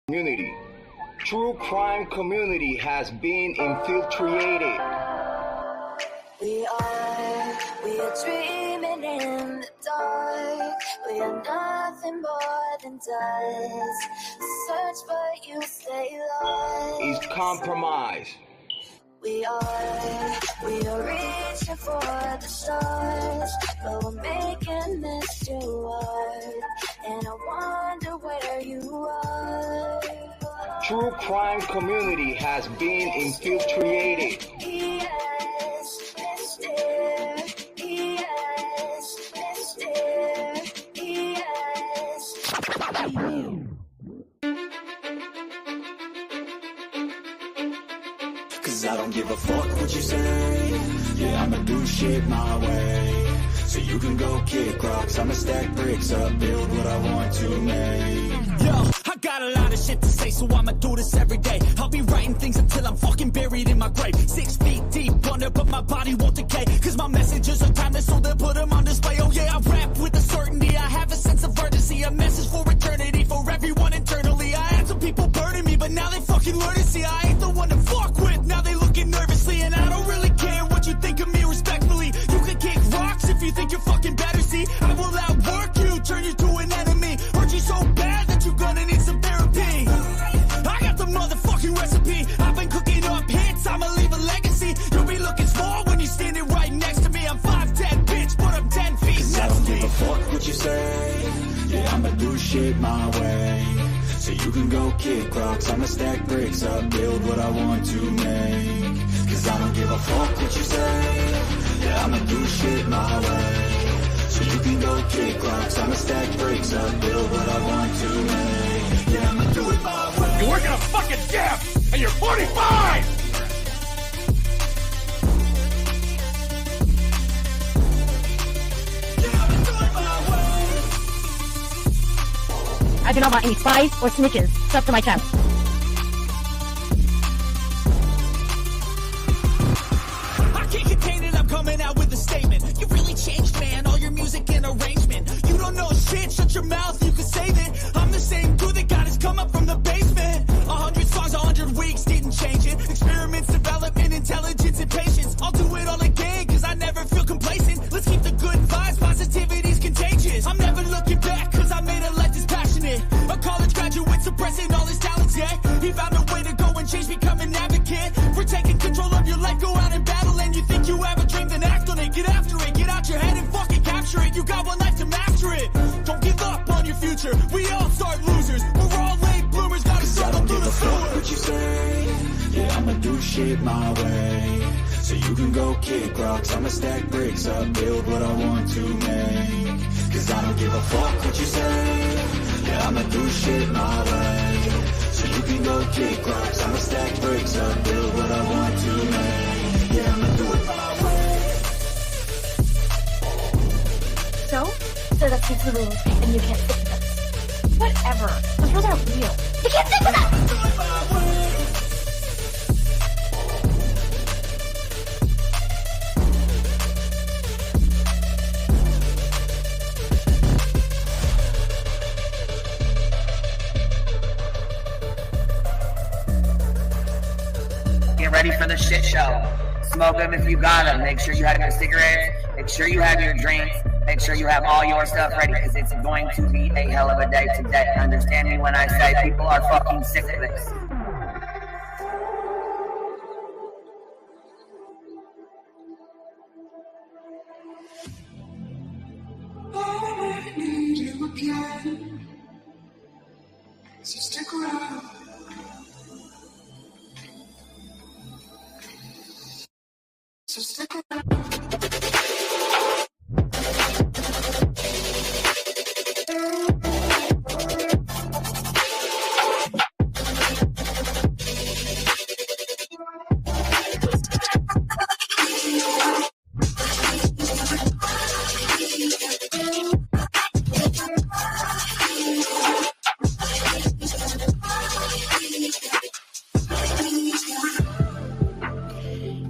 community. True crime community has been infiltrated. We are dreaming in the dark. We are nothing more than dust. Search but you stay lost. It's compromise. We are reaching for the stars, but we're making this too hard. And I wonder where you are. True crime community has been infiltrated. Yes, Mr. Yes, Mr. Yes. Cause I don't give a fuck what you say. Yeah, I'ma do shit my way. So you can go kick rocks, I'ma stack bricks up, build what I want to make. Yo, I got a lot of shit to say, so I'ma do this every day. I'll be writing things until I'm fucking buried in my grave. 6 feet deep under, but my body won't decay. Cause my messages are timeless, so they'll put them on display. Oh yeah, I rap with a certainty, I have a sense of urgency. A message for eternity, for everyone internally. I had some people burning me, but now they fucking learn to see I ain't the one to fuck with. Now they looking nervously, and I don't really care what you think of me respectfully. You can kick rocks if you think you're fucking better, see. I will outwork you, turn you to an enemy. Hurt you so bad that you're gonna need some therapy. I got the motherfucking recipe. I've been cooking up hits, I'ma leave a legacy. You'll be looking small when you're standing right next to me. I'm 5'10", bitch, but I'm 10 feet next to me. I don't give a fuck what you say. Yeah, I'ma do shit my way. So you can go kick rocks, I'ma stack bricks up, build what I want to make. Cause I don't give a fuck what you say. Yeah, I'ma do shit my way. So you can go kick rocks, I'ma stack bricks up, build what I want to make. Yeah, I'ma do it my way. You work in a fucking gym, and you're 45! I do not want any spies or snitches stuck to my chest. I can't contain it, I'm coming out with a statement. You really changed, man, all your music and arrangement. You don't know shit, shut your mouth, you can save it. I'm the same dude that got his come up from the basement. 100 songs, 100 weeks, didn't change it. Experiments, development, intelligence, and patience. I'll do it all again, cause I never feel complacent. Let's keep the good vibes, positivity's contagious. I'm never looking back, cause I made a life that's passionate. A college graduate suppressing all his talents, yeah. He found a way to go and change, become an advocate. For taking control of your life, go out and battle. And you think you have a dream, then act on it. Get after it, get out your head and fucking capture it. You got one life to master it. Don't give up on your future, we all start losers. We're all late bloomers, gotta struggle through the sewer. What you say? Yeah, I'ma do shit my way. So you can go kick rocks, I'ma stack bricks up, build what I want to make. Cause I don't give a fuck what you say. Yeah, I'ma do shit my way. So you can go kick rocks, I'ma stack bricks up, build what I want to make. Yeah, I'ma do it my way. So that's the rules, and you can't stick with us. Whatever. Those rules aren't real. You can't stick with us! Do it my way. Get ready for the shit show. Smoke them if you got them. Make sure you have your cigarettes. Make sure you have your drinks. Make sure you have all your stuff ready because it's going to be a hell of a day today. Understand me when I say people are fucking sick of this. I need you again. So stick around. So stick around.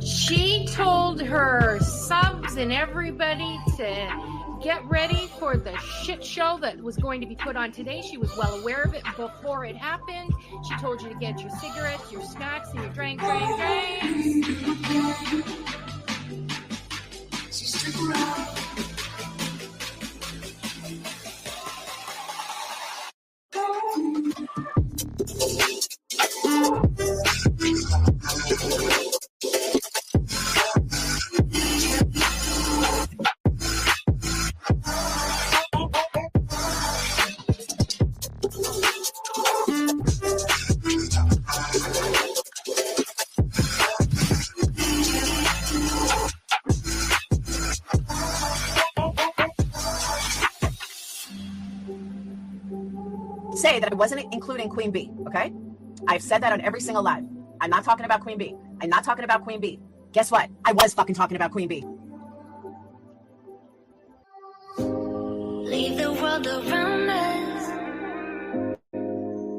She told her subs and everybody to get ready for the shit show that was going to be put on today. She was well aware of it before it happened. She told you to get your cigarettes, your snacks, and your drink. Say that I wasn't including Queen B, okay? I've said that on every single live. I'm not talking about Queen B. I'm not talking about Queen B. Guess what? I was fucking talking about Queen B. Leave the world around us.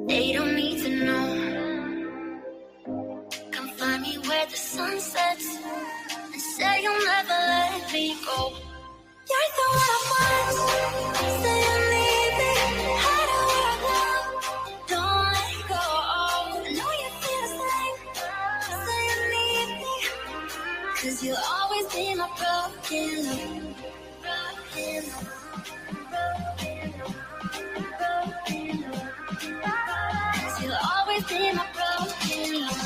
They don't need to know. Come find me where the sun sets and say you'll never let me go. You're the one I want. Say you need me. Hide where I go. Don't let go. I know you feel the same. Say you need me. 'Cause you'll always be my broken love. Broken love. Cause you'll always be my broken love.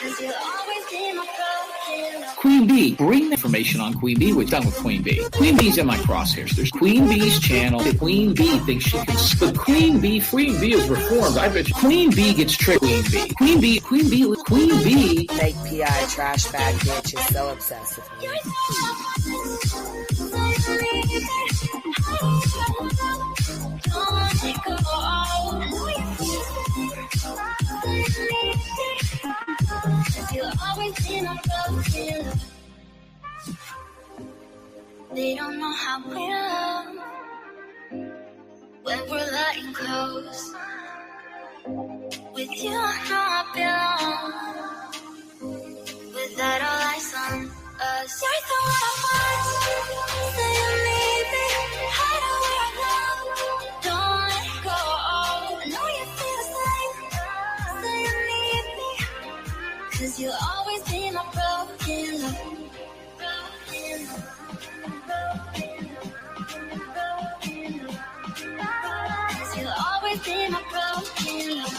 Cause you'll always be my broken love. Queen B, bring the information on Queen B. We're done with Queen B. Queen B's in my crosshairs. There's Queen B's channel. Queen B thinks she can. But Queen B is reformed. I bet you Queen B gets tricked. Queen B. Fake PI trash bag bitch is so obsessed with me. You'll always be my broken love. They don't know how we love when we're lying close. With you, I know I belong. Without all eyes on us, you're the one I want. Say you need me. Hide where I go. Don't let go. I know you feel the same. Say you need me. 'Cause you'll always be my broken love. Broken love. Broken love. 'Cause you'll always be my broken love.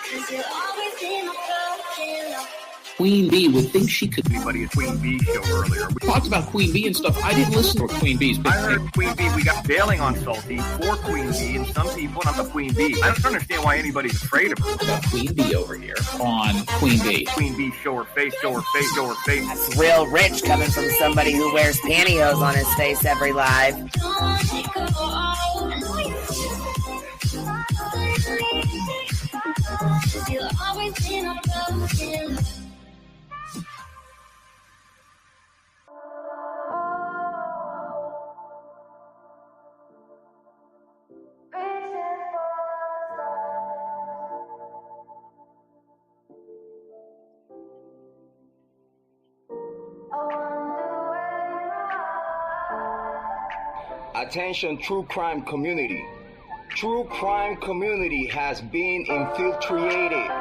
'Cause you'll always be my broken love. Queen B would think she could. Anybody at Queen B show earlier. We talked about Queen B and stuff. I didn't listen to Queen B's. I heard Queen B. We got bailing on Salty for Queen B, and some people not the Queen B. I don't understand why anybody's afraid of her. About Queen B over here on Queen B. Queen B, show her face, show her face, show her face. That's real rich coming from somebody who wears pantyhose on his face every live. You'll always be my broken love. Attention, true crime community. True crime community has been infiltrated.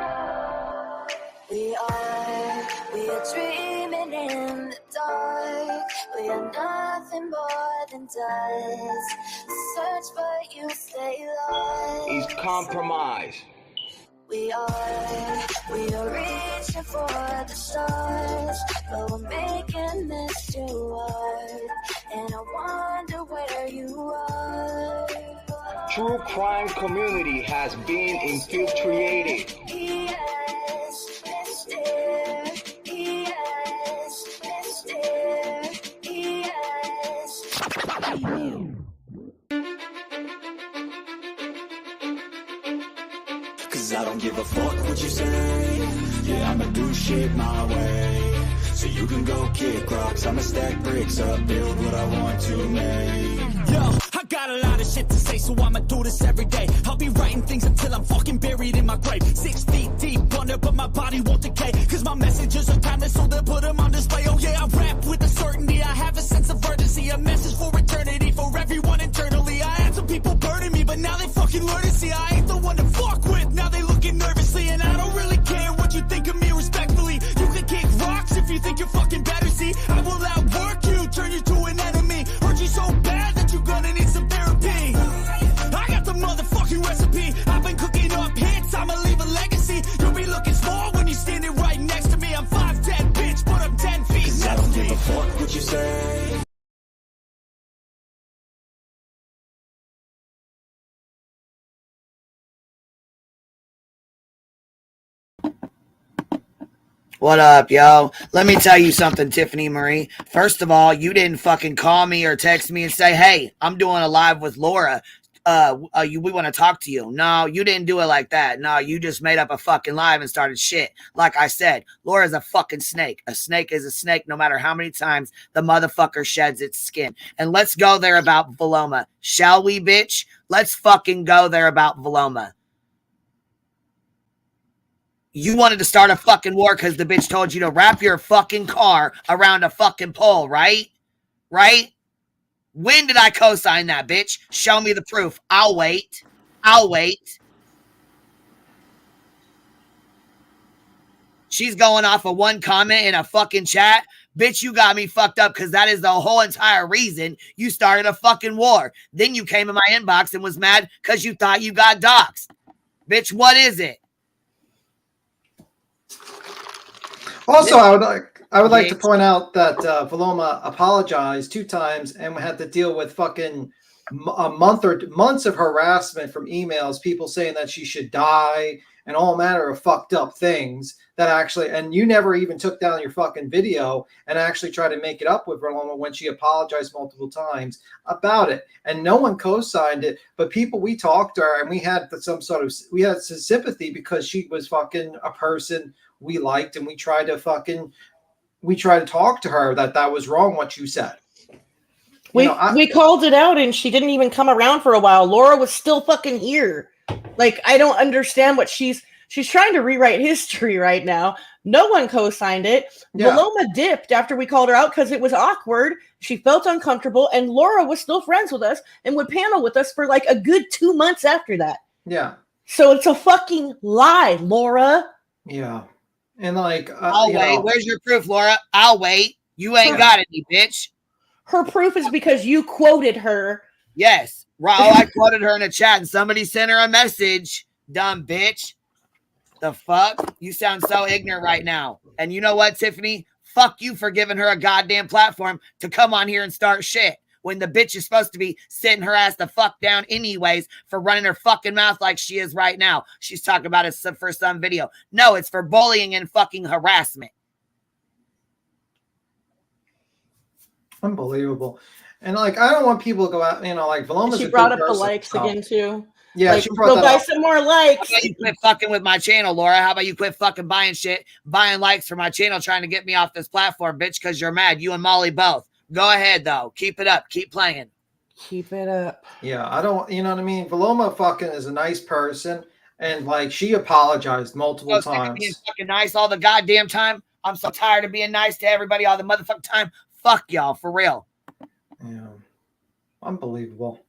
We are dreaming in the dark. We are nothing more than dust. Search but you stay lost. Is compromised. We are reaching for the stars, but we're making this too hard. And I wonder where you are. True crime community has been infiltrated. Yes, Mr. Yes, Mr. Yes. Cause I don't give a fuck what you say. Yeah, I'ma do shit my way. So you can go kick rocks, I'ma stack bricks up, build what I want to make. Yo, I got a lot of shit to say, so I'ma do this every day. I'll be writing things until I'm fucking buried in my grave. 6 feet deep under, but my body won't decay. Cause my messages are timeless, so they'll put them on display. Oh yeah, I rap with a certainty, I have a sense of urgency. A message for eternity, for everyone internally. I had some people burning me, but now they fucking learn to see I ain't the one to fuck with. Now they looking nervously, and I don't really care what you think of me respectfully. You can kick rocks if you think you're fucking better, see. I will outwork you, turn you to an enemy. Hurt you so bad that you're gonna need some therapy. I got the motherfucking recipe. I've been cooking up hits, I'ma leave a legacy. You'll be looking small when you're standing right next to me. I'm 5'10", bitch, but I'm 10 feet next to me. I don't give a fuck what you say. What up, yo? Let me tell you something, Tiffany Marie. First of all, you didn't fucking call me or text me and say, hey, I'm doing a live with Laura. We want to talk to you. No, you didn't do it like that. No, you just made up a fucking live and started shit. Like I said, Laura's a fucking snake. A snake is a snake no matter how many times the motherfucker sheds its skin. And let's go there about Veloma. Shall we, bitch? Let's fucking go there about Veloma. You wanted to start a fucking war because the bitch told you to wrap your fucking car around a fucking pole, right? Right? When did I co-sign that, bitch? Show me the proof. I'll wait. I'll wait. She's going off of one comment in a fucking chat. Bitch, you got me fucked up because that is the whole entire reason you started a fucking war. Then you came in my inbox and was mad because you thought you got doxxed. Bitch, what is it? Also, I would like to point out that Veloma apologized 2 times and had to deal with fucking months of harassment from emails, people saying that she should die and all manner of fucked up things that actually, and you never even took down your fucking video and actually tried to make it up with Veloma when she apologized multiple times about it. And no one co-signed it, but people, we talked to her and we had some sympathy because she was fucking a person we liked, and we tried to talk to her that was wrong what you said. We called it out and she didn't even come around for a while. Laura was still fucking here. Like, I don't understand what she's trying to rewrite history right now. No one co-signed it. Yeah. Veloma dipped after we called her out because it was awkward. She felt uncomfortable, and Laura was still friends with us and would panel with us for like a good 2 months after that. Yeah. So it's a fucking lie, Laura. Yeah. And like, I'll wait. Where's your proof, Laura? I'll wait. You ain't got any, bitch. Her proof is because you quoted her. Yes. Right. Oh, I quoted her in a chat and somebody sent her a message. Dumb bitch. The fuck? You sound so ignorant right now. And you know what, Tiffany? Fuck you for giving her a goddamn platform to come on here and start shit when the bitch is supposed to be sitting her ass the fuck down anyways for running her fucking mouth like she is right now. She's talking about it for some video. No, it's for bullying and fucking harassment. Unbelievable. And like, I don't want people to go out, like Veloma's she brought up the likes again too. Yeah, like, she brought go buy some more likes. How about you quit fucking with my channel, Laura? How about you quit fucking buying shit, buying likes for my channel, trying to get me off this platform, bitch, because you're mad. You and Molly both. Go ahead, though. Keep it up. Keep playing. Keep it up. Yeah, I don't, you know what I mean? Veloma fucking is a nice person, and like, she apologized multiple times. Being fucking nice all the goddamn time. I'm so tired of being nice to everybody all the motherfucking time. Fuck y'all, for real. Yeah. Unbelievable.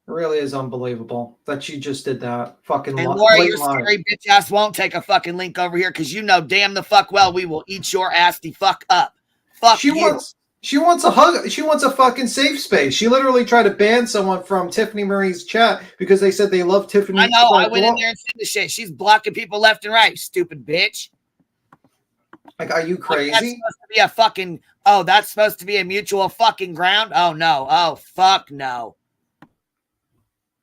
It really is unbelievable that she just did that. Fucking and Laura, your scary bitch ass won't take a fucking link over here because you know damn the fuck well we will eat your ass the fuck up. Fuck you. She wants a hug. She wants a fucking safe space. She literally tried to ban someone from Tiffany Marie's chat because they said they love Tiffany. I know. I went in there and said the shit. She's blocking people left and right. Stupid bitch. Like, are you crazy? That's supposed to be a fucking. Oh, that's supposed to be a mutual fucking ground. Oh no. Oh fuck no.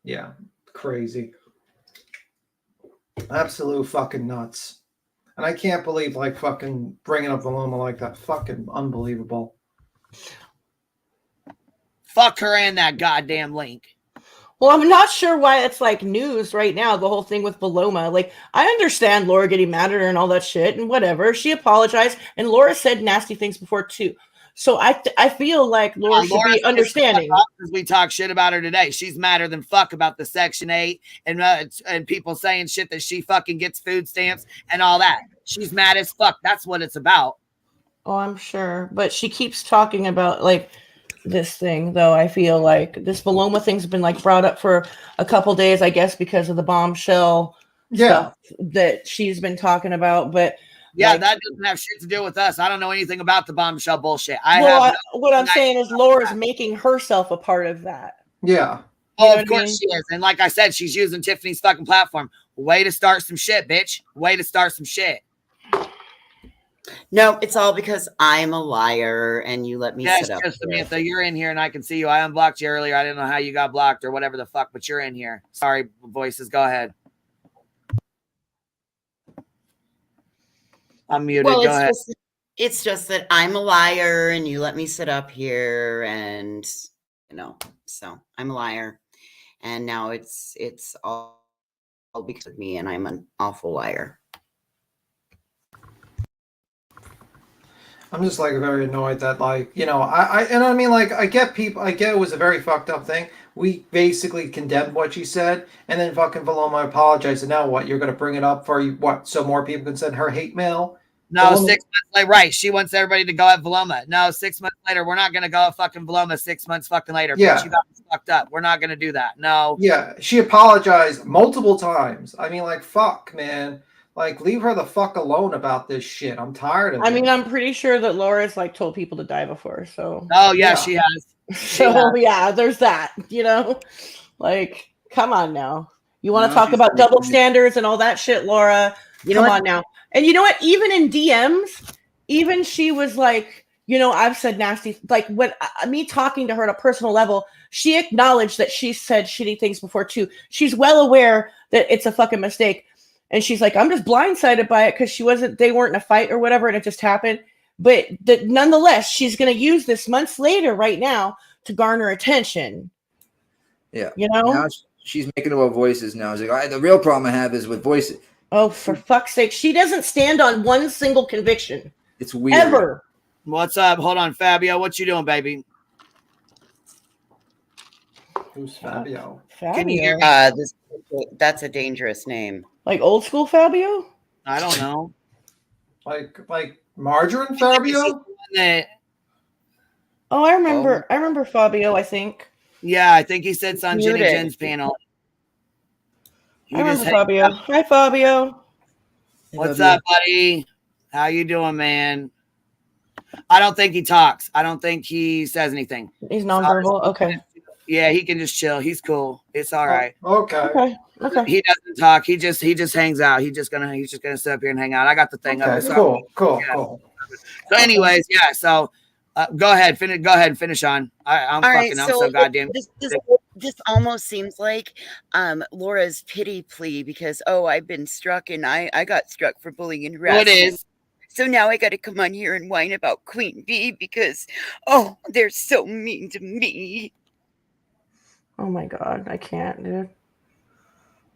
Yeah, crazy. Absolute fucking nuts. And I can't believe like fucking bringing up Veloma like that. Fucking unbelievable. Fuck her and that goddamn link. Well, I'm not sure why it's like news right now, the whole thing with Veloma. Like, I understand Laura getting mad at her and all that shit and whatever. She apologized and Laura said nasty things before too. So I feel like Laura should be understanding. Because we talk shit about her today. She's madder than fuck about the Section 8 and people saying shit that she fucking gets food stamps and all that. She's mad as fuck. That's what it's about. Oh, I'm sure. But she keeps talking about like this thing, though. I feel like this Paloma thing's been like brought up for a couple days, I guess, because of the bombshell stuff that she's been talking about. But yeah, like, that doesn't have shit to do with us. I don't know anything about the bombshell bullshit. What I'm saying is Laura's making herself a part of that. Yeah. Oh, of course she is. And like I said, she's using Tiffany's fucking platform. Way to start some shit, bitch. Way to start some shit. No, it's all because I'm a liar and you let me sit up. Just Samantha, you're in here and I can see you. I unblocked you earlier. I didn't know how you got blocked or whatever the fuck, but you're in here. Sorry, voices. Go ahead. I'm muted. Well, go ahead. It's just that I'm a liar and you let me sit up here and, so I'm a liar. And now it's all because of me and I'm an awful liar. I'm just like very annoyed that like, I mean, like I get it was a very fucked up thing. We basically condemned what she said and then fucking Paloma apologized. And now what? You're going to bring it up for what? So more people can send her hate mail? No, 6 months later. Right. She wants everybody to go at Paloma. No, 6 months later. We're not going to go at fucking Paloma 6 months fucking later. Yeah. She got fucked up. We're not going to do that. No. Yeah. She apologized multiple times. I mean, like, fuck, man. Like, leave her the fuck alone about this shit. I'm tired of it. I mean, I'm pretty sure that Laura's like told people to die before. So. Oh yeah, she has. Yeah, there's that. Like, come on now. You want to talk about double standards and all that shit, Laura? Come on now. And you know what? Even in DMs, even she was like, I've said nasty. Like when me talking to her at a personal level, she acknowledged that she said shitty things before too. She's well aware that it's a fucking mistake. And she's like, I'm just blindsided by it because they weren't in a fight or whatever, and it just happened. But nonetheless, she's going to use this months later right now to garner attention. Yeah. Now she's making about voices now. She's like, the real problem I have is with voices. Oh, for fuck's sake. She doesn't stand on one single conviction. It's weird. Ever. What's up? Hold on, Fabio. What you doing, baby? Who's Fabio? Can you hear me? That's a dangerous name. Like old school Fabio? I don't know. like margarine Fabio? Oh, I remember. I remember Fabio, I think. Yeah, I think he said on Jenny Jen's panel. I remember Fabio. Hi, Fabio. What's up, buddy? How you doing, man? I don't think he talks. I don't think he says anything. He's nonverbal. Okay. Yeah, he can just chill. He's cool. It's all right. Okay. He doesn't talk. He just hangs out. He's just gonna sit up here and hang out. I got the thing up. So, cool. So, anyways, yeah. So, go ahead. Go ahead and finish on. I'm so goddamn. This almost seems like Laura's pity plea because I've been struck and I got struck for bullying and harassment. It is. So now I got to come on here and whine about Queen Bee because they're so mean to me. Oh my god, I can't, dude.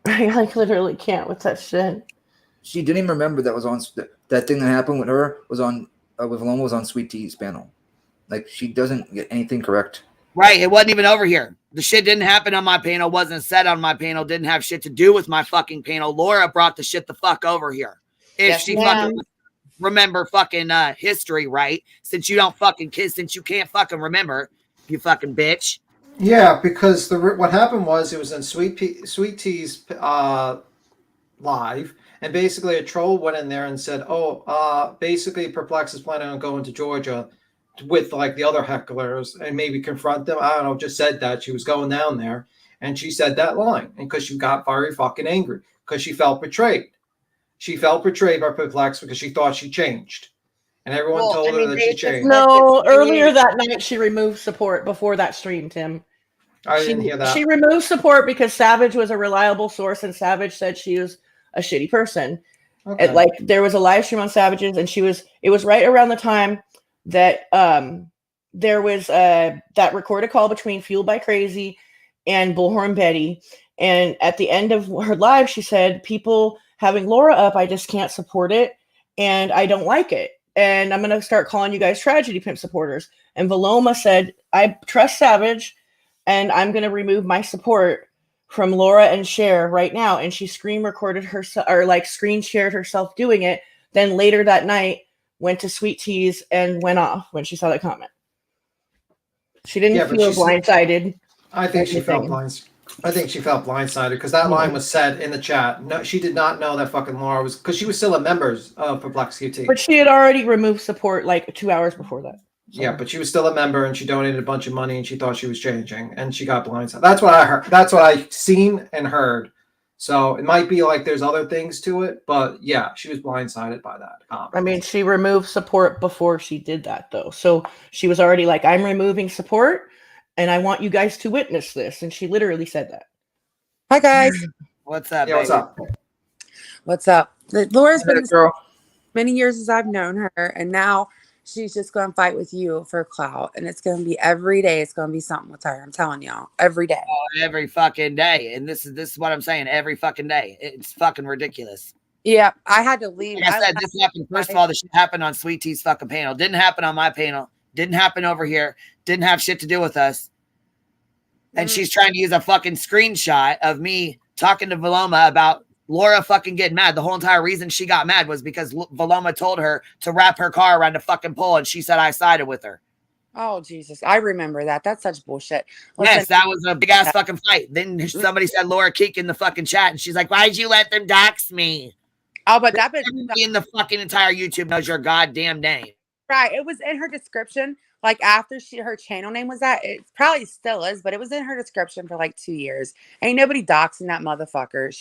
I literally can't with that shit. She didn't even remember that was on that thing that happened with her was on with Paloma was on Sweet Tea's panel. Like she doesn't get anything correct. Right, it wasn't even over here. The shit didn't happen on my panel, wasn't said on my panel, didn't have shit to do with my fucking panel. Laura brought the shit the fuck over here. If she fucking remember fucking history, right? Since you don't fucking since you can't fucking remember, you fucking bitch. Yeah, because what happened was it was in Sweet Tea's live, and basically a troll went in there and said, basically Perplex is planning on going to Georgia with like the other hecklers and maybe confront them. I don't know, just said that she was going down there, and she said that line, and because she got very fucking angry because she felt betrayed. She felt betrayed by Perplex because she thought she changed. And everyone told her that she changed. No, earlier that night she removed support before that stream, Tim. I didn't hear that. She removed support because Savage was a reliable source and Savage said she was a shitty person. Okay. There was a live stream on Savage's and it was right around the time that there was that recorded call between Fueled by Crazy and Bullhorn Betty. And at the end of her live, she said, people having Laura up, I just can't support it. And I don't like it. and I'm going to start calling you guys tragedy pimp supporters. And Veloma said, I trust Savage, and I'm going to remove my support from Laura and Cher right now. And she screen recorded herself, or like screen shared herself doing it. Then later that night went to Sweet Teas and went off when she saw that comment. She didn't feel blindsided. I think she felt blindsided because that line was said in the chat. No, she did not know that fucking Laura was, because she was still a member of Perplex QT. But she had already removed support like 2 hours before that. So. Yeah, but she was still a member and she donated a bunch of money and she thought she was changing and she got blindsided. That's what I heard. That's what I seen and heard. So it might be like there's other things to it, but yeah, she was blindsided by that comment. I mean, she removed support before she did that, though. So she was already like, I'm removing support, and I want you guys to witness this. And she literally said that. Hi, guys. What's up, baby? What's up? What's up? Laura's been many years as I've known her, and now she's just going to fight with you for clout, and it's going to be every day. It's going to be something with her. I'm telling y'all, every day. Oh, every fucking day, and this is what I'm saying. Every fucking day, it's fucking ridiculous. Yeah, I had to leave. Like I said, this happened. First of all, this shit happened on Sweet Tea's fucking panel. Didn't happen on my panel. Didn't happen over here. Didn't have shit to do with us. And she's trying to use a fucking screenshot of me talking to Veloma about Laura fucking getting mad. The whole entire reason she got mad was because Veloma told her to wrap her car around a fucking pole, and she said I sided with her. Oh, Jesus. I remember that. That's such bullshit. Listen, yes, that was a big-ass fucking fight. Then somebody said Laura Keek in the fucking chat, and she's like, why'd you let them dox me? Oh, but that bitch in the fucking entire YouTube knows your goddamn name. Right. It was in her description. Like after her channel name was that, it probably still is, but it was in her description for like 2 years. Ain't nobody doxing that motherfucker.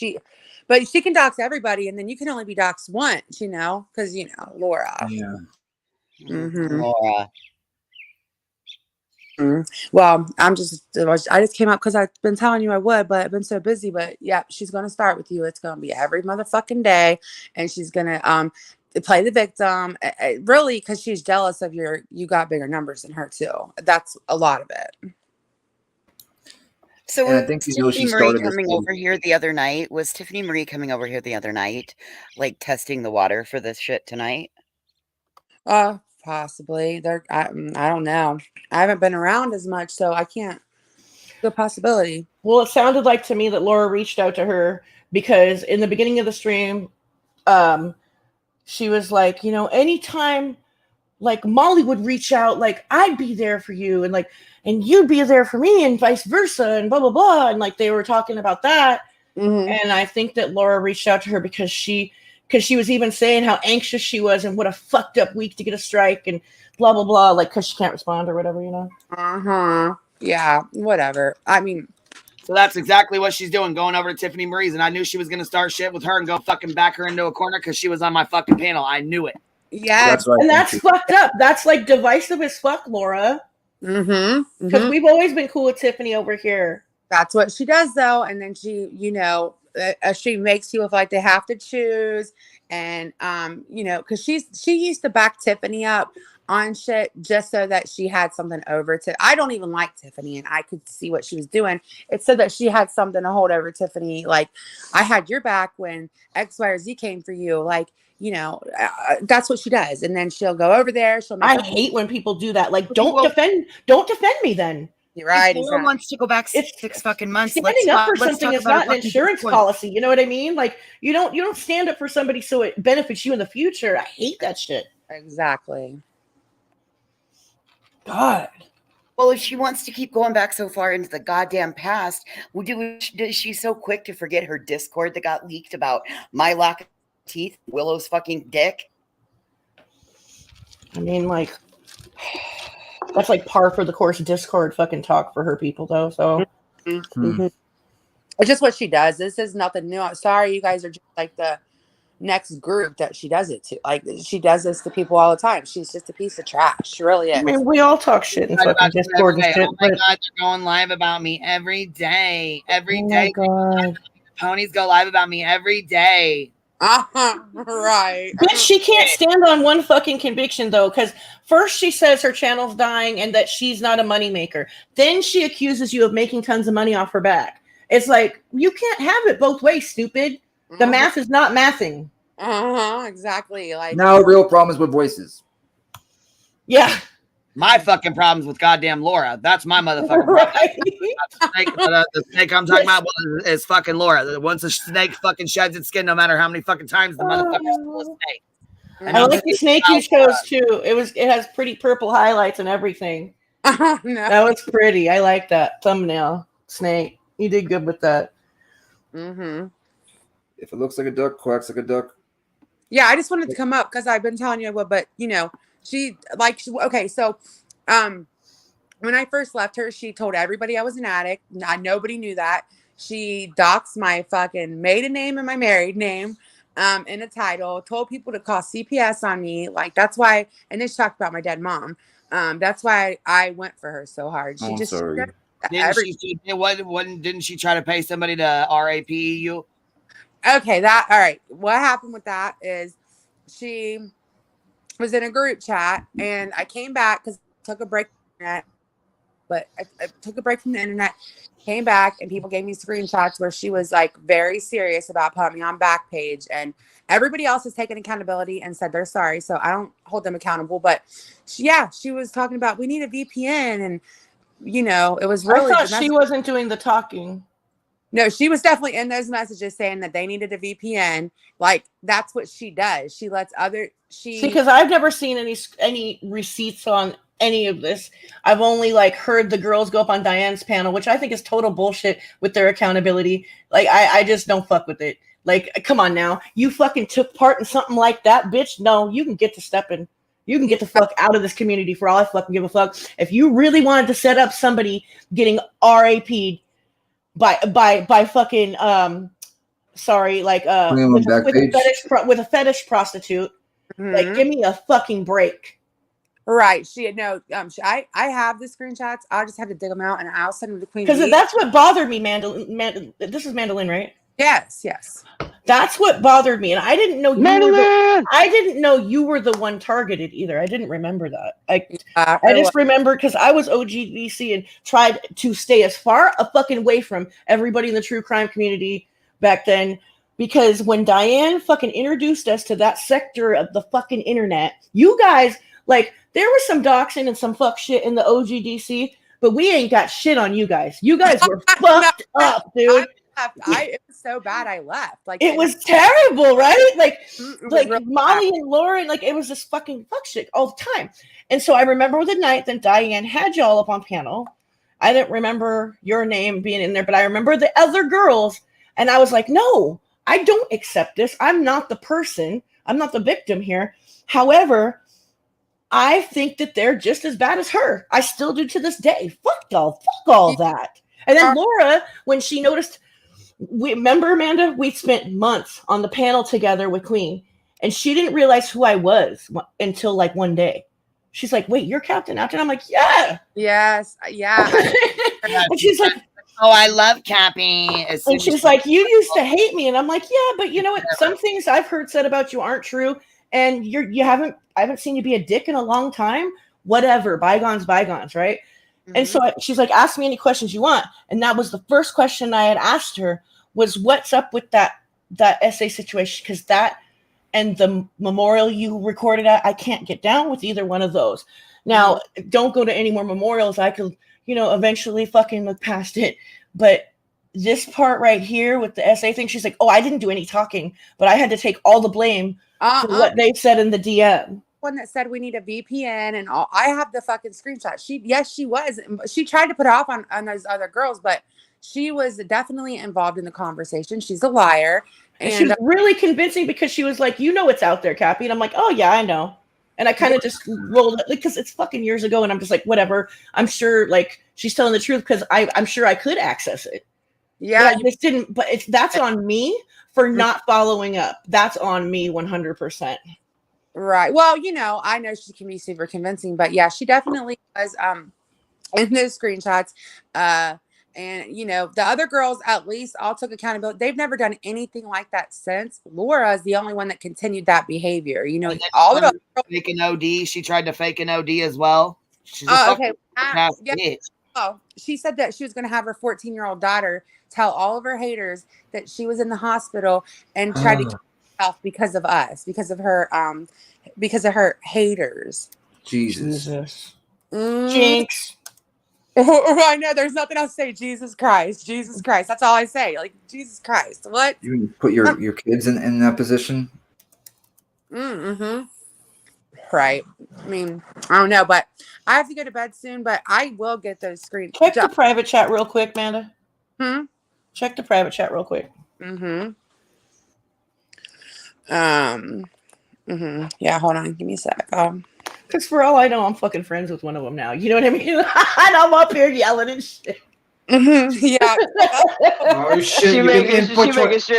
But she can dox everybody, and then you can only be doxed once, you know, because Laura. Yeah. Mm-hmm. Laura. Well, I just came up because I've been telling you I would, but I've been so busy. But yeah, she's gonna start with you. It's gonna be every motherfucking day, and she's gonna play the victim, really, because she's jealous of you got bigger numbers than her too. That's a lot of it. So I think Tiffany Marie coming over here the other night, was Tiffany Marie coming over here the other night, like testing the water for this shit tonight? Possibly. I don't know. I haven't been around as much, so I can't. Good possibility. Well, it sounded like to me that Laura reached out to her because in the beginning of the stream, she was like, anytime like Molly would reach out, like I'd be there for you, and you'd be there for me, and vice versa, and blah blah blah, and like they were talking about that. Mm-hmm. And I think that Laura reached out to her because she was even saying how anxious she was and what a fucked up week to get a strike and blah blah blah, like because she can't respond or whatever, Yeah, whatever. I mean, so that's exactly what she's doing, going over to Tiffany Marie's, and I knew she was gonna start shit with her and go fucking back her into a corner because she was on my fucking panel. I knew it. Yeah, and that's fucked up. That's like divisive as fuck, Laura. Mm-hmm. Because we've always been cool with Tiffany over here. That's what she does, though, and then she, she makes you feel like they have to choose, and because she used to back Tiffany up on shit just so that she had something over to. I don't even like Tiffany, and I could see what she was doing. It's so that she had something to hold over Tiffany. Like, I had your back when X, Y, or Z came for you. Like, that's what she does, and then she'll go over there. I hate when people do that. Like, don't defend me then. You're right. If Laura wants to go back 6 fucking months. Standing up for something is not an insurance policy. You know what I mean? Like, you don't stand up for somebody so it benefits you in the future. I hate that shit. Exactly. God. Well, if she wants to keep going back so far into the goddamn past, is she so quick to forget her Discord that got leaked about my lack of teeth, Willow's fucking dick? I mean, like, that's like par for the course Discord fucking talk for her people, though. So Mm-hmm. It's just what she does. This is nothing new. I'm sorry, you guys are just like the next group that she does it to. Like, she does this to people all the time. She's just a piece of trash. She really is. I mean, we all talk shit in fucking Discord and shit. Oh my God, they're going live about me every day. Every day. God. Ponies go live about me every day. Right. But she can't stand on one fucking conviction, though, because first she says her channel's dying and that she's not a moneymaker. Then she accuses you of making tons of money off her back. It's like, you can't have it both ways, stupid. The math is not mathing. Exactly. Like now, real problems with voices. Yeah. My fucking problems with goddamn Laura. That's my motherfucking problem. The snake I'm talking about is fucking Laura. Once a snake fucking sheds its skin, no matter how many fucking times the motherfucker's still a snake. And I I'm like the snake you chose too. It has pretty purple highlights and everything. Oh, no. That was pretty. I like that thumbnail snake. You did good with that. Mm-hmm. If it looks like a duck, quacks like a duck. Yeah, I just wanted to come up because I've been telling you what, but you know, okay, so when I first left her, she told everybody I was an addict. Nobody knew that. She doxed my fucking maiden name and my married name in a title, told people to call CPS on me. Like, that's why, and then she talked about my dead mom. That's why I went for her so hard. She just sorry. Didn't she try to pay somebody to RAP you? Okay, all right. What happened with that is she was in a group chat and I came back because I took a break from the internet, but I took a break from the internet, came back, and people gave me screenshots where she was like very serious about putting me on Backpage, and everybody else has taken accountability and said they're sorry, so I don't hold them accountable. But she was talking about we need a VPN, and you know, it was really. I thought she wasn't doing the talking. No, she was definitely in those messages saying that they needed a VPN. Like, that's what she does. She lets See, because I've never seen any receipts on any of this. I've only like heard the girls go up on Diane's panel, which I think is total bullshit with their accountability. Like, I just don't fuck with it. Like, come on now. You fucking took part in something like that, bitch. No, you can get to stepping. You can get the fuck out of this community for all I fucking give a fuck. If you really wanted to set up somebody getting RAP'd by fucking sorry, like with a fetish prostitute, like, give me a fucking break. Right. I have the screenshots. I'll just have to dig them out and I'll send them to Queen. Because that's what bothered me, this is Mandolin, right? Yes. That's what bothered me, and I didn't know I didn't know you were the one targeted either. I didn't remember that. I just remember because I was OGDC and tried to stay as far a fucking away from everybody in the true crime community back then. Because when Diane fucking introduced us to that sector of the fucking internet, you guys, like, there was some doxing and some fuck shit in the OGDC, but we ain't got shit on you guys. You guys were fucked up, dude. It was so bad I left. Like, it was terrible, right? Like Molly and Lauren, like, it was just fucking fuck shit all the time. And so I remember the night that Diane had y'all up on panel. I didn't remember your name being in there, but I remember the other girls, and I was like, no, I don't accept this. I'm not the person. I'm not the victim here. However, I think that they're just as bad as her. I still do to this day. Fuck all that. And then Laura, when she noticed, remember, Amanda, we spent months on the panel together with Queen, and she didn't realize who I was until like one day. She's like, wait, you're Captain Afton? I'm like, yeah. Yes. Yeah. And she's like, oh, I love Cappy. And she's like, you used to hate me. And I'm like, yeah, but you know what? Some things I've heard said about you aren't true. And I haven't seen you be a dick in a long time. Whatever. Bygones, bygones, right? Mm-hmm. And so she's like, ask me any questions you want. And that was the first question I had asked her was, what's up with that essay situation? Because that and the memorial you recorded at, I can't get down with either one of those. Now, don't go to any more memorials. I could, eventually fucking look past it. But this part right here with the essay thing, she's like, oh, I didn't do any talking, but I had to take all the blame for what they said in the DM. One that said we need a VPN and all. I have the fucking screenshot. She was. She tried to put off on those other girls, but she was definitely involved in the conversation. She's a liar. And she was really convincing because she was like, it's out there, Cappy. And I'm like, oh, yeah, I know. And I kind of just rolled it because it's fucking years ago. And I'm just like, whatever. I'm sure like she's telling the truth because I'm sure I could access it. Yeah. But I just didn't. But that's on me for not following up. That's on me 100%. Right. Well, I know she can be super convincing, but yeah, she definitely was in those screenshots. And the other girls at least all took accountability. They've never done anything like that since. Laura is the only one that continued that behavior. All of them fake an OD. She tried to fake an OD as well. She's okay. Oh, she said that she was going to have her 14-year-old daughter tell all of her haters that she was in the hospital and tried to herself because of us, because of her haters. Jesus. Jinx. I know there's nothing else to say. Jesus Christ. That's all I say. Like, Jesus Christ. What? You put your kids in that position. Mm-hmm. Right. I mean, I don't know, but I have to go to bed soon, but I will get those screens. Check the private chat real quick, Amanda. Check the private chat real quick. Yeah, hold on. Give me a sec. Because for all I know, I'm fucking friends with one of them now. You know what I mean? And I'm up here yelling and shit. Yeah. Oh shit! She making sure she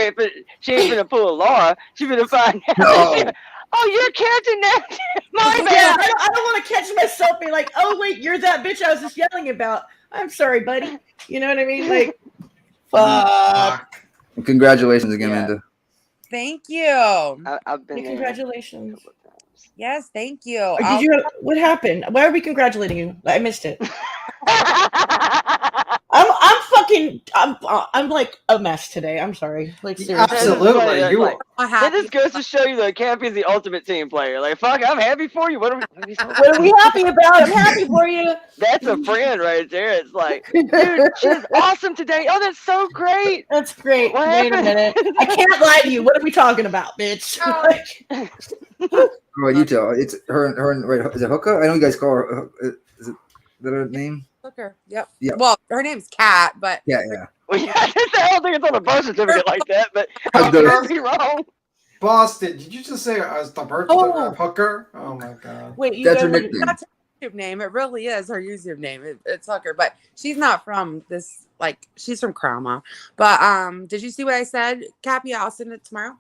ain't gonna pull a Laura. She gonna find out. No. Oh, you're Captain Next. My bad. Yeah, I don't want to catch myself being like, oh wait, you're that bitch I was just yelling about. I'm sorry, buddy. You know what I mean? Like, fuck. Well, congratulations again, Amanda. Thank you. I've been congratulations. Yes, thank you. What happened? Why are we congratulating you? I missed it. I'm like a mess today. I'm sorry. Like, seriously. Absolutely. This goes to show you that Cappy's the ultimate team player. Like, fuck, I'm happy for you. What are we happy about? I'm happy for you. That's a friend right there. It's like, dude, she's awesome today. Oh, that's so great. That's great. What Wait a minute. I can't lie to you. What are we talking about, bitch? Oh, you tell. It's her. Right? Is it Hooka? I know you guys call her. Is that her name? Hooker. Yep. Yeah. Well, her name's Kat, but Yeah. Well, yeah, I don't think it's on the birth certificate like that, but I could be wrong. Boston, did you just say the birth of Hooker? Oh my god. Wait, That's her nickname. That's her YouTube name. It really is her YouTube name. It's Hooker, but she's not from this. Like, she's from Croma. But did you see what I said, Cappy? I'll send it tomorrow.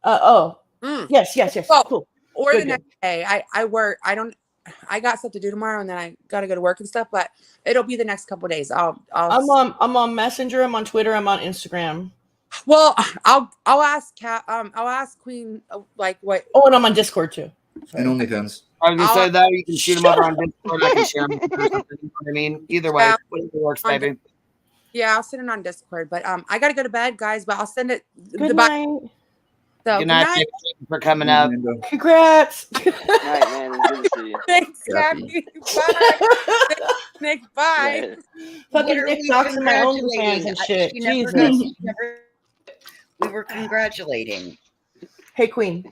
Yes. Oh, cool. Or Good, the next day. I work. I got stuff to do tomorrow, and then I got to go to work and stuff. But it'll be the next couple of days. I'm on Messenger. I'm on Twitter. I'm on Instagram. Well, I'll ask Kat. I'll ask Queen like what. Oh, and I'm on Discord too. And OnlyFans. I was gonna say that you can shoot them over on Discord. I can share them. Or something, you know what I mean, either way, whatever works, baby. Yeah, I'll send it on Discord. But I got to go to bed, guys. But I'll send it. Good night. So, good night. Thank you for coming up. Congrats. Good night, man. It's good to see you. Thanks, Cappy. Bye. Nick, bye. Fucking Nick doxing my OnlyFans and shit. Jesus. We were congratulating. Hey, Queen.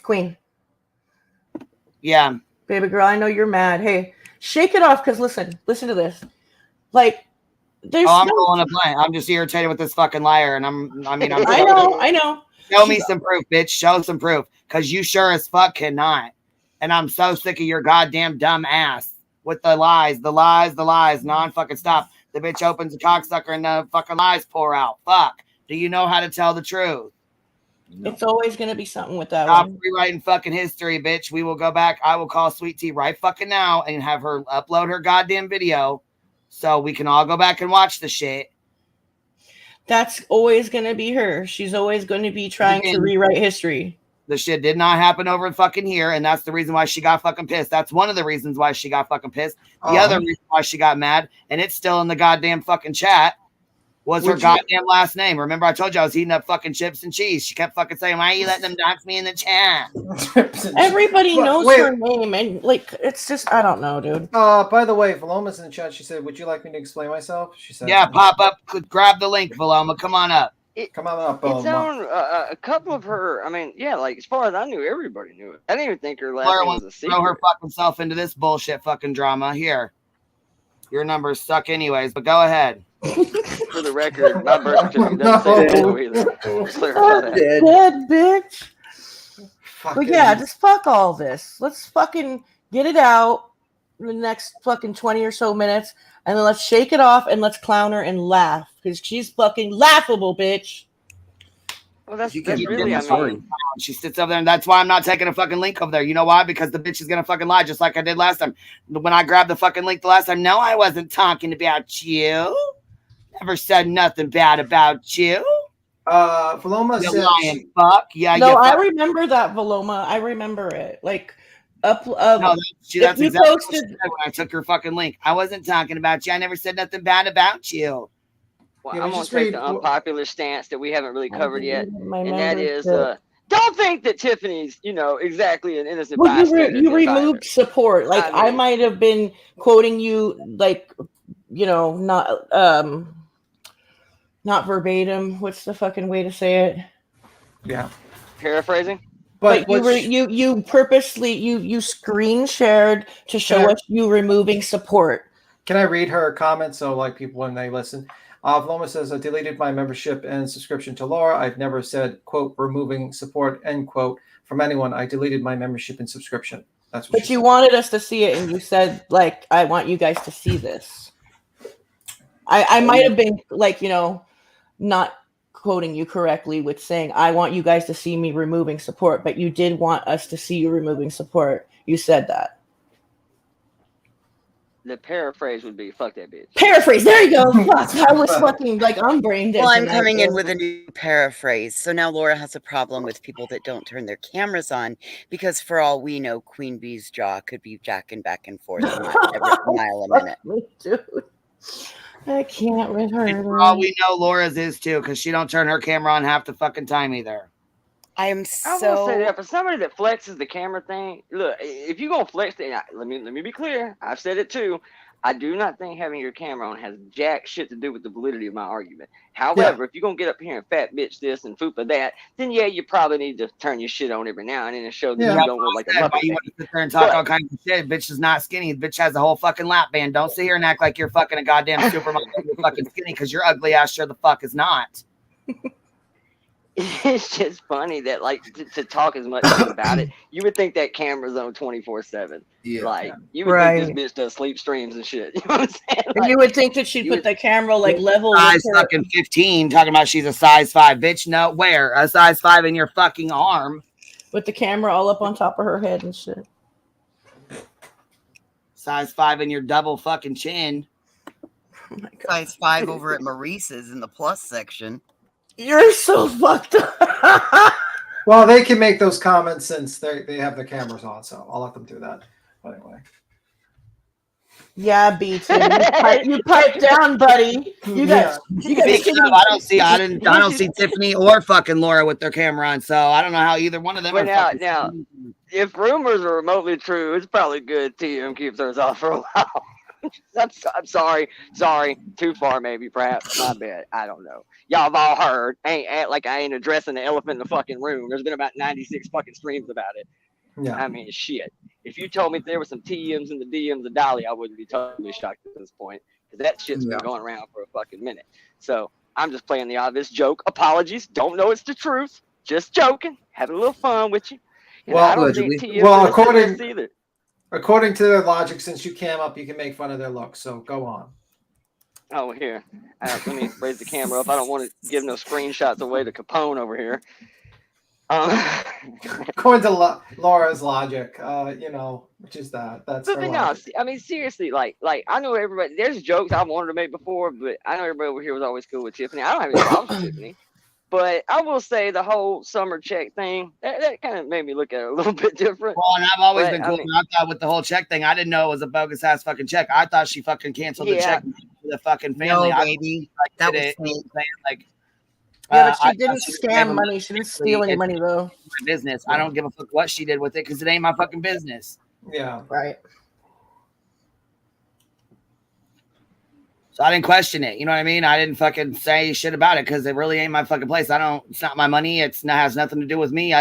Queen. Yeah. Baby girl, I know you're mad. Hey, shake it off, because listen to this. Like, there's I'm rolling a blank. I'm just irritated with this fucking liar, and I know. Show me some proof, bitch. Show some proof. Because you sure as fuck cannot. And I'm so sick of your goddamn dumb ass with the lies, non-fucking stop. The bitch opens the cocksucker and the fucking lies pour out. Fuck. Do you know how to tell the truth? It's always going to be something with that Stop one. rewriting fucking history, bitch. We will go back. I will call Sweet Tea right fucking now and have her upload her goddamn video so we can all go back and watch the shit. That's always going to be her. She's always going to be trying to rewrite history. The shit did not happen over fucking here, and that's the reason why she got fucking pissed. That's one of the reasons why she got fucking pissed. The other reason why she got mad, and it's still in the goddamn fucking chat, was her goddamn last name. Remember I told you I was eating up fucking chips and cheese. She kept fucking saying, why are you letting them dox me in the chat? Everybody knows her name, and like, it's just, I don't know, dude. By the way, Valoma's in the chat. She said, would you like me to explain myself? She said, yeah, pop up, grab the link, Valoma. Come on up. Come on up, It's on a couple of her. I mean, yeah, like as far as I knew, everybody knew it. I didn't even think her last name was a secret. Throw her fucking self into this bullshit fucking drama. Here, your numbers suck anyways, but go ahead. For the record, my birth certificate doesn't say that either. Clarify that. Dead bitch. But yeah, just fuck all this. Let's fucking get it out in the next fucking 20 or so minutes, and then let's shake it off and let's clown her and laugh, because she's fucking laughable, bitch. Well, that's really, I mean, she sits over there, and that's why I'm not taking a fucking link over there. You know why? Because the bitch is gonna fucking lie, just like I did last time. When I grabbed the fucking link the last time, no, I wasn't talking about you. Never said nothing bad about you. Valoma you said, lying fuck. Yeah, no, I remember that, Valoma. I remember it. Like, no, that's exactly what she said when I took her fucking link. I wasn't talking about you. I never said nothing bad about you. Well, I'm going to take the unpopular stance that we haven't really covered yet, and that is, don't think that Tiffany's, exactly an innocent bystander. You removed support. Like, I might have been quoting you, like, not verbatim. What's the fucking way to say it? Yeah. Paraphrasing. But you purposely you screen shared to show us you removing support. Can I read her comments so like people when they listen? Paloma says, I deleted my membership and subscription to Laura. I've never said, quote, removing support, end quote, from anyone. I deleted my membership and subscription. That's what But you wanted us to see it, and you said, like, I want you guys to see this. I might have been, like, not quoting you correctly with saying, I want you guys to see me removing support, but you did want us to see you removing support. You said that. The paraphrase would be, fuck that bitch. Paraphrase, there you go. Fuck, I was fucking, like, I'm brain dead. Well, I'm coming in with a new paraphrase. So now Laura has a problem with people that don't turn their cameras on, because for all we know, Queen Bee's jaw could be jacking back and forth every mile a minute. Dude. I can't with her. And for all we know, Laura's is too, because she don't turn her camera on half the fucking time either. I will say that for somebody that flexes the camera thing, look, if you're gonna flex it, let me be clear. I've said it too. I do not think having your camera on has jack shit to do with the validity of my argument. However, if you're gonna get up here and fat bitch this and fupa that, then yeah, you probably need to turn your shit on every now and then and show that you don't look like a muppet. You want to sit there and talk all kinds of shit. Bitch is not skinny. Bitch has a whole fucking lap band. Don't sit here and act like you're fucking a goddamn supermodel. You're fucking skinny because your ugly ass sure the fuck is not. It's just funny that, like, to talk as much about it, you would think that camera's on 24/7. Yeah. Like, you would think this bitch does sleep streams and shit. You know what I'm saying? Like, you would think that she'd put the camera, like, level. Size fucking 15, talking about she's a size 5. Bitch, no, where? A size 5 in your fucking arm. With the camera all up on top of her head and shit. Size 5 in your double fucking chin. Oh my God. Size 5 over at Maurice's in the plus section. You're so fucked up. Well, they can make those comments since they have their cameras on, so I'll let them do that. But anyway. Yeah, BT. You pipe down, buddy. You got. I don't see Tiffany or fucking Laura with their camera on, so I don't know how either one of them. But now, if rumors are remotely true, it's probably good TM keeps theirs off for a while. I'm sorry, too far maybe, perhaps. My bad. I don't know. Y'all have all heard. Ain't like I ain't addressing the elephant in the fucking room. There's been about 96 fucking streams about it. Yeah. I mean, shit. If you told me there were some TMs in the DMs of Dolly, I wouldn't be totally shocked at this point, because that shit's been going around for a fucking minute. So I'm just playing the obvious joke. Apologies. Don't know it's the truth. Just joking. Having a little fun with you. And I don't think TMs either. According to their logic, since you cam up, you can make fun of their looks. So go on. Oh, here. Let me raise the camera up. I don't want to give no screenshots away to Capone over here. According to Laura's logic, which is that's. But no, I mean, seriously, like I know everybody. There's jokes I wanted to make before, but I know everybody over here was always cool with Tiffany. I don't have any problems with Tiffany. But I will say the whole summer check thing, that kind of made me look at it a little bit different. Well, and I've always been cool. I thought with the whole check thing, I didn't know it was a bogus ass fucking check. I thought she fucking canceled the check for the fucking family. No, baby. That was but she didn't scam money. She didn't steal any money, though. My business. I don't give a fuck what she did with it because it ain't my fucking business. Yeah. Right. So I didn't question it. You know what I mean? I didn't fucking say shit about it because it really ain't my fucking place. It's not my money. It has nothing to do with me.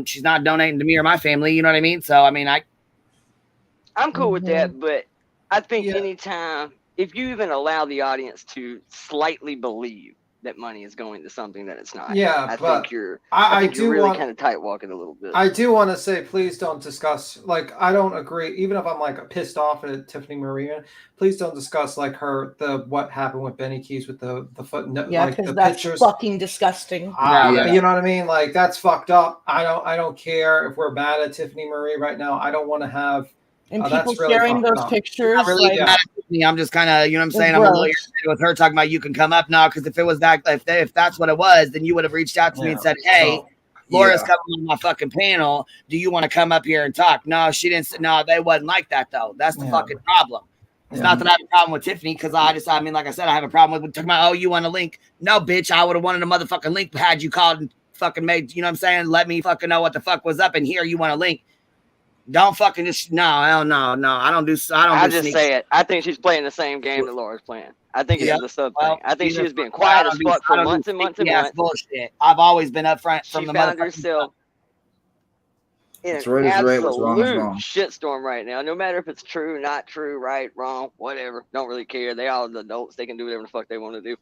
She's not donating to me or my family. You know what I mean? So, I mean, I'm cool with that, but I think anytime, if you even allow the audience to slightly believe that money is going to something that it's not. I think you're really kind of tight walking a little bit. I do want to say, please don't discuss, like, I don't agree, even if I'm like pissed off at Tiffany Maria, please don't discuss like what happened with Benny Keys with the foot. Yeah, because like, that's pictures. fucking disgusting. You know what I mean? Like, that's fucked up. I don't care if we're mad at Tiffany Marie right now. I don't want to have. And people sharing those pictures. I'm really mad at me. I'm just kind of, you know what I'm saying? I'm a little irritated with her talking about you can come up now, because if it was that, if that's what it was, then you would have reached out to me and said, hey, Laura's coming on my fucking panel. Do you want to come up here and talk? No, she didn't. No, they wasn't like that though. That's the fucking problem. It's not that I have a problem with Tiffany, because I mean, like I said, I have a problem with talking about, oh, you want a link. No, bitch, I would have wanted a motherfucking link had you called and fucking made, you know what I'm saying? Let me fucking know what the fuck was up, and here you want a link. Don't fucking just, no. I don't do just say it. I think she's playing the same game that Laura's playing. I think it's the sub thing. I think she was being quiet as fuck for months and months and months. Bullshit. I've always been upfront from the motherfucker. She found herself in an absolute shitstorm right now. No matter if it's true, not true, right, wrong, whatever. Don't really care. They all the adults. They can do whatever the fuck they want to do.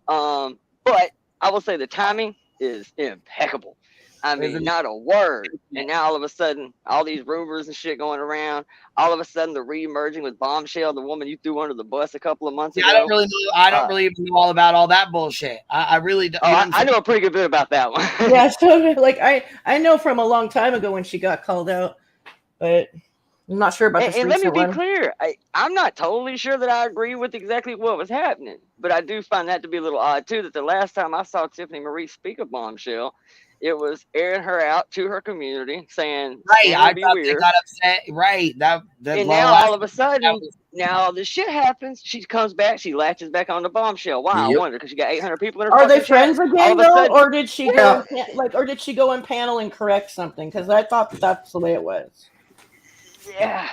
But I will say the timing is impeccable. I mean, not a word. And now all of a sudden, all these rumors and shit going around. All of a sudden, the re-emerging with Bombshell, the woman you threw under the bus a couple of months ago. I don't really know. I don't really even know all about all that bullshit. I really don't. I know a pretty good bit about that one. Yeah, so like I know from a long time ago when she got called out, but I'm not sure about this. And let me be clear, I'm not totally sure that I agree with exactly what was happening, but I do find that to be a little odd too. That the last time I saw Tiffany Marie speak of Bombshell, it was airing her out to her community, saying, "Right, I got upset." Right, and now all of a sudden, now this shit happens. She comes back, she latches back on the Bombshell. Why? I wonder, because she got 800 people in her. Are they friends chat. again though, or did she go or did she go in panel and correct something? Because I thought that's the way it was. Yeah.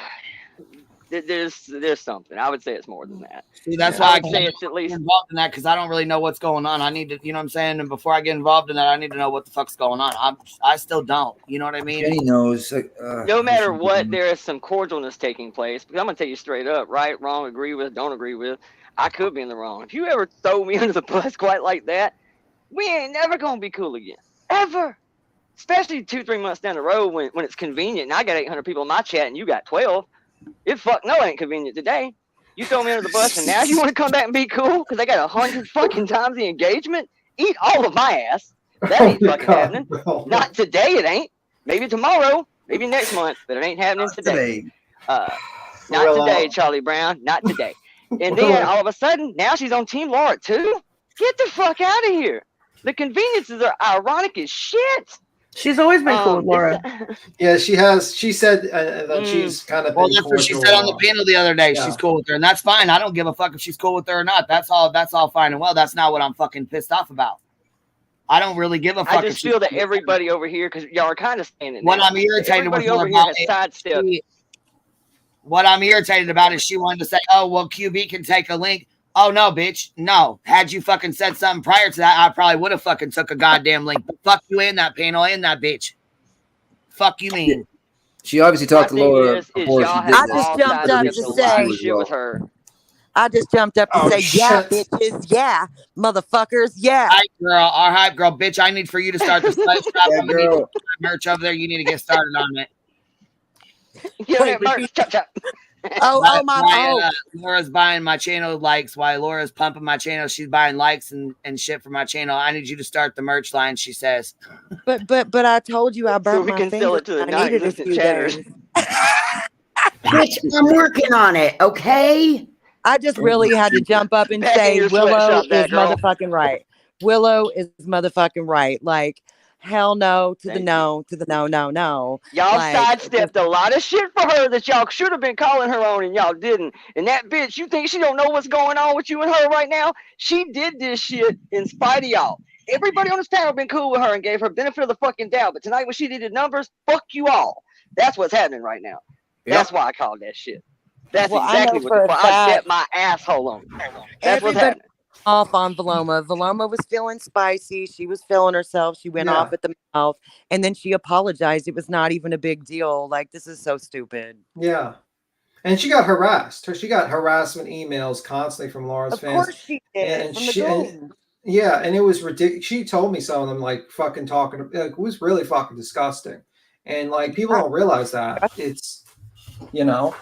There's something. I would say it's more than that. See, that's why I can't get involved in that, because I don't really know what's going on. I need to, you know what I'm saying? And before I get involved in that, I need to know what the fuck's going on. I still don't. You know what I mean? Jenny knows. No matter what, there is some cordialness taking place. Because I'm going to tell you straight up, right, wrong, agree with, don't agree with. I could be in the wrong. If you ever throw me under the bus quite like that, we ain't never going to be cool again. Ever. Especially 2-3 months down the road when it's convenient. And I got 800 people in my chat and you got 12. It ain't convenient today. You throw me under the bus and now you want to come back and be cool because I got 100 fucking times the engagement? Eat all of my ass. That ain't fucking happening. Bro. Not today, it ain't. Maybe tomorrow, maybe next month, but it ain't happening today. Not today, Charlie Brown. Not today. And then all of a sudden, now she's on Team Laura too? Get the fuck out of here. The conveniences are ironic as shit. She's always been cool with Laura. Yeah, she has. She said that she's kind of. Well, that's what she said on the panel the other day. Yeah. She's cool with her, and that's fine. I don't give a fuck if she's cool with her or not. That's all fine and well. That's not what I'm fucking pissed off about. I don't really give a fuck. I just feel that everybody over here, because y'all are kind of saying it. What I'm irritated with her about it, what I'm irritated about is she wanted to say, "Oh, well, QB can take a link." Oh, no, bitch. No. Had you fucking said something prior to that, I probably would have fucking took a goddamn link. But fuck you in that panel, in that bitch. Fuck you mean. She obviously talked to Laura before she did I just jumped up to say, with her. I just jumped up to say, yeah, bitches, yeah, motherfuckers, yeah. All right, girl, bitch, I need for you to start the site shop. I'm gonna need merch over there. You need to get started on it. Yeah, merch, chop, chop. Laura's buying my channel likes while Laura's pumping my channel. She's buying likes and shit for my channel. I need you to start the merch line, she says. But I told you I burnt my finger. Sell it to the I needed a few days. Bitch, I'm working on it, okay? I just really had to jump up and say Willow is motherfucking right. Willow is motherfucking right. Like, hell no to the no to the no. Y'all sidestepped a lot of shit for her that y'all should have been calling her on and y'all didn't. And that bitch, you think she don't know what's going on with you and her right now? She did this shit in spite of y'all. Everybody on this panel been cool with her and gave her benefit of the fucking doubt. But tonight when she did the numbers, fuck you all. That's what's happening right now. Yep. That's why I called that shit. That's exactly what I bet my asshole on. That's what's happening. Off on Veloma. Veloma was feeling spicy. She was feeling herself. She went off at the mouth and then she apologized. It was not even a big deal. Like, this is so stupid. Yeah. And she got harassed. She got harassment emails constantly from Laura's fans. Of course she did. And it was ridiculous. She told me some of them like fucking talking. Like, it was really fucking disgusting. And like people don't realize that. It's, you know.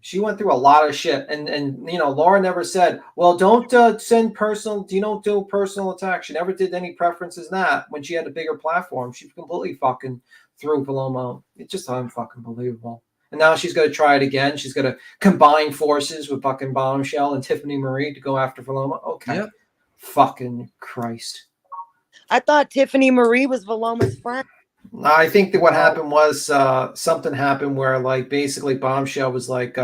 She went through a lot of shit, and you know, Laura never said, "Well, don't send personal. You don't do personal attacks." She never did any preferences in that. When she had a bigger platform, she completely fucking threw Paloma. It's just unfucking believable. And now she's going to try it again. She's going to combine forces with fucking Bombshell and Tiffany Marie to go after Paloma. Okay, fucking Christ. I thought Tiffany Marie was Veloma's friend. I think that what happened was something happened where like basically Bombshell was like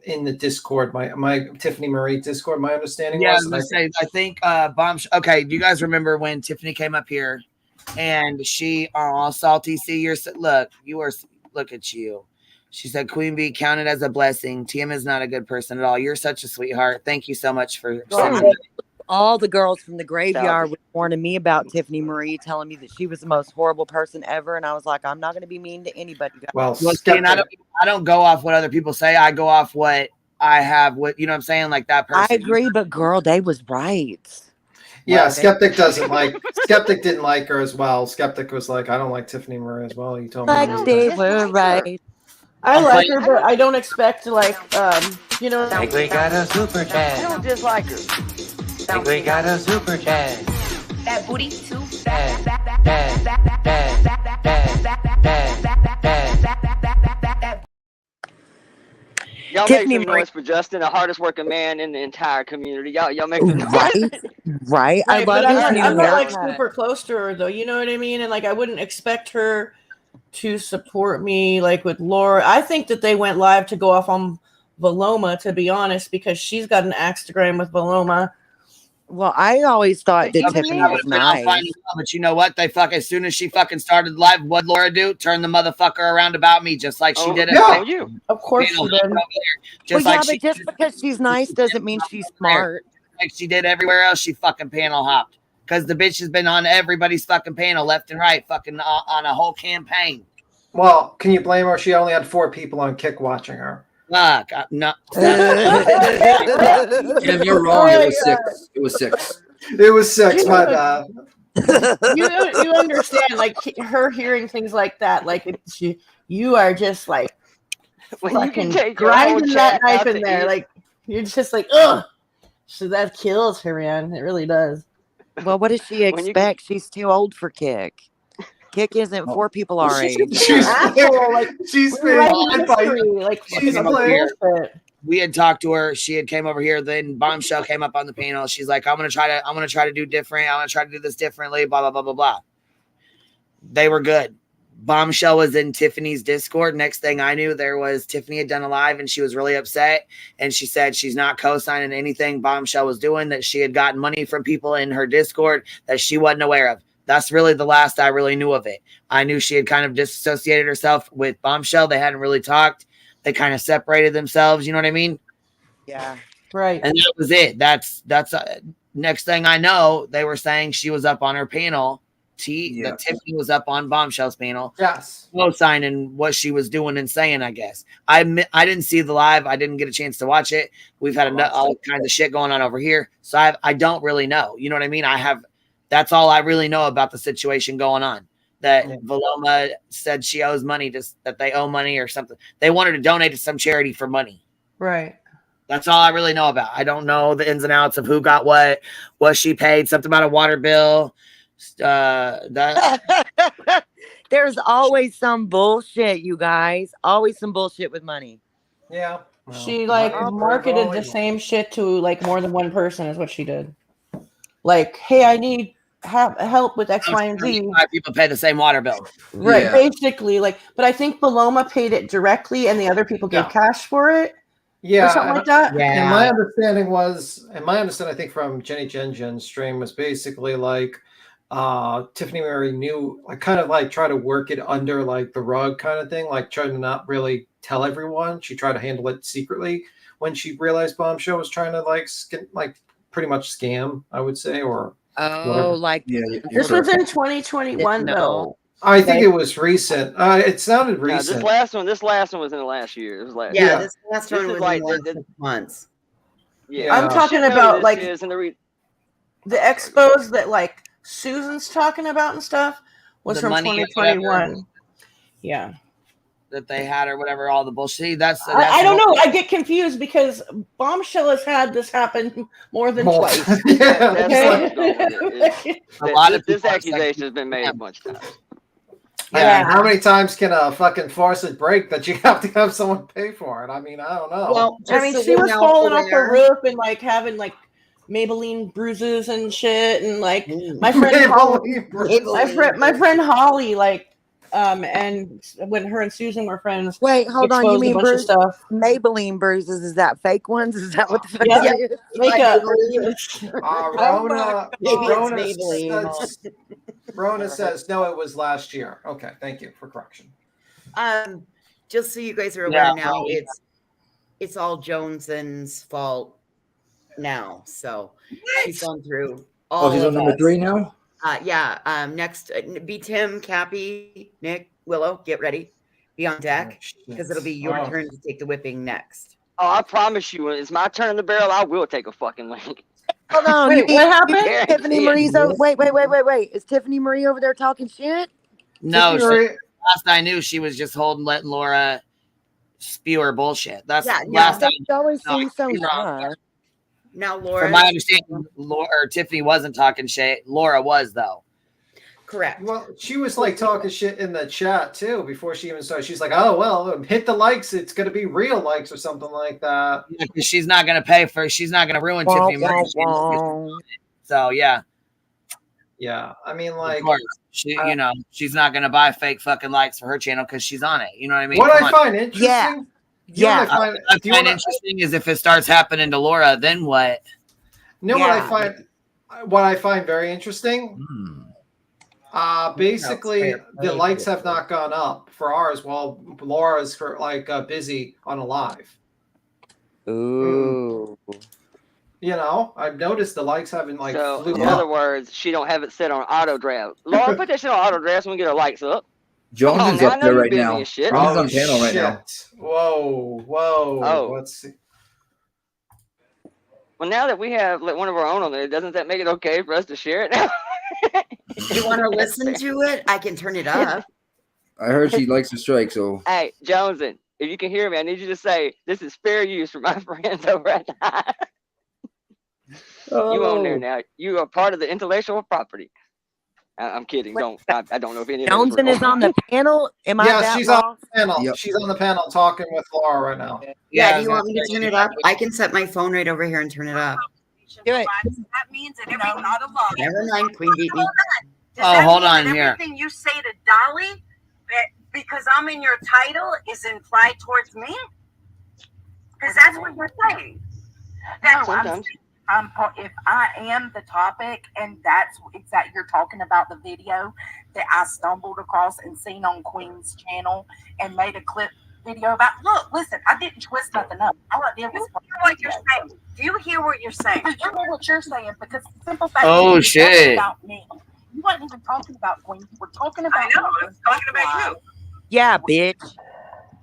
in the Discord, my Tiffany Marie Discord. My understanding Yeah, was. I think Okay, do you guys remember when Tiffany came up here and she salty? See, look at you. She said Queen Bee counted as a blessing. TM is not a good person at all. You're such a sweetheart. Thank you so much for sending that. All the girls from the graveyard were warning me about Tiffany Marie, telling me that she was the most horrible person ever, and I was like, I'm not going to be mean to anybody. Well, see, and I don't go off what other people say. I go off what I have. What you know what I'm saying? Like that person. I agree, but girl, they was right. Yeah, Skeptic Skeptic didn't like her as well. Skeptic was like, I don't like Tiffany Marie as well. You told me. Like they were right. I like her, but I don't expect like you know. Like we got a super chat. I don't dislike her. Like we got a super chat. That booty too Y'all Tiffany make some noise for Justin, the hardest working man in the entire community. Y'all make some noise. Right. I love I'm his not new like haircut. super close to her though. You know what I mean? And like I wouldn't expect her to support me like with Laura. I think that they went live to go off on Valoma, to be honest, because she's got an Instagram with Valoma. Well, I always thought that Tiffany was nice. But you know what? They as soon as she fucking started live, what Laura do? Turn the motherfucker around about me, just like she did. You. Of course she did. Just Well, like yeah, but just because she's nice doesn't mean she's smart. Like she did everywhere else, she fucking panel hopped. Because the bitch has been on everybody's fucking panel, left and right, fucking on a whole campaign. Well, can you blame her? She only had 4 people on Kick watching her. Fuck, no. Kev, you're wrong. It was 6. It was 6. It was 6. My bad. You understand, like her hearing things like that, like you are just like When you fucking can take your whole grinding that chat knife out in to there, eat. like you're just like ugh. So that kills her, man. It really does. Well, what does she When you expect? She's too old for Kick. Kick isn't for people our age. She's asshole, like she's we're writing history, like She's fucking here. bullshit. We had talked to her. She had came over here. Then Bombshell came up on the panel. She's like, I'm gonna try to do different. I'm gonna try to do this differently. Blah blah blah blah blah. They were good. Bombshell was in Tiffany's Discord. Next thing I knew, there was Tiffany had done a live and she was really upset. And she said she's not co-signing anything Bombshell was doing, that she had gotten money from people in her Discord that she wasn't aware of. That's really the last I really knew of it. I knew she had kind of disassociated herself with Bombshell. They hadn't really talked. They kind of separated themselves. You know what I mean? Yeah. Right. And that was it. That's next thing I know, they were saying she was up on her panel. That Tiffany was up on Bombshell's panel. Yes. Co-signing what she was doing and saying, I guess. I didn't see the live. I didn't get a chance to watch it. We've had all kinds of shit going on over here. So I don't really know. You know what I mean? That's all I really know about the situation going on. That Valoma said she owes money, that they owe money or something. They wanted to donate to some charity for money. Right. That's all I really know about. I don't know the ins and outs of who got what she paid, something about a water bill. There's always some bullshit, you guys. Always some bullshit with money. Yeah. She marketed the same shit to like more than one person is what she did. Like, hey, I need help with X, Y, and Z. 5 people pay the same water bill. Right. Yeah. Basically, like, but I think Paloma paid it directly and the other people gave cash for it. Yeah. Or something like that. Yeah. And my understanding, I think from Jenny Jen's stream was basically like Tiffany Mary knew, like, kind of like try to work it under like the rug kind of thing, like trying to not really tell everyone. She tried to handle it secretly when she realized Bombshell was trying to like pretty much scam, I would say, or whatever. Like this was in 2021 though. I think it was recent. It sounded recent. This last one was in the last year. It was last Yeah, this last one was like in the last 6 months. Yeah, I'm talking about like the expos that like Susan's talking about and stuff was The from money or 2021. Yeah. That they had or whatever, all the bullshit. I don't know. I get confused because Bombshell has had this happen more than twice. A lot of this accusation has been made a bunch of times. Yeah. How many times can a fucking faucet break that you have to have someone pay for it? I mean, I don't know. Well, I mean, she was falling off the roof and like having like Maybelline bruises and shit, and like my friend Holly, my friend Holly, like And when her and Susan were friends, Wait, hold on. You exposed a mean bunch of bruise, stuff. Maybelline bruises? Is that fake ones? Is that what the fuck Yeah, that is? makeup. Rona, Maybe it's Rona, Maybelline. Rona says no. It was last year. Okay, thank you for correction. Just so you guys are Yeah, aware now, right. it's all Joneson's fault now. So she's gone through all she's of on number us. 3 now? Yeah. Next, be Tim, Cappy, Nick, Willow. Get ready. Be on deck because it'll be your turn to take the whipping next. Oh, I promise you, when it's my turn in the barrel, I will take a fucking link. Hold on. Wait, what happened? Tiffany Marie's over. Wait. Is Tiffany Marie over there talking shit? No, Tiffany last I knew, she was just letting Laura spew her bullshit. That's Last time. She always No, seems so wrong. nice. Now, Laura. From my understanding, Tiffany wasn't talking shit. Laura was, though. Correct. Well, she was like talking shit in the chat too before she even started. She's like, "Oh well, hit the likes. It's gonna be real likes or something like that." Yeah, she's not gonna pay for. She's not gonna ruin Tiffany Marie's. So yeah. Yeah, I mean, like, of course, she's not gonna buy fake fucking likes for her channel because she's on it. You know what I mean? What I find interesting, what I find interesting is if it starts happening to Laura, then what? What I find very interesting. Basically, the likes have not gone up for ours while Laura's busy on a live. Ooh. I've noticed the likes haven't So, flew in up. other words, she don't have it set on auto draft. Laura, put that shit on auto draft so we can get her likes up. Jones is now, I up know there you're right busy now. and shit. Jones is on panel right now. Whoa. Oh. Let's see. Well, now that we have one of our own on there, doesn't that make it okay for us to share it now? If you want to listen to it, I can turn it up. I heard she likes to strike, so. Hey, Joneson, if you can hear me, I need you to say, this is fair use for my friends over at the You own there now. You are part of the intellectual property. I'm kidding. I don't know if any of Johnson is on the panel. Am I? Yeah, she's on lost? the panel. Yep. She's on the panel talking with Laura right now. Yeah, do you want me to turn it up? I can set my phone right over here and turn it up. Do it. That means that everything not a lie. Never mind, Queen beat me. Oh, hold on here. Everything you say to Dolly, because I'm in your title, is implied towards me? Because that's what you're saying. No, if I am the topic, and it's that you're talking about the video that I stumbled across and seen on Queen's channel and made a clip video about. Look, listen, I didn't twist nothing up. All I did was what you're saying. Do you hear what you're saying? I hear what you're saying because the simple fact Oh, shit. about me. You weren't even talking about Queen. You were talking about I know. I was talking about you. Yeah, bitch.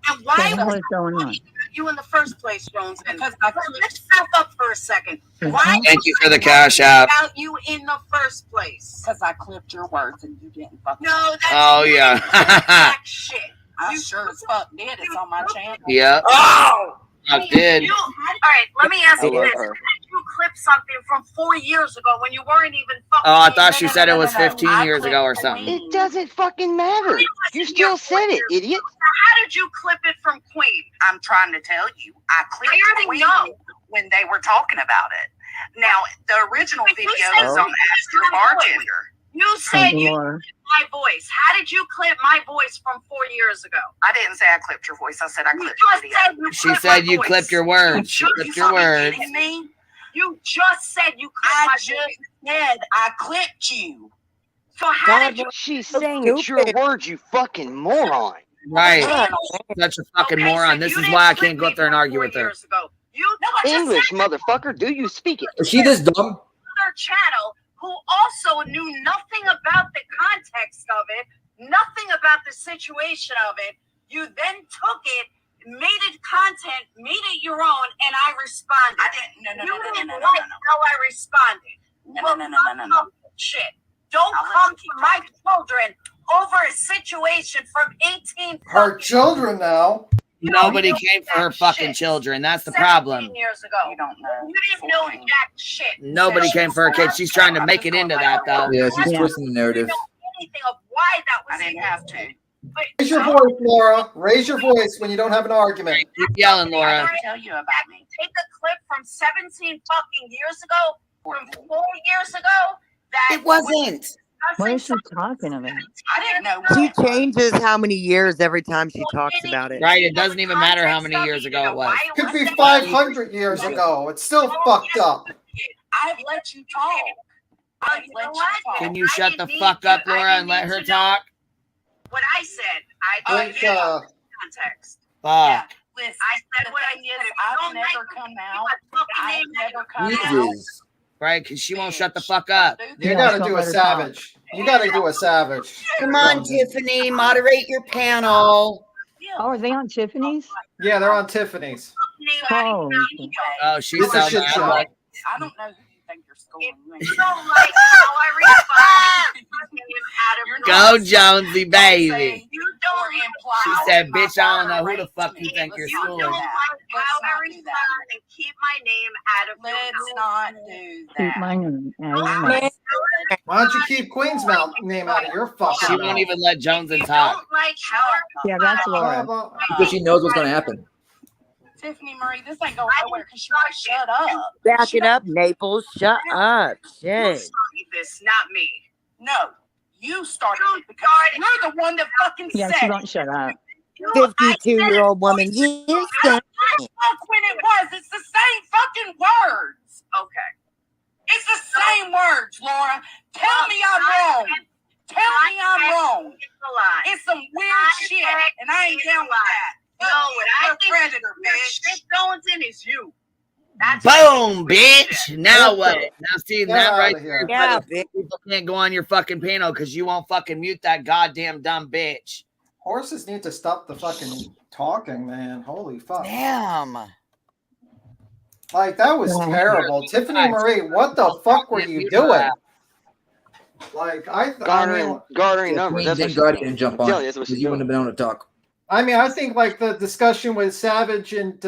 And why What is going on? you in the first place, Jones? Because let's step up for a second. Why? Thank you for the cash app. About you in the first place? Because I clipped your words and you didn't fucking. No, that's Oh, yeah. black shit. I sure as fuck did. It's on my channel. Yep. Oh! I did. All right, let me ask you I love this. her. You clipped something from 4 years ago when you weren't even fucking. Oh, I thought she said it was 15 years ago or something. It doesn't fucking matter. You still said it, idiot. How did you clip it from Queen? I'm trying to tell you. I clipped Queen when they were talking about it. Now, the original video is on Ask Your Bartender. You said you clipped my voice. How did you clip my voice from 4 years ago? I didn't say I clipped your voice. I said I clipped your video. She said you clipped your words. She clipped your words. You just said you clipped my voice. Said I clipped you. So how did you? She's saying it's your words, you fucking moron. Right. Such a fucking moron. This is why I can't go up there and argue with her. English, motherfucker. Do you speak it? Is she this dumb? Another channel who also knew nothing about the context of it, nothing about the situation of it. You then took it, made it content, made it your own, and I responded. I didn't. No. How I responded. No. Shit. Don't come to my children over a situation from 18. Her children now. Nobody came for her fucking children. That's the problem. Years ago. You don't know. You didn't know jack shit. Nobody came for her kids. She's trying to make it into that, though. Yeah, she's twisting the narrative. Anything of why that was. I didn't have to. Raise your voice, Laura. Raise your voice when you don't have an argument. Keep yelling, Laura. Tell you about me. Take a clip from 17 fucking years ago, from 4 years ago. That It wasn't. What is she talking about? I didn't know. She changes how many years every time she talks about it. Right, it doesn't even matter how many years ago it was. Could be 500 years ago. It's still fucked up. I've let you talk. I've let you talk. Can you shut the fuck up, Laura, and let her talk? What I said, I Think, context. Fuck. Listen, I said what I did. I've never come out. I've never come out. Jesus. Right, because she won't shut the fuck up. You gotta do a savage. You gotta do a savage. Come on, Tiffany, moderate your panel. Oh, are they on Tiffany's? Yeah, they're on Tiffany's. Oh, she's It's a so shit mad. show. Like, I don't know who you think you're schooling. It's so like how I respond Go, Jonesy, baby. You don't imply. She said, bitch, I don't know who the fuck you think you're You don't schooling. like how I respond and keep my name out of Let's not do that. keep my name out of your mouth. Why don't you keep Queen's name out of your fucking She mouth? won't even let Jones talk. like how Yeah, that's Laura. Because she knows what's going to happen. Tiffany Marie, this ain't going nowhere because she won't shut up. Back it up, Naples. Shut up. you Shit. started this, not me. No, you started it because you're the one that fucking Yeah, said she it. won't shut up. 52-year-old woman. Yes, Fuck when it was. It's the same fucking words. Okay. It's the same words, Laura. Tell me I'm wrong. Tell me I'm wrong. It's some weird shit, and I ain't down with that. No, what I think predator, bitch. Chris Johnson is you. That's Boom, bitch. Now what? Now see Get that out right of there. here. Yeah, People can't go on your fucking panel because you won't fucking mute that goddamn dumb bitch. Horses need to stop the fucking talking, man. Holy fuck. Damn. Like, that was terrible. Tiffany Marie, what the fuck were you doing? Like, Garnering numbers. That's what Thank she's God doing. you didn't jump I'm telling on. you, that's what Because she's you wouldn't doing. have been able to talk. I think like the discussion with Savage and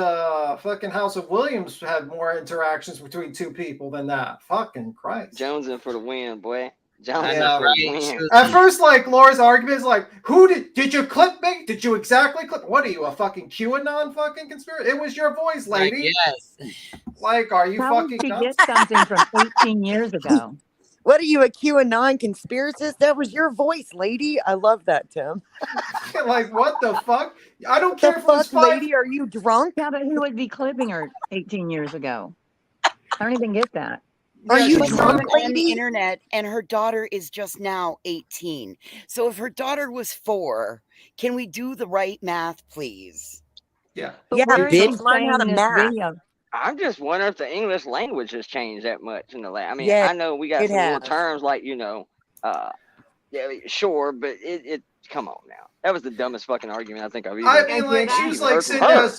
fucking House of Williams had more interactions between two people than that. Fucking Christ. Jones in for the win, boy. Jones in Yeah, for the win. At first, like, Laura's argument is like, who did you clip me? Did you exactly clip? What are you, a fucking QAnon fucking conspiracy? It was your voice, lady. Yes. Like, are you How fucking would she nuts? get something from 18 years ago? What are you, a QAnon conspiracist? That was your voice, lady. I love that, Tim. Like, what the fuck? I don't care if it was fuck, lady. Are you drunk? Yeah, but who would be clipping her 18 years ago? I don't even get that. Are you She's drunk, on the lady? internet, and her daughter is just now 18. So if her daughter was 4, can we do the right math, please? Yeah. But Yeah, where is she bitch. Learn how saying to this math. video? I'm just wondering if the English language has changed that much in the last. I mean, Yeah, I know we got it some little has. terms like, yeah, sure, but it come on now. That was the dumbest fucking argument I think I've even. I mean, like, she was like sitting there,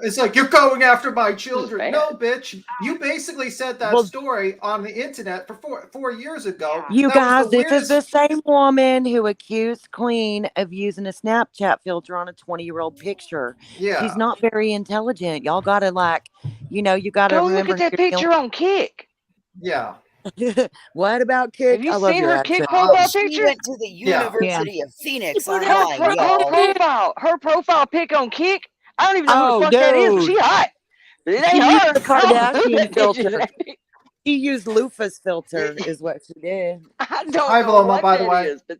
it's like, you're going after my children. No, bitch. You basically said that story on the internet for 4 years ago. You That guys, was the this is the same woman who accused Queen of using a Snapchat filter on a 20-year-old picture. Yeah. She's not very intelligent. Y'all gotta you gotta Go look remember. at that picture on Kick. Yeah. What about Kick? Have you I love seen your her Kick accent. profile She picture? went to the University of Phoenix online, Her profile pic on Kick. I don't even know who the Oh, fuck that is, but dude. she hot. But it She ain't used her. the I don't know who Kardashian that bitch is. filter. She used Loofah's filter, is what she did. I don't Hi, know Paloma, what by the that way. is, but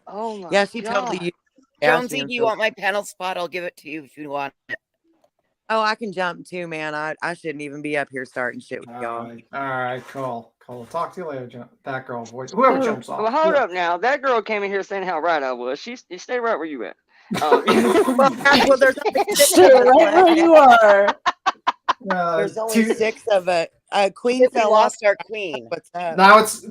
oh my Yeah, she God. totally used Jonesy, Kardashian do you filter. want my panel spot? I'll give it to you if you want it. Oh, I can jump too, man. I shouldn't even be up here starting shit with y'all. All right, cool. Talk to you later, that girl voice. Whoever jumps off. Well, hold up now. That girl came in here saying how right I was. You stay right where you at. Well, there's only 6 Stay of us right where left. you are. There's only 6 of it. Queen We fell lost off. our queen. What's up? Now it's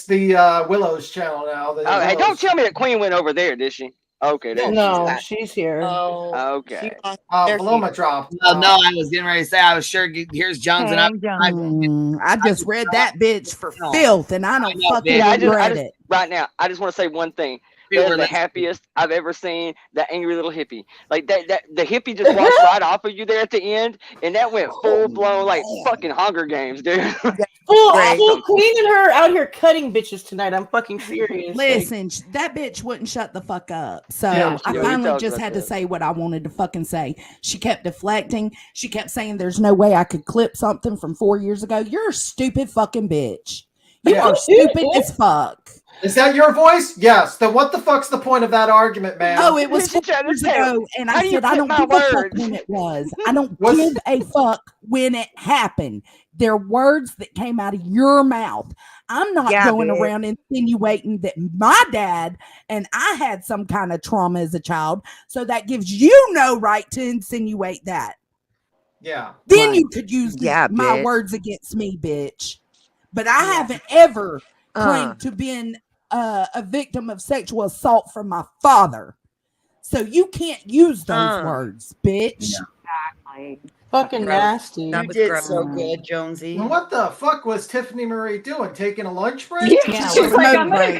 the Willows channel now. The Oh, hey, don't Willows. tell me that Queen went over there, did she? Okay, there No, she is. she's here. Oh, Okay. Paloma dropped. No, I was getting ready to say, I was sure, here's Jones and I just read that bitch for filth, and I don't fucking Yeah, I regret just it. right now, I just want to say one thing. People That were is the listening. happiest I've ever seen that angry little hippie. Like that the hippie just walked right off of you there at the end, and that went full blown like fucking Hunger Games, dude. Full Queen and her out here cutting bitches tonight. I'm fucking serious. Listen, that bitch wouldn't shut the fuck up. So Yeah, I we finally talked just about had to that. say what I wanted to fucking say. She kept deflecting. She kept saying there's no way I could clip something from 4 years ago. You're a stupid fucking bitch. You are stupid as fuck. Is that your voice? Yes. Then what the fuck's the point of that argument, man? Oh, it was 4 years ago, and I said I don't give a fuck when it was. I don't give a fuck when it happened. They're words that came out of your mouth. I'm not going around insinuating that my dad and I had some kind of trauma as a child, so that gives you no right to insinuate that. Yeah. Then you could use my words against me, bitch. But I haven't ever claimed to been a victim of sexual assault from my father. So you can't use those words, bitch. Exactly. Fucking nasty. That was did so good, Jonesy. Well, what the fuck was Tiffany Marie doing? Taking a lunch break? Yeah, she's like, I'm gonna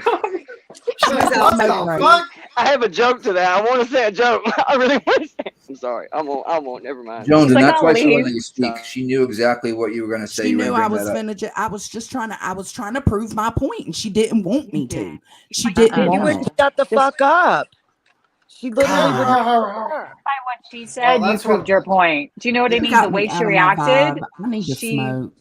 go. I have a joke to that. I want to say a joke. I really want to say it. I'm sorry. I won't. Never mind. Jones, and that's why she wouldn't let you speak. She knew exactly what you were going to say. She knew I was finna. I was just trying to. I was trying to prove my point, and she didn't want me to. She didn't want to shut the fuck up. She literally by what she said, you proved your point. Do you know what I mean? The way she reacted. I need to smoke.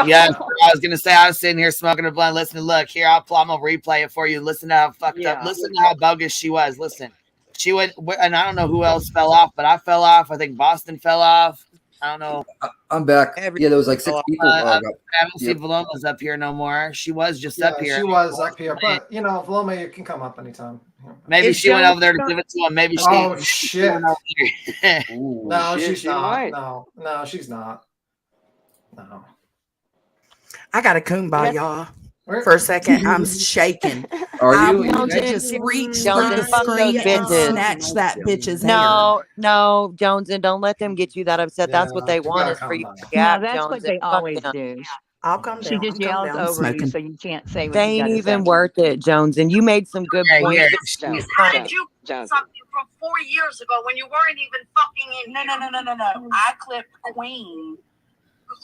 Yeah, I was gonna say I was sitting here smoking a blunt. Listen, look here. I'm gonna replay it for you. Listen to how fucked up. Listen to how bogus she was. Listen, she went, and I don't know who else fell off, but I fell off. I think Boston fell off. I don't know. I'm back. Yeah, there was like 6 people. I don't see Valoma's up here no more. She was just up here. She was up here, but you know, Valoma, you can come up anytime. Maybe she went over there to give it to him. Maybe she. Oh shit! No, shit, she's not. No, she's not. No. I got a kumbaya, y'all. For a second, I'm shaking. I want to just reach through the screen and snatch that bitch's hair. No, Jones, and don't let them get you that upset. That's what they want is for you to gap. No, that's what they always do. I'll come down. She just yells over you, so you can't say what they ain't even worth it, Jones. And you made some good points. How did you clip something from 4 years ago when you weren't even fucking in? No. I clipped Queen.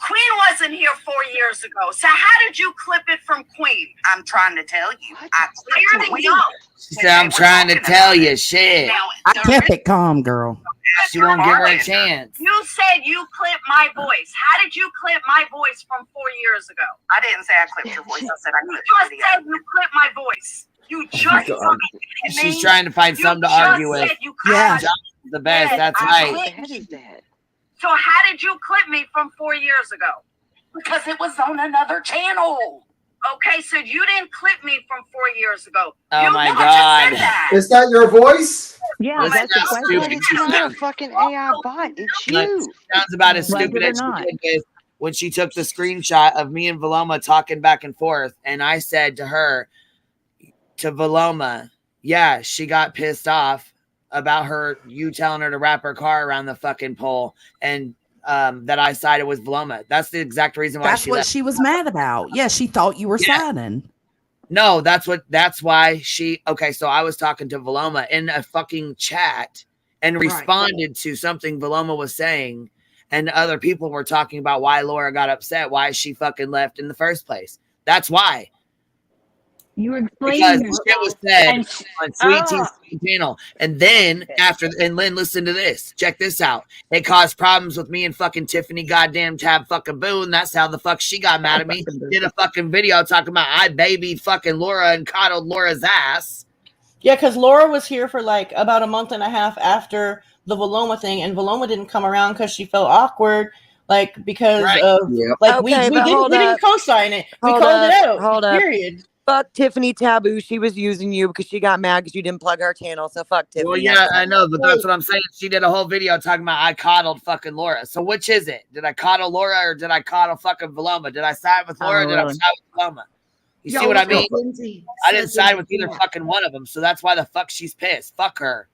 Queen wasn't here 4 years ago. So how did you clip it from Queen? I'm trying to tell you. I cleared it up. She said, I'm trying to tell you, shit. I kept it calm, girl. She won't give her a chance. You said you clipped my voice. How did you clip my voice from 4 years ago? I didn't say I clipped your voice. I said I clipped your video. You said you clipped my voice. You just told me. She's trying to find something to argue with. Yeah, the best. That's right. So how did you clip me from 4 years ago? Because it was on another channel. Okay, so you didn't clip me from 4 years ago. Oh my God. Is that your voice? Yeah, that's the question. It's not a fucking AI bot. It's you. Sounds about as stupid as she did when she took the screenshot of me and Valoma talking back and forth. And I said to her, to Valoma, yeah, she got pissed off about you telling her to wrap her car around the fucking pole, and that I sided with Valoma. That's the exact reason why she was mad about. Yeah, she thought you were siding. No, that's why okay, so I was talking to Valoma in a fucking chat and responded to something Valoma was saying, and other people were talking about why Laura got upset, why she fucking left in the first place. That's why. You were explaining because shit was said on Sweet Tea's channel, and then Lynn, listen to this. Check this out. It caused problems with me and fucking Tiffany goddamn Tab fucking Boone. That's how the fuck she got mad at me. Did a fucking video talking about I babied fucking Laura and coddled Laura's ass. Yeah, because Laura was here for like about a month and a half after the Valoma thing, and Valoma didn't come around because she felt awkward. Like because of like we didn't co-sign it. We called it out. Period. Fuck Tiffany Taboo. She was using you because she got mad because you didn't plug her channel. So fuck Tiffany. Well, yeah, I know, but that's what I'm saying. She did a whole video talking about I coddled fucking Laura. So which is it? Did I coddle Laura or did I coddle fucking Valoma? Did I side with Laura or did I side with Valoma? You see what I mean? I didn't side with either fucking one of them. So that's why the fuck she's pissed. Fuck her.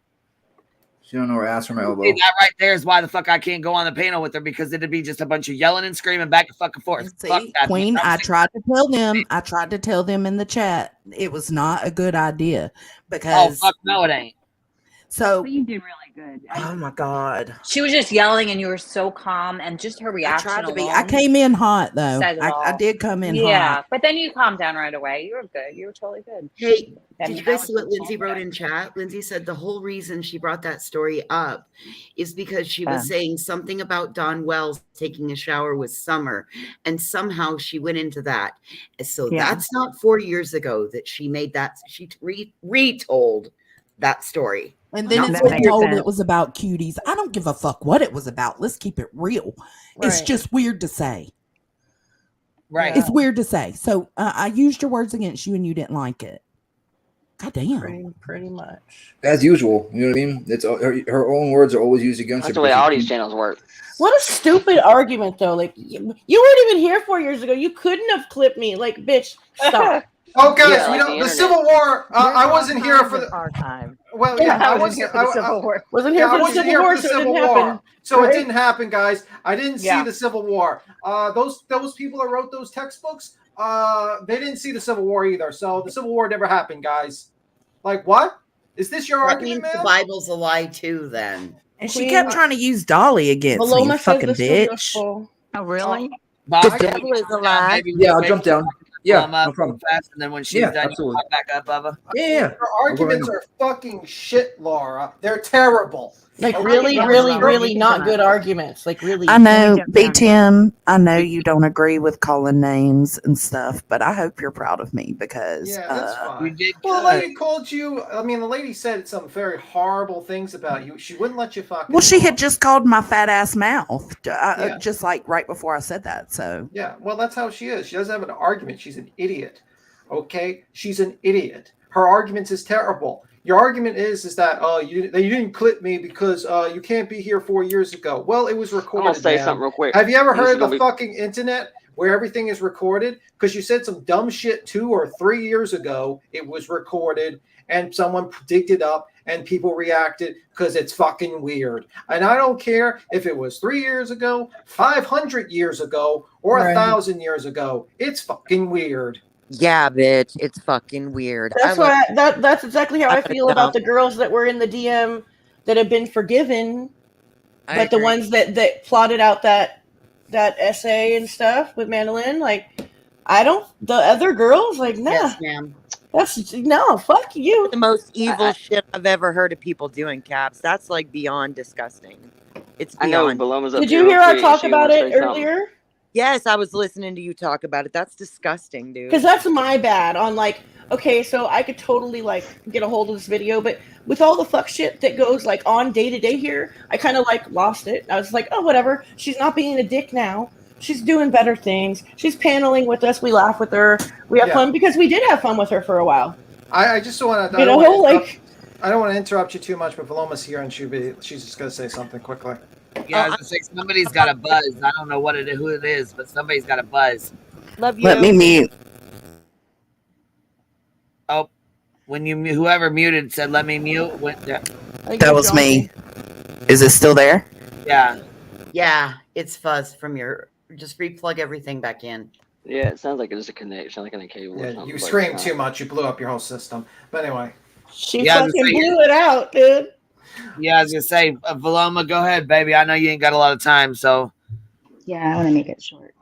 She don't know her ass from her elbow. See, that right there is why the fuck I can't go on the panel with her, because it'd be just a bunch of yelling and screaming back and fucking forth. See, Queen, I tried to tell them in the chat it was not a good idea because fuck no, it ain't. So but you did really good. Oh my God. She was just yelling, and you were so calm, and just her reaction I tried to be. alone. I came in hot though. Said it I all. did come in Yeah, hot. but then you calmed down right away. You were good. You were totally good. Hey, I did mean, you that guys was see what the Lindsay wrote in chat? Lindsay said the whole reason she brought that story up is because she was saying something about Don Wells taking a shower with Summer, and somehow she went into that. So Yeah. that's not 4 years ago that she made that. She retold that story. And then Not it's 4 been years told ago. it was about cuties. I don't give a fuck what it was about. Let's keep it real. It's Right. just weird to say. Right. It's weird to say. So I used your words against you and you didn't like it. God damn. Pretty much. As usual, you know what I mean? It's her own words are always used against her. That's the way all these channels work. What a stupid argument, though. Like, you weren't even here 4 years ago. You couldn't have clipped me. Like, bitch, stop. Oh, guys, Yeah, we like don't. the The Civil War. I wasn't here for the archive. Well, Yeah, yeah, I I wasn't was here for the Civil War. Wasn't Yeah, here I for the wasn't Civil here War, for the so it Civil didn't War. happen. So Right? it didn't happen, guys. I didn't see Yeah. the Civil War. Those people that wrote those textbooks, they didn't see the Civil War either. So the Civil War never happened, guys. Like, what? Is this your That argument, means man? the Bible's a lie too, then. And she kept trying to use Dolly against me, Maloma says fucking the studio's bitch. full. Oh, really? Bob, The devil is a lie. Yeah, I'll jump down. Yeah, no problem. Fast, and then when she's Yeah, done, absolutely. you pop back up, Bubba. Yeah. Your arguments are fucking shit, Laura. They're terrible. Like, Okay, really, guys, really, you're- really not good arguments. Like, really. I know, B10, I know you don't agree with calling names and stuff, but I hope you're proud of me because Yeah, that's fine. You did Well, the good. lady called you. I mean, the lady said some very horrible things about you. She wouldn't let you fucking. well, she had just called my fat ass mouth, Yeah. just like right before I said that. So Yeah, well, that's how she is. She doesn't have an argument. She's an idiot. Okay, she's an idiot. Her arguments is terrible. Your argument is that you didn't clip me because you can't be here 4 years ago. Well, it was recorded. I'm gonna say man. something real quick. Have you ever This is heard of gonna the be- fucking internet where everything is recorded? Because you said some dumb shit 2 or 3 years ago. It was recorded and someone digged it up and people reacted because it's fucking weird. And I don't care if it was 3 years ago, 500 years ago, or Right. 1,000 years ago. It's fucking weird. Yeah, bitch, it's fucking weird. That's why that's exactly how I feel about know. the girls that were in the DM that have been forgiven, I but the agree. ones that plotted out that essay and stuff with Mandolin, like, I don't. The other girls, like, nah, Yes, ma'am. that's no, fuck you. The most evil shit I've ever heard of people doing, Caps. That's like beyond disgusting. It's I know beyond. Baloma's up Did here you real hear our quick, talk she about wants to it say something. earlier? Yes, I was listening to you talk about it. That's disgusting, dude. Because that's my bad on, like, okay, so I could totally, like, get a hold of this video, but with all the fuck shit that goes, like, on day to day here, I kind of, like, lost it. I was like, oh, whatever. She's not being a dick now. She's doing better things. She's paneling with us. We laugh with her. We have fun because we did have fun with her for a while. I just want to. You know, like, I don't want to interrupt you too much, but Valoma's here and she's just going to say something quickly. Yeah, I was gonna say somebody's got a buzz. I don't know who it is, but somebody's got a buzz. Love you. let me mute. Oh, when whoever muted said, "Let me mute." That was me. Is it still there? Yeah. Yeah, it's fuzz from your. Just replug everything back in. Yeah, it sounds like it's a connection, like in a cable or Yeah, something. you but screamed it's too not. much. You blew up your whole system. But anyway. She fucking blew it out, dude. Yeah, I was gonna say, Valoma, go ahead, baby. I know you ain't got a lot of time, so. Yeah, I want to make it short.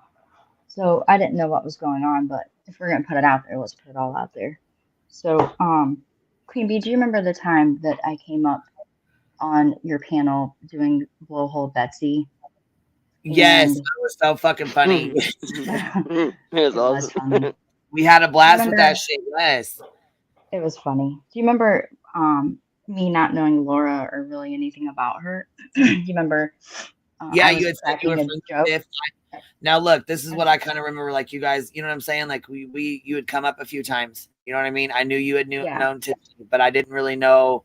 So I didn't know what was going on, but if we're gonna put it out there, let's put it all out there. So, Queen Bee, do you remember the time that I came up on your panel doing Blowhole Betsy? Yes, And- that was so fucking funny. It was was funny. We had a blast with Remember- that shit. Yes. It was funny. Do you remember me not knowing Laura or really anything about her? Do you remember? Yeah, I you was had said you were cracking friends a joke. with Tiff. Now look, this is what I kind of remember. Like you guys, you know what I'm saying? Like you had come up a few times. You know what I mean? I knew you had known Tiffany, but I didn't really know,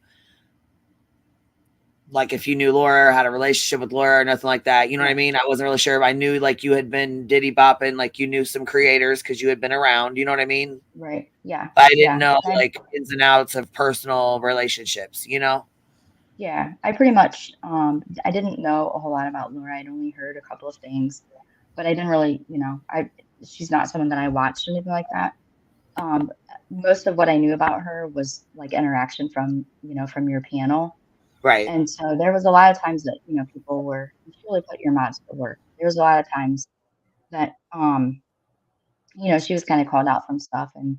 like, if you knew Laura or had a relationship with Laura or nothing like that. You know what I mean? I wasn't really sure. But I knew, like, you had been Diddy bopping, like you knew some creators because you had been around. You know what I mean? Right. Yeah. But I didn't know I- like ins and outs of personal relationships. You know? Yeah, I pretty much I didn't know a whole lot about Laura. I'd only heard a couple of things, but I didn't really, she's not someone that I watched or anything like that. Most of what I knew about her was like interaction from your panel. Right. And so there was a lot of times that, people were, you should really put your mods to work. There was a lot of times that, she was kind of called out from stuff, and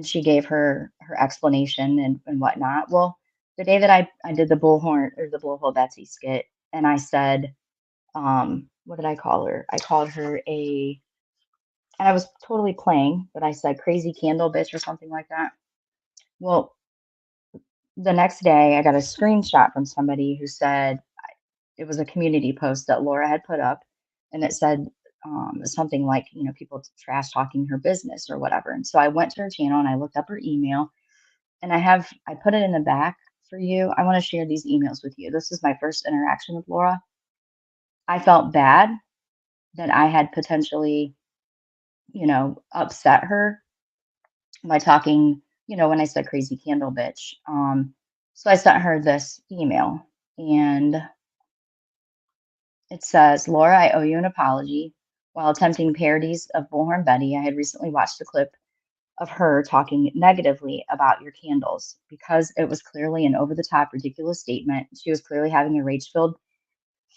she gave her explanation and whatnot. Well, the day that I did the bullhorn or the blowhole Betsy skit, and I said, what did I call her? I called her and I was totally playing, but I said crazy candle bitch or something like that. Well, the next day I got a screenshot from somebody who said it was a community post that Laura had put up, and it said something like, people trash talking her business or whatever. And so I went to her channel and I looked up her email, and I put it in the back for you. I want to share these emails with you. This is my first interaction with Laura. I felt bad that I had potentially, upset her by talking, when I said crazy candle bitch. So I sent her this email, and it says, Laura, I owe you an apology. While attempting parodies of Bullhorn Betty, I had recently watched a clip of her talking negatively about your candles. Because it was clearly an over the top, ridiculous statement, she was clearly having a rage filled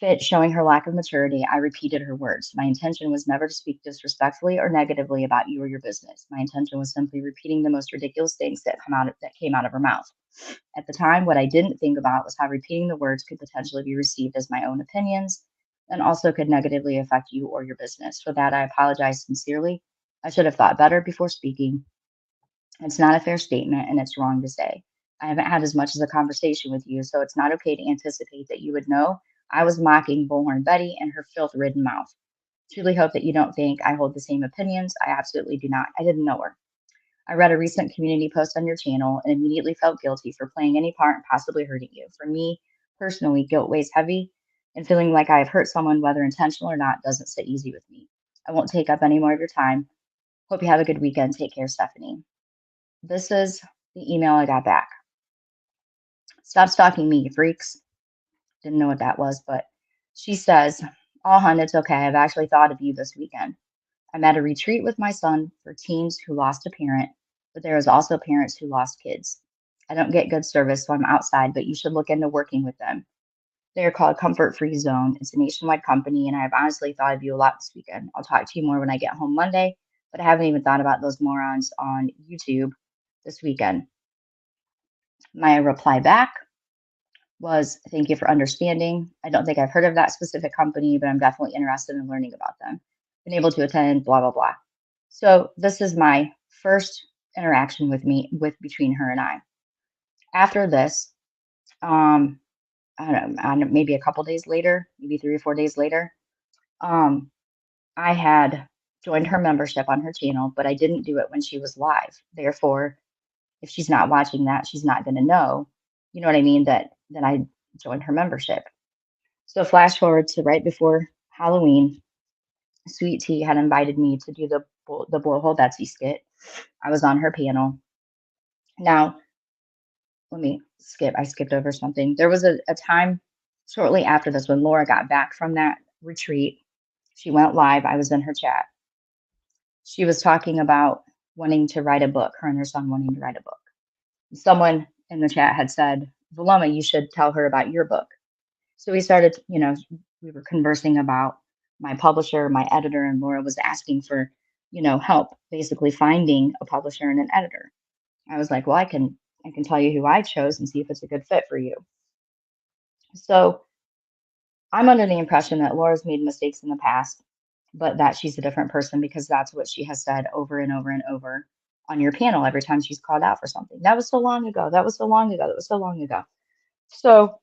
fit, showing her lack of maturity. I repeated her words. My intention was never to speak disrespectfully or negatively about you or your business. My intention was simply repeating the most ridiculous things that came out of her mouth. At the time, what I didn't think about was how repeating the words could potentially be received as my own opinions and also could negatively affect you or your business. For that, I apologize sincerely. I should have thought better before speaking. It's not a fair statement, and it's wrong to say. I haven't had as much as a conversation with you, so it's not okay to anticipate that you would know I was mocking Bullhorn Betty and her filth-ridden mouth. Truly hope that you don't think I hold the same opinions. I absolutely do not. I didn't know her. I read a recent community post on your channel and immediately felt guilty for playing any part in possibly hurting you. For me, personally, guilt weighs heavy, and feeling like I have hurt someone, whether intentional or not, doesn't sit easy with me. I won't take up any more of your time. Hope you have a good weekend. Take care, Stephanie. This is the email I got back. Stop stalking me, you freaks. Didn't know what that was, but she says, "Oh, hun, it's okay. I've actually thought of you this weekend. I'm at a retreat with my son for teens who lost a parent, but there is also parents who lost kids. I don't get good service, so I'm outside, but you should look into working with them. They are called Comfort Free Zone. It's a nationwide company, and I have honestly thought of you a lot this weekend. I'll talk to you more when I get home Monday, but I haven't even thought about those morons on YouTube this weekend." My reply back was, "Thank you for understanding. I don't think I've heard of that specific company, but I'm definitely interested in learning about them. Been able to attend, blah, blah, blah." So this is my first interaction between her and I. After this, I don't know, maybe a couple days later, maybe 3 or 4 days later, um, I had joined her membership on her channel, but I didn't do it when she was live. Therefore, if she's not watching that, she's not going to know, you know what I mean, that I joined her membership. So flash forward to right before Halloween, Sweet Tea had invited me to do the Blowhole Betsy skit. I was on her panel. Now, let me skip. I skipped over something. There was a time shortly after this when Laura got back from that retreat. She went live. I was in her chat. She was talking about wanting to write a book, her and her son wanting to write a book. Someone in the chat had said, "Valoma, you should tell her about your book." So we started, we were conversing about my publisher, my editor, and Laura was asking for, help basically finding a publisher and an editor. I was like, "Well, I can tell you who I chose and see if it's a good fit for you." So I'm under the impression that Laura's made mistakes in the past, but that she's a different person because that's what she has said over and over and over on your panel every time she's called out for something. That was so long ago. That was so long ago. That was so long ago. So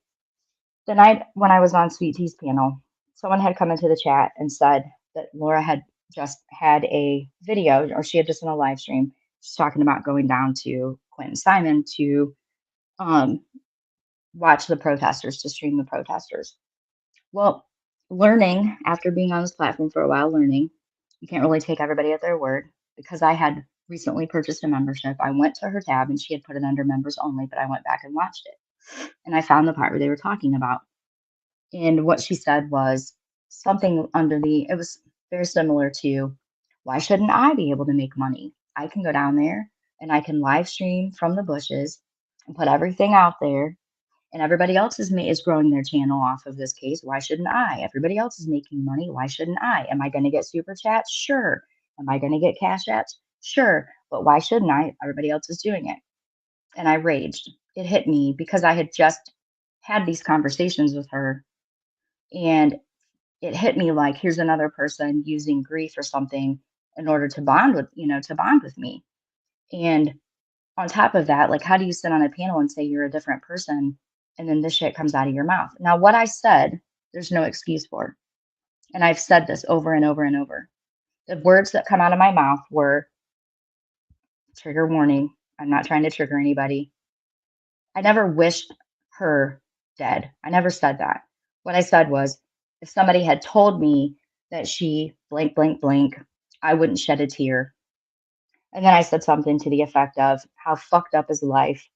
the night when I was on Sweet Tea's panel, someone had come into the chat and said that Laura had just had a video, or she had just done a live stream. She's talking about going down to Quentin Simon to watch the protesters, to stream the protesters. Well, learning, after being on this platform for a while, learning, you can't really take everybody at their word. Because I had recently purchased a membership, I went to her tab and she had put it under members only, but I went back and watched it. And I found the part where they were talking about. And what she said was something it was very similar to, "Why shouldn't I be able to make money? I can go down there and I can live stream from the bushes and put everything out there And everybody else is growing their channel off of this case. Why shouldn't I? Everybody else is making money. Why shouldn't I? Am I going to get super chats? Sure. Am I going to get cash apps? Sure. But why shouldn't I? Everybody else is doing it. And I raged. It hit me because I had just had these conversations with her, and it hit me like, here's another person using grief or something in order to bond with, to bond with me. And on top of that, like, how do you sit on a panel and say you're a different person and then this shit comes out of your mouth? Now, what I said, there's no excuse for. And I've said this over and over and over. The words that come out of my mouth were, trigger warning, I'm not trying to trigger anybody. I never wished her dead. I never said that. What I said was, if somebody had told me that she blank, blank, blank, I wouldn't shed a tear. And then I said something to the effect of, how fucked up is life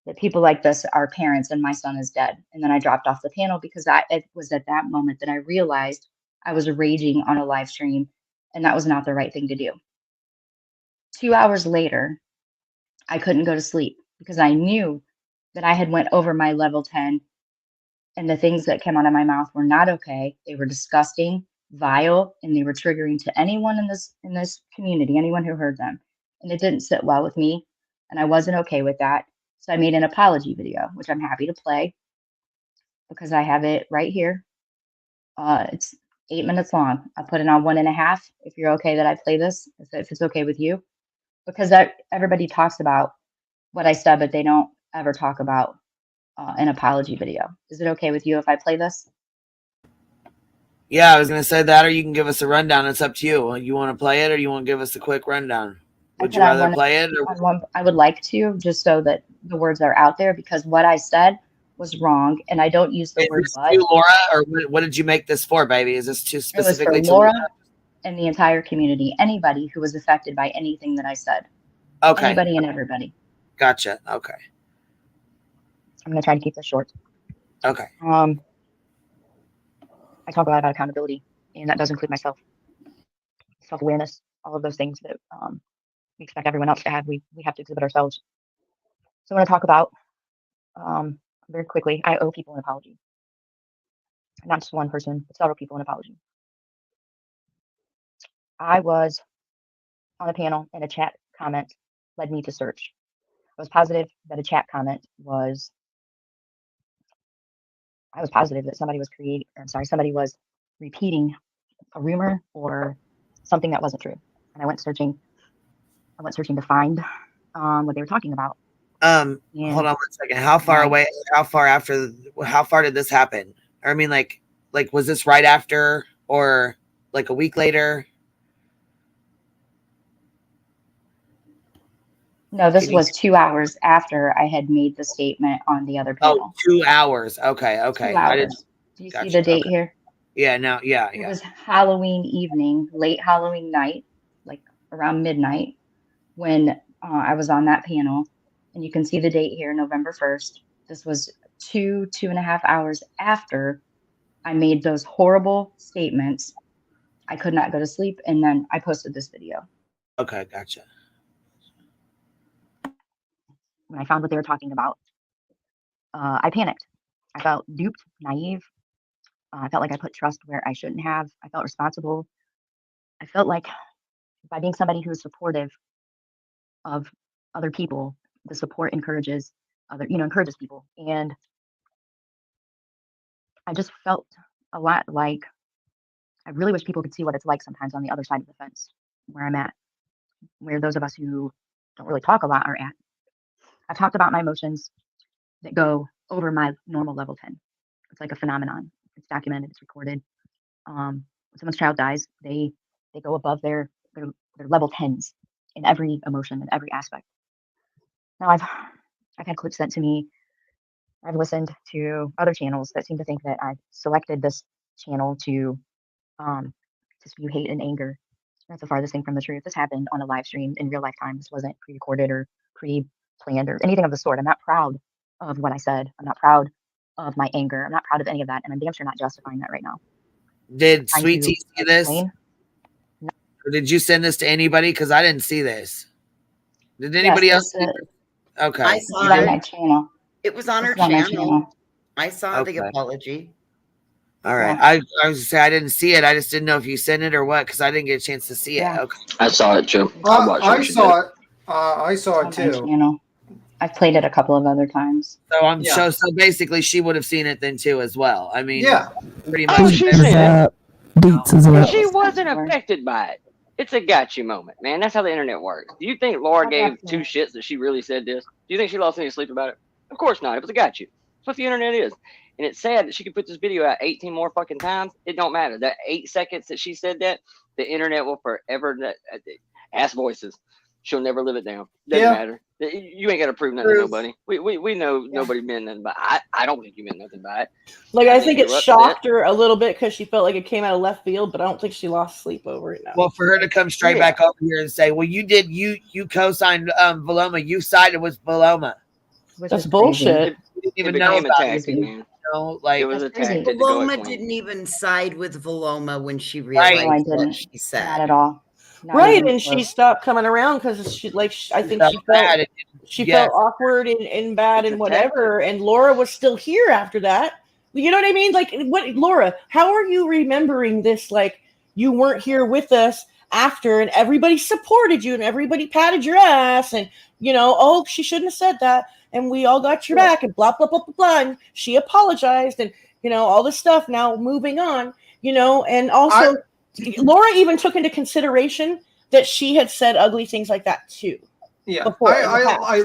that people like this are parents and my son is dead. And then I dropped off the panel because it was at that moment that I realized I was raging on a live stream, and that was not the right thing to do. 2 hours later, I couldn't go to sleep because I knew that I had went over my level 10, and the things that came out of my mouth were not okay. They were disgusting, vile, and they were triggering to anyone in this community, anyone who heard them. And it didn't sit well with me, and I wasn't okay with that. So I made an apology video, which I'm happy to play because I have it right here. It's 8 minutes long. I put it on 1.5. If you're okay that I play this, if it's okay with you, because everybody talks about what I said, but they don't ever talk about an apology video. Is it okay with you if I play this? Yeah, I was going to say that, or you can give us a rundown. It's up to you. You want to play it, or you want to give us a quick rundown? Would you rather play it? Or? I would like to, just so that the words are out there, because what I said was wrong, and I don't use the word but. You, Laura, or what did you make this for, baby? Is this too specifically it was for Laura and the entire community, anybody who was affected by anything that I said. Okay. Anybody and everybody. Gotcha. Okay. I'm going to try to keep this short. Okay. I talk a lot about accountability, and that does include myself. Self-awareness, all of those things that we expect everyone else to have. We have to exhibit ourselves. So I want to talk about, very quickly, I owe people an apology. Not just one person, but several people an apology. I was on a panel, and a chat comment led me to search. I was positive that a chat comment was, I was positive that somebody was repeating a rumor or something that wasn't true. And I went searching to find what they were talking about. Hold on 1 second. How far away? How far did this happen? I mean, like, was this right after or like a week later? No, this was 2 hours after I had made the statement on the other panel. Oh, 2 hours. Okay. 2 hours. Do you see the date here? Yeah, no, yeah. It was Halloween evening, late Halloween night, like around midnight, when I was on that panel. And you can see the date here, November 1st. This was 2.5 hours after I made those horrible statements. I could not go to sleep, and then I posted this video. Okay, gotcha. When I found what they were talking about, I panicked. I felt duped, naive. I felt like I put trust where I shouldn't have. I felt responsible. I felt like by being somebody who is supportive of other people, the support encourages people. And I just felt a lot like I really wish people could see what it's like sometimes on the other side of the fence, where I'm at, where those of us who don't really talk a lot are at. I've talked about my emotions that go over my normal level 10. It's like a phenomenon. It's documented, it's recorded. When someone's child dies, they go above their level 10s in every emotion, in every aspect. Now I've had clips sent to me. I've listened to other channels that seem to think that I've selected this channel to spew hate and anger. That's the farthest thing from the truth. This happened on a live stream in real life time. This wasn't pre-recorded or pre-planned or anything of the sort. I'm not proud of what I said. I'm not proud of my anger. I'm not proud of any of that, and I'm damn sure not justifying that right now. Did Sweet Tea see this? No. Or did you send this to anybody? Because I didn't see this. Did anybody else see this? Okay. I saw it. My channel. It was on her channel. I saw the apology. All right. I was to say I didn't see it. I just didn't know if you sent it or what because I didn't get a chance to see it. Okay. I saw it too. I saw it. I saw it on my too. channel. I've played it a couple of other times. So I'm so basically she would have seen it then too as well. I mean, pretty much. Oh, she said Beats is up. she wasn't affected by it. It's a gotcha moment, man. That's how the internet works. Do you think Laura gave two shits that she really said this? Do you think she lost any sleep about it? Of course not. It was a gotcha. That's what the internet is. And it's sad that she could put this video out 18 more fucking times. It don't matter. That 8 seconds that she said that, the internet will forever ask voices. She'll never live it down. Doesn't matter. You ain't got to prove nothing to nobody. We know nobody meant nothing by it. I don't think you meant nothing by it. Like, I think it shocked her a little bit because she felt like it came out of left field, but I don't think she lost sleep over it now. Well, for her to come straight back over here and say, well, you co-signed Valoma. You sided with Valoma. That's bullshit. You didn't even know about it. Man. Like, it was a tactic. Valoma didn't even side with Valoma when she realized what she said. Not at all. Right, and she stopped coming around because she I think she felt awkward and bad and whatever. And Laura was still here after that. You know what I mean? Like, what, Laura? How are you remembering this? Like, you weren't here with us after, and everybody supported you, and everybody patted your ass, and oh, she shouldn't have said that, and we all got your back, and blah blah blah blah blah. And she apologized, and all this stuff. Now moving on, and also. Laura even took into consideration that she had said ugly things like that too. Yeah, I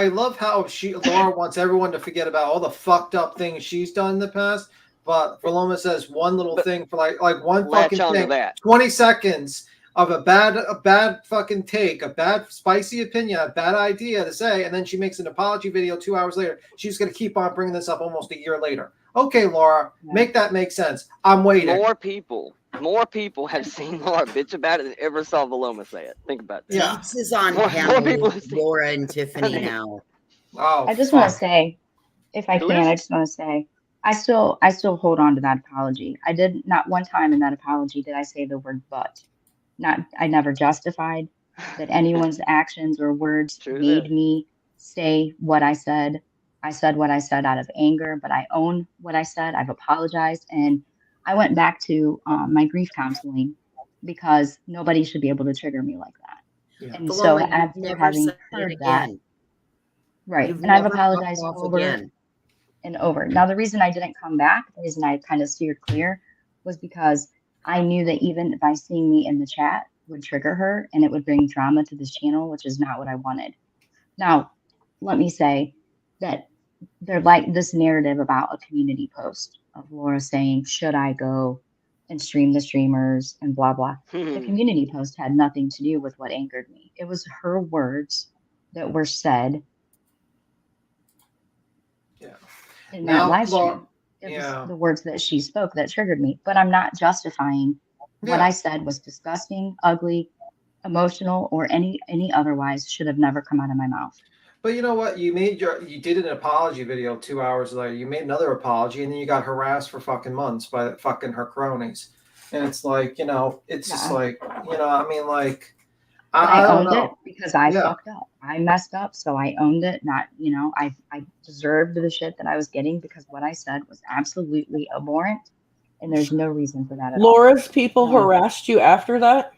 love how Laura wants everyone to forget about all the fucked up things she's done in the past. But Valoma says one little thing for like one fucking thing, 20 seconds of a bad fucking take, a bad spicy opinion, a bad idea to say, and then she makes an apology video 2 hours later. She's gonna keep on bringing this up almost a year later. Okay, Laura, make that make sense. I'm waiting. More people have seen Laura bitch about it than ever saw Valoma say it. Think about that. Yeah. Beats is on panel with Laura and Tiffany now. Oh, I just want to say, if I can, I just want to say, I still hold on to that apology. I did not one time in that apology did I say the word but. I never justified that anyone's actions or words made me say what I said. I said what I said out of anger, but I own what I said. I've apologized, and I went back to my grief counseling because nobody should be able to trigger me like that. Yeah. And so after having heard that, right, and I've apologized over and over. Now, the reason I didn't come back, the reason I kind of steered clear was because I knew that even by seeing me in the chat would trigger her and it would bring drama to this channel, which is not what I wanted. Now, let me say that they're like this narrative about a community post of Laura saying, should I go and stream the streamers and blah, blah. The community post had nothing to do with what angered me. It was her words that were said in that live stream. It was the words that she spoke that triggered me, but I'm not justifying what I said was disgusting, ugly, emotional, or any otherwise should have never come out of my mouth. But you know what? You did an apology video 2 hours later. You made another apology, and then you got harassed for fucking months by fucking her cronies. And it's like, it's just like, I mean, like, I owned it because I fucked up. I messed up, so I owned it. Not, I deserved the shit that I was getting because what I said was absolutely abhorrent, and there's no reason for that at all. Laura's people harassed you after that?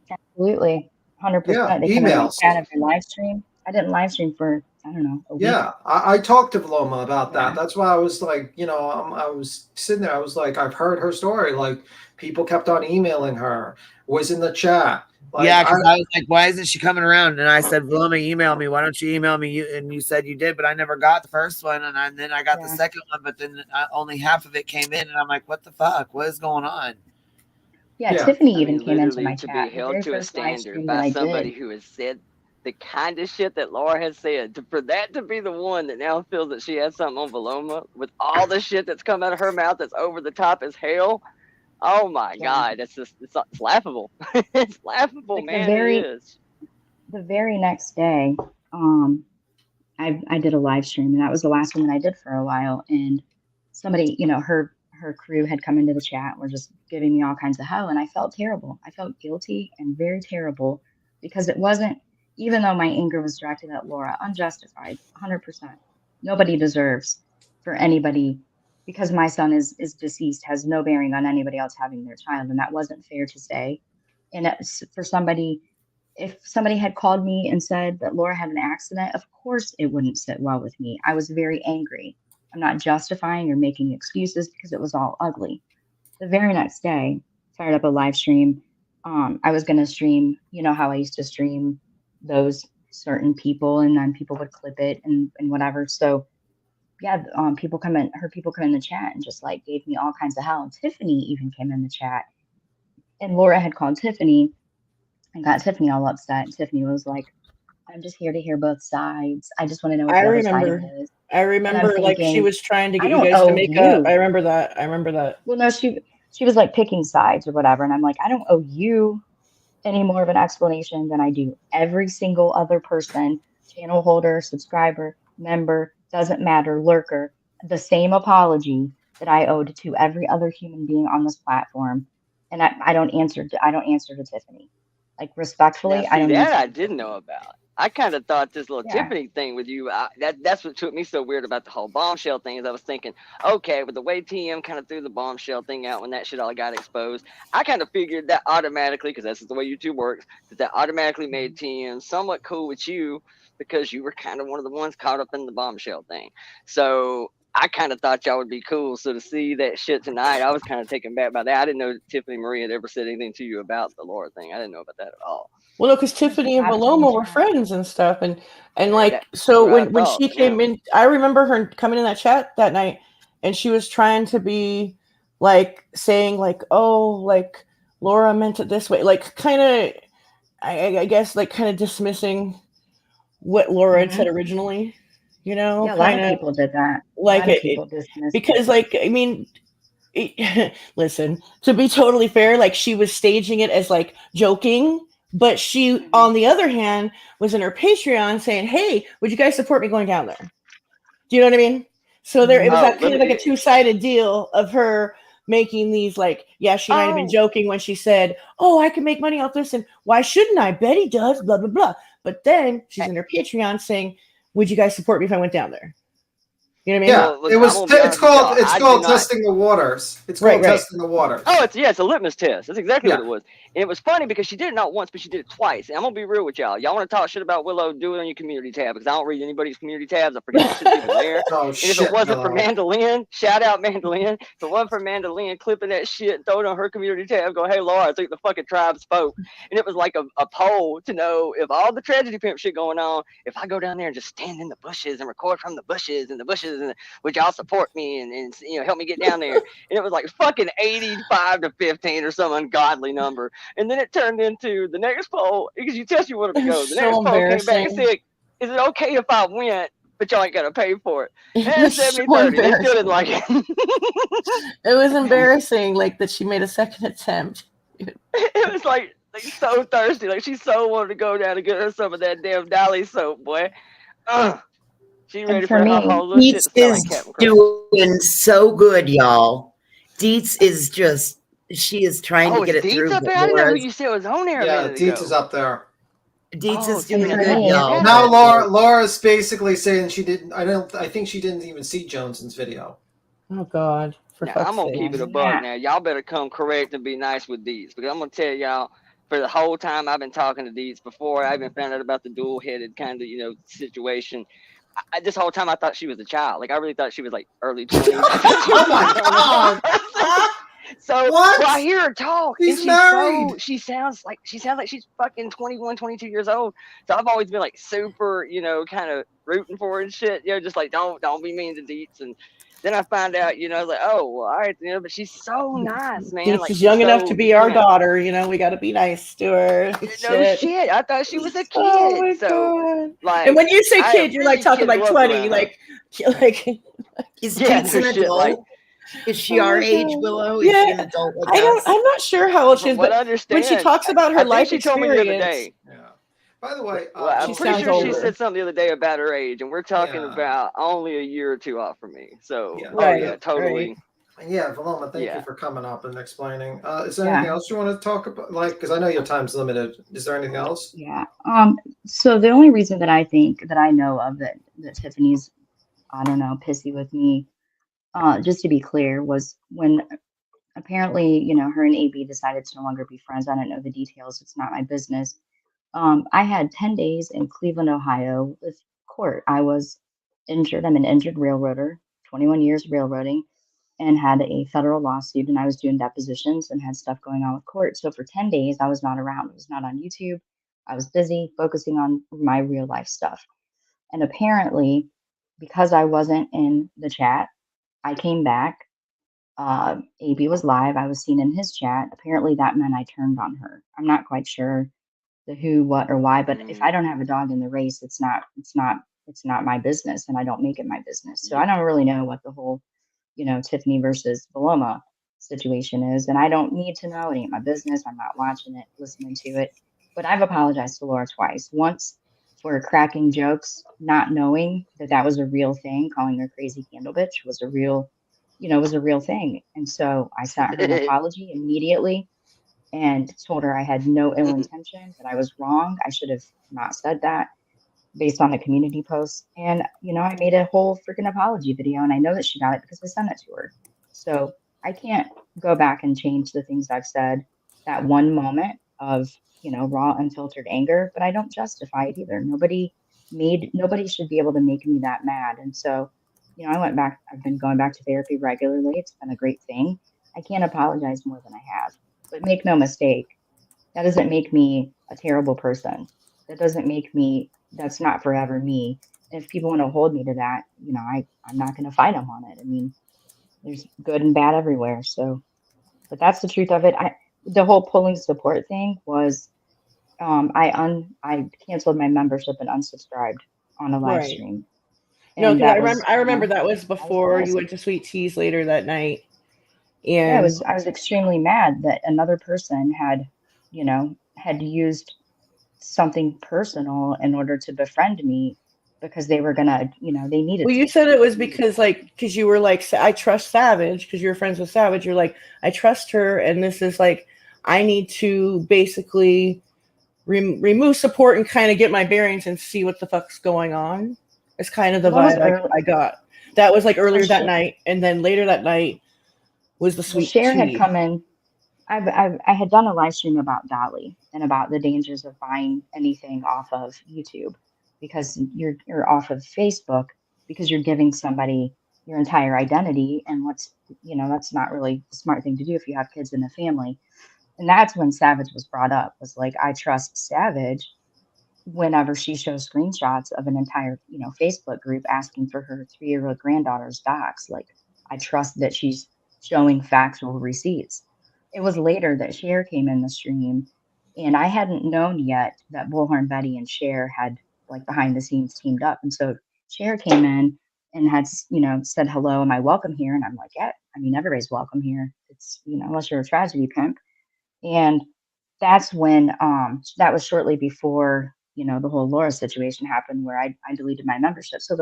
Absolutely, 100%. They came in the chat of your live stream. I didn't live stream for, I don't know, a week. Yeah, I talked to Valoma about that. That's why I was like, I was sitting there. I was like, I've heard her story. Like, people kept on emailing her, was in the chat. Like, because I was like, why isn't she coming around? And I said, Valoma, email me. Why don't you email me? And you said you did, but I never got the first one. And then I got the second one, but then only half of it came in. And I'm like, what the fuck? What is going on? Yeah, Tiffany even came into my chat. To be held to a standard by somebody who has said the kind of shit that Laura has said, for that to be the one that now feels that she has something on Valoma with all the shit that's come out of her mouth that's over the top as hell. Oh my God, it's laughable. It's laughable, like man. It is. The very next day, I did a live stream, and that was the last one that I did for a while. And somebody, her crew had come into the chat, were just giving me all kinds of hell, and I felt terrible. I felt guilty and very terrible because it wasn't, even though my anger was directed at Laura, unjustified, 100%. Nobody deserves for anybody because my son is deceased has no bearing on anybody else having their child, and that wasn't fair to say. And for somebody, if somebody had called me and said that Laura had an accident, of course it wouldn't sit well with me. I was very angry. I'm not justifying or making excuses because it was all ugly. The very next day, fired up a live stream. I was going to stream, you know how I used to stream those certain people, and then people would clip it and whatever. So yeah, people come in, her people come in the chat and just like gave me all kinds of hell. Tiffany even came in the chat, and Laura had called Tiffany and got Tiffany all upset. And Tiffany was like, I'm just here to hear both sides. I just want to know what I the other side of remember. it is. I remember like she thinking, was trying to I get you don't guys to owe make up. you. I remember that. I remember that. Well, no, she was like picking sides or whatever. And I'm like, I don't owe you any more of an explanation than I do every single other person, channel holder, subscriber, member, doesn't matter, lurker, the same apology that I owed to every other human being on this platform. And I don't answer to Tiffany. Like respectfully, Now, I see, don't that answer I to didn't Tiffany. know about. I kind of thought this little Yeah. Tiffany thing with you, that's what took me so weird about the whole bombshell thing, is I was thinking, okay, with the way TM kind of threw the bombshell thing out when that shit all got exposed, I kind of figured that automatically, because that's the way YouTube works, that automatically made TM somewhat cool with you because you were kind of one of the ones caught up in the bombshell thing. So I kind of thought y'all would be cool. So to see that shit tonight, I was kind of taken back by that. I didn't know that Tiffany Marie had ever said anything to you about the Laura thing. I didn't know about that at all. Well, no, because Tiffany and Paloma were friends and stuff, and like so when she came in, I remember her coming in that chat that night, and she was trying to be like saying like, oh, like Laura meant it this way, like kind of, I guess like kind of dismissing what Laura had said originally, you know, Yeah, a lot of kind of people did that. like A lot of people dismissed because it. like I mean. Listen, to be totally fair, like she was staging it as like joking, but she, on the other hand, was in her Patreon saying, "Hey, would you guys support me going down there?" Do you know what I mean? So there, it was that kind of like a two-sided deal of her making these like, yeah, she might have been joking when she said, "Oh, I can make money off this, and why shouldn't I? Betty does, blah blah blah." But then she's in her Patreon saying, "Would you guys support me if I went down there?" You know what I mean? Yeah, Well, it was. It's called not. testing the waters. It's called testing the waters. Oh, it's a litmus test. That's exactly Yeah. what it was. And it was funny because she did it not once, but she did it twice. And I'm gonna be real with y'all. Y'all want to talk shit about Willow? Do it on your community tab, because I don't read anybody's community tabs. I forget the shit's even there. Oh and shit! if it wasn't for Willow. Mandolin, shout out Mandolin. If it wasn't for Mandolin clipping that shit and throwing it on her community tab, go, hey Laura, I think the fucking tribe spoke. And it was like a poll to know if all the tragedy pimp shit going on, if I go down there and just stand in the bushes and record from the bushes and would y'all support me and you know help me get down there? And it was like fucking 85 to 15 or some ungodly number. And then it turned into the next poll, because you test you wanted to go. The next poll came back and said, is it okay if I went, but y'all ain't gotta pay for it? And 70-30, they still didn't like it. It was embarrassing, like that she made a second attempt. It was like so thirsty, like she so wanted to go down and get her some of that damn Dolly soap, boy. She ready for her whole little shit to smell like Captain Crunch. Doing so good, y'all. Dietz is just, she is trying to get it through. Up there? I didn't know who you said was on there. Yeah, Dietz is up there. Dietz is doing good, y'all. Now Laura's basically saying she didn't. I think she didn't even see Jones's video. Oh God! Now, I'm gonna keep it a bug. Now y'all better come correct and be nice with Dietz, because I'm gonna tell y'all, for the whole time I've been talking to Dietz, before I even found out about the dual-headed kind of situation. This whole time I thought she was a child. Like I really thought she was like early 20s. Oh my God! So what? Well, I hear her talk. She's and married. She sounds like she's fucking 21, 22 years old. So I've always been like super, kind of rooting for her and shit. Just like don't be mean to Dietz. And then I find out, like, oh, well, all right, but she's so nice, man. Dietz like, is young enough to be our know, daughter. We got to be nice to her. No shit. I thought she was a kid. Oh my God. Like, and when you say kid, you're like talking like 20, like is Dietz an adult? Is she our age, Willow? Is she an adult? I'm not sure how old she is, but when she talks about her I life think she told me the other day. By the way, well, I'm pretty sure she said something the other day about her age, and we're talking about only a year or two off from me. So, totally. Right. Yeah, Paloma, thank you for coming up and explaining. Is there anything else you want to talk about? Like, because I know your time's limited. Is there anything else? Yeah. So the only reason that I think that I know of that Tiffany's, I don't know, pissy with me, just to be clear, was when apparently, you know, her and AB decided to no longer be friends. I don't know the details. It's not my business. I had 10 days in Cleveland, Ohio with court. I was injured. I'm an injured railroader, 21 years railroading, and had a federal lawsuit. And I was doing depositions and had stuff going on with court. So for 10 days, I was not around. I was not on YouTube. I was busy focusing on my real life stuff. And apparently, because I wasn't in the chat, I came back. AB was live. I was seen in his chat. Apparently, that meant I turned on her. I'm not quite sure the who, what, or why, but if I don't have a dog in the race, it's not my business, and I don't make it my business. So I don't really know what the whole, you know, Tiffany versus Paloma situation is, and I don't need to know. It ain't my business. I'm not watching it, listening to it. But I've apologized to Laura twice. Once for cracking jokes, not knowing that that was a real thing, calling her crazy candle bitch was a real, you know, was a real thing. And so I sent her an apology immediately and told her I had no ill intention, that I was wrong. I should have not said that based on a community post. And, you know, I made a whole freaking apology video, and I know that she got it because I sent it to her. So I can't go back and change the things I've said that one moment of, you know, raw, unfiltered anger, but I don't justify it either. Nobody should be able to make me that mad. And so, you know, I've been going back to therapy regularly. It's been a great thing. I can't apologize more than I have. But make no mistake, that doesn't make me a terrible person. That doesn't make me, that's not forever me. And if people want to hold me to that, you know, I'm not going to fight them on it. I mean, there's good and bad everywhere. So, but that's the truth of it. The whole pulling support thing was, I canceled my membership and unsubscribed on a live Right. stream. No, And because that was, I remember that was I was before you pissed. went to Sweet Teas later that night. Yeah, And I was extremely mad that another person had, you know, had used something personal in order to befriend me because they were gonna, you know, they needed well, you to. said it was because you were like, I trust Savage because you're friends with Savage. You're like, I trust her, and this is like, I need to basically remove support and kind of get my bearings and see what the fuck's going on. It's kind of the Well, that was vibe I got. That was like earlier that night, and then later that night was the Well, sweet Cher had tea. come in. I had done a live stream about Dolly and about the dangers of buying anything off of YouTube because you're off of Facebook because you're giving somebody your entire identity, and what's, you know, that's not really the smart thing to do if you have kids in a family. And that's when Savage was brought up, was like, I trust Savage whenever she shows screenshots of an entire, you know, Facebook group asking for her 3-year-old granddaughter's docs. Like, I trust that she's showing factual receipts. It was later that Cher came in the stream, and I hadn't known yet that Bullhorn Betty and Cher had like behind the scenes teamed up. And so Cher came in and had, you know, said, hello, am I welcome here? And I'm like, yeah, I mean, everybody's welcome here. It's, you know, unless you're a tragedy pimp. And that's when that was shortly before, you know, the whole Laura situation happened where I deleted my membership. So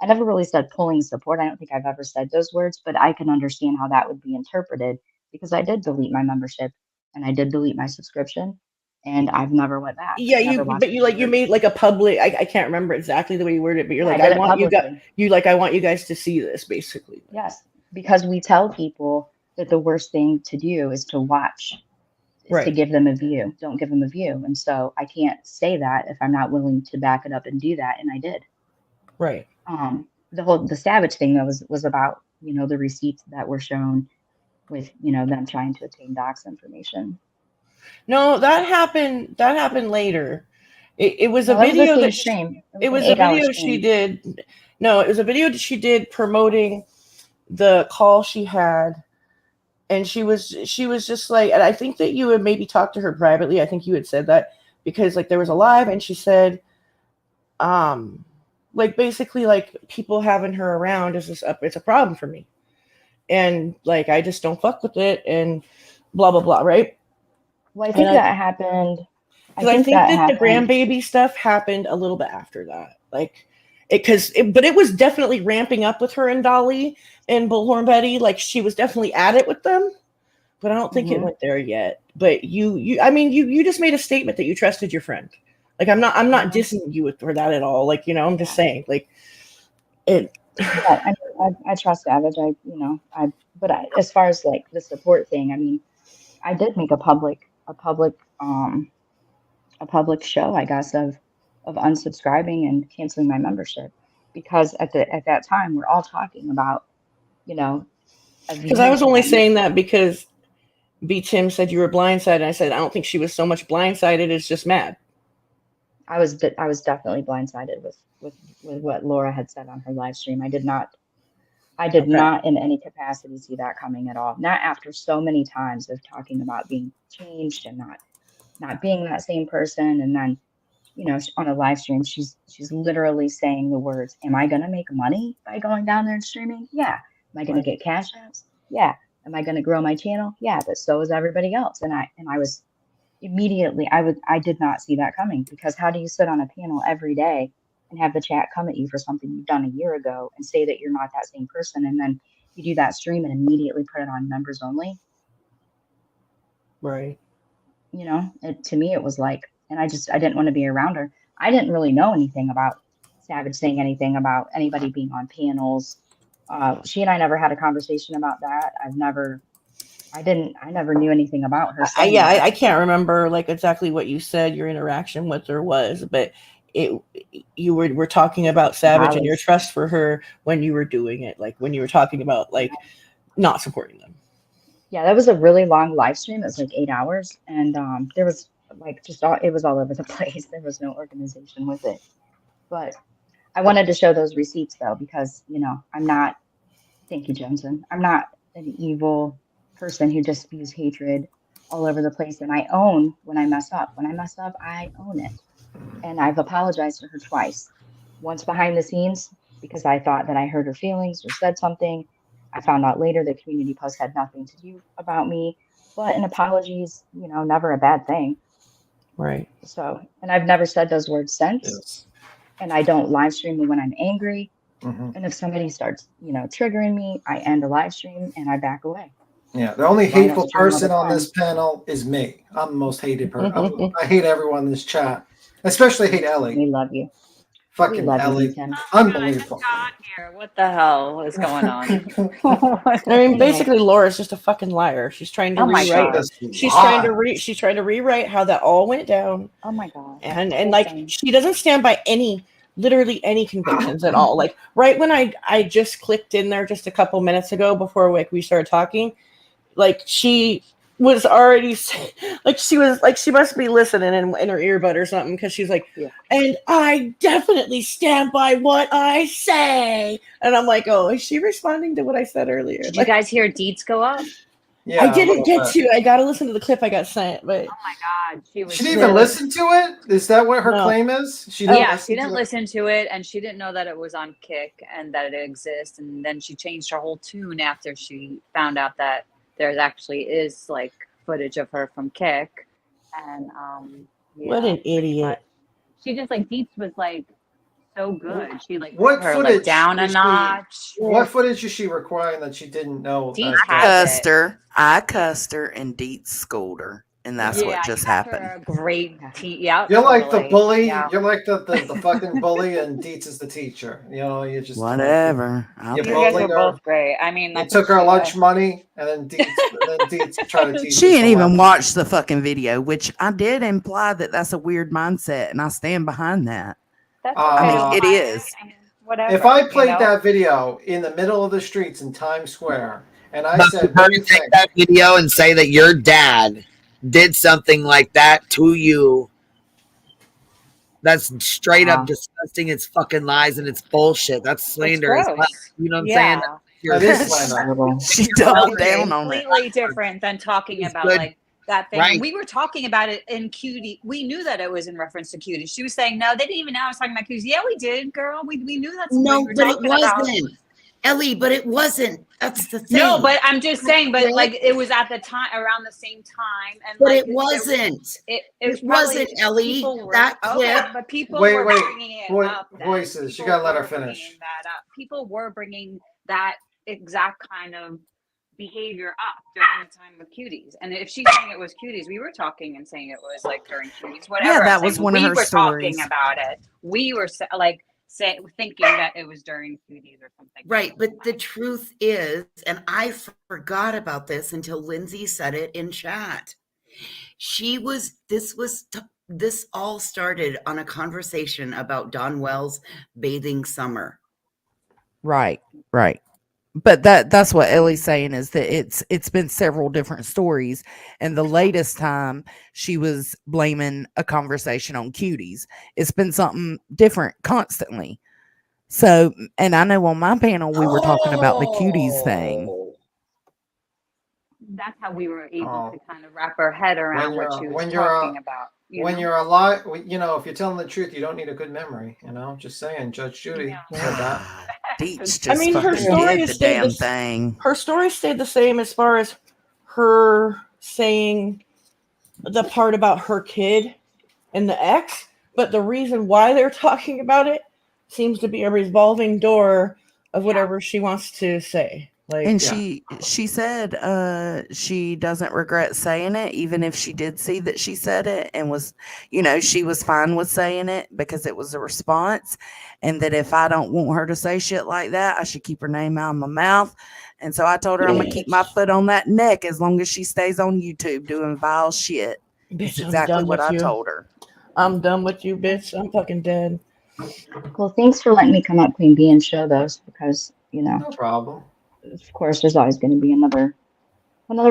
I never really said pulling support. I don't think I've ever said those words, but I can understand how that would be interpreted because I did delete my membership and I did delete my subscription, and I've never went back. Yeah, Never watched but you made like a public. I can't remember exactly the way you worded it, but you're like, I did I it want publicly. I want you guys to see this, basically. Yes, because we tell people that the worst thing to do is to watch, is to Right. give them a view. Don't give them a view. And so I can't say that if I'm not willing to back it up and do that. And I did. Right. The Savage thing that was about, you know, the receipts that were shown with, you know, them trying to obtain docs information. No, that happened later. It was a No, that was the video same that stream. it was an a 8-hour video stream. she did. No, it was a video that she did promoting the call she had. And she was just like, and I think that you had maybe talked to her privately. I think you had said that because like there was a live and she said, like basically like people having her around it's a problem for me. And like, I just don't fuck with it and blah, blah, blah. Right. Well, I think that happened. I think that the grandbaby stuff happened a little bit after that. Like but it was definitely ramping up with her and Dolly and Bullhorn Betty. Like she was definitely at it with them, but I don't think it went there yet. But you just made a statement that you trusted your friend. Like I'm not dissing you for that at all. Like, you know, I'm just saying like it. Yeah, I mean, I trust Savage. As far as like the support thing, I mean, I did make a public show, I guess, of unsubscribing and canceling my membership because at that time we're all talking about, you know, Because I was only saying that because B. Tim said you were blindsided. And I said I don't think she was so much blindsided as just mad. I was definitely blindsided with what Laura had said on her live stream. I did not in any capacity see that coming at all. Not after so many times of talking about being changed and not being that same person. And then, you know, on a live stream, she's literally saying the words, "Am I going to make money by going down there and streaming? Yeah. Am I going to get cash apps? Yeah. Am I going to grow my channel? Yeah, but so is everybody else." And I was immediately, I did not see that coming, because how do you sit on a panel every day and have the chat come at you for something you've done a year ago and say that you're not that same person, and then you do that stream and immediately put it on members only? Right. You know, to me it was like, and I didn't want to be around her. I didn't really know anything about Savage saying anything about anybody being on panels. She and I never had a conversation about that. I never knew anything about her. I can't remember like exactly what you said your interaction with her was, but you were talking about Savage and your trust for her when you were doing it, like when you were talking about like not supporting them. Yeah, that was a really long live stream. It was like 8 hours, and there was like it was all over the place. There was no organization with it. But I wanted to show those receipts though, because, you know, thank you, Johnson. I'm not an evil person who just spews hatred all over the place, and I own when I mess up. When I mess up, I own it. And I've apologized to her twice. Once behind the scenes because I thought that I hurt her feelings or said something. I found out later that Community Post had nothing to do about me, but an apology is, you know, never a bad thing. Right. So, and I've never said those words since. Yes. And I don't live stream when I'm angry. Mm-hmm. And if somebody starts, you know, triggering me, I end a live stream and I back away. Yeah, the only hateful person on this panel is me. I'm the most hated person. I hate everyone in this chat. I especially hate Ellie. We love you. Fucking Ellie. Unbelievable. What the hell is going on? I mean, basically, Laura's just a fucking liar. She's trying to rewrite. She's trying to rewrite how that all went down. Oh my god. And like she doesn't stand by literally any convictions at all. Like right when I just clicked in there just a couple minutes ago before we started talking, like she was already like she must be listening in her earbud or something, because she's like, and I definitely stand by what I say, and I'm like, oh, is she responding to what I said earlier? Did you guys hear Deets go up? Yeah, I didn't get to. I got to listen to the clip I got sent, but oh my god, she didn't even listen to it. Is that what her claim is? She didn't listen to it, and she didn't know that it was on Kick and that it exists, and then she changed her whole tune after she found out that there actually is like footage of her from Kick, and what an idiot. She just like Deets was like so good. She like what put her footage like down a notch. What footage is she requiring that she didn't know? I cussed her and Deets schooled her, and that's what just happened. Great you're like the bully. Yeah. You're like the fucking bully, and Deets is the teacher. You know, you just whatever. You guys were both great. I mean, you took her lunch money, and then Deets tried to teach. She didn't even watch the fucking video, which I did imply that that's a weird mindset, and I stand behind that. I mean, it is. Whatever, if I played that video in the middle of the streets in Times Square, and I said, "Her to take that video and say that your dad did something like that to you," that's straight up disgusting. It's fucking lies and it's bullshit. That's slander. You know what I'm saying? That is slander. She doubled down on it. Completely different than talking about like that thing. Right. We were talking about it in Cutie. We knew that it was in reference to Cutie. She was saying, no, they didn't even know I was talking about Cuties. Yeah, we did, girl. We knew that's no, what we were but talking it wasn't. about. Ellie, but it wasn't. That's the thing. No, but I'm just saying, but like it was at the time, around the same time. And but like, it wasn't. It wasn't, Ellie. That clip. But people were bringing it up. Voices. You gotta let her finish. People were bringing that exact kind of behavior up during the time with Cuties, and if she's saying it was Cuties, we were talking and saying it was like during Cuties, whatever. Yeah, that was one of her stories. We were stories. talking about it. We were like, thinking that it was during cuties or something. Right, but the truth is, and I forgot about this until Lindsay said it in chat. This all started on a conversation about Don Wells bathing summer. Right. But that's what Ellie's saying, is that it's been several different stories, and the latest time she was blaming a conversation on cuties. It's been something different constantly. So, and I know on my panel we were talking about the cuties thing. That's how we were able to kind of wrap our head around what she was talking about. You're alive, if you're telling the truth, you don't need a good memory. Just saying. Judge Judy said that. I mean, her story stayed Her story stayed the same as far as her saying the part about her kid and the ex, but the reason why they're talking about it seems to be a revolving door of whatever she wants to say. And she said she doesn't regret saying it, even if she did see that she said it and was, she was fine with saying it because it was a response, and that if I don't want her to say shit like that, I should keep her name out of my mouth. And so I told her I'm gonna keep my foot on that neck as long as she stays on YouTube doing vile shit. That's exactly what I told her. I'm done with you, bitch. I'm fucking dead. Well, thanks for letting me come up, Queen Bee, and show those, because no problem. Of course, there's always going to be another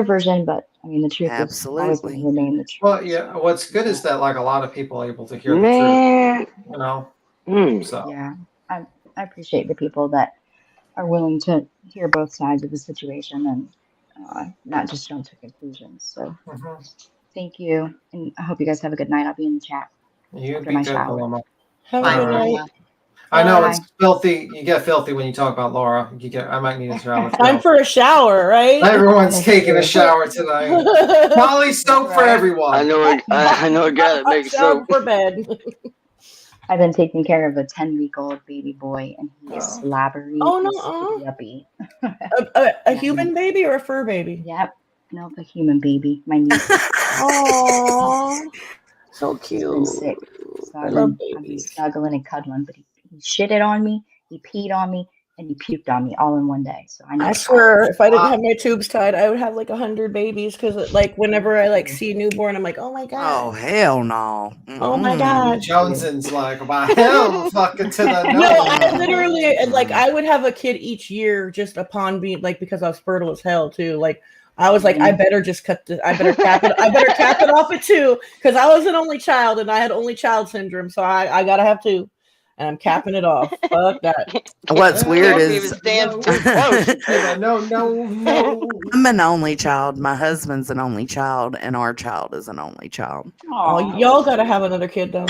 version, but I mean, the truth is always going to remain the truth. Well, yeah. What's good is that a lot of people are able to hear the truth. So yeah, I appreciate the people that are willing to hear both sides of the situation and not just jump to conclusions. So thank you, and I hope you guys have a good night. I'll be in the chat after my shower. Have a good night. I know it's filthy. You get filthy when you talk about Laura. I might need a shower. Time for a shower, right? Everyone's taking a shower tonight. Molly soap for everyone. I know a guy that makes soap for bed. I've been taking care of a 10-week-old baby boy, and he is slabbery. Oh, no. Yuppie. A human baby or a fur baby? Yep. Nope, a human baby. My niece. Oh, so cute. He's been sick. So I've been snuggling and cuddling, but he shitted on me, he peed on me, and he puked on me all in one day. So I swear, if I didn't have my tubes tied, I would have like 100 babies, because whenever I see a newborn, I'm like, oh my god. Oh hell no. Oh my god. Joneson's like, about hell fucking to the no. I literally I would have a kid each year just upon being because I was fertile as hell too. I was like, I better just cap it. I better cap it off at 2, because I was an only child and I had only child syndrome, so I gotta have 2. And I'm capping it off. Fuck that. What's weird is no. I'm an only child. My husband's an only child, and our child is an only child. Oh, y'all gotta have another kid though.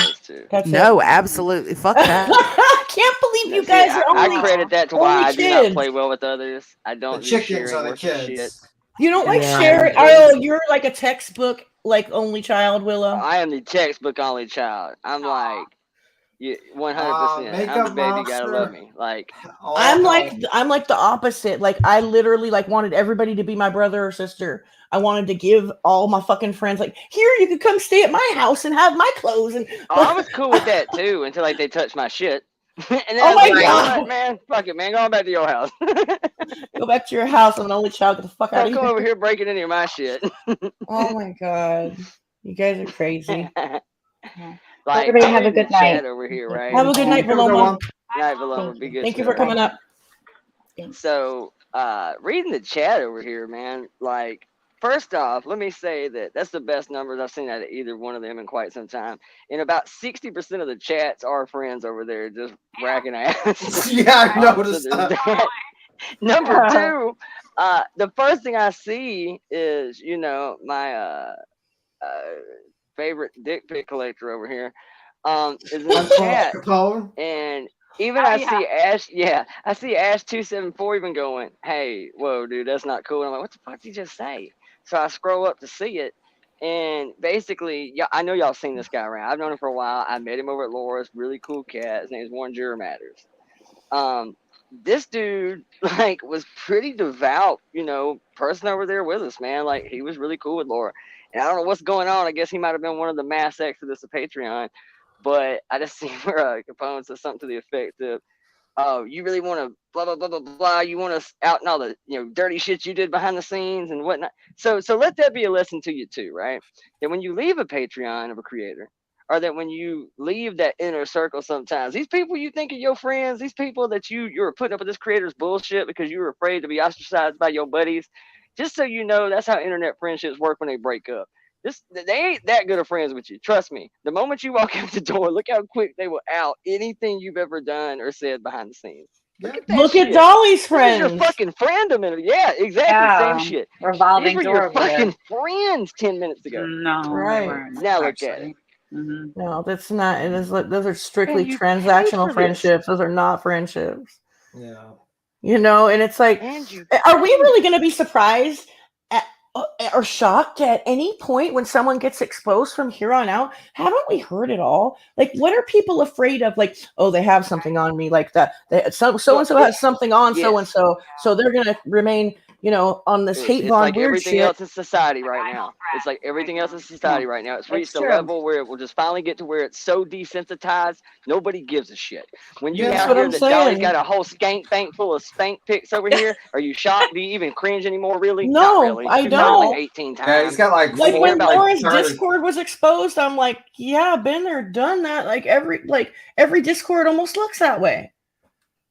No, absolutely. Fuck that. I can't believe you guys are only. I credit that to why I do not play well with others. I don't. The chickens are the kids. Shit. You don't sharing? Oh, you're like a textbook only child, Willow. I am the textbook only child. I'm like. 100%. I'm the baby. Gotta love me. I'm like the opposite. I literally wanted everybody to be my brother or sister. I wanted to give all my fucking friends here, you could come stay at my house and have my clothes. And I was cool with that too until they touched my shit. And then oh my god, man, fuck it, man, go on back to your house. Go back to your house. I'm an only child. Get the fuck out of here. Come over here breaking into my shit. Oh my god, you guys are crazy. Everybody have a good night. Over here, right? Have a good night, Paloma. Night, Paloma. Be good. Thank you for coming up. So, reading the chat over here, man. First off, let me say that's the best numbers I've seen out of either one of them in quite some time. And about 60% of the chats are friends over there just racking ass. Yeah, I noticed that. Number 2, the first thing I see is, my favorite dick pic collector over here is in the chat. And even I see Ash 274 even going, hey, whoa, dude, that's not cool. And I'm like, what the fuck did you just say? So I scroll up to see it, and basically, I know y'all seen this guy around. I've known him for a while. I met him over at Laura's, really cool cat. His name is Warren Juror Matters. This dude was pretty devout, person over there with us, man. He was really cool with Laura. And I don't know what's going on. I guess he might have been one of the mass exodus of Patreon. But I just seen where Capone said something to the effect of, "Oh, you really want to blah blah blah blah blah. You want us out in all the dirty shit you did behind the scenes and whatnot." So let that be a lesson to you too, right? That when you leave a Patreon of a creator, or that when you leave that inner circle, sometimes these people you think are your friends, these people that you're putting up with this creator's bullshit because you were afraid to be ostracized by your buddies. Just so you know, that's how internet friendships work when they break up. They ain't that good of friends with you. Trust me. The moment you walk out the door, look how quick they will out anything you've ever done or said behind the scenes. Look at that Look shit. at Dolly's This is your friends. fucking friend a minute ago. Yeah, exactly. Same shit. Revolving These were door your over there. fucking friends 10 minutes ago. No, they Right. weren't. Now look at it. No, that's not. It is. Those are strictly And you paid transactional for this. friendships. Those are not friendships. Yeah. And it's like, And you are we really going to be surprised or shocked at any point when someone gets exposed from here on out? Haven't we heard it all? Like, what are people afraid of? Like, oh, they have something on me, like that. So and so has something on so and so, so they're going to remain, on this hate It's bond like weird everything shit. else in society right now. It's like everything else in society right now. It's reached a level where it will just finally get to where it's so desensitized, nobody gives a shit. When you That's now what hear I'm that Dolly's saying. got a whole skank bank full of spank pics over here, are you shocked? Do you even cringe anymore, really? No, Not really. I You've heard it like don't. 18 times. Yeah, he's got like Like four, when like Laura's 30. Discord was exposed, I'm like, yeah, been there, done that. Like every Discord almost looks that way.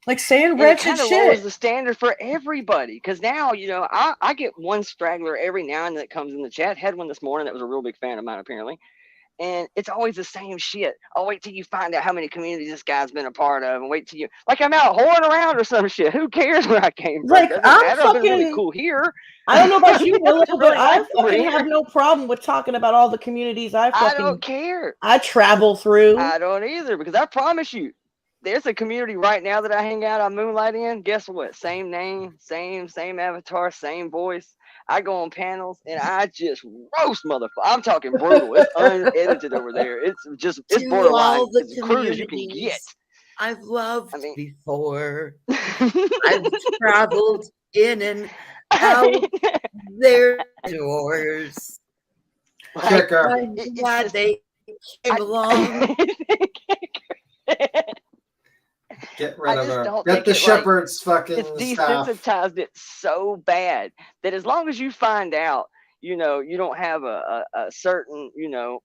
Like saying And it wretched kind of lowers shit. the standard for everybody. Because now, I get one straggler every now and then that comes in the chat. Had one this morning that was a real big fan of mine, apparently. And it's always the same shit. I'll wait till you find out how many communities this guy's been a part of, and wait till you, like I'm out whoring around or some shit. Who cares where I came from? Like, Doesn't I'm matter. I've been really fucking- cool here. I don't know about you, Willow, It's but really I nice over fucking here. have no problem with talking about all the communities I don't care. I travel through. I don't either, because I promise you, there's a community right now that I hang out, I moonlight in. Guess what? Same name, same avatar, same voice. I go on panels and I just roast motherfucker. I'm talking brutal. It's unedited over there. It's borderline all the as crude as you can get. I've loved before. I've traveled in and out their doors. Kicker. I'm glad they came along. Get rid of her. Don't Get think the it, shepherd's fucking it's staff. desensitized it so bad that as long as you find out, you don't have a certain,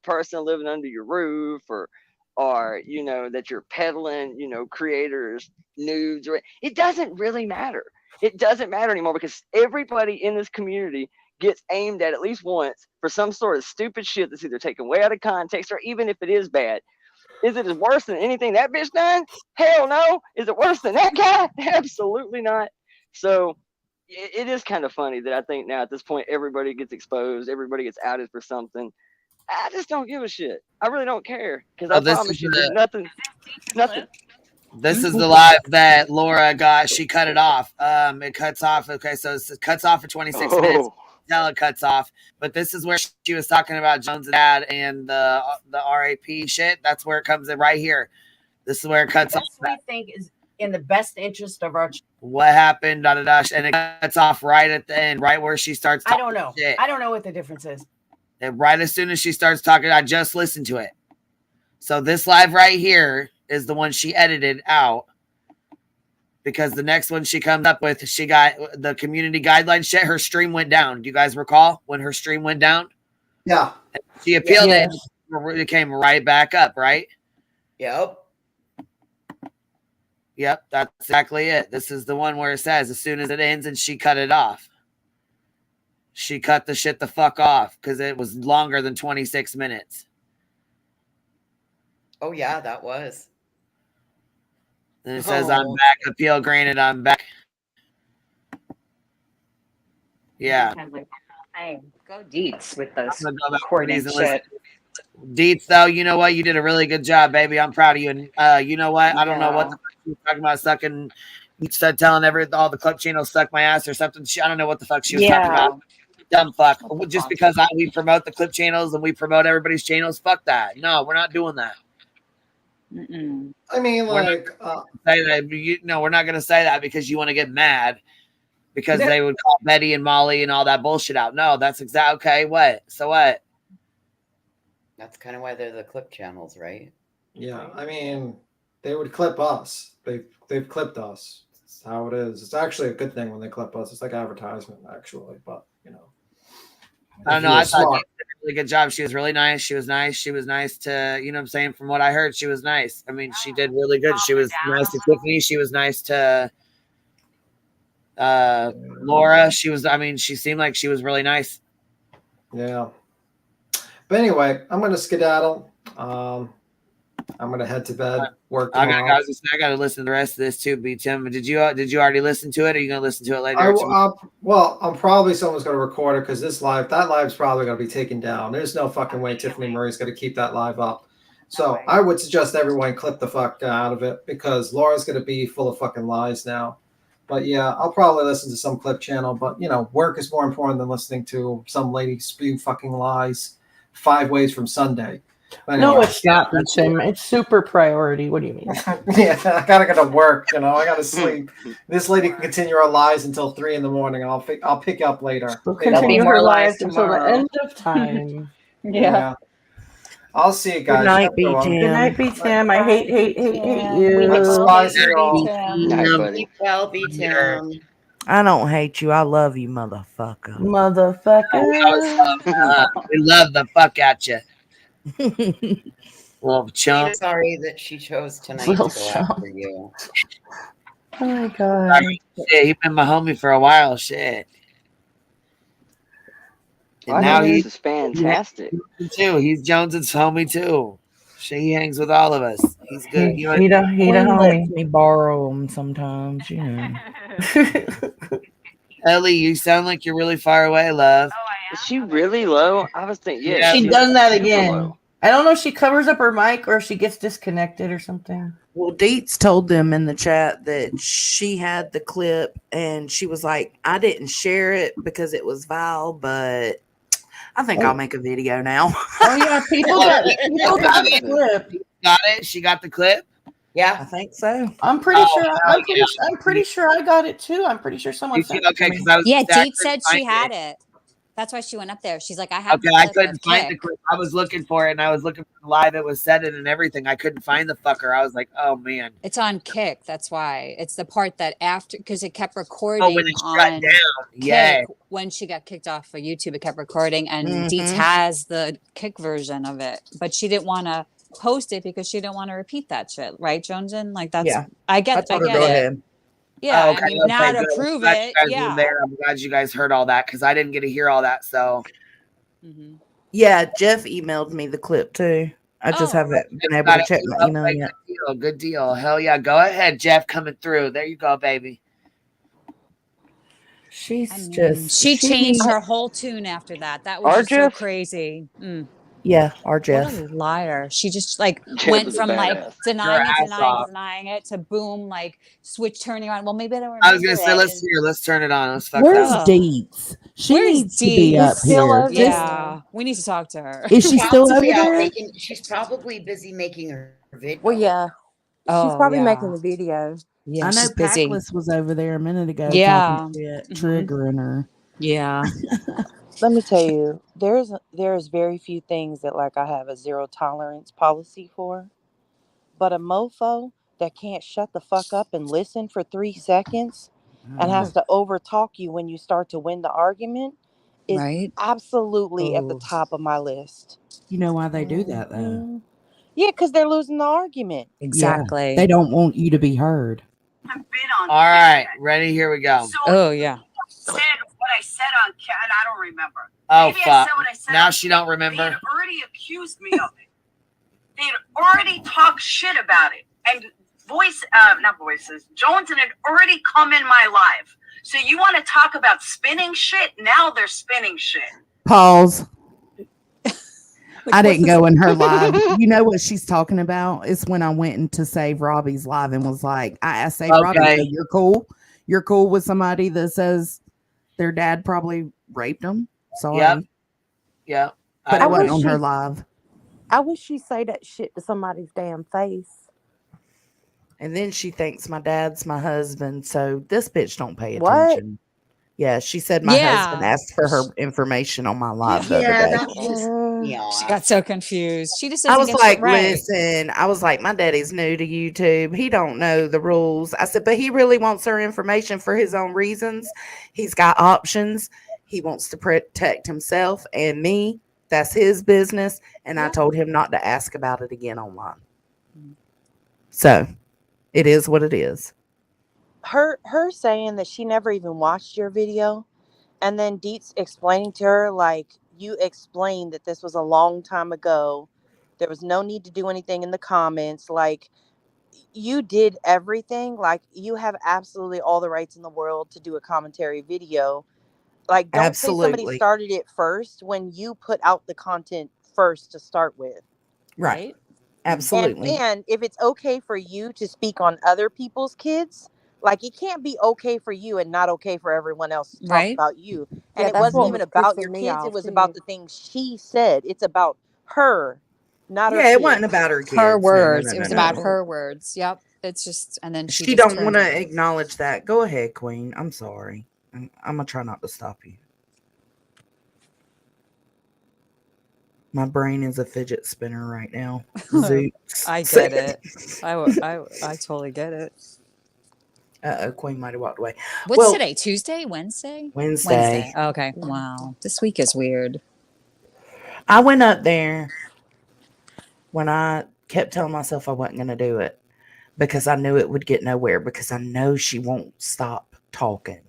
person living under your roof or that you're peddling, creators, nudes, or it doesn't really matter. It doesn't matter anymore because everybody in this community gets aimed at least once for some sort of stupid shit that's either taken way out of context or even if it is bad. Is it as worse than anything that bitch done? Hell no. Is it worse than that guy? Absolutely not. So it is kind of funny that I think now at this point everybody gets exposed, everybody gets outed for something. I just don't give a shit. I really don't care because I promise you, there's nothing. This is the live that Laura got. She cut it off. It cuts off. Okay, so it cuts off for 26 minutes. Now it cuts off. But this is where she was talking about Jones' dad and the RAP shit. That's where it comes in right here. This is where it cuts off. We think is in the best interest of our. What happened? Da, da, da, and it cuts off right at the end, right where she starts. I don't know. Shit. I don't know what the difference is. And right as soon as she starts talking, I just listened to it. So this live right here is the one she edited out because the next one she comes up with, she got the community guidelines shit. Her stream went down. Do you guys recall when her stream went down? Yeah. She appealed it. It came right back up, right? Yep. Yep, that's exactly it. This is the one where it says as soon as it ends and she cut it off. She cut the shit the fuck off because it was longer than 26 minutes. Oh, yeah, that was. And it says, I'm back. Appeal granted. I'm back. Yeah. Hey, go Deets with those I'm gonna go back recording and listen. shit. Deets, though, you know what? You did a really good job, baby. I'm proud of you. And you know what? I don't know what the fuck you were talking about sucking. You started telling all the club channels suck my ass or something. I don't know what the fuck she was talking about. Dumb fuck. Just because we promote the clip channels and we promote everybody's channels, fuck that. No, we're not doing that. I mean, like, say that. We're not going to say that because you want to get mad because they would call Betty and Molly and all that bullshit out. No, that's okay. What? So what? That's kind of why they're the clip channels, right? Yeah, I mean, they would clip us. They've clipped us. That's how it is. It's actually a good thing when they clip us. It's like advertisement, actually. But I don't if know. you were I thought she smart. did a really good job. She was really nice. She was nice. She was nice to, you know what I'm saying? From what I heard, she was nice. I mean, she did really good. She was nice to Tiffany. She was nice to Laura. I mean, she seemed like she was really nice. Yeah. But anyway, I'm gonna skedaddle. I'm gonna head to bed. Work tomorrow. I gotta listen to the rest of this too, B Tim. Did you already listen to it? Or are you gonna listen to it later? I'm probably someone's gonna record it because that live's probably gonna be taken down. There's no fucking way Tiffany Murray's gonna keep that live up. So I would suggest everyone clip the fuck out of it because Laura's gonna be full of fucking lies now. But yeah, I'll probably listen to some clip channel. But work is more important than listening to some lady spew fucking lies 5 ways from Sunday. Anyway, No, it's not, Tim. It's super priority. What do you mean? Yeah, I gotta go to work. I gotta sleep. This lady can continue her lies until 3 a.m. and I'll pick you up later. We'll continue her lives until the end of time. Yeah. I'll see you guys. Good night, B Tim. Good night, B Tim. I hate you. We despise you all. Night, buddy. Well, be Tim. I don't hate you. I love you, motherfucker. We love the fuck out you. Little chump. I'm sorry that she chose tonight to go after you. Oh my god. Shit, he's been my homie for a while. Shit. And now he's fantastic. Too. He's Jones's homie too. Shit, he hangs with all of us. He's good. He homie. lets me borrow him sometimes, you know. Ellie, you sound like you're really far away, love. Is she really low? I was thinking, yeah. She done that again. Low. I don't know if she covers up her mic or if she gets disconnected or something. Well, Deets told them in the chat that she had the clip and she was like, I didn't share it because it was vile, but I think I'll make a video now. Oh yeah, people got the clip. Got it? She got the clip? Yeah, I think so. I'm pretty sure. I'm pretty sure I got it too. I'm pretty sure someone sent it to me. Yeah, Deep said she had it. That's why she went up there. She's like, I have. Okay, I couldn't find the clip. I was looking for it, and I was looking for the live. It was set it and everything. I couldn't find the fucker. I was like, oh man. It's on Kick. That's why. It's the part that after, because it kept recording. Oh, when it shut down. Yeah. Kick, when she got kicked off of YouTube, it kept recording, and Mhm. Deets has the Kick version of it, but she didn't want to post it because she didn't want to repeat that shit, right, Joneson? Like that's. Yeah. I get told her, it. go ahead. Yeah, Oh, okay, I mean, now to good. prove I'm glad it, you guys were yeah. there. I'm glad you guys heard all that because I didn't get to hear all that. So. Mm-hmm. Yeah, Jeff emailed me the clip too. I just haven't been able to check my email yet. Good deal. Hell yeah. Go ahead, Jeff, coming through. There you go, baby. She's She changed her whole tune after that. That was just so Jeff? crazy. Mm. Yeah, our Jeff. What a liar. She just like Jeff went is a from like badass. denying Your it, ass off. denying it to boom, like switch turning on. Well, maybe I don't remember. I was gonna say, it. let's turn it on. Let's fuck Where's that. Deets? She Where's needs to be Dee? up here. Yeah, we need to talk to her. Is she still over Probably out there? she's probably busy making her video. Well, yeah. Oh, She's probably yeah. making the video. Yeah, I know she's busy. Packless was over there a minute ago Yeah. talking shit, triggering her. Yeah. Let me tell you, there's very few things that like I have a zero tolerance policy for, but a mofo that can't shut the fuck up and listen for 3 seconds and has to overtalk you when you start to win the argument is Right. absolutely at the Oh. top of my list. You know why they do that though? Yeah, because they're losing the argument. Exactly. They don't want you to be heard. All right, ready? Here we go. Oh yeah. Said what I said on and I don't remember. Oh Maybe I fuck! said what I said Now on she don't They remember. had already accused me of it. They had already talked shit about it, and not voices. Johnson had already come in my live. So you want to talk about spinning shit? Now they're spinning shit. Pause. I didn't go in her live. You know what she's talking about? It's when I went in to save Robbie's live and was like, I asked Save Robbie, Okay. so you're cool? You're cool with somebody that says their dad probably raped them? Sorry. Yep. Yeah. But I it wasn't wish on her she- live. I wish she'd say that shit to somebody's damn face. And then she thinks my dad's my husband, so this bitch don't pay What? attention. Yeah, she said my husband asked for her information on my live the other day. me She off. got so confused. She just I doesn't was get like, shit right. listen, I was like, my daddy's new to YouTube. He don't know the rules. I said, but he really wants her information for his own reasons. He's got options. He wants to protect himself and me. That's his business. And I told him not to ask about it again online. So it is what it is. Her saying that she never even watched your video, and then Deet's explaining to her, like, you explained that this was a long time ago. There was no need to do anything in the comments. Like, you did everything. Like, you have absolutely all the rights in the world to do a commentary video. Like, don't say somebody Absolutely. started it first when you put out the content first to start with. Right. Absolutely. And if it's okay for you to speak on other people's kids, like, it can't be okay for you and not okay for everyone else to talk Right. about you. And Yeah, it that's wasn't what even was about pissing your me kids. It off was too. about the things she said. It's about her, not her Yeah, it kids. wasn't about her kids. Her No, words. no, It no, was no, about no. her words. Yep. It's just, and then she She just don't want turned to it. acknowledge that. Go ahead, Queen. I'm sorry. I'm gonna try not to stop you. My brain is a fidget spinner right now. Zooks. I get it. I totally get it. Queen might have walked away. What's today? Tuesday? Wednesday? Wednesday. Oh, okay. Wow. This week is weird. I went up there when I kept telling myself I wasn't going to do it because I knew it would get nowhere because I know she won't stop talking.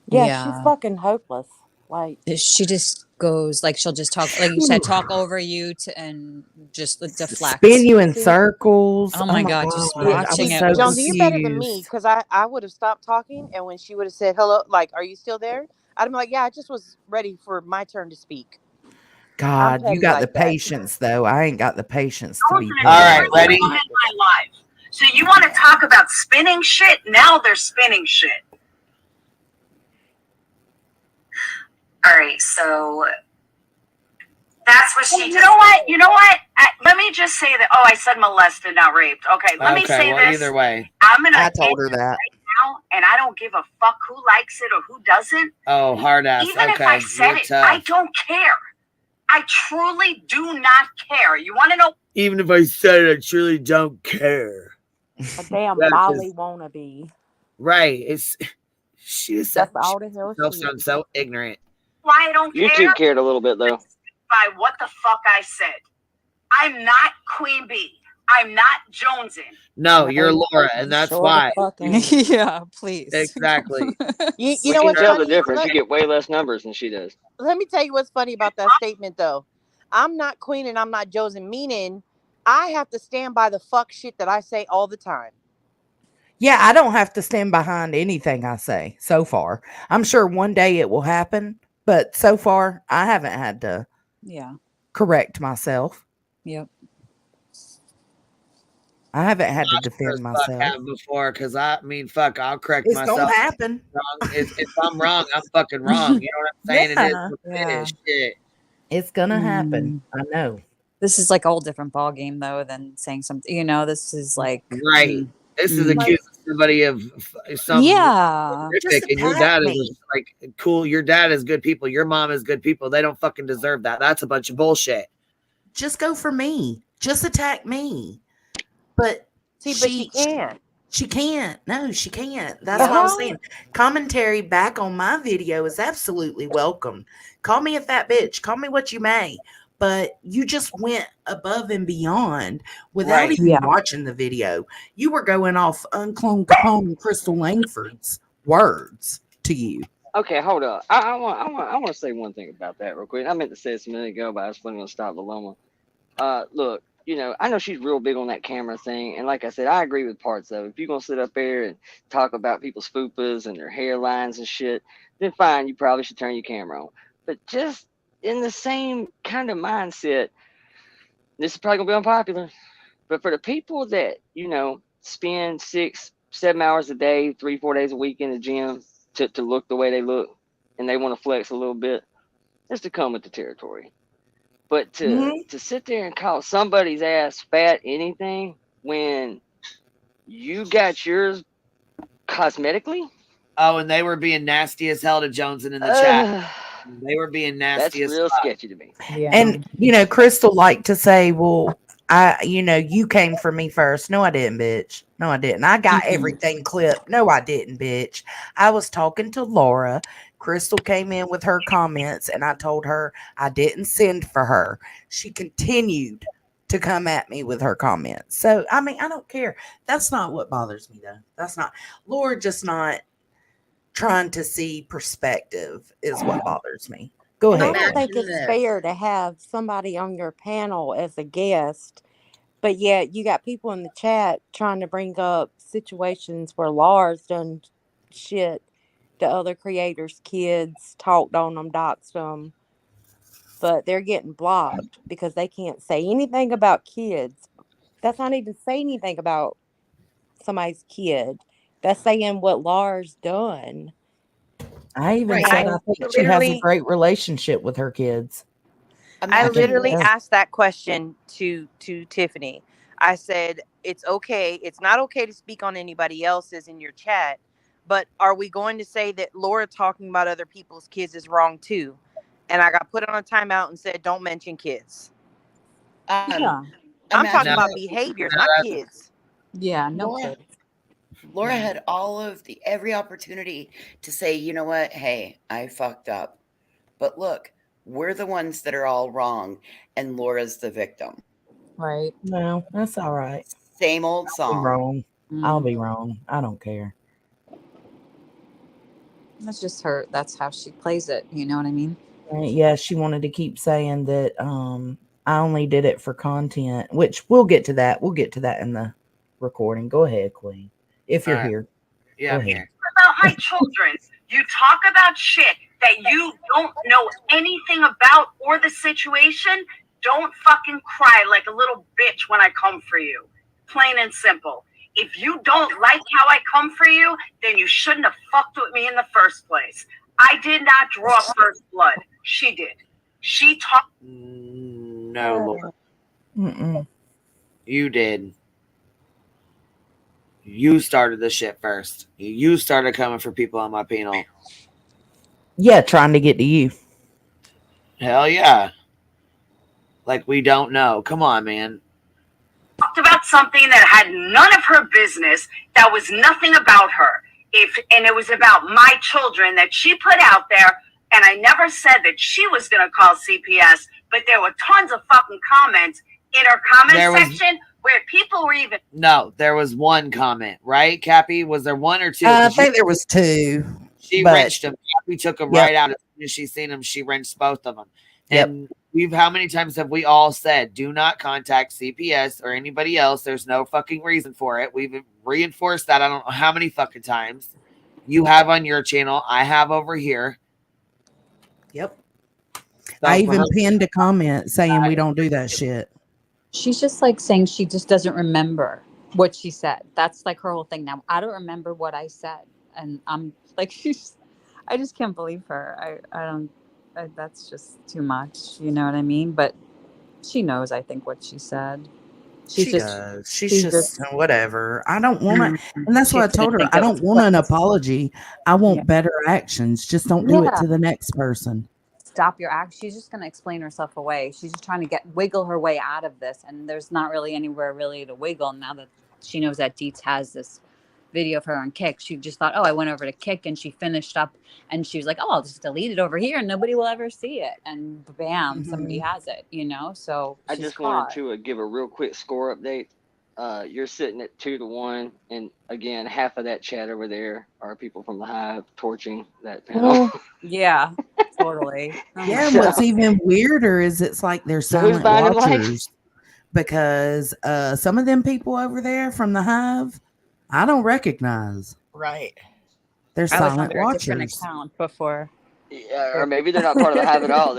Yeah, she's fucking hopeless. Like, she just goes, like, she'll just talk, like you said, talk over you and just deflect. Spin you in circles. Oh my God, just I watching was it. so Jonesy, you're better than me, confused. because I would have stopped talking, and when she would have said hello, like, are you still there? I'd be like, yeah, I just was ready for my turn to speak. God, you got the like that. patience, though. I ain't got the patience to be. All right, ready? My life. So you want to talk about spinning shit? Now they're spinning shit. All right, so that's what she. You know what? You know what? Let me just say that. Oh, I said molested, not raped. Okay, let me say this. Either way. I'm gonna. I told her end that. right now, and I don't give a fuck who likes it or who doesn't. Oh, hard ass. Even okay, if I said you're it, tough. I don't care. I truly do not care. You want to know? Even if I said it, I truly don't care. a damn That Molly is- wannabe. Right. She just That's all the hell she sounds is. so ignorant. Why I don't care? YouTube cared a little bit though. By what the fuck I said. I'm not Queen Bee. I'm not Jonesin. No, you're Laura, and that's why. Yeah, please. You We know can what's tell funny? the difference. You get way less numbers than she does. Let me tell you what's funny about that statement, though. I'm not Queen and I'm not Josen, meaning I have to stand by the fuck shit that I say all the time. Yeah, I don't have to stand behind anything I say so far. I'm sure one day it will happen, but so far I haven't had to correct myself. Yep. I haven't had to defend myself. Fuck have before, because I mean, fuck, I'll correct It's myself. gonna happen. Wrong. If I'm wrong, I'm fucking wrong. You know what I'm saying? It is what it is. Shit. It's gonna happen. I know. This is like a whole different ball game though than saying something. You know, this is like Right. This is accusing somebody of something horrific, and your dad is like cool. Your dad is good people. Your mom is good people. They don't fucking deserve that. That's a bunch of bullshit. Just go for me. Just attack me. But she can't. She can't. No, she can't. That's what I'm saying. Commentary back on my video is absolutely welcome. Call me a fat bitch. Call me what you may. But you just went above and beyond without even watching the video. You were going off Unclone Capone and Crystal Langford's words to you. Okay, hold up. I want to say one thing about that real quick. I meant to say this a minute ago, but I was planning on stop Paloma. Look, you know, I know she's real big on that camera thing, and like I said, I agree with parts of it. If you're gonna sit up there and talk about people's fupas and their hairlines and shit, then fine, you probably should turn your camera on. But just in the same kind of mindset, this is probably gonna be unpopular, but for the people that, you know, spend 6-7 hours a day, 3-4 days a week in the gym to look the way they look, and they want to flex a little bit, that's to come with the territory. But to sit there and call somebody's ass fat anything when you got yours cosmetically? Oh, and they were being nasty as hell to Joneson in the chat. They were being nasty That's as real fuck. sketchy to me. Yeah. And Crystal liked to say, "Well, you came for me first." No, I didn't, bitch. No, I didn't. I got everything clipped. No, I didn't, bitch. I was talking to Laura. Crystal came in with her comments, and I told her I didn't send for her. She continued to come at me with her comments. So, I mean, I don't care. That's not what bothers me, though. That's not Laura. Just not trying to see perspective is what bothers me. Go And I ahead. don't think Imagine it's this. fair to have somebody on your panel as a guest, but yet you got people in the chat trying to bring up situations where Lars done shit to other creators' kids, talked on them, doxed them, but they're getting blocked because they can't say anything about kids. That's not even say anything about somebody's kid. That's saying what Lars done. I even You said know? I think she has a Literally, great relationship with her kids. I I think Imagine she literally this. does. asked that question to Tiffany. I said, "It's okay. It's not okay to speak on anybody else's in your chat, but are we going to say that Laura talking about other people's kids is wrong too?" And I got put on a timeout and said, "Don't mention kids." Yeah. I'm talking Imagine No, about this. behaviors, no, not that's kids. Yeah, no Laura, kids. Laura had all of the every opportunity to say, you know what? Hey, I fucked up. But look, we're the ones that are all wrong, and Laura's the victim. Right. No, that's all right. Same old I'll be song. wrong. I'll be wrong. I don't care. That's just her. That's how she plays it. You know what I mean? Yeah, she wanted to keep saying that I only did it for content, which we'll get to that. We'll get to that in the recording. Go ahead, Queen. If you're All right. here. Yeah, Go I'm ahead. here. About my children. You talk about shit that you don't know anything about or the situation. Don't fucking cry like a little bitch when I come for you. Plain and simple. If you don't like how I come for you, then you shouldn't have fucked with me in the first place. I did not draw first blood. She did. She talked. No, Laura. Mm-mm. You did. You started the shit first. You started coming for people on my panel. Yeah, trying to get to you. Hell yeah. Like we don't know. Come on, man. Talked about something that had none of her business, that was nothing about her. And it was about my children that she put out there, and I never said that she was gonna call CPS, but there were tons of fucking comments in her comment section where people were even No, there was one comment, right, Cappy? Was there one or two? I think there was two. She but- wrenched them. Cappy took them right out as soon as she seen them. She wrenched both of them. And how many times have we all said, do not contact CPS or anybody else? There's no fucking reason for it. We've reinforced that I don't know how many fucking times. You have on your channel. I have over here. Yep. So I even pinned a comment saying we don't do that shit. She's just like saying she just doesn't remember what she said. That's like her whole thing now. I don't remember what I said. And I'm like, I just can't believe her. That's just too much. You know what I mean? But she knows, I think, what she said. She does. She's just whatever. I don't want to, and that's what I told her. I don't want an apology. I want better actions. Just don't do it to the next person. Stop your act. She's just going to explain herself away. She's just trying to wiggle her way out of this. And there's not really anywhere really to wiggle now that she knows that Dietz has this video of her on Kick. She just thought, oh, I went over to Kick, and she finished up and she was like, oh, I'll just delete it over here and nobody will ever see it. And bam, somebody has it, you know? So I just wanted to give a real quick score update. You're sitting at 2-1, and again, half of that chat over there are people from the Hive torching that panel. Yeah, totally. Yeah, and what's even weirder is it's like they're So who's silent buying watchers because some of them people over there from the Hive, I don't recognize. Right. They're I was silent under a different watchers. account before. Yeah, or maybe they're not part of the Hive at all.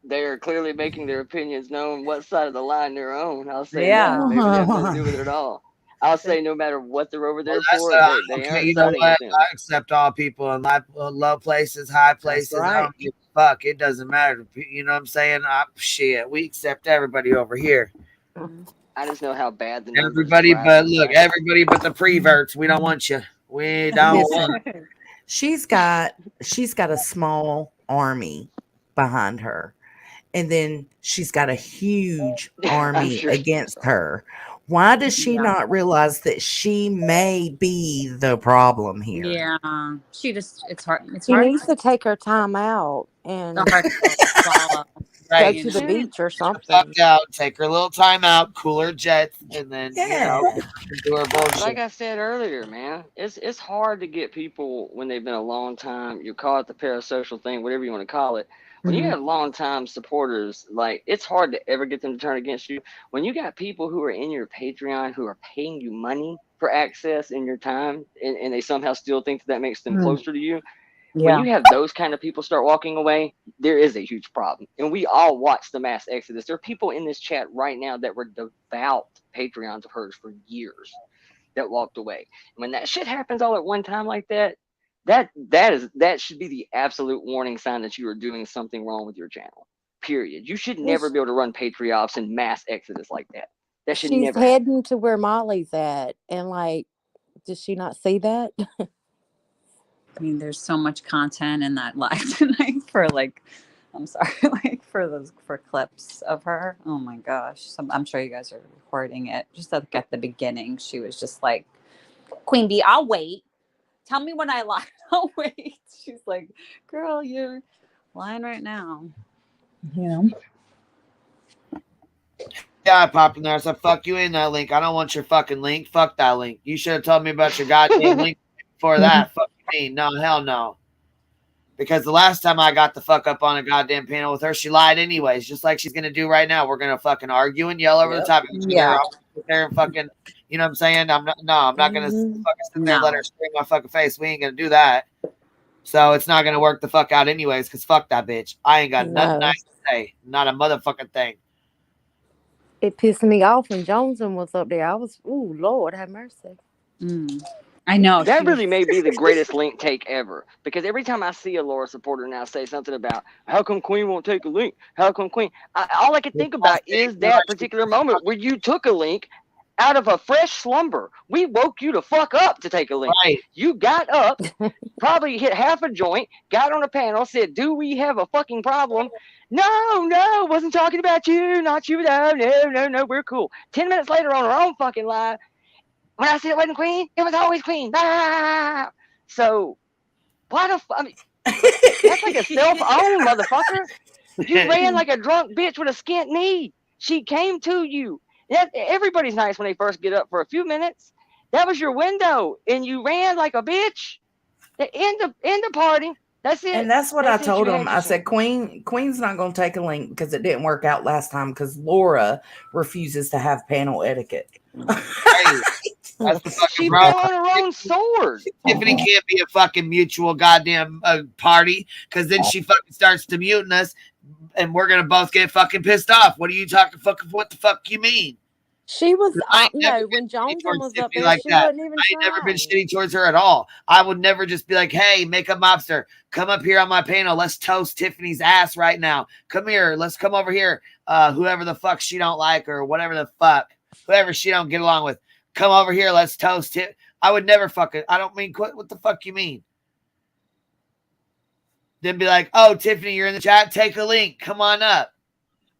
They're clearly making their opinions known, what side of the line they're on. I'll say that. Maybe they have nothing to do with it at all. I'll say no matter what they're over there for, they aren't you know siding what? with them. I accept all people in low places, high places. I don't give a fuck. It doesn't matter. You know what I'm saying? Shit, we accept everybody over here. I just know how bad the numbers Everybody rise but in look, fact. everybody but the preverts. We don't want you. We don't Listen, want. she's got a small army behind her. And then she's got a huge I'm army sure. against her. Why does she not realize that she may be the problem here? Yeah, she just it's hard. It's She hard. needs to take her time out The and hard pill to swallow, go Right. you to the know. beach or The something. fuck out, take her little time out, cool her jets, and then Yeah. do her bullshit. Like I said earlier, man, it's hard to get people when they've been a long time. You call it the parasocial thing, whatever you want to call it. When you have long time supporters, like it's hard to ever get them to turn against you. When you got people who are in your Patreon who are paying you money for access in your time, and they somehow still think that makes them closer to you. When Yeah. you have those kind of people start walking away, there is a huge problem. And we all watch the mass exodus. There are people in this chat right now that were devout Patreons of hers for years that walked away. And when that shit happens all at one time like that, that should be the absolute warning sign that you are doing something wrong with your channel. Period. You should never be able to run Patreons and mass exodus like that. That should She's never happen. heading to where Molly's at, and like, does she not see that? I mean, there's so much content in that live tonight for like, I'm sorry, like for clips of her. Oh my gosh, I'm sure you guys are recording it. Just like at the beginning, she was just like, "Queen Bee, I'll wait. Tell me when I lie. I'll wait." She's like, "Girl, you're lying right now." You know. Yeah, I popped in there. I said, fuck you in that link. I don't want your fucking link. Fuck that link. You should have told me about your goddamn link before that. Fuck me. No, hell no. Because the last time I got the fuck up on a goddamn panel with her, she lied anyways, just like she's gonna do right now. We're gonna fucking argue and yell over the top of each other. I'll sit there and fucking, you know what I'm saying? I'm not gonna fucking sit there and let her scream my fucking face. We ain't gonna do that. So it's not gonna work the fuck out anyways, because fuck that bitch. I ain't got nothing nice to say. Not a motherfucking thing. It pissed me off when Joneson was up there. I was, ooh, Lord have mercy. I know. That really may be the greatest link take ever. Because every time I see a Laura supporter now say something about how come Queen won't take a link? How come Queen? All I can think about is that particular moment where you took a link out of a fresh slumber. We woke you to fuck up to take a link. Right. You got up, probably hit half a joint, got on a panel, said, "Do we have a fucking problem?" No, wasn't talking about you, not you, no, we're cool. 10 minutes later on our own fucking live, when I said it wasn't Queen, it was always Queen. Ah! So, why the fuck? I mean, that's like a self-own motherfucker. You ran like a drunk bitch with a skint knee. She came to you. Everybody's nice when they first get up for a few minutes. That was your window, and you ran like a bitch. The end of party. That's it. And that's what I told him. I said, Queen's not going to take a link because it didn't work out last time because Laura refuses to have panel etiquette. Hey, that's the fucking she problem. fell on her own sword. Tiffany can't be a fucking mutual goddamn party because then she fucking starts to muting us and we're going to both get fucking pissed off. What are you talking fucking, what the fuck you mean? She was, no, when Joneson was up there, like she that. wasn't even I ain't never been trying. shitty towards her at all. I would never just be like, hey, makeup mobster, come up here on my panel. Let's toast Tiffany's ass right now. Come here. Let's come over here. Whoever the fuck she don't like or whatever the fuck, whoever she don't get along with, come over here. Let's toast it. I would never fucking, I don't mean, what the fuck you mean? Then be like, oh, Tiffany, you're in the chat. Take a link. Come on up.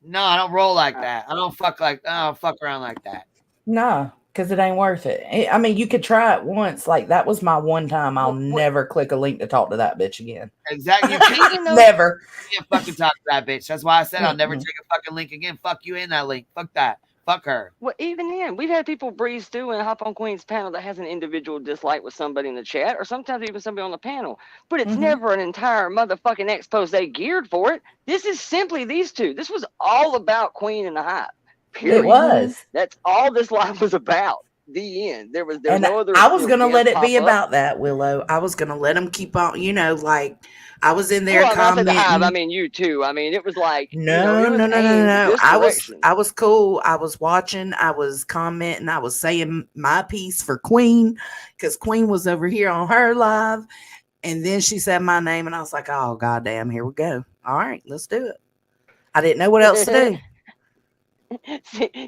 No, I don't roll like that. I don't fuck around like that. No, because it ain't worth it. I mean, you could try it once. Like, that was my one time. I'll never click a link to talk to that bitch again. Exactly. You can't never. You can't fucking talk to that bitch. That's why I said I'll never take a fucking link again. Fuck you in that link. Fuck that. Fuck her. Well, even then, we've had people breeze through and hop on Queen's panel that has an individual dislike with somebody in the chat, or sometimes even somebody on the panel. But it's never an entire motherfucking expose geared for it. This is simply these two. This was all about Queen and the hype. Period. It was. That's all this live was about. The end. There was no other. I was gonna let it be about that, Willow. I was gonna let them keep on. You know, like I was in there commenting. Not the hive. I mean, you too. I mean, it was like no. I was cool. I was watching. I was commenting. I was saying my piece for Queen because Queen was over here on her live, and then she said my name, and I was like, "Oh goddamn, here we go. All right, let's do it." I didn't know what else to do.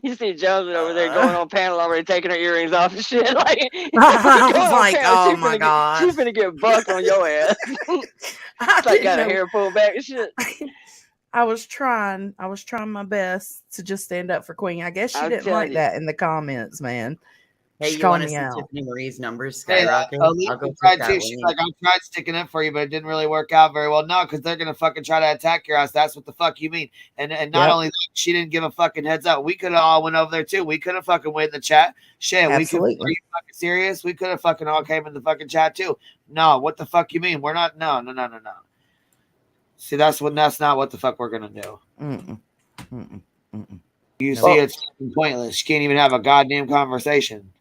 You see Jones over there going on panel already taking her earrings off and shit. Like, I was like, oh my God. She's gonna get bucked on your ass. It's like got her hair pulled back and shit. I was trying my best to just stand up for Queen. I guess she I'll didn't tell like you. that in the comments, man. Hey, She you called want to me see out. Tiffany Marie's numbers Hey, skyrocket? Alicia I'll go tried click too. that She's link. like, I tried sticking up for you, but it didn't really work out very well. No, because they're gonna fucking try to attack your ass. That's what the fuck you mean. And not Yep. only that, she didn't give a fucking heads up. We could have all went over there too. We could have fucking went in the chat. Shit, we could. Are Absolutely. you fucking serious? We could have fucking all came in the fucking chat too. No, what the fuck you mean? We're not. No. See, that's not what the fuck we're gonna do. Mm-mm. Mm-mm. Mm-mm. You Nope. see, it's pointless. She can't even have a goddamn conversation.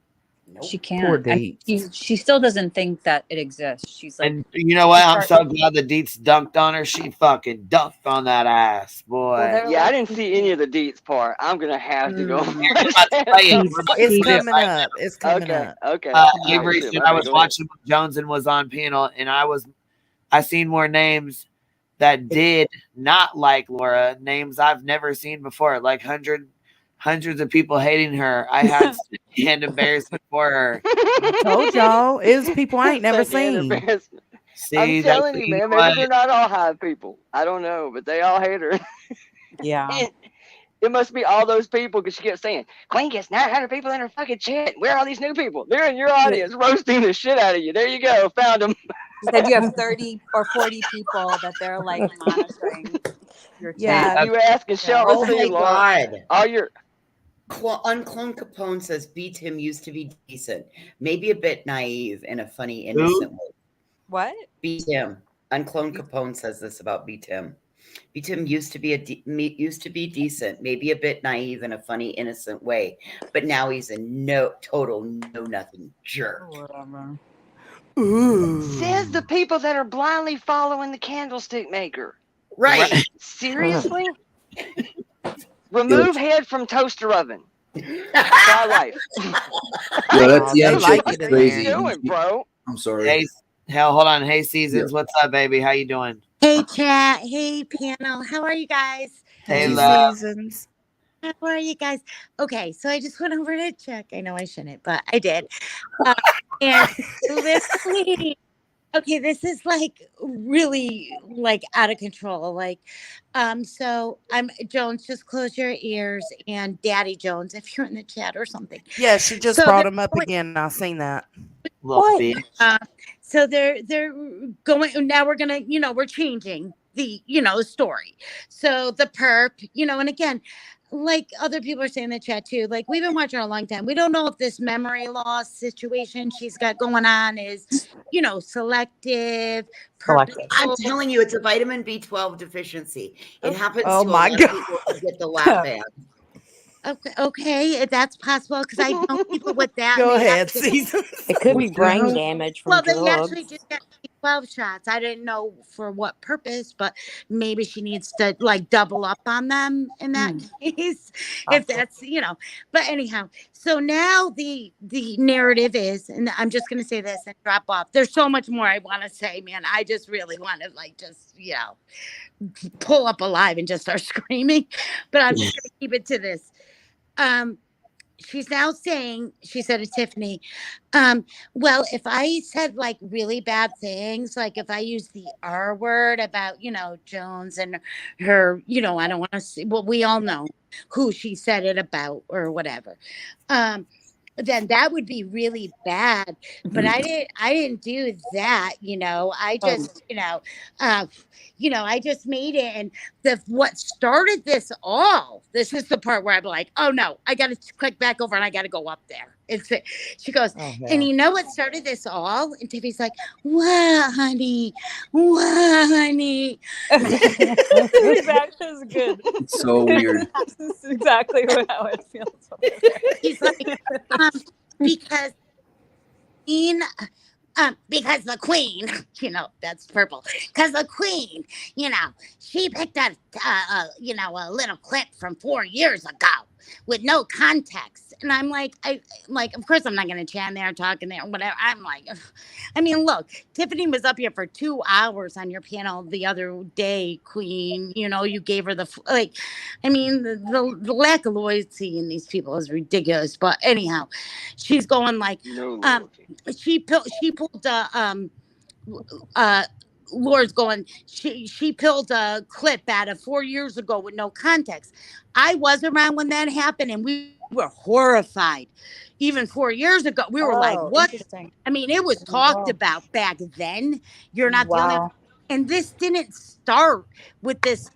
She Poor can't. And Deets. she still doesn't think that it exists. She's like, And you know what? I'm so glad the Deets dunked on her. She fucking dunked on that ass, boy. Yeah, I didn't see any of the deets part. I'm gonna have to go. We're about to play it. We're about to It's play it coming right up. It's coming Okay, up. okay. Avery said I was watching when Jones and was on panel, and I seen more names that did not like Laura, names I've never seen before, like hundreds of people hating her. I had secondhand embarrassment for her. I told y'all it was people I ain't never Secondhand seen. embarrassment. See, I'm telling you, man. Maybe what? they're not all hive people. I don't know, but they all hate her. Yeah. And it must be all those people because she kept saying, Queen gets 900 people in her fucking chat. Where are all these new people? They're in your audience roasting the shit out of you. There you go. Found them. she said you have 30 or 40 people that they're like monitoring your chat. Yeah. You ask and shall Oh receive, my Laura. God. All your Unclone Capone says B. Tim used to be decent, maybe a bit naive in a funny, innocent way. What? B. Tim. Unclone Capone says this about B. Tim. B. Tim used to be decent, maybe a bit naive in a funny, innocent way, but now he's a total know nothing jerk. Whatever. Says the people that are blindly following the candlestick maker. Right. Seriously? Remove head from toaster oven. Try life. Yeah, that's They yeah, like shit it in crazy. there. What are you doing, bro? I'm sorry. Hey, hell, hold on. Hey, Seasons, what's up, baby? How you doing? Hey, chat. Hey, panel. How are you guys? Hey, Hey, love. Seasons. How are you guys? Okay, so I just went over to check. I know I shouldn't, but I did. And literally, okay, this is like really like out of control. Like, so I'm Jones, just close your ears, and Daddy Jones, if you're in the chat or something. Yeah, she just So brought they're him up going- again. I seen that. Little What? bitch. So they're going now. We're gonna, we're changing the, the story. So the perp, and again, like other people are saying in the chat too, like we've been watching her a long time. We don't know if this memory loss situation she's got going on is, selective, Selective. I'm purposeful. telling you, it's a vitamin B12 deficiency. It happens Oh to a my lot God. of people who get the lap band. Okay, that's possible because I know people with that. Go and they ahead, actually, Seasons. It could be What the brain hell? damage from well, they actually drugs. just got 12 shots. I didn't know for what purpose, but maybe she needs to like double up on them in that case. If that's, but anyhow, so now the narrative is, and I'm just gonna say this and drop off. There's so much more I want to say, man. I just really want to like just, pull up alive and just start screaming. But I'm just gonna keep it to this. She's now saying, she said to Tiffany, well, if I said like really bad things, like if I use the R word about, Jones and her, I don't want to see, well, we all know who she said it about or whatever. Then that would be really bad. But I didn't do that, I just, I just made it. And what started this all, this is the part where I'm like, oh no, I got to click back over and I got to go up there. She goes, and you know what started this all? And Tiffany's like, what, honey? What, honey? That is good. It's so weird. This is exactly how it feels. He's like, because because the queen, that's purple. Because the queen, she picked up, a little clip from 4 years ago with no context. And I'm like, of course I'm not going to chat there, talking there, whatever. I'm like, I mean, look, Tiffany was up here for 2 hours on your panel the other day, queen. You gave her the, I mean, the lack of loyalty in these people is ridiculous. But anyhow, she's going like, No loyalty. she pulled Laura's going, she pulled a clip out of 4 years ago with no context. I was around when that happened, and we were horrified. Even 4 years ago, we were like, Oh, what? interesting. I mean, it was talked Wow. about back then. You're not the only. Wow. And this didn't start with this.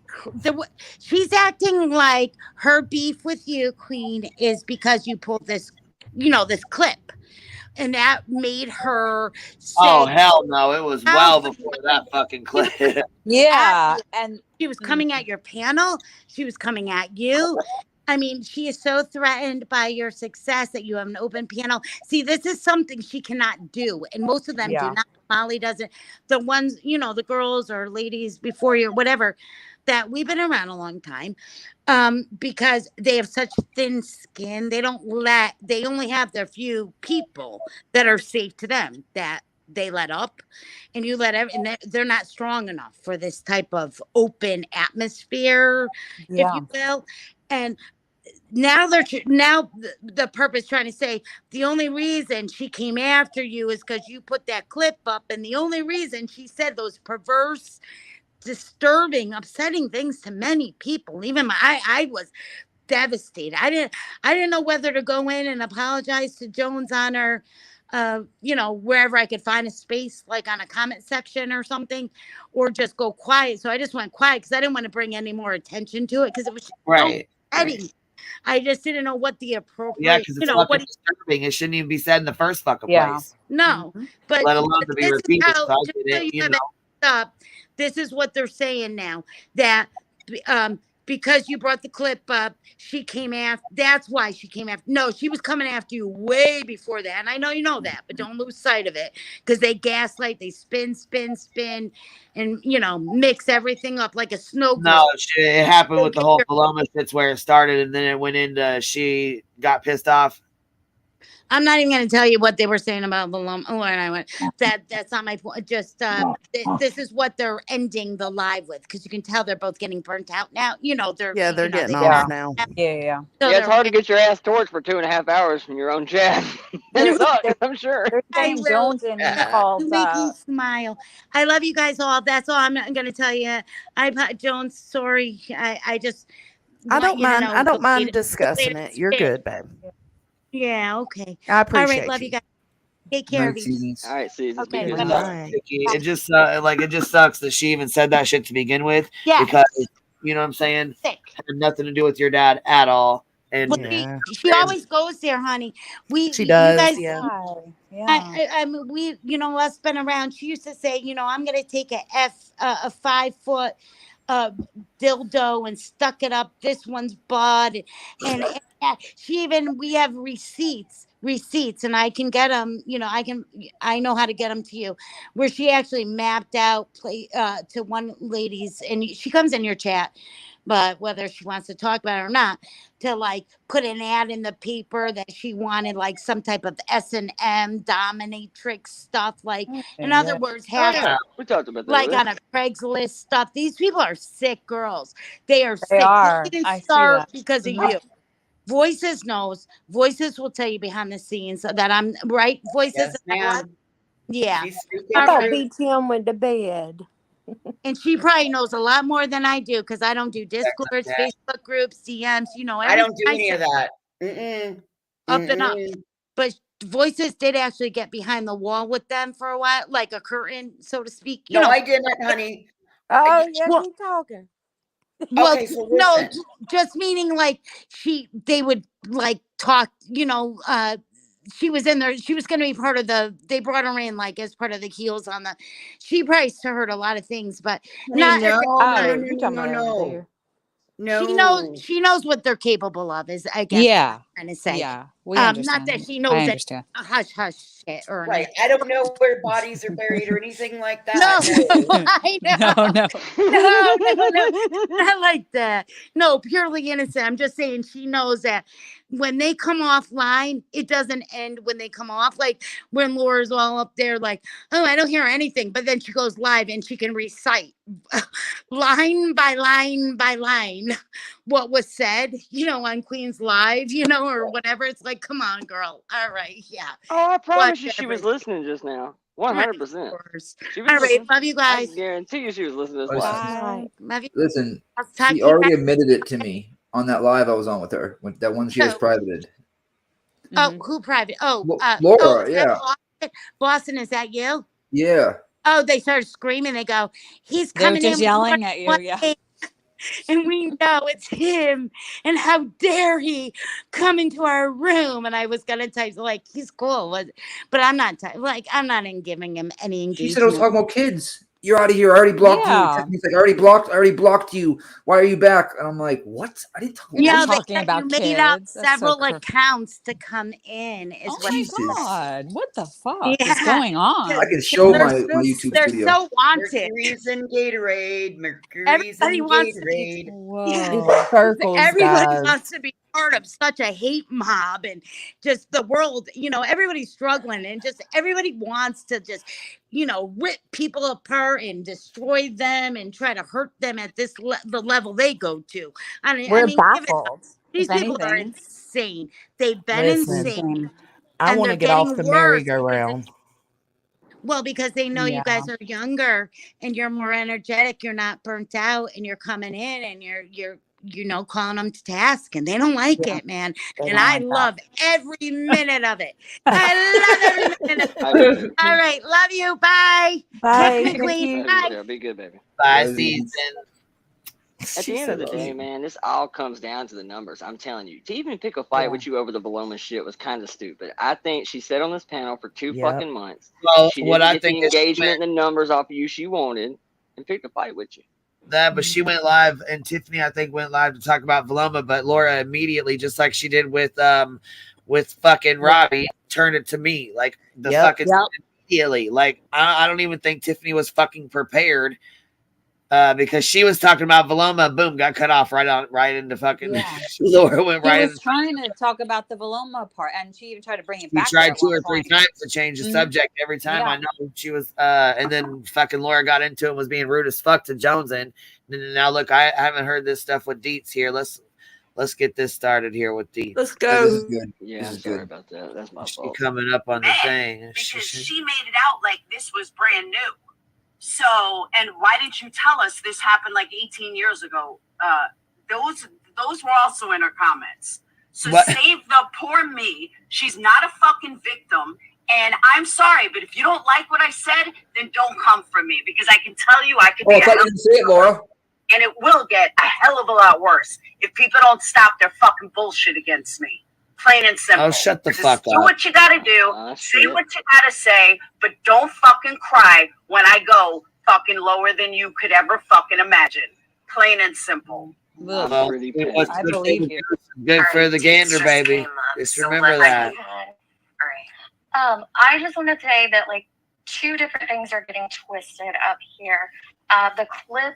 She's acting like her beef with you, Queen, is because you pulled this, this clip. And that made her Oh say, hell no! It was how well could before that fucking she was clip. Yeah, at you. and She was coming at your panel. She was coming at you. I mean, she is so threatened by your success that you have an open panel. See, this is something she cannot do. And most of them do yeah, not. Molly doesn't. The ones, the girls or ladies before you, whatever, that we've been around a long time, because they have such thin skin. They only have their few people that are safe to them that they let up, and you let and they're not strong enough for this type of open atmosphere, if you yeah. will. And now the purpose trying to say the only reason she came after you is because you put that clip up, and the only reason she said those perverse, disturbing, upsetting things to many people. Even I was devastated. I didn't know whether to go in and apologize to Jones on her, wherever I could find a space, like on a comment section or something, or just go quiet. So I just went quiet because I didn't want to bring any more attention to it because it was so Right. upsetting. I just didn't know what the Yeah, appropriate, because it's fucking disturbing. It shouldn't even be said in the first fucking place. no, but Let alone to be this is repeated. how, So I just get so it. you You have know. it up, this is what they're saying now, that because you brought the clip up, she came after. That's why she came after. No, she was coming after you way before that, and I know you know that, but don't lose sight of it, because they gaslight, they spin, and mix everything up like a snow No, globe. it happened with the whole Paloma shit's where it started, and then it went into she got pissed off. I'm not even going to tell you what they were saying about the Laura and I went. That's not my point. Just this is what they're ending the live with, because you can tell they're both getting burnt out now. They're they're getting they off now. Yeah. So Yeah, it's hard to get your ass torched for 2.5 hours from your own chat. It sucks, I'm sure. They're I saying will. Jones and called. You make me smile. I love you guys all. That's all I'm going to tell you. Jones, sorry. I just I want don't you to mind. know I don't the mind discussing it. You're good, babe. Yeah, okay. I All appreciate right, love you you. guys. Take care of each All right, Seasons. Okay, Be good. bye-bye. It just it just sucks that she even said that shit to begin with. Yes. Because you know what I'm saying, sick. had nothing to do with your dad at all. And She always goes there, honey. She does, you guys, yeah. I mean, us been around. She used to say, I'm gonna take a 5 foot dildo and stuck it up this one's butt, and we have receipts, and I can get them. I know how to get them to you, where she actually mapped out to one lady's, and she comes in your chat, but whether she wants to talk about it or not, to like put an ad in the paper that she wanted like some type of S&M dominatrix stuff, like in other words, we talked about that. like on a Craigslist stuff. These people are sick girls. They are They sick. are. They didn't I see start that. because of you. Voices knows. Voices will tell you behind the scenes that I'm right. Voices. Yeah. I thought BTM went to bed. And she probably knows a lot more than I do, because I don't do Discords, Facebook groups, DMs. I don't do everything any of that. up and up. But Voices did actually get behind the wall with them for a while, like a curtain, so to speak. No, I didn't, honey. Oh, yeah, keep talking. Well, Okay, so no, listen. just meaning like they would like talk, she was in there. She was going to be part of they brought her in like as part of the heels on she probably heard a lot of things, but not. No. She knows what they're capable of, is I guess Yeah. what I'm trying to say. Yeah. We understand. Not that she I knows that understand. hush shit or Right. I don't know where bodies are buried or anything like that. No, I know. No. No, not like that. No, purely innocent. I'm just saying she knows that when they come offline, it doesn't end when they come off. Like when Laura's all up there, like, oh, I don't hear anything. But then she goes live and she can recite line by line by line what was said, on Queen's Live, or whatever. It's Like, come on, girl. All right, yeah. Oh, I promise you, she Whatever. was listening just now. 100%. Of course. She was All right, listening. love you I guys. guarantee you, she was listening to this Listen, live. Bye. Love you. listen, I'll talk she to you already guys. admitted it to me on that live I was on with her. When, that one she has Oh, privated. oh, who private? Oh, Laura, is that yeah. Boston? Boston, is that you? Yeah. Oh, they started screaming. They go, he's They were coming in just with more yelling than at you. one Yeah. thing, and we know it's him. And how dare he come into our room? And I was gonna type like he's cool, but I'm not I'm not giving him any engagement. She said I was talking about kids. You're out of here. I already blocked you. Yeah. He's like, I already blocked you. Why are you back? And I'm like, what? I didn't talk Yeah, they talking said about you made up kids. That's so several accounts to come in. Is Oh what my Jesus. God. What the fuck is yeah, going on? I can show they're my so, YouTube they're video. so wanted. Mercury's in Gatorade. Mercury's Everybody in wants to be Gatorade. It's Whoa. circles, everybody guys. wants to be part of such a hate mob and just the world, everybody's struggling and just everybody wants to just, rip people apart and destroy them and try to hurt them at the level they go to. We're Give it baffled. these If people are anything, insane. They've been Listen, insane I and want they're to get off getting the worse because merry-go-round. well, because they know you yeah. guys are younger and you're more energetic, you're not burnt out, and you're coming in and you're calling them to task, and they don't like Yeah. it, man. They And don't I like love every minute of it. I love every minute of it. All right, love you. Bye. Bye. Tiffany Thank Queen. you. Bye. Be good, baby. Bye, Love you. season. At She the end of said the day, love. man, this all comes down to the numbers. I'm telling you, to even pick a fight with you over the Paloma shit was kind of stupid. I think she sat on this panel for 2 Yep. fucking months. Well, She what didn't I get the think is she engagement and the numbers off of you she wanted, and picked a fight with you. that, but she went live, and Tiffany, I think, went live to talk about Paloma, but Laura immediately, just like she did with fucking Robbie, turned it to me. Like the fucking immediately. Like I don't even think Tiffany was fucking prepared. Because she was talking about Paloma, boom, got cut off right into fucking. Yeah. Laura went She right was in. trying to talk about the Paloma part, and she even tried to bring it She back. tried There at 2 one or 3 point. times to change the subject every time. Yeah. I know she was, and then fucking Laura got into it and was being rude as fuck to Jones. And now look, I haven't heard this stuff with Deets here. Let's get this started here with Deets. Let's This go. is good. Yeah, This I'm is sorry good. about that. That's my She fault. coming up on the thing. Because she made it out like this was brand new. So, and why didn't you tell us this happened like 18 years ago? Those were also in her comments. So save the poor me. She's not a fucking victim. And I'm sorry, but if you don't like what I said, then don't come for me, because I can tell you I could Oh, be I thought you didn't say it, Laura. and it will get a hell of a lot worse if people don't stop their fucking bullshit against me. Plain and simple. Oh, shut the Just fuck do up. what you gotta do. Say what you gotta say, but don't fucking cry when I go fucking lower than you could ever fucking imagine. Plain and simple. Well, I believe you. Good for the gander, baby. Just remember that. I just want to say that like 2 different things are getting twisted up here. The clip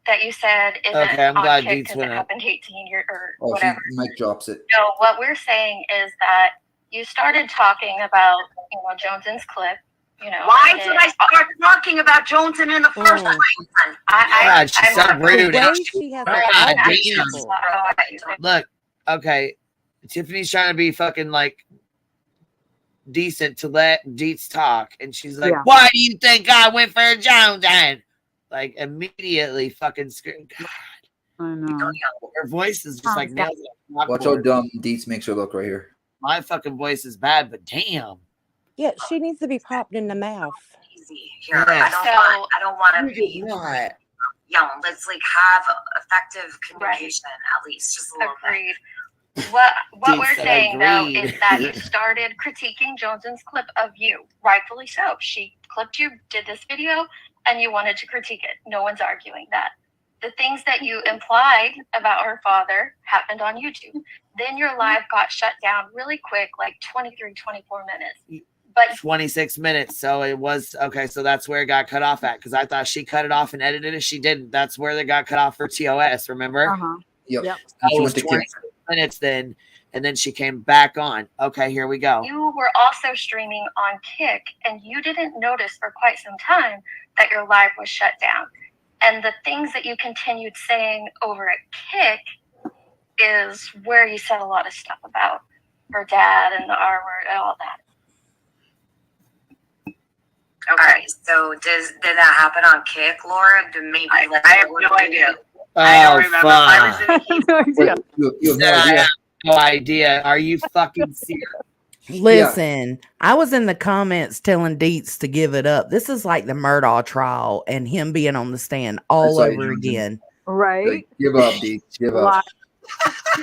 that you said isn't Okay, I'm on glad kick Deets because went it up. happened 18 years or Oh, whatever. Mike drops it. No, what we're saying is that you started talking about Jones's clip. Why did I start talking about Joneson in the first place? God, she's so rude. The way she has God, attacked damn. people. Look, okay, Tiffany's trying to be fucking like decent to let Deets talk, and she's like, Yeah. "Why do you think I went for Jones?" And like immediately fucking scream. God, I know. her voice is just like nails. Watch how dumb Deets makes her look right here. My fucking voice is bad, but damn. Yeah, she needs to be popped in the mouth. Here, Yes. I don't want to be let's like have effective communication at least, just a little Agreed. What Deets we're said saying though agreed. is that you started critiquing Jones's clip of you, rightfully so. She clipped you, did this video, and you wanted to critique it. No one's arguing that. The things that you implied about her father happened on YouTube. Then your live got shut down really quick, like 23, 24 minutes. But 26 minutes. So it was okay. So that's where it got cut off at, because I thought she cut it off and edited it. She didn't. That's where they got cut off for TOS. Remember? Yep. It was 26 minutes then, and then she came back on. Okay, here we go. you were also streaming on Kick, and you didn't notice for quite some time that your live was shut down. And the things that you continued saying over at Kick is where you said a lot of stuff about her dad and the R word and all that. Okay, so did that happen on Kick, Laura? Maybe I have no idea. I don't remember. I was in You have no I idea. have no idea. Are you fucking serious? Listen, I was in the comments telling Deets to give it up. This is like the Murdaugh trial and him being on the stand all saw you, over Johnson. again. Right? Give up, Deets. Give up.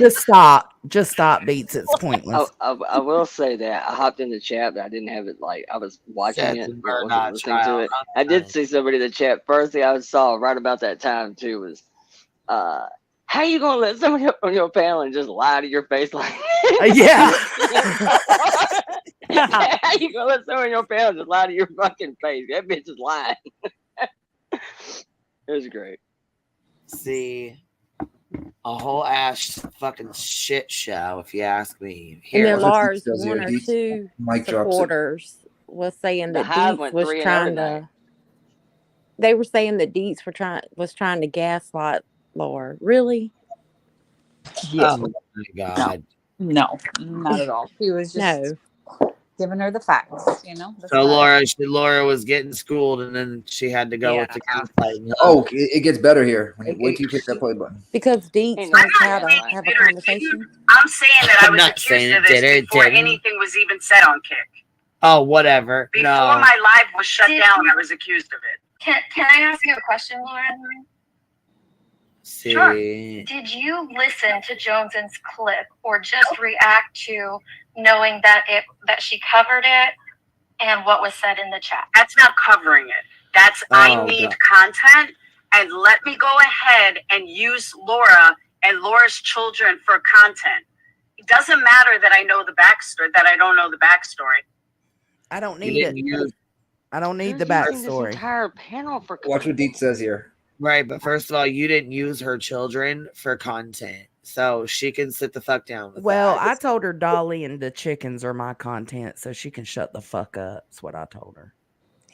Just stop. Just stop, Deets. It's pointless. I will say that I hopped in the chat, but I didn't have it like I was watching it, wasn't listening to it. I did see somebody in the chat. First thing I saw right about that time too was, how you gonna let somebody up on your panel and just lie to your face like? Yeah. How you gonna let someone on your panel just lie to your fucking face? That bitch is lying. It was great. See, a whole ass fucking shit show, if you ask me. And then Here, Lars, one or two supporters was saying The that Hive Deets went was 3-0 trying tonight. to. They were saying that Deets was trying to gaslight Laura. Really? Yeah. oh my god. No, not at all. He was just No. giving her the facts, you know? That's So about it. Laura was getting schooled, and then she had to go with the gaslighting. Oh, it gets better here. When you wait till you hit that play button. Because Deets Ain't knows no how to gaslight. have a conversation. I'm saying that I I'm was not accused saying of it this did or before didn't. anything was even said on Kick. Oh, whatever. Before No. my live was shut down, I was accused of it. Can I ask you a question, Lauren? See. Sure. Did you listen to Jones's clip or just react to knowing that she covered it and what was said in the chat? That's not covering it. That's I Oh, need God. content, and let me go ahead and use Laura and Laura's children for content. It doesn't matter that I know the backstory, that I don't know the backstory. I don't You need it. didn't use I don't need You're the using this backstory. entire panel for Watch what Deets says here. right, but first of all, you didn't use her children for content, so she can sit the fuck down with Well, that. I told her Dolly and the chickens are my content, so she can shut the fuck up. That's what I told her.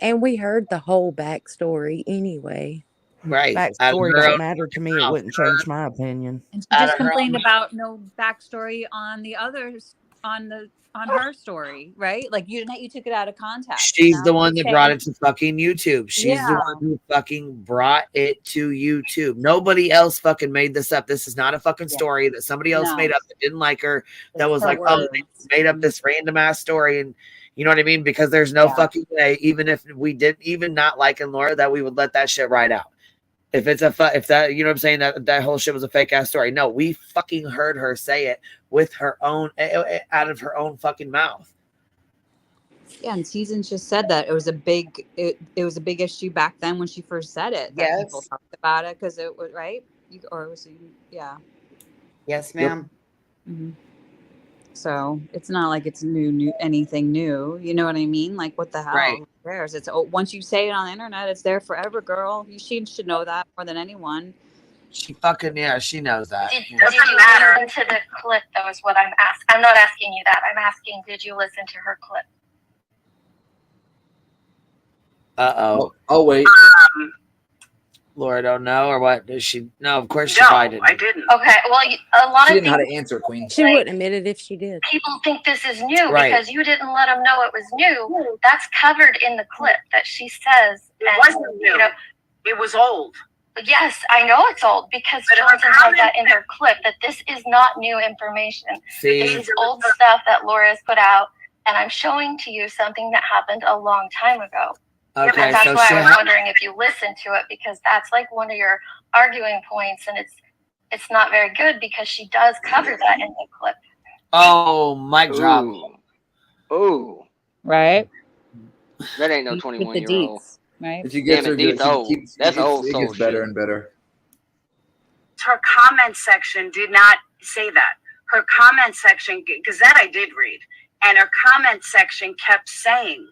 And we heard the whole backstory anyway. Right. Backstory don't matter to me. It wouldn't change my opinion. And she just complained about no backstory on the others on her story, right? Like you took it out of context. She's Now the one you're that brought saying- it to fucking YouTube. She's the Yeah. one who fucking brought it to YouTube. Nobody else fucking made this up. This is not a fucking story that somebody else No. made up that didn't like her. That was her like, oh, they words. made up this random ass story. And you know what I mean? Because there's no fucking way, even if we didn't even not liking Laura, that we would let that shit ride out. If it's if that, you know what I'm saying, that whole shit was a fake ass story. No, we fucking heard her say it with her own, out of her own fucking mouth. Yeah, and Seasons just said that it was a big was a big issue back then when she first said it. That people talked about it because it was right, or it was yeah. Yes, ma'am. Mm-hmm. So it's not like it's new anything new. You know what I mean? Like what the hell? Right. Who cares? It's once you say it on the internet, it's there forever, girl. She should know that more than anyone. She fucking she knows that. Did you listen to the clip? That was what I'm asking. I'm not asking you that. I'm asking, did you listen to her clip? Uh-oh. Oh, wait. Laura don't know, or what? Does she? No, of course she No, probably didn't. I didn't. Okay, well, a lot She of didn't know how to things answer, Queen. She wouldn't admit it if she did. people think this is new Right. because you didn't let them know it was new. That's covered in the clip that she says. It wasn't new. It was old. Yes, I know it's old because But her Johnson said that comment- in her clip that this is not new information. See? This is old stuff that Laura has put out, and I'm showing to you something that happened a long time ago. Okay, and that's so why she I was wondering if you listened to it, because that's like one of your arguing points, and it's not very good because she does cover that in the clip. Oh, mic drop. Ooh. Right. That ain't no With the 21-year-old. deets, right? If you get Damn her it, good, Deets old. That's old it soul gets better shit. and better. Her comment section did not say that. Her comment section, because that I did read, and her comment section kept saying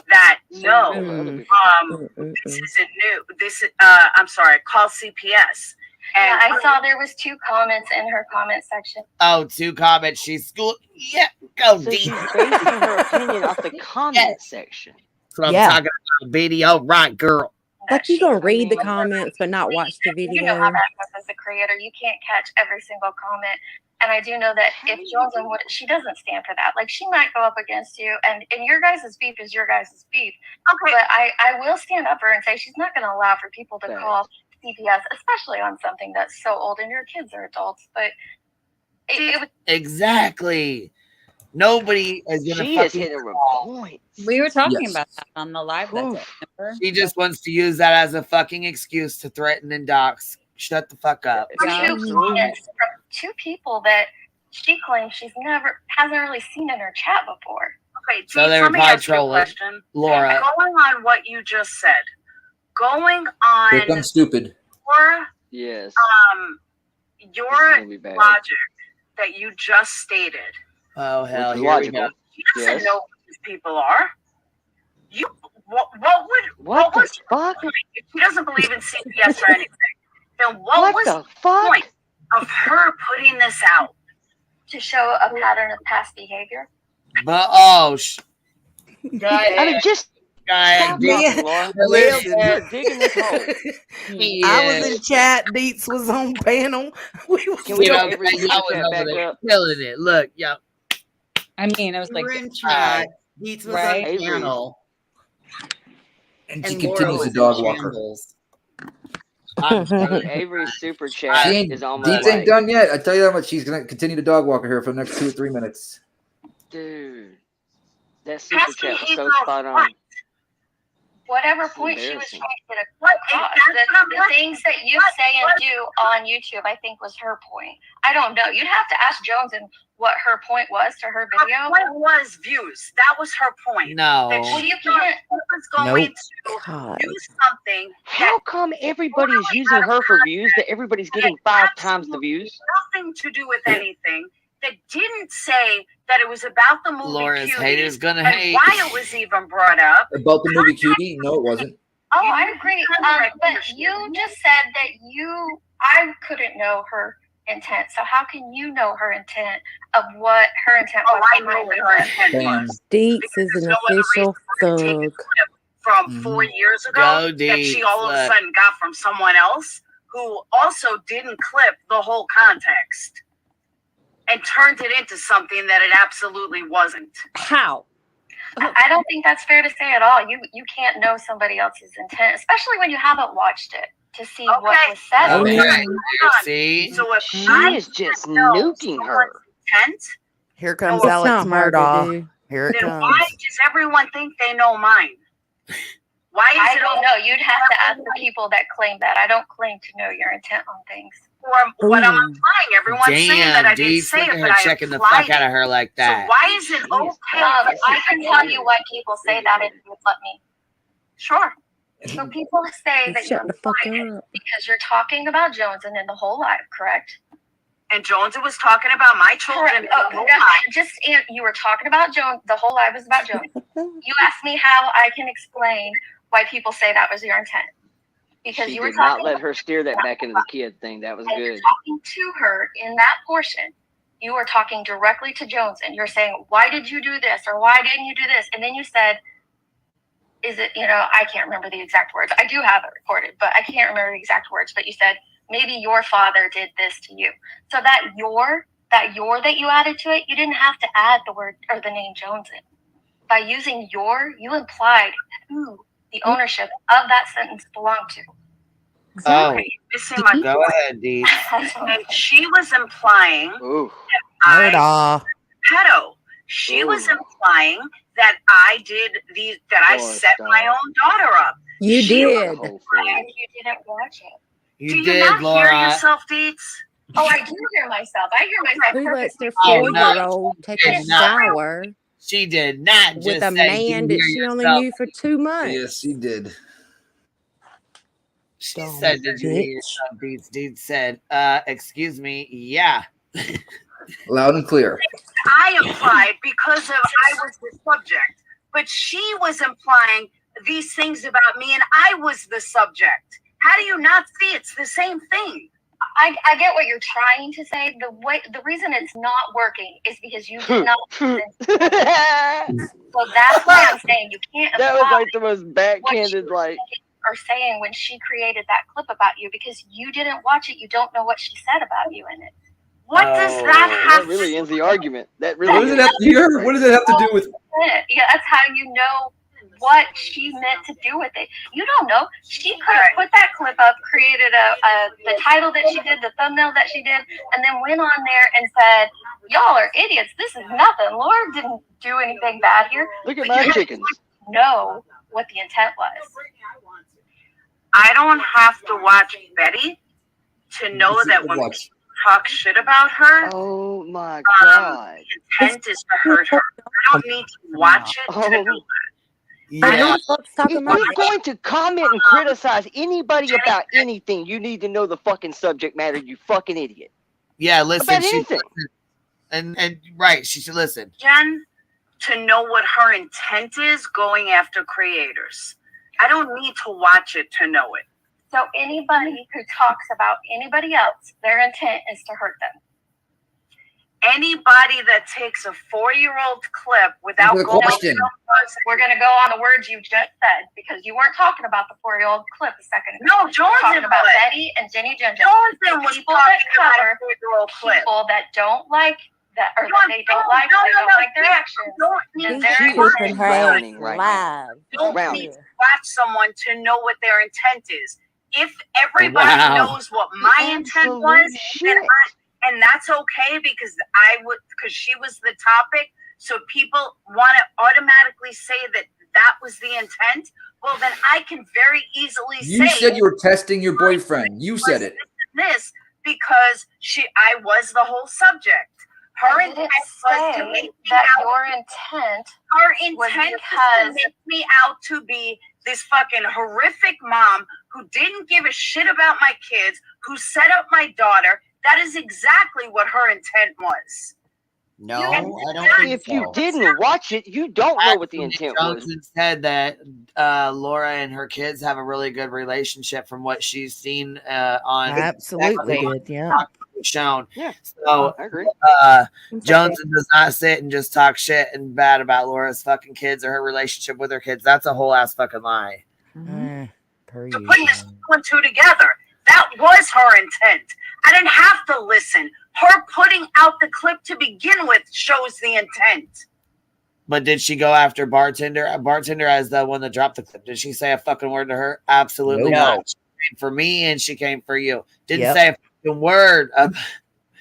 that no, this isn't new. This is I'm sorry, call CPS. And And I saw there was 2 comments in her comment section. Oh, 2 comments. She's school. Yeah, go So deep. she's basing her opinion off the comment section. That's what I'm Yeah. talking about, video. Right, girl. Like you gonna read the comments but not watch the You know video. how that goes as a creator. You can't catch every single comment And I do know that if Jocelyn would, she doesn't stand for that. Like, she might go up against you, and your guys' beef is your guys' beef. Okay. But I will stand up for her and say she's not going to allow for people to call CPS, especially on something that's so old, and your kids are adults. But it was exactly. Nobody is gonna She is hitting her point. We were talking about that on the live that day. Remember? She just wants to use that as a fucking excuse to threaten and dox. Shut the fuck up. two people that she claims hasn't really seen in her chat before. Okay, So they let were me probably ask you a trolling question. Laura. Going on what you just said, going Think I'm on stupid. Yes. Your gonna be bad. logic that you just stated. Oh hell, Which is here logical. we go. She doesn't Yes. know who these people are. What What was the your fuck? point? If she doesn't believe in CPS or anything, then what What was the the fuck? point of her putting this out? To show a pattern of past behavior. But I mean, just stop talking, Laura. Listen, You're digging this hole. I was in chat. Deets was on panel. We was Can we go I every was super chat over back there up? killing it. Look, yo. I mean, it was like We're in chat. Deets was right? on panel. And she Laura continues was the dog in walker. shambles. Avery's super She chat ain't, is on my Deets ain't way. done yet. I tell you that much. She's gonna continue the dog walker here for the next 2 or 3 minutes. Dude, that super chat was so spot on. Whatever It's point she was embarrassing. trying to get across, the things that you say and do on YouTube, I think was her point. I don't know. You'd have to ask Jones and what her point was to her video. Her point was views. That was her point. No. That Well, she you can't. was going God. to do something. How come everybody's using her for views that everybody's getting 5 times the views? Nothing to do with anything. That didn't say that it was about the movie Laura's Cutie haters gonna and hate. why it was even brought up. About the movie Cutie? No, it wasn't. Oh, I agree. But you just said that I couldn't know her intent. So how can you know her intent of what her intent was? I know what her intent was. Deets is an official thug. From 4 years ago Go that she Deets, all of a look. sudden got from someone else who also didn't clip the whole context and turned it into something that it absolutely wasn't. How? I don't think that's fair to say at all. You can't know somebody else's intent, especially when you haven't watched it to see what was said. Okay. See? So if She I is just know nuking her. intent, Here comes It's Alex not hard to Murdaugh. do. Here it then comes. why does everyone think they know mine? Why is I it don't all know. You'd have to ask the people that claim that. I don't claim to know your intent on things. or what I'm implying? Everyone's saying that I Damn, didn't Deets, say look it, at but her I checking the applied fuck out it. of her like that. So why is it okay? I can tell you why people say that if you would let me. Sure. So people say that you're Shut the fuck lying up. because you're talking about Jones and in the whole live, correct? And Jones was talking about my children. You were talking about Jones. The whole live was about Jones. You asked me how I can explain why people say that was your intent. Because She you were did not talking let her steer that back into the kid thing. That was and you're good. talking to her in that portion. You were talking directly to Jones and you're saying, why did you do this? Or why didn't you do this? And then you said, is it, I can't remember the exact words. I do have it recorded, but I can't remember the exact words. But you said, maybe your father did this to you. So that your that you added to it, you didn't have to add the word or the name Jones in. By using you implied who the ownership of that sentence belonged to. Oh, Missing my go point. ahead, Deets. And she was implying Murdaugh. pedo. She was implying that I did I set my own daughter up. You She did. was And you didn't watch it. You Do you did, not Laura. hear yourself, Deets? Oh, I do hear myself. I hear myself Who lets perfectly. their Oh, no. 4-year-old take a Did not. shower She did not just with a say man you that hear she only yourself. knew for 2 months? Yes, she did. She Dumb said, did you hear bitch. yourself? Deets said, excuse me, yeah. Loud and clear. I implied because I was the subject, but she was implying these things about me, and I was the subject. How do you not see it's the same thing? I get what you're trying to say. The reason it's not working is because you did not listen. So that's why I'm saying you can't That was apply like the most backhanded, like. or saying when she created that clip about you because you didn't watch it. You don't know what she said about you in it. What does that have That really ends the argument. That really What does it ends have? the You heard? argument. What does it have to do with? Yeah, that's how you know what she meant to do with it. You don't know. She could have put that clip up, created the title that she did, the thumbnail that she did, and then went on there and said, "Y'all are idiots. This is nothing. Laura didn't do anything bad here." Look at my chickens. Know what the intent was. I don't have to watch Betty to know that when people talk shit about her, oh my god, the intent is to hurt her. I don't need to watch it to know that. Yeah. If you're going to comment and criticize anybody about anything, you need to know the fucking subject matter, you fucking idiot. Yeah, listen. About She anything. and right, she should listen. Jen, to know what her intent is going after creators. I don't need to watch it to know it. So anybody who talks about anybody else, their intent is to hurt them. Anybody that takes a 4-year-old clip without Answer the going question. We're going to go on the words you just said because you weren't talking about the 4-year-old clip a second ago. No, You're talking Jordan about was. Betty and Jenny Ginger. Jordan was People that talking about cover a 4-year-old clip. people that don't like that, or that they don't like, they don't like their actions. And their Keeping her ass Drowning right now. alive. Don't Drowning. need to watch someone to know what their intent is. If everybody Wow. knows what my intent was, and that's okay because she was the topic. So people want to automatically say that that was the intent. Well, then I can very easily You say said you were testing your boyfriend. You said it. this because I was the whole subject. Her I intent didn't was to say make me that out. your intent Her was intent was because to make me out to be this fucking horrific mom who didn't give a shit about my kids, who set up my daughter. That is exactly what her intent was. No, I don't think If so. you didn't watch it, you don't know what the Actually, intent was. Johnson said that Laura and her kids have a really good relationship from what she's seen on Absolutely did, yeah. shown. Yeah, So I agree. Johnson does not sit and just talk shit and bad about Laura's fucking kids or her relationship with her kids. That's a whole ass fucking lie. So putting this 2 and 2 together, that was her intent. I didn't have to listen. Her putting out the clip to begin with shows the intent. But did she go after Bartender? Bartender as the one that dropped the clip. Did she say a fucking word to her? Absolutely No. not. She came for me and she came for you. Didn't Yep. say a fucking word.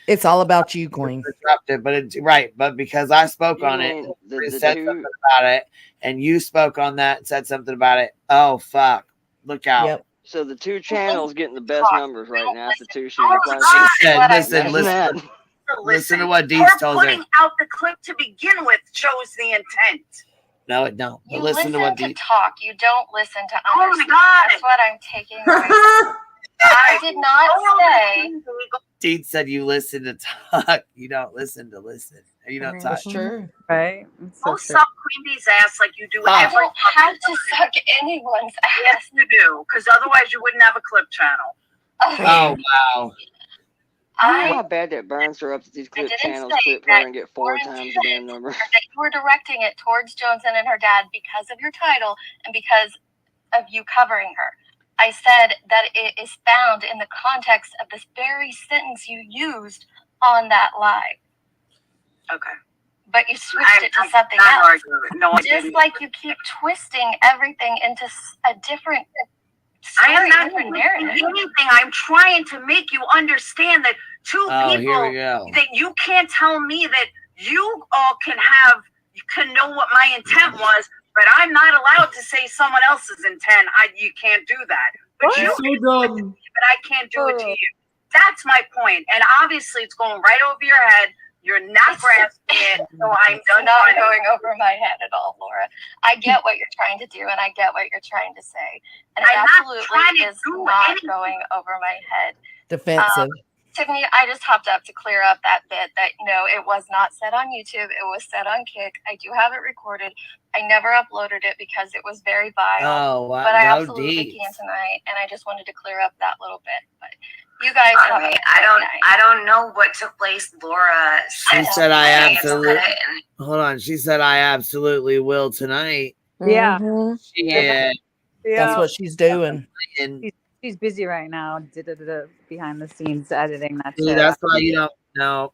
It's all about you, Queen. Disruptive, but right. But because I spoke on it, mean and the said two- something about it, and you spoke on that and said something about it. Oh fuck! Look out! Yep. So the two channels getting the best numbers right now. That's the two she replied She to. said, "Listen, Imagine that. listen to what Deeds Her tells her." putting out the clip to begin with shows the intent. No, it don't. But You listen to what to Deeds. talk. You don't listen to Oh my understand. God. That's what I'm taking away. I did not say. Deeds said, "You listen to talk. You don't listen to listen. You don't talk." That's true. Right? It's so Don't true. suck Queen Bee's ass like you do You every don't have to suck anyone's ass. Yes, you do, because otherwise you wouldn't have a clip channel. Oh wow! You know how bad that burns her up that these clip didn't channels say clip that her and get 4 times the damn number. That you were directing it towards Johnson and her dad because of your title and because of you covering her. I said that it is found in the context of this very sentence you used on that live. Okay. But you switched it to something not else. arguing. No, I Just didn't. like you keep twisting everything into a different I am story, not different doing narrative. anything. I'm trying to make you understand that two Oh, here people we go. that you can't tell me that you all can know what my intent was, but I'm not allowed to say someone else's intent. You can't do that. But you So can, dumb. but I can't do it to you. That's my point. And obviously it's going right over your head. You're not grasping it, so I'm done. Not going over my head at all, Laura. I get what you're trying to do, and I get what you're trying to say, and it I'm not absolutely trying to is do not anything. going over my head. Defensive. Tiffany, I just hopped up to clear up that bit that no, it was not said on YouTube. It was said on Kick. I do have it recorded. I never uploaded it because it was very vile. Oh wow! But I Go absolutely Deeds. can tonight, and I just wanted to clear up that little bit. But you guys, All have a right, great night. I don't know what took place. Laura She said, "I saying absolutely." it, and Hold on. She said, "I absolutely will tonight." Yeah. Mhm. Yeah. That's what she's doing. And She's busy right now, behind the scenes editing that see, shit. that's why you don't. No.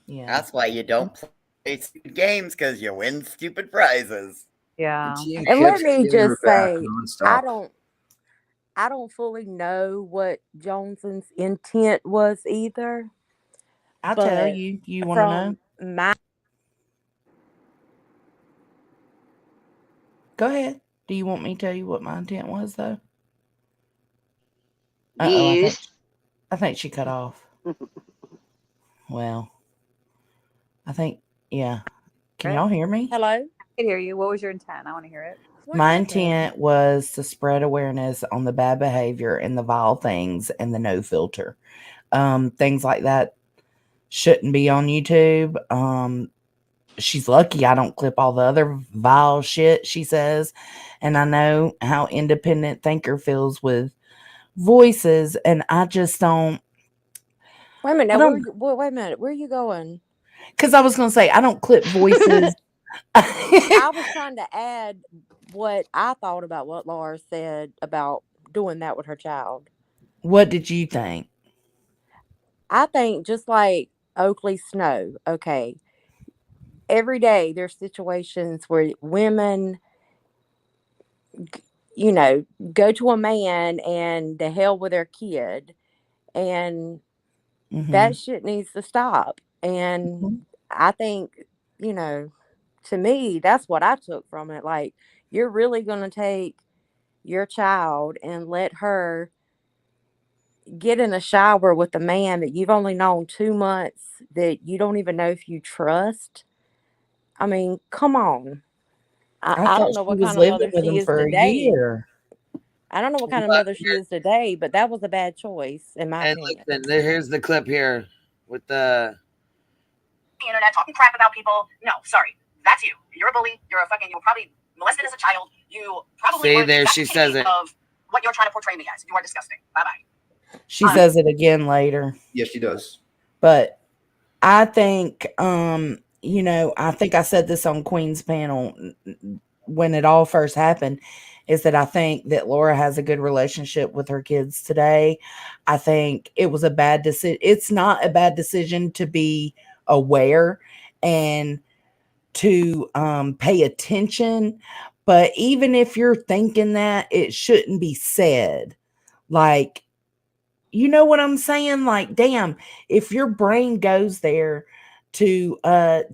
Yeah. That's why you don't play stupid games, because you win stupid prizes. Yeah. And let me stealing her just back say, nonstop. I don't fully know what Jones's intent was either. I'll tell But you. You want to know? from my Go ahead. Do you want me to tell you what my intent was, though? Yes. I think she cut off. Well, I think, yeah. Can y'all hear me? hello. I can hear you. What was your intent? I want to hear it. My intent was to spread awareness on the bad behavior and the vile things and the no filter. Things like that shouldn't be on YouTube. She's lucky I don't clip all the other vile shit she says. And I know how independent thinker feels with voices, and I just don't. Wait a minute. I Now, don't. wait a minute. Where are you going? Because I was going to say, I don't clip voices. I was trying to add what I thought about what Laura said about doing that with her child. What did you think? I think just like Oakley Snow, okay, every day there's situations where women, you know, go to a man and the hell with their kid. And that shit needs to stop. And I think, you know, to me, that's what I took from it. Like, you're really going to take your child and let her get in a shower with a man that you've only known 2 months, that you don't even know if you trust. I mean, come on. I I thought don't know she what was kind of living mother with she him is for a today. year. I don't know what kind of mother she is today, but that was a bad choice, in my And opinion. listen, here's the clip here with the internet talking crap about people. No, sorry. That's you. You're a bully. You were probably molested as a child. You probably See, were there she says it. of what you're trying to portray me as. You are disgusting. Bye-bye. She says it again later. Yes, she does. But I think, you know, I think I said this on Queen's panel when it all first happened, is that I think that Laura has a good relationship with her kids today. I think it was a bad decision. It's not a bad decision to be aware and to pay attention. But even if you're thinking that, it shouldn't be said. Like, you know what I'm saying? Like, damn, if your brain goes there to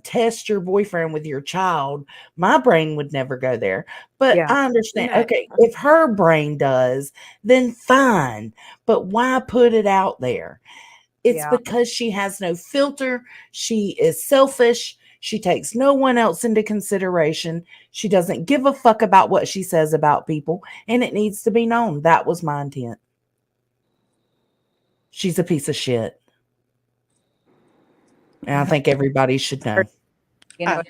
test your boyfriend with your child, my brain would never go there. But Yeah. I understand. No. Okay, if her brain does, then fine. But why put it out there? It's Yeah. because she has no filter. She is selfish. She takes no one else into consideration. She doesn't give a fuck about what she says about people, and it needs to be known. That was my intent. She's a piece of shit. And I think everybody should know. You know,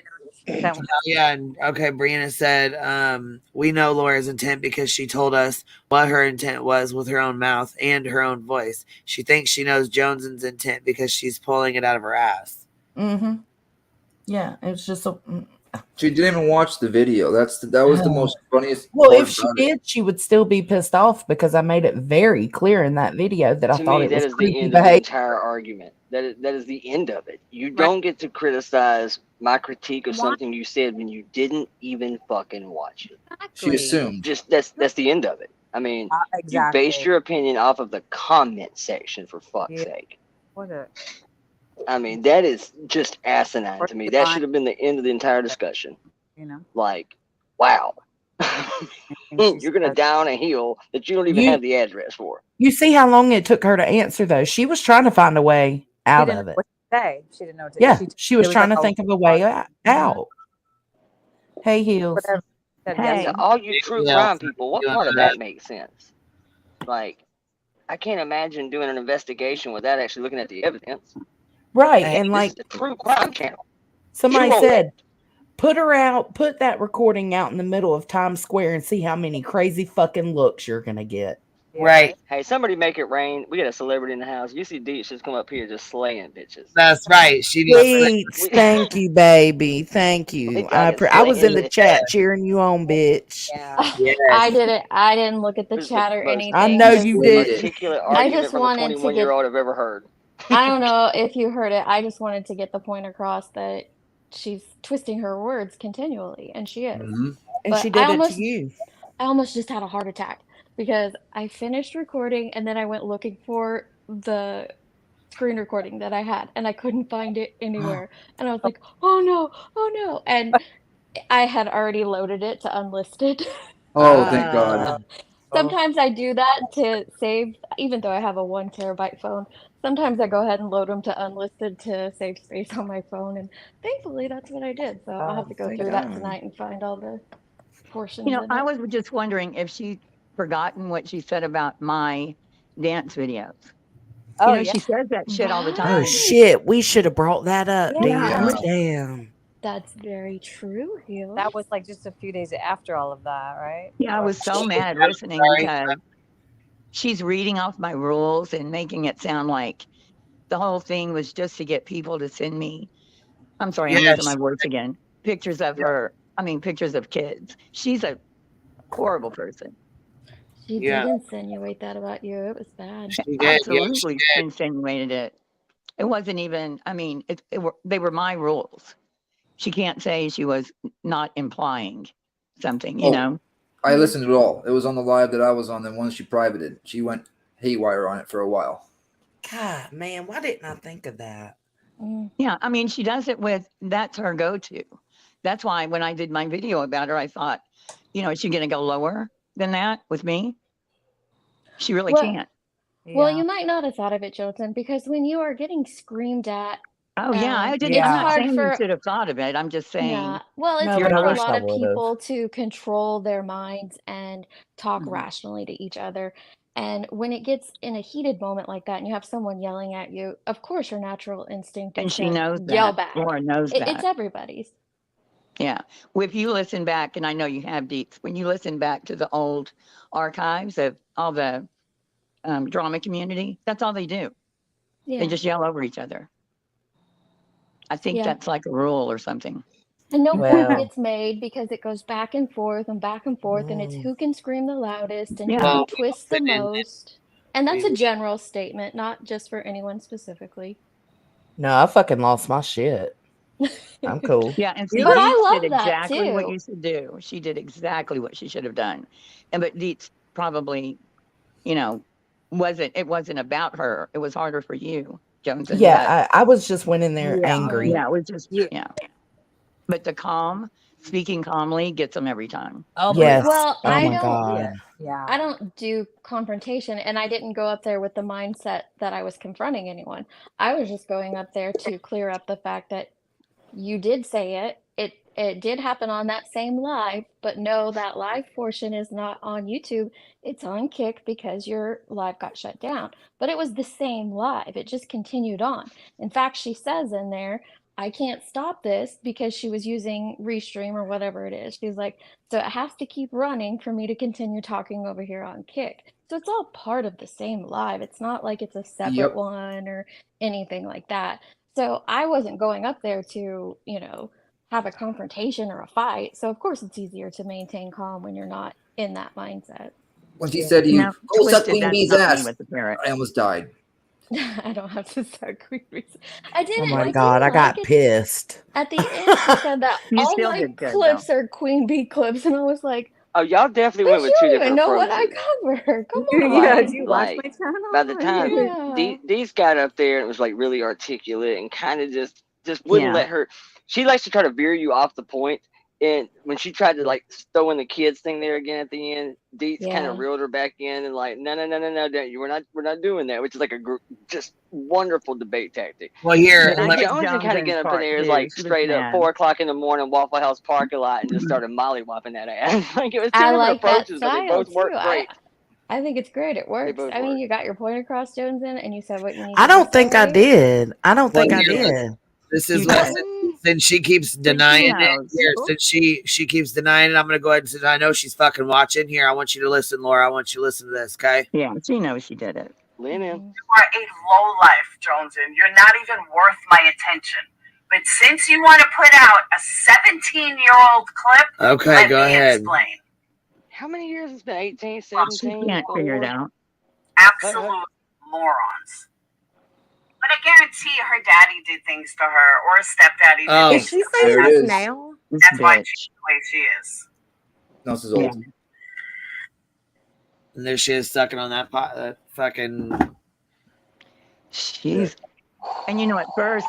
Yeah, and okay, Brianna said, we know Laura's intent because she told us what her intent was with her own mouth and her own voice. She thinks she knows Jones's intent because she's pulling it out of her ass. Mm-hmm. Yeah, it was just a. She didn't even watch the video. That was the most funniest. Well, part if she about it. did, she would still be pissed off because I made it very clear in that video that I To thought me, it that was is the creepy end of the behavior. entire argument. That is the end of it. You don't get to criticize my critique of something you said when you didn't even fucking watch it. She assumed. Just that's the end of it. I mean, you based your opinion off of the comment section, for fuck's sake. What a I mean, that is just asinine to me. That should have been the end of the entire discussion. you know. Like, wow. You're gonna down a hill that you don't even have the address for. You see how long it took her to answer, though. She was trying to find a way out of it. What to say. She didn't know what to Yeah, she was it trying like to think of a way out. Hey, Heels. Whatever. Hey, to all you true crime people, what part of that makes sense? Like, I can't imagine doing an investigation without actually looking at the evidence. Right, Hey, and this like is a true crime channel. somebody You said, put that recording out in the middle of Times Square and see how many crazy fucking looks you're gonna get. Right. Hey, somebody make it rain. We got a celebrity in the house. You see Deets just come up here just slaying bitches. That's right. She Please, thank you, baby. Thank you. I was in the chat cheering you on, bitch. I didn't look at the chat or anything. I know you did. Articulate I argument just from a wanted to 21-year-old I've ever heard. I don't know if you heard it. I just wanted to get the point across that she's twisting her words continually, and she is. Mhm. And But she did it to you. I almost just had a heart attack because I finished recording and then I went looking for the screen recording that I had and I couldn't find it anywhere. And I was like, "Oh no, oh no." And I had already loaded it to unlisted. Oh, thank God. Sometimes I do that to save, even though I have a 1 terabyte phone. Sometimes I go ahead and load them to unlisted to save space on my phone, and thankfully that's what I did. So I'll have to go Thank through that God. tonight and find all the You portions know, in I it. was just wondering if she'd forgotten what she said about my dance videos. Oh, yeah. She says that shit all the Oh time. Right. shit, we should have brought that up, Yeah. damn. Yeah. Damn. That's very true, Hill. That was like just a few days after all of that, right? Yeah, I Or was so mad listening because she's reading off my rules and making it sound like the whole thing was just to get people to send me, I'm sorry, I'm losing my Yes. words again, pictures of her, pictures of kids. She's a horrible person. She Yeah. did insinuate that about you. It was bad. She did. Yeah, she Absolutely did. insinuated it. It wasn't even, they were my rules. She can't say she was not implying something, you Oh, know? I listened to it all. It was on the live that I was on, the one she privated. She went haywire on it for a while. God, man, why didn't I think of that? Yeah, she does it that's her go-to. That's why when I did my video about her, I thought, is she going to go lower than that with me? She really Well, can't. well, you might not have thought of it, Jolton, because when you are getting screamed at, Oh, yeah, I didn't, it's I'm not hard saying you for should have thought of it. I'm just yeah. saying Well, it's No, you're but hard I for a not. wish lot I of would have. people to control their minds and talk Mhm. rationally to each other. And when it gets in a heated moment like that and you have someone yelling at you, of course your natural instinct And is she to knows yell that. back. Laura knows It's that. everybody's. Yeah. Well, if you listen back, and I know you have, Deets, when you listen back to the old archives of all the drama community, that's all they do. They Yeah. just yell over each other. I think Yeah. that's like a rule or something. And no point Well, gets made because it goes back and forth and back and forth, and it's who can scream the loudest and who Yeah. can Well, we twist the wasn't in it. most. And that's a We general statement, not just for anyone specifically. no, I fucking lost my shit. I'm cool. Yeah, and see, But Deets I did love that exactly what too. you should do. She did exactly what she should have done. But Deets probably, you know, it wasn't about her. It was harder for you, Joneson. But Yeah, I was just went in there angry. yeah, it was just But speaking calmly gets them every time. Oh my Yes. God. Well, Oh I my don't God. Yeah. I don't do confrontation, and I didn't go up there with the mindset that I was confronting anyone. I was just going up there to clear up the fact that you did say it. It did happen on that same live, but no, that live portion is not on YouTube. It's on Kick because your live got shut down. But it was the same live. It just continued on. In fact, she says in there, I can't stop this because she was using Restream or whatever it is. She's like, so it has to keep running for me to continue talking over here on Kick. So it's all part of the same live. It's not like it's a separate Yep. one or anything like that. So I wasn't going up there to, have a confrontation or a fight. So of course it's easier to maintain calm when you're not in that mindset. When she said to you, Now, "Go suck Twisted, Queen that's Bee's not me ass," with the parrot. I almost died. I don't have to start Queen Bee's. I Oh didn't my I God, didn't I like got it. pissed. At the end she said that You all still my did good, though. clips are Queen Bee clips, and I was like, Oh, y'all definitely bitch, went with you two don't even different know what I approaches. cover. Come Yeah, on. do you watch Like, my channel? by the time Yeah. these got up there and it was like really articulate and kind of just wouldn't Yeah. let her. She likes to try to veer you off the point. And when she tried to like throw in the kids thing there again at the end, Deets kind Yeah. of reeled her back in and like, no, we're not doing that, which is like a just wonderful debate tactic. Well, here, But I And get Jones kind of Johnson's getting up in part, there is too. like She was straight up mad. 4 o'clock in the morning, Waffle House parking lot, and just started mollywopping that ass. Like it was two I different like that approaches, but they style both too. worked great. I think it's great. It They works. both I mean, worked. you got your point across, Joneson, and you said what you I needed to don't think I say. did. I don't well, think I here, look, did. this You is what did. since she keeps See, she denying it. knows. Here, since she keeps denying it, I'm gonna go ahead and say I know she's fucking watching. Here, I want you to listen, Laura. I want you to listen to this, okay? Yeah, she knows she did it. Lean in. You are a low life, Joneson. You're not even worth my attention. But since you want to put out a 17-year-old clip, Okay, let go me ahead. explain. How many years has it been? 18, She 17? can't figure it 4? out. Absolute morons. Put I guarantee her daddy did things to her, or her stepdaddy did Oh, Is things she to her. saying there it this is. now? That's why she's the way she is. No, this is Yeah. old. and there she is sucking on that pot, that fucking. She's, and you know, at first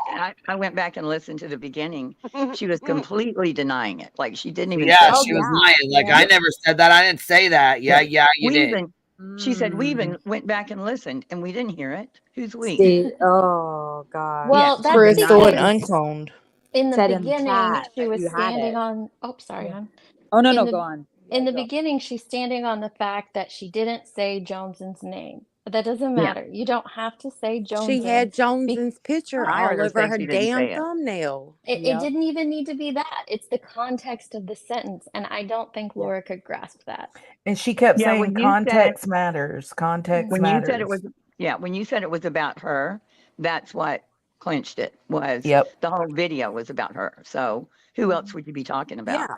I went back and listened to the beginning. She was completely denying it. Like she didn't even Yeah, say she it. was lying. Like I never said that. I didn't say that. Yeah, Right. yeah, you We did. even, she said, we even went back and listened and we didn't hear it. Who's we? See, oh god. Well, Yeah, that's denying because it. unconed. in the Said in the beginning chat she that was you had standing it. on. Oh, sorry, hon. Oh no, In no, the go on. in the beginning, she's standing on the fact that she didn't say Jones's name. But that doesn't Yeah. matter. You don't have to say She Joneson. had Jones's picture I heard all her over say her she didn't damn say it. thumbnail. It didn't even need to be that. It's the context of the sentence, and I don't think Laura could grasp that. And she kept Yeah, saying when you said it, context matters. Context when you said it matters. was, yeah, when you said it was about her, that's what clinched it. Was Yep. the whole video was about her. So who else would you be talking about? Yeah.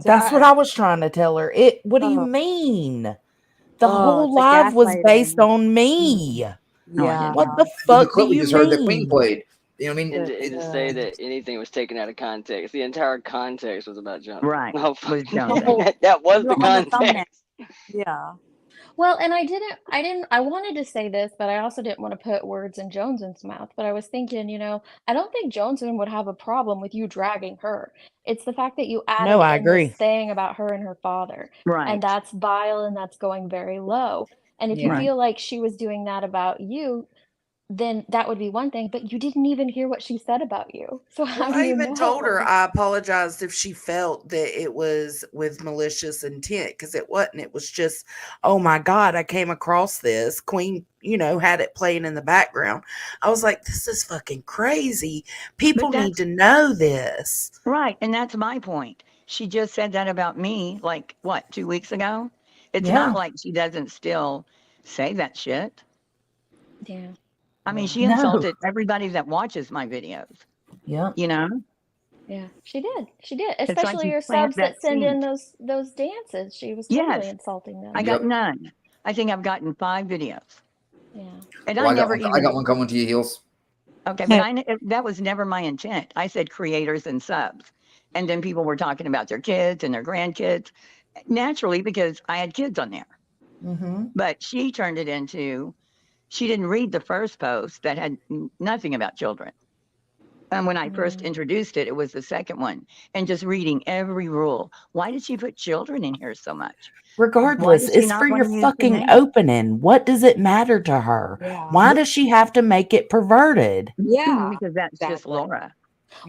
That's what I was trying to tell her. What do you mean? The whole It's a live was based gaslighting. on me. No, I Yeah. didn't. What the In the fuck do clip we you just heard that Queen mean? played. You know what I mean? And to say that anything was taken out of context, the entire context was about Johnson. Right. Oh, Was fuck. Johnson. that was the On the thumbnail. context. Yeah. Well, and I wanted to say this, but I also didn't want to put words in Jones's mouth. But I was thinking, I don't think Joneson would have a problem with you dragging her. It's the fact that you No, added I in this agree. thing about her and her father. And Right. that's vile and that's going very low. And if you Yeah. Right. feel like she was doing that about you, then that would be one thing, but you didn't even hear what she said about you. So how Well, do I you even told her know? I apologized if she felt that it was with malicious intent because it wasn't. It was just, oh my God, I came across this. Queen, had it playing in the background. I was like, this is fucking crazy. People But need that's to know this. right. And that's my point. She just said that about me, like, what, 2 weeks ago? It's Yeah. not like she doesn't still say that shit. Yeah. I mean, she No. insulted everybody that watches my videos, Yep. you know? Yeah, she did. She did. It's like Especially you your plant subs that that send in seed. those dances. She was Yes. totally insulting them. I got Yep. none. I think I've gotten 5 videos. Yeah. And Well, I I got never one. I even, got one coming to you, Heels. okay, but that was never my intent. I said creators and subs. And then people were talking about their kids and their grandkids, naturally, because I had kids on there. Mm-hmm. But she turned it into, she didn't read the first post that had nothing about children. And when I first introduced it, it was the second one. And just reading every rule. Why did she put children in here so much? Why Regardless, does she it's for not your want to use the fucking name? opening. What does it matter to her? Yeah. Why does she have to make it perverted? Yeah. Because that's just Exactly. Laura.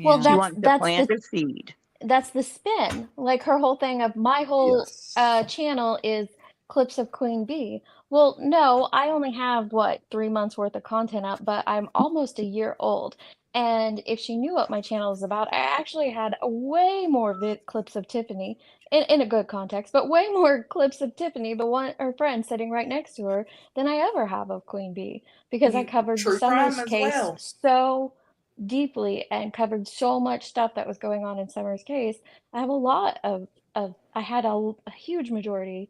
Well, Yeah. She wants to plant the seed. that's the spin. Like her whole thing of my whole channel is clips of Queen Bee. Well, no, I only have 3 months worth of content up, but I'm almost a year old. And if she knew what my channel is about, I actually had way more clips of Tiffany in a good context, but way more clips of Tiffany, her friend sitting right next to her, than I ever have of Queen Bee because I covered True crime Summer's as case well. so deeply and covered so much stuff that was going on in Summer's case. I have a lot of I had a huge majority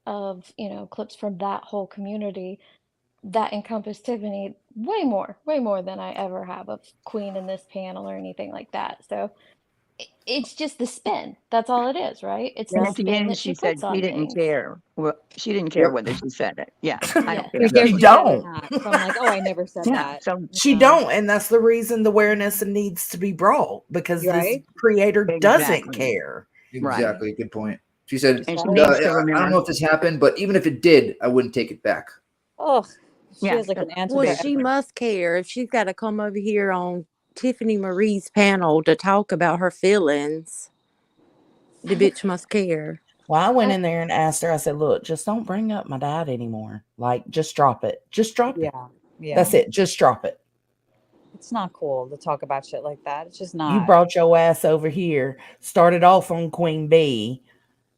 of clips from that whole community that encompass Tiffany way more than I ever have of Queen in this panel or anything like that. So it's just the spin. That's all it is, right? It's And the at the spin end, that she she said puts she on didn't things. care. Well, she didn't care Yep. whether she said it. Yeah, I don't Yeah. care. Who cares She to get don't. that from like, oh, I never said Yeah, that. so She don't, and that's the reason the awareness needs to be brought because this Right? creator doesn't exactly. care. Exactly. Good point. She said, And she Right? needs to I don't remember. know if this happened, but even if it did, I wouldn't take it back. Oh, she Yeah. has like an answer Well, for she everything. must care if she's got to come over here on Tiffany Marie's panel to talk about her feelings. The bitch must care. Well, I went in there and asked her, I said, look, just don't bring up my dad anymore. Like, just drop it. Just drop it. Yeah. Yeah. That's it. Just drop it. It's not cool to talk about shit like that. It's just You not. brought your ass over here, started off on Queen Bee,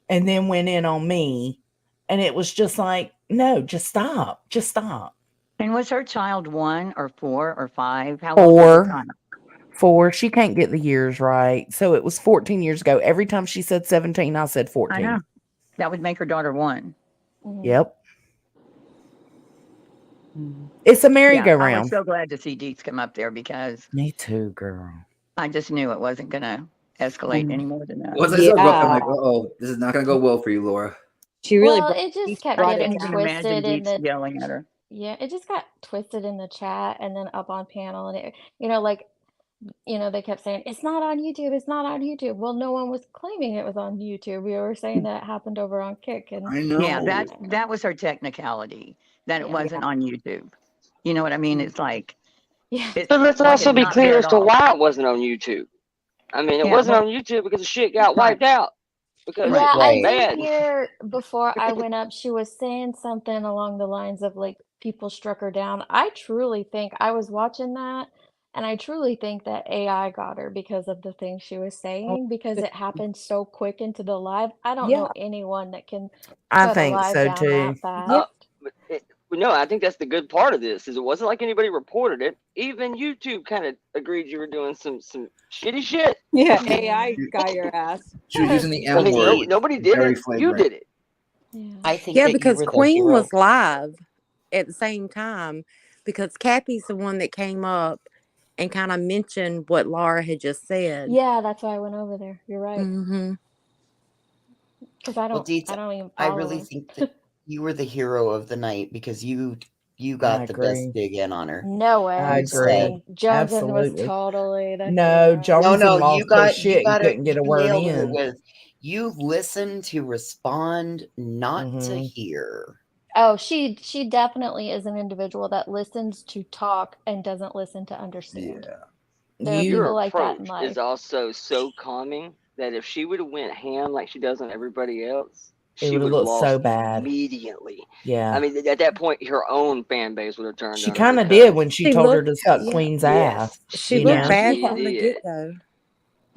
and then went in on me. And it was just like, no, just stop. Just stop. And was her child 1 or 4 or 5? How old was her child? 4. She can't get the years right. So it was 14 years ago. Every time she said 17, I said 14. I know. That would make her daughter 1. Yep. It's a Yeah, I was merry-go-round. so glad to see Deets come up there because Me too, girl. I just knew it wasn't going to escalate any more than that. Once I saw it go up, I'm like, uh-oh, this is not going to go well for you, Laura. She really Well, brought, it just Deets kept brought it getting I can't even down. imagine twisted in Deets the yelling at her. yeah, it just got twisted in the chat and then up on panel and like they kept saying it's not on YouTube, it's not on YouTube. Well, no one was claiming it was on YouTube. We were saying that it happened over on Kick and I Yeah, know. that was her technicality, that it yeah. wasn't on YouTube. You know what I mean? It's like, Yeah. it's But let's like also it's be not there clear at as to all. why it wasn't on YouTube. I mean, it Yeah, wasn't well, on YouTube because the shit got right, wiped out because right. Yeah, it I was did bad. hear before I went up, she was saying something along the lines of like people struck her down. I truly think I was watching that and I truly think that AI got her because of the things she was Oh, saying because it happened so quick into the live. I don't yeah. know anyone that can I shut a think live so down too. that fast. Yeah. But no, I think that's the good part of this is it wasn't like anybody reported it. Even YouTube kind of agreed you were doing some shitty shit. Yeah. Yeah. AI got your ass. She was using the I M mean, word. nobody did Very it. You flagrant. did it. Yeah. I think Yeah, that you because were the Queen hero. was live at the same time because Cappy's the one that came up and kind of mentioned what Laura had just said. Yeah, that's why I went over there. You're right. Mm-hmm. Because I Well, don't Deets, even I follow really him. think that you were the hero of the night because you I got the best agree. dig in on her. No way. I I'm Instead, agree. kidding. Joneson was Absolutely. totally the No, hero. no, Jonesy you lost her got shit and couldn't get you a word nailed her in. with you listen to respond, not to Mm-hmm. hear. Oh, she definitely is an individual that listens to talk and doesn't listen to understand. Yeah. There are You Your people like that in approach life. is also so calming that if she would have went ham like she does on everybody else, it she would have would have looked so lost bad. immediately. I Yeah. mean, at that point, her own fan base would have turned She on her kind of did because when she She told her to looked, suck yeah, Queen's yes, ass, she you looked know? bad she Yeah. from the did, get-go.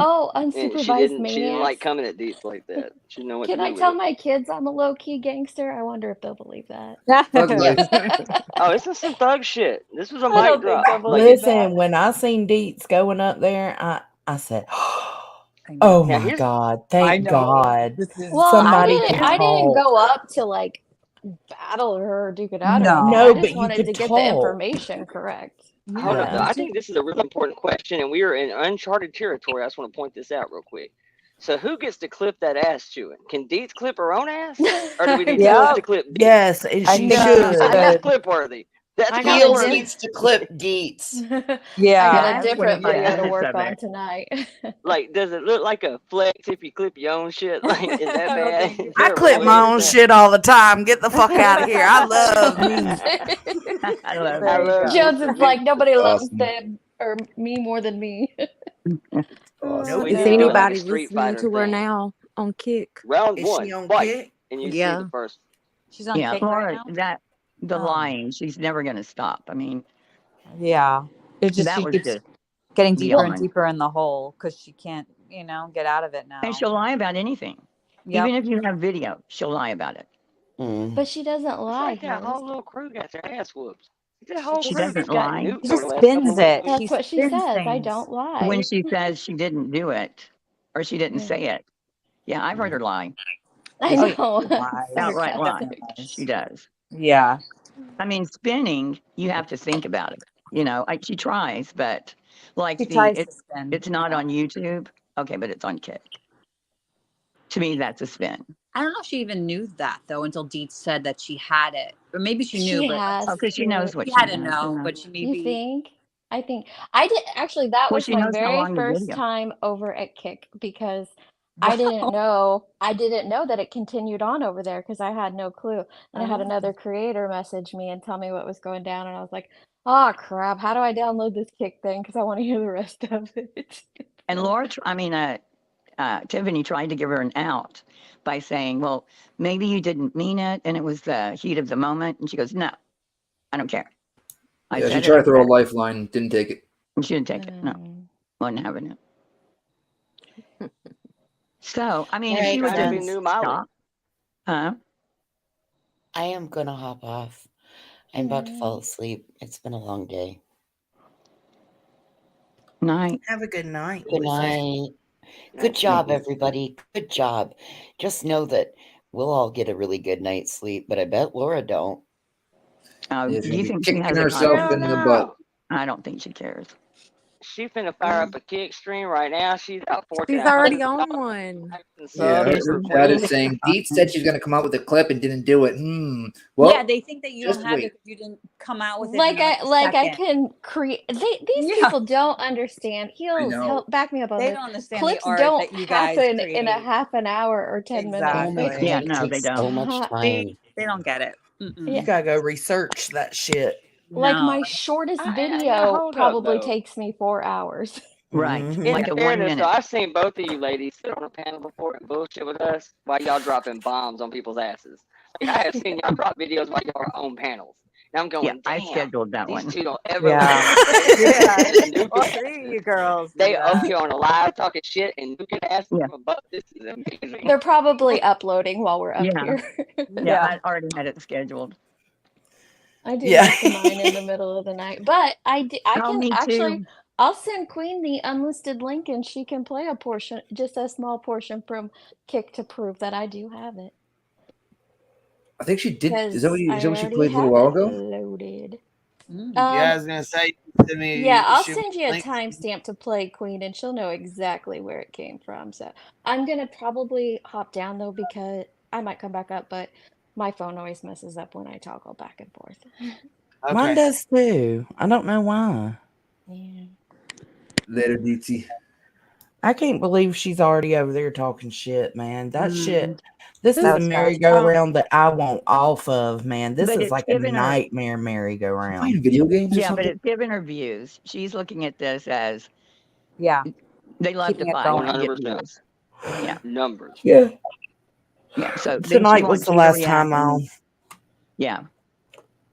Oh, and she unsupervised didn't like maniacs. coming at Deets like that. She didn't know what to Can I do with tell it. my kids I'm a low-key gangster? I wonder if they'll believe that. Thug Yes. life. Oh, this is some thug shit. This was a I mic don't think drop. they'll Like, believe that. Listen, when I seen Deets going up there, I said, I know. "Oh now my here's God, I thank know. God, This is Well, somebody could I didn't talk." go up to like battle her or duke it out or anything. No, I no. just but you wanted to could get the talk. information correct. hold Yeah, up though. Yeah. me I too. think this is a really important question, and we are in uncharted territory. I just want to point this out real quick. So, who gets to clip that ass chewing? Can Deets clip her own ass, or do we need Heels Yep. to clip Deets? Yes, and I she think That's she should. that's should. clip worthy. That's I got clip a Heels worthy. needs to clip Deets. I Yeah. got Yeah, a ask different 25 video to minutes work of on it. tonight. Like, does it look like a flex if you clip your own shit? Like, is that I don't bad? think. I Terrible clip way to my get own that. shit all the time. Get the fuck out of here. I love me. I love I There you it. love go. me Jones some is like, Deets. nobody loves Awesome. them or me more than me. Awesome. We Is need to do it like a anybody Street listening Fighter to her thing. now on Kick? Round Is she one, on fight, Kick? and you see Yeah. the first. She's on Yeah, Kick right Laura, now. the Oh, lying, she's never going to stop. I mean, yeah. It just that she was keeps just getting deeper and beyond. deeper in the hole because she can't, get out of it And now. she'll lie about anything. Yep. Even if you have video, she'll lie about it. But she doesn't It's lie, like that Hills. whole little crew got their ass whooped. That She whole She just crew doesn't just got lie. nuked she over just the last couple spins of it. weeks. She That's what she spins says. I things. don't When lie. she says she didn't do it or she didn't Yeah. say it. Yeah, I've heard her lie. I Oh yeah, know. she lies. Outright lie. Sarcastic. She does. Yeah. I mean, spinning, you have to think about it. She tries, but like She tries to spin. it's not Yeah. on YouTube. Okay, but it's on Kick. To me, that's a spin. I don't know if she even knew that though until Deets said that she had it, or maybe she knew, She but has Oh, because she knows to. what she she had to knows. know. Yeah. But she You maybe. think? I think I did actually that Well, was she my knows how very long the first video. time over at Kick because I Wow. didn't know that it continued on over there because I had no clue. And I had Oh. another creator message me and tell me what was going down and I was like, "Oh crap, how do I download this Kick thing because I want to hear the rest of it." And Laura, Tiffany tried to give her an out by saying, well, maybe you didn't mean it and it was the heat of the moment. And she goes, no, I don't care. I Yeah, she said it, tried I to throw a said it. lifeline, didn't take it. And she didn't take it. No, wasn't having it. So, I mean, All if right, she would Trying to be just friends. new Molly. stop, huh? I am gonna hop off. I'm about to fall asleep. It's been a long day. Night. Have a good night, Good Lisa. night. Good job, everybody. Good job. Just know that we'll all get a really good night's sleep, but I bet Laura don't. Yeah, Do she'll you be think she kicking has it herself coming? in the butt. I don't think she cares. She finna fire up a kick stream right now. She's out forking She's out already hundreds of on dollars one. and Yeah, subs her for chat is Queen. saying Deet said she's gonna come out with a clip and didn't do it. Yeah, Well, they think that you don't just have it wait. because you didn't come out with it in like a Like I second. can create these Yeah. people don't understand. I Heels, know. help back me up on They this. don't understand the Clips art don't that you guys happen in a create. half an hour or 10 minutes. They Exactly. Yeah, take no, they don't. So much time. time. They don't get it. You Yeah. gotta go research that shit. Like No. my shortest Now video hold up probably though. takes me 4 hours. Right. In Like a 1 fairness, though, minute. I've seen both of you ladies sit on a panel before and bullshit with us while y'all dropping bombs on people's asses. Like, I have seen y'all drop videos while y'all are on panels. And I'm Yeah, going, I damn, scheduled that these one. two don't ever Yeah. learn. Yeah. And nuke All it. three of you girls do They up that. here on a live talking shit and nuking asses Yeah. from above. This is amazing. They're probably uploading while we're up Yeah. here. Yeah, I already had it scheduled. I do Yeah. most of mine in the middle of the night, but I Oh, can me actually, too. I'll send Queen the unlisted link and she can play a portion, just a small portion from Kick to prove that I do have it. I think she did. Is Because I that what she already played a little have while it ago? loaded. Yeah, I was gonna say, send Yeah, me, I'll shoot me send you a a link. timestamp to play Queen and she'll know exactly where it came from. So I'm gonna probably hop down though because I might come back up, but my phone always messes up when I toggle back and forth. Mine Okay. does too. I don't know why. Yeah. Later, DT. I can't believe she's already over there talking shit, man. That shit. This is That the was fast. merry-go-round that I want off of, man. This But is it's like a given her, nightmare merry-go-round. Playing video games or yeah, but something? it's given her views. She's looking at this as Yeah. they love to Keeping it fight going. and get 100%. views. Yeah. Numbers. Yeah. Yeah. So then she Tonight was wants the you to last react. time I'll, Yeah.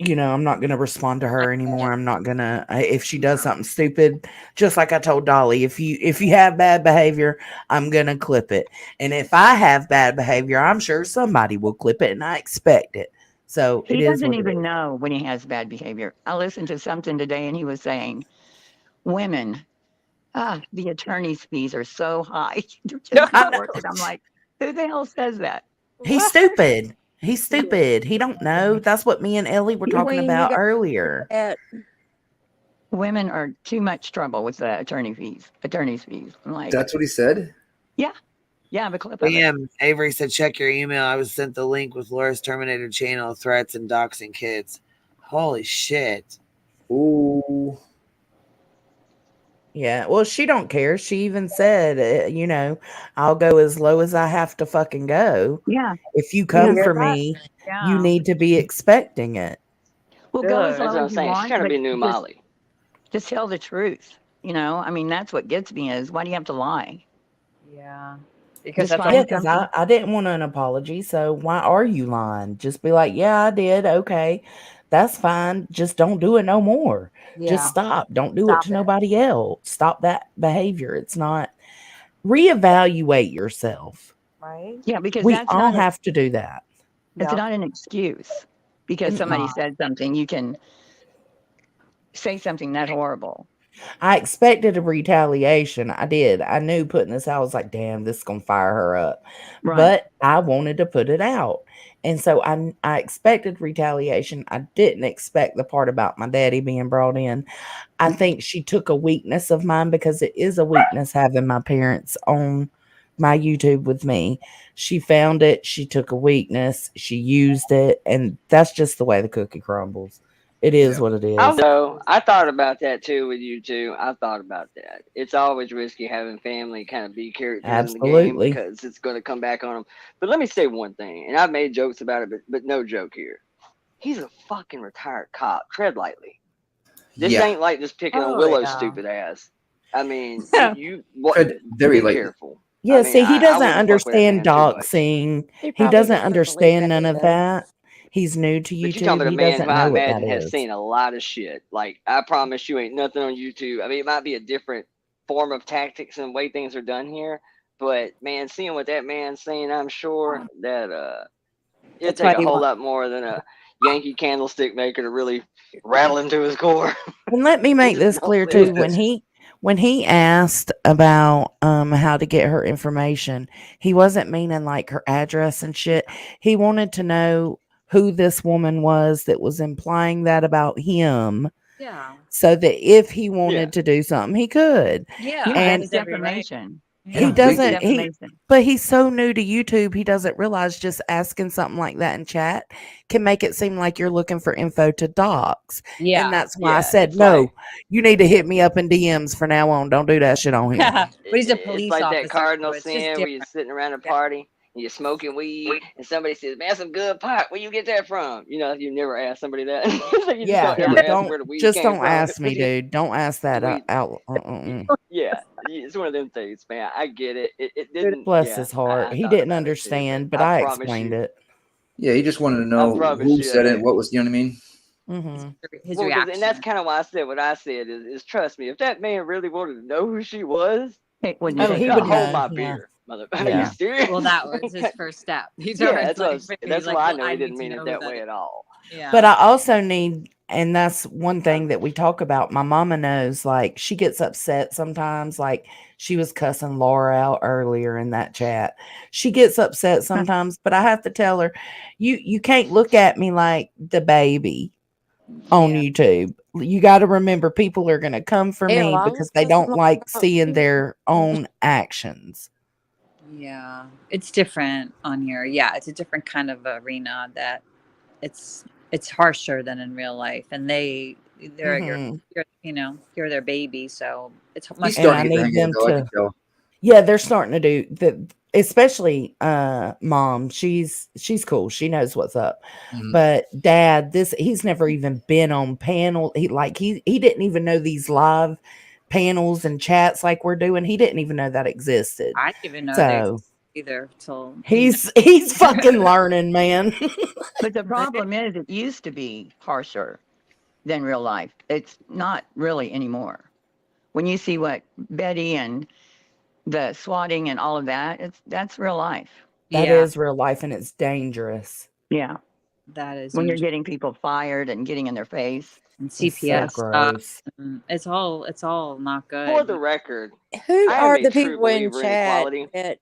I'm not going to respond to her anymore. I'm not going to, if she does something stupid, just like I told Dolly, if you have bad behavior, I'm going to clip it. And if I have bad behavior, I'm sure somebody will clip it and I expect it. So He it is doesn't what it even is. know when he has bad behavior. I listened to something today and he was saying, women, the attorney's fees are so high. They're just not worth it. I'm like, who the hell says that? He's stupid. He's stupid. He don't know. That's what me and Ellie were talking Queen, you about got earlier. that. Women are too much trouble with the attorney's fees. I'm like, That's what he said? yeah. Yeah, I have a clip of it. Damn, Avery said, check your email. I was sent the link with Laura's Terminator channel, threats and doxing kids. Holy shit. Ooh. Yeah, well, she don't care. She even said, I'll go as low as I have to fucking go. Yeah. If you You come hear for that? me, you Yeah. need to be expecting it. Well, go as That's low what I'm as you saying. She's want, trying to but be new Molly. just tell the truth. I mean, that's what gets me is why do you have to lie? Yeah. Because Just that's Yeah, find because something. I didn't want an apology. So why are you lying? Just be like, yeah, I did. Okay, that's fine. Just don't do it no more. Just Yeah. stop. Don't do it Stop to it. nobody else. Stop that behavior. It's not. Reevaluate yourself. Right? Yeah, because We that's all not have to do that. it's Yep. not an excuse because It's somebody not. said something. You can say something that horrible. I expected a retaliation. I did. I knew putting this out, I was like, damn, this is going to fire her up. Right. But I wanted to put it out. And so I expected retaliation. I didn't expect the part about my daddy being brought in. I think she took a weakness of mine because it is a weakness having my parents on my YouTube with me. She found it. She took a weakness. She used it. And that's just the way the cookie crumbles. It is what it is. So I thought about that too with you two. I thought about that. It's always risky having family kind of be characters in the game Absolutely. because it's going to come back on them. But let me say one thing, and I've made jokes about it, but no joke here. He's a fucking retired cop. Tread lightly. This Yeah. ain't like just picking on Oh, Willow's yeah. stupid ass. I mean, Tread very be lightly. careful. Yeah, I mean, see, he I doesn't wouldn't fuck with that understand man too much. doxing. He He probably doesn't doesn't believe understand none any of of it. that. He's new to But you talking YouTube. about a He man who doesn't I know what that imagine has is. seen a lot of shit. Like, I promise you ain't nothing on YouTube. I mean, it might be a different form of tactics and way things are done here. But man, seeing what that man's saying, I'm sure that it'd That's take why a you whole want. lot more than a Yankee candlestick maker to really rattle him to his core. And let me make this clear too. When he asked about how to get her information, he wasn't meaning like her address and shit. He wanted to know who this woman was that was implying that about him, Yeah. so that if he wanted to do something, he could. Yeah. Yeah, And that's defamation. he Yeah, big doesn't he defamation. but he's so new to YouTube, he doesn't realize just asking something like that in chat can make it seem like you're looking for info to dox. Yeah. And that's why I Yeah, said, it's no, like you need to hit me up in DMs from now on. Don't do that shit on here. But he's a it's police like officer, that cardinal so it's just sin where you're different. sitting around a Yeah. party and you're smoking weed and somebody says, "Man, some good pot. Where you get that from?" You know, you never ask somebody that. You just Yeah, don't ever ask them don't where the weed just came don't from. ask me, dude. Don't ask that Weed. out. Yeah, it's one of them things, man. I get it. It didn't. Bless Yeah, his heart. I He thought didn't about it too, but understand, but I I promise explained you, it. Yeah, he just wanted to I know promise who you. said it, what was, you know what I mean? Mm-hmm. His Well, and that's reaction. kind of why I said what I said is trust me, if that man really wanted to know who she was, It wouldn't Oh, take he that would long. hold know. my Yeah. beer, mother. Are you Yeah. serious? Well, that was his first step. He's Yeah, already that's like, that's he's like, why I well, know I he need didn't to mean know it who that that way is. at all. Yeah. But I also need, and that's one thing that we talk about. My mama knows, like, she gets upset sometimes. Like, she was cussing Laura out earlier in that chat. She gets upset sometimes, but I have to tell her, you can't look at me like the baby on YouTube. You got to remember, people are going to come for Hell, me I because was they cussing don't like out seeing too. their own actions. Yeah. It's different on here. Yeah, it's a different kind of arena that it's harsher than in real life, and they're Mm-hmm. you're their baby, so it's He's much And more. I starting to get the need hang of it, them though. I can to, tell. yeah, they're starting to do that, especially mom. She's cool. She knows what's up. Mhm. But dad, he's never even been on panel. He didn't even know these live panels and chats like we're doing. He didn't even know that existed. I didn't even know they So existed either till he's fucking learning, man. But the problem is, it used to be harsher than real life. It's not really anymore. When you see what Betty and the swatting and all of that, that's real life. That Yeah, is real life and it's dangerous. Yeah. that is When you're dangerous. getting people fired and getting in their face. And It's so CPS stuff. gross. It's all not For good. the record, Who I am are a the true people in believer in chat equality. that?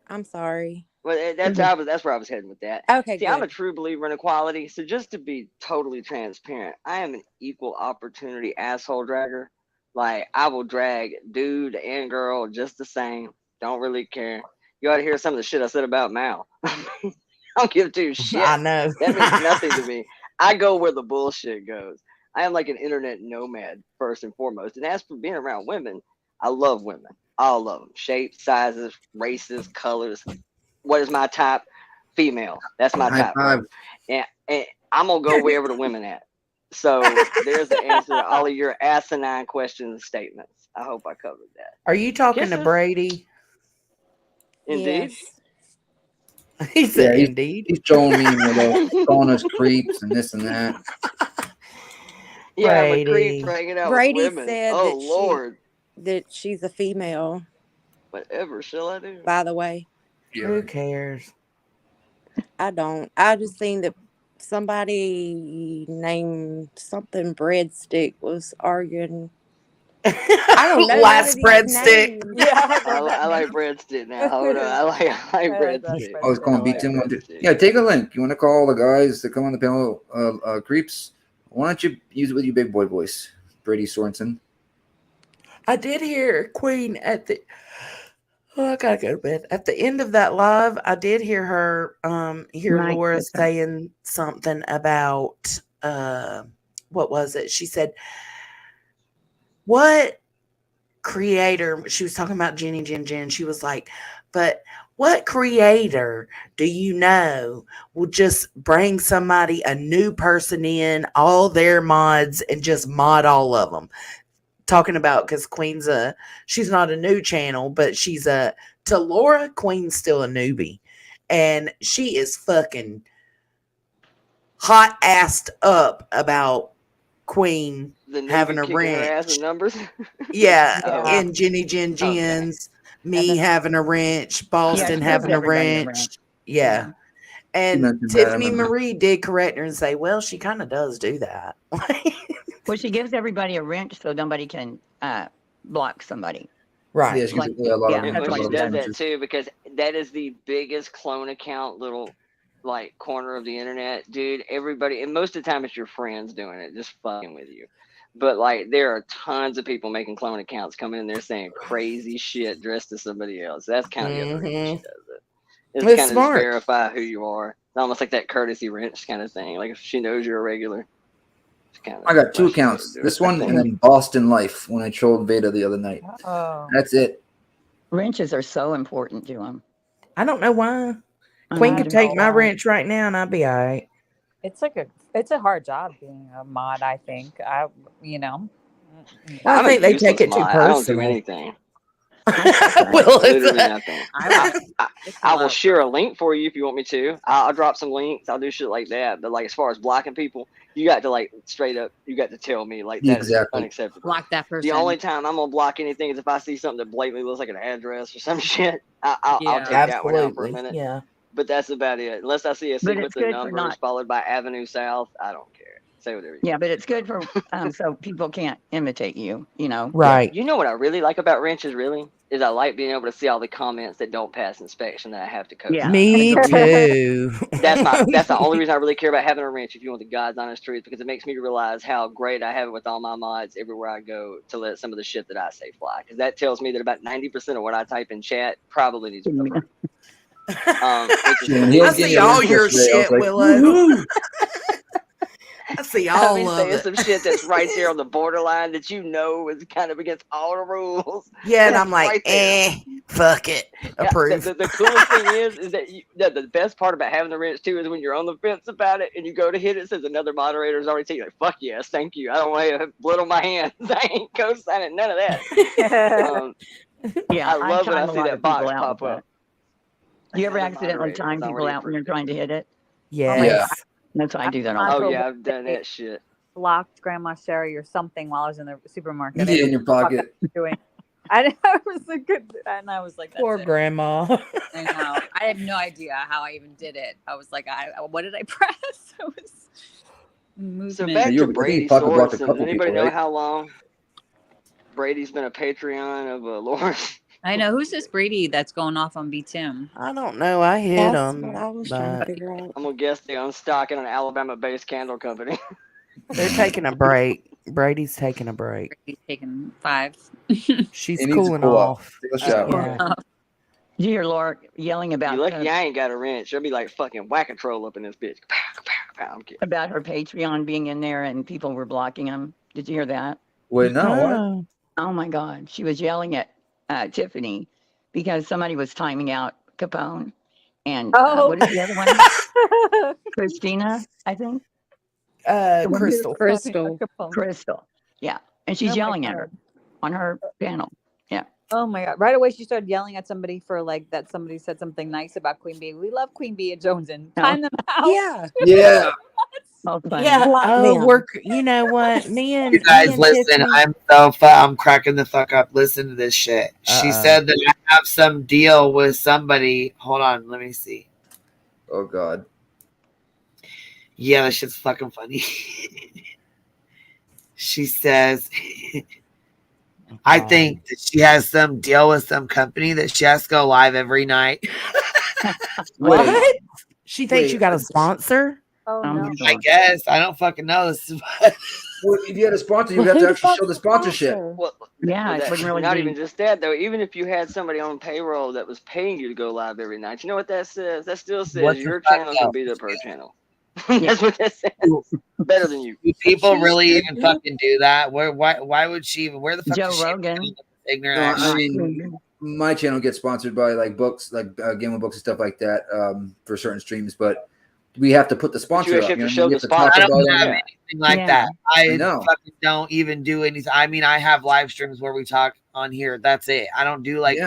I'm sorry. Well, that's where I was heading with that. Okay, See, I'm a good. true believer in equality. So just to be totally transparent, I am an equal opportunity asshole dragger. Like I will drag dude and girl just the same. Don't really care. You ought to hear some of the shit I said about Mal. I don't give two I shits. know. That means nothing to me. I go where the bullshit goes. I am like an internet nomad first and foremost. And as for being around women, I love women. All of them. Shapes, sizes, races, colors. What is my type? Female. That's my High type, five. bro. And I'm gonna go wherever the women at. So there's the answer to all of your asinine questions and statements. I hope I covered that. Are you talking to Kisses. Brady? Indeed. Yes. He said, Yeah, indeed. he's trolling me with calling us creeps and this and that. Yeah, I'm a creep Brady. for hanging out with Brady women. said Oh Lord. that she's a female. Whatever shall I do? By the way, Who cares? I don't. I just seen that somebody named something Breadstick was arguing. I don't know none of Last these breadstick. names. Yeah, I don't I like know. breadstick now. Hold on. I like breadstick. I was calling I like B10 one. breadstick. Yeah, take a link. You want to call the guys that come on the panel creeps? Why don't you use it with your big boy voice, Brady Sorensen? I did hear Queen at the. Oh, I gotta go to bed. At the end of that live, I did hear her hear Mike Laura said that. saying something about what was it? She said, what creator, she was talking about Jenny Jen. She was like, but what creator do you know will just bring somebody, a new person in, all their mods, and just mod all of them? Talking about, because Queen's she's not a new channel, but she's to Laura, Queen's still a newbie, and she is fucking hot assed up about Queen The having newbie a kicking her ass in wrench. numbers. Yeah, Oh, and Jenny okay. Jen's, me having a wrench, Yeah, Boston she gives having a everybody a wrench. rent. Yeah. She And mentioned that. I Tiffany remember. Marie did correct her and say, well, she kind of does do that. Well, she gives everybody a wrench so nobody can block somebody. Right. Yeah, she Like, gives a lot yeah, of that's Well, what she she does does. that too because that is the biggest clone account little like corner of the internet, dude, everybody, and most of the time it's your friends doing it, just fucking with you. But like, there are tons of people making clone accounts coming in there saying crazy shit dressed as somebody else. That's kind of the other reason she does it. It's It's kind of just smart. verify who you are. It's almost like that courtesy wrench kind of thing. Like if she knows you're a regular. I got 2 accounts. This one and then Boston Life when I trolled Veda the other night. Oh. That's it. Wrenches are so important to him. I don't know why. Queen could take my wrench right now and I'd be all right. It's a hard job being a mod, I think. You know. I think they take it too I don't do personal. anything. Well, Literally nothing. I will share a link for you if you want me to. I'll drop some links. I'll do shit like that. But like as far as blocking people, you got to like straight up. You got to tell me like that is unacceptable. Block that person. The only time I'm gonna block anything is if I see something that blatantly looks like an address or some shit. I'll take that one out for a minute. Yeah. But that's about it. Unless I see a But sequence it's of good for numbers not- followed by Avenue South, I don't care. Say whatever you Yeah, but it's good for so people can't imitate you, you know. Right. You know what I really like about wrenches really is I like being able to see all the comments that don't pass inspection that I have to coach. Yeah. Me too. That's the only reason I really care about having a wrench, if you want the God's honest truth, because it makes me realize how great I have it with all my mods everywhere I go to let some of the shit that I say fly. Because that tells me that about 90% of what I type in chat probably needs to be I see all your shit, Willow. I see all of saying it. some shit that's right there on the borderline that you know is kind of against all the rules. Yeah, and I'm like, right there. fuck it. Approve. The coolest thing is that the best part about having the wrench too is when you're on the fence about it and you go to hit it, says another moderator is already telling you like, fuck yes, thank you. I don't want to have blood on my hands. I ain't co-signing none of that. Yeah, I love when I time a see lot that of people box out pop with up. Do you ever Another accidentally moderator time is people already out when you're approved. trying to hit it? Yes. That's why I do that all Oh the time. yeah, I've done that shit. Blocked Grandma Sherry or something while I was in the supermarket. Yeah, in your pocket. I was like, and I was like, that's Poor it. grandma. I know. I have no idea how I even did it. I was like, what did I press? I was movement. So back to Brady Sorensen. Does anybody know how long Brady's been a Patreon of Laura? I know. Who's this Brady that's going off on B Tim? I don't know. I hit That's them. what I was trying to figure out. I'm gonna guess they're unstocking an Alabama-based candle company. They're taking a break. Brady's taking a break. He's taking 5. She's He needs to cooling cool off. Take a shower. Yeah. You hear Laura yelling about You lucky I ain't got a wrench. I'll be like fucking whack-a-troll up in this bitch. I'm kidding. about her Patreon being in there and people were blocking them. Did you hear that? Wait, no, what? Oh my God. She was yelling at Tiffany because somebody was timing out Capone. And what is the other one? Christina, I think. Crystal. Crystal. Yeah. And she's yelling at her on her panel. Yeah. Oh my God. Right away, she started yelling at somebody for like that somebody said something nice about Queen Bee. We love Queen Bee and Joneson. Time them out. Yeah. Yeah. Yeah. Oh, you know what? You guys listen. I'm cracking the fuck up. Listen to this shit. She said that I have some deal with somebody. Hold on. Let me see. Oh, God. Yeah, that shit's fucking funny. She says, I think that she has some deal with some company that she has to go live every night. What? She thinks you got a sponsor? Oh, no. I guess. I don't fucking know. This is Well, if you had a sponsor, you have to actually show the sponsorship. Yeah, it wouldn't really not be. even just that though. Even if you had somebody on payroll that was paying you to go live every night, you know what that says? That still says What's your the fact channel can of? be there per channel. That's what that says. Better than you. Do people really even fucking do that? Why would she even? Where the fuck Joe does she Rogan. ignorant No, ass I shit? mean, my channel gets sponsored by like books, like Game of Books and stuff like that for certain streams, but we have to put the But you sponsor up. actually have to You know, show we the have to talk sponsor. I don't about have it. anything like Yeah. that. I know. fucking don't even do anything. I mean, I have live streams where we talk on here. That's it. I don't do like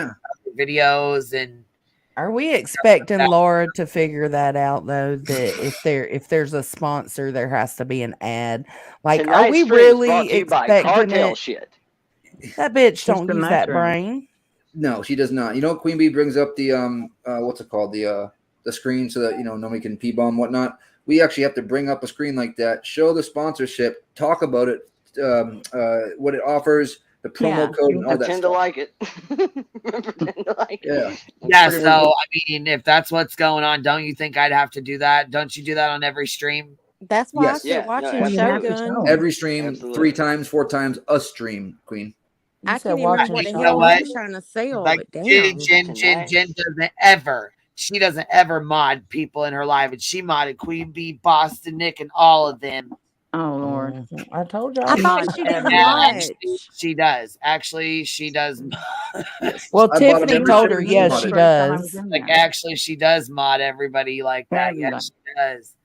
videos and. Are we expecting Laura to figure that out though? That if there's a sponsor, there has to be an ad. Like, Tonight's are we stream is brought really to you by expecting cartel it? shit. That bitch Just don't the use that mushroom. brain. No, she does not. You know, Queen Bee brings up the what's it called, the screen, so that nobody can p-bomb whatnot. We actually have to bring up a screen like that, show the sponsorship, talk about it, what it offers, the promo code and all that Pretend to stuff. like it. Pretend to like Yeah. it. Yeah, so I mean, if that's what's going on, don't you think I'd have to do that? Don't you do that on every stream? That's why I Yes. quit Yeah, no, watching absolutely. Shogun. Every stream, Absolutely. 3 times, 4 times, a stream, Queen. I said can't even remember what watching the You know hell he what? was trying to sell. Like But damn. Jen doesn't ever. She doesn't ever mod people in her live, and she modded Queen Bee, Boston Nick, and all of them. Oh Lord. I told y'all. I she thought did she that. didn't Yeah, watch. she does. Actually, she does. Yes. Well, I bought 'em Tiffany every told her, stream she yes, The she modded. first time I was does. in Like, there. actually, she does mod everybody like that. Everybody. Yes, she does.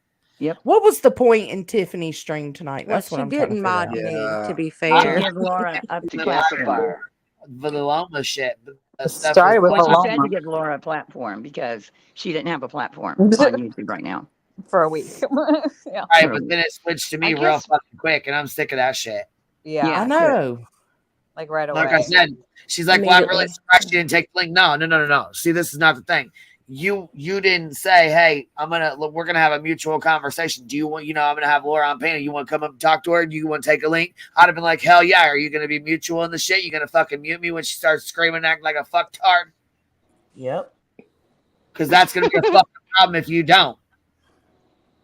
Yep. What was the point in Tiffany's stream tonight? Well, That's what she I'm trying to didn't figure mod out. me, Yeah. to be To fair. give Laura a The platform. pacifier. Villaloma shit. The It stuff started with with Villaloma. she tried to give Laura a platform because she didn't have a platform on YouTube right now. For a week. Yeah. Right, but then it switched to I me real guess- fucking quick, and I'm sick of that shit. Yeah. I know. Like right away. Like I said, she's like, "Well, I'm really Immediately. surprised you didn't take the link." No. See, this is not the thing. You didn't say, "Hey, we're gonna have a mutual conversation. Do you want, I'm gonna have Laura on panel. You want to come up and talk to her? Do you want to take a link?" I'd have been like, "Hell yeah!" Are you gonna be mutual in the shit? You gonna fucking mute me when she starts screaming and acting like a fucktard? Yep. Because that's gonna be a fucking problem if you don't.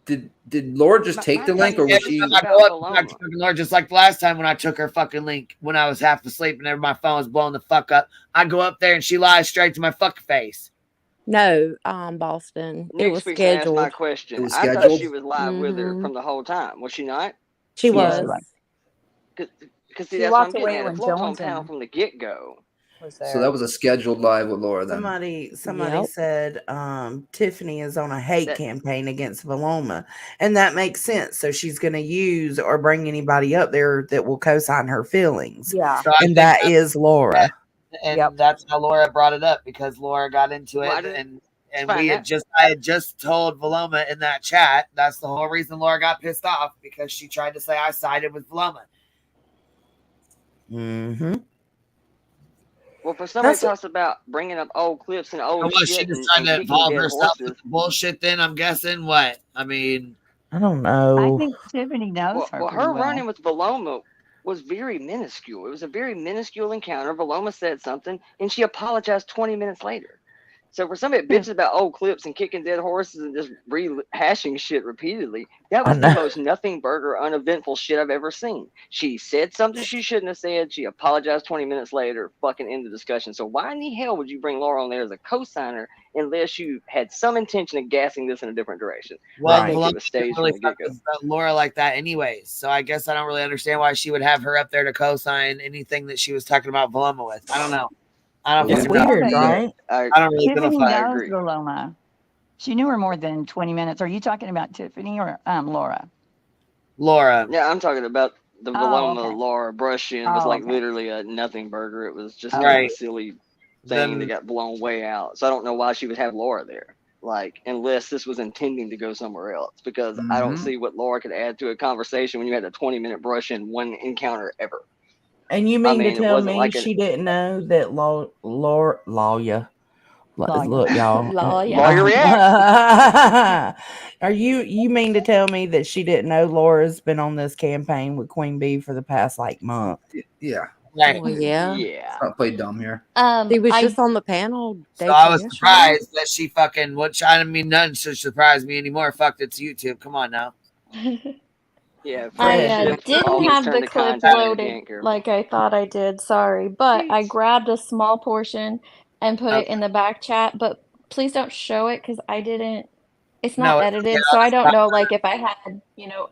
Did Laura just take the link, or was she? I go up and talk to fucking Laura just like the last time when I took her fucking link when I was half asleep and my phone was blowing the fuck up. I go up there and she lies straight to my fucking face. No, Boston. It Nick's was fixing to ask my scheduled. question. It was I thought scheduled? she was live with her Mhm. from the whole time. Was she not? She Yes, was. she was. Because She that's what I'm walked getting away at. when If Laura's on Jones panel and from the get go. was there. So that was a scheduled live with Laura then. Somebody Yep. said Tiffany is on a hate That- campaign against Villaloma, and that makes sense. So she's going to use or bring anybody up there that will co-sign her feelings, Yeah. So I and think that is Laura. and that's how Laura brought it up because Laura got into it Well, I didn't- and fine, I had just told Villaloma in that chat. That's the whole reason Laura got pissed off because she tried to say I sided with Villaloma. Mm-hmm. Well, for somebody That's- talks about bringing up old clips and old She shit just and tried to kicking involve dead herself horses. with the bullshit. Then I'm guessing what I mean. I don't I know. think Tiffany knows her Well, pretty her well. running with Villaloma was very minuscule. It was a very minuscule encounter. Villaloma said something, and she apologized 20 minutes later. So for somebody that bitches about old clips and kicking dead horses and just rehashing shit repeatedly, that was the most nothing burger, uneventful shit I've ever seen. She said something she shouldn't have said. She apologized 20 minutes later, fucking end the discussion. So why in the hell would you bring Laura on there as a co-signer unless you had some intention of gassing this in a different direction? Well, I think it Villaloma was staged really from the get-go. fucks Laura like that anyways. So I guess I don't really understand why she would have her up there to co-sign anything that she was talking about Villaloma with. I don't know. I don't It's fucking know. weird, right? I don't really give a Tiffany fuck. knows Villaloma. She knew her more than 20 minutes. Are you talking about Tiffany or Laura? Laura. Yeah, I'm talking about the Oh, Villaloma okay. Laura brush in was Oh, like okay. literally a nothing burger. It was just Right. a silly thing that got blown way out. So I don't know why she would have Laura there. Like, unless this was intending to go somewhere else, because I don't Mhm. see what Laura could add to a conversation when you had a 20-minute brush in one encounter ever. And you I mean mean, to it tell wasn't me like she didn't know that lawyer? Look, y'all. Lawyer Are you mean to tell me that she didn't know Laura's been on this campaign with Queen Bee for the past like month? Yeah. Right. Well, yeah. Yeah. Not play dumb here. He was I just on the panel. So day I was yesterday. surprised that she fucking, which I mean, nothing should surprise me anymore. Fuck, it's YouTube. Come on now. Yeah, I Fred should didn't always have turn the the clip content loaded again, careful. like I thought I did. Sorry, but I grabbed a small portion and put it Okay. in the back chat. But please don't show it because I didn't. It's No, not it's okay. edited, so I don't know like if I had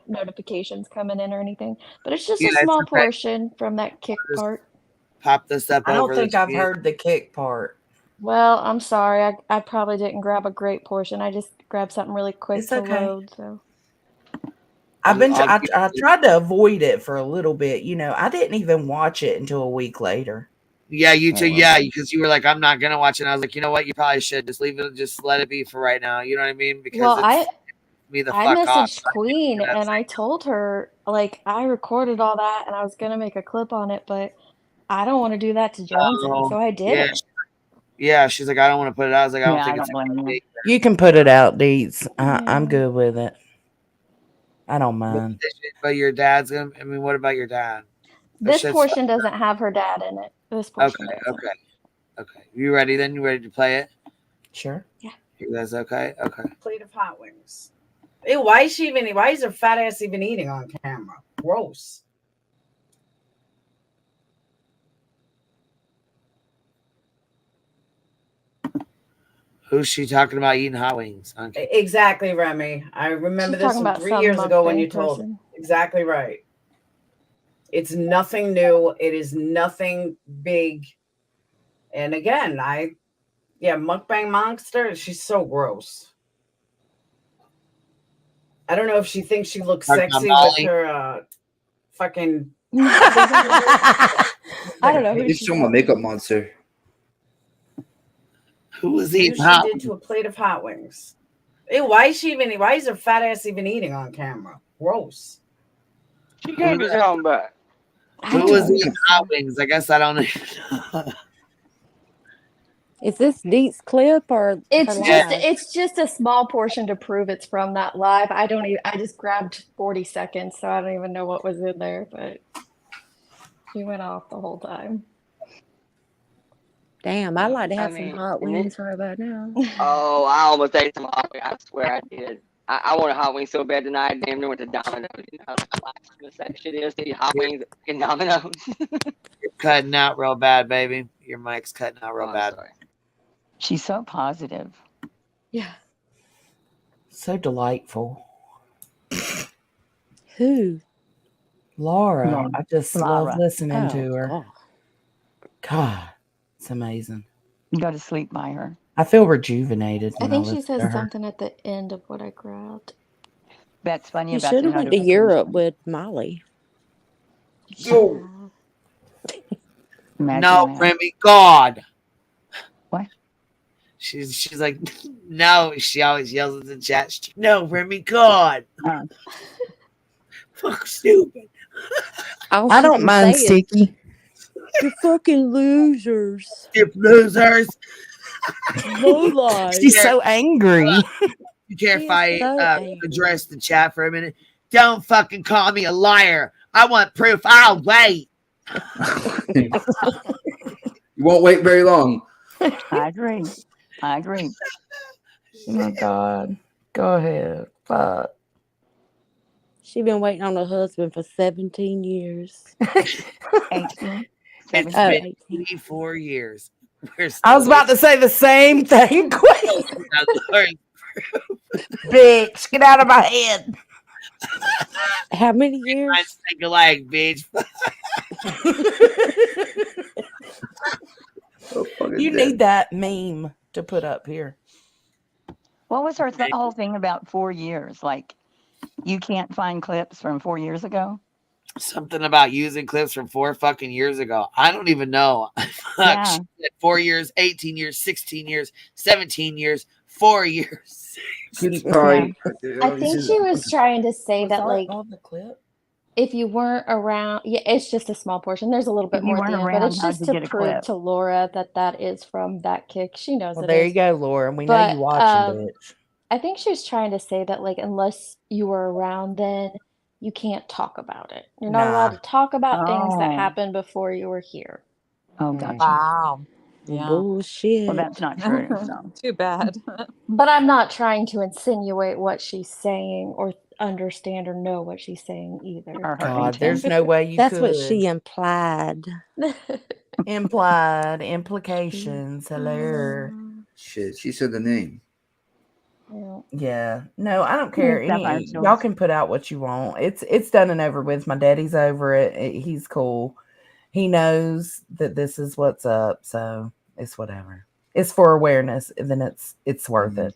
notifications coming in or anything. But it's just Yeah, a it's small okay. portion from that kick Just part. pop this up I don't over think the I've screen. heard the kick part. Well, I'm sorry. I probably didn't grab a great portion. I just grabbed something really quick It's to okay. load. So I I'll tried to avoid it for a little bit. I didn't even watch it until a week later. Yeah, you too. Oh, well. Yeah, because you were like, I'm not gonna watch it. And I was like, you know what? You probably should just leave it. Just let it be for right now. You know what I mean? Because well, it's me the I fuck off. messaged Queen and I told her like I recorded all that and I was gonna make a clip on it, but I don't want to do that to Jonesy, so I yeah, didn't. she's like, I don't want to put it out. I was like, I don't Yeah, think I it's don't blame you. You can put it out, Deets. I'm Yeah. good with it. I don't mind. But your dad's gonna. I mean, what about your dad? This portion doesn't have her dad in it. This portion doesn't. Okay. You ready then? You ready to play it? Sure. Yeah. You guys okay? Okay. Plate of hot wings. Ew, why is her fat ass even eating on camera? Gross. Who's she talking about eating hot wings? Exactly, Remy. I remember She's this talking from about 3 some years ago when you mukbang told. person. Exactly right. It's nothing new. It is nothing big. And again, mukbang monster. She's so gross. I don't know if she thinks she looks sexy with her fucking. I don't know who It's showing my makeup monster. Who is Who eating she hot did to a plate of hot wings. Ew, why is her fat ass even eating on camera? Gross. She can't be talking about. Who was eating hot wings? I guess I don't know. Is this Deet's clip or It's her just live? it's just a small portion to prove it's from that live. I just grabbed 40 seconds, so I don't even know what was in there, but she went off the whole time. Damn, I'd like to have some mean, hot wings right about now. Oh, I almost ate some hot wings. I swear I did. I wanted hot wings so bad tonight. I damn near went to Domino's. You know how blasphemous that shit is to eat hot wings at Domino's. You're cutting out real bad, baby. Your mic's cutting out real bad. Sorry. She's so positive. Yeah. So delightful. Who? Laura. I just love listening Oh, to her. God. God, it's amazing. You go to sleep by her. I feel rejuvenated. I When think I she listen says to her. something at the end of what I grabbed. That's funny You about should the have went to notification. Europe with Molly. Yo. Imagine No, that. Remy, God. What? She's like, no. She always yells in the chat. No, Remy, God. Fuck, stupid. All I she don't can mind say is, Sticky. "You fucking losers, You losers." low life." She's so angry. You care She if is I so angry. address the chat for a minute? Don't fucking call me a liar. I want proof. I'll wait. You won't wait very long. I agree. Oh my God. Go ahead. Fuck. She been waiting on her husband for 17 years. 18. It's Oh, been 18. 84 years. We're I was about to say the same thing. Queen. Bitch, get out of my head. How many years? Take a leg, bitch. You need that meme to put up here. What was her whole thing about 4 years? Like, you can't find clips from 4 years ago? Something about using clips from 4 fucking years ago. I don't even know. Yeah. She said 4 years, 18 years, 16 years, 17 years, 4 years. Probably, I think she was trying to say that, like, on the clip? if you weren't around, yeah, it's just a small portion. There's a little bit If you more at the weren't end, but around, it's how'd just you to get a prove clip? to Laura that that is from that kick. She knows Well, it there is. you go, Laura. We know But you watching, bitch. I think she was trying to say that, like, unless you were around then, you can't talk about it. You're not allowed Nah. to talk about things that Oh. happened before you were here. Oh, gotcha. Wow. Yeah. Bullshit. Well, that's not true. So. Too bad. But I'm not trying to insinuate what she's saying or understand or know what she's saying either. Or her God, there's intent. no way you That's could. what she implied. Implied implications. Hello. Shit, she said the name. Yeah. No, I don't care. Step on Y'all yours. can put out what you want. It's done and over with. My daddy's over it. He's cool. He knows that this is what's up, so it's whatever. It's for awareness, and then it's worth it.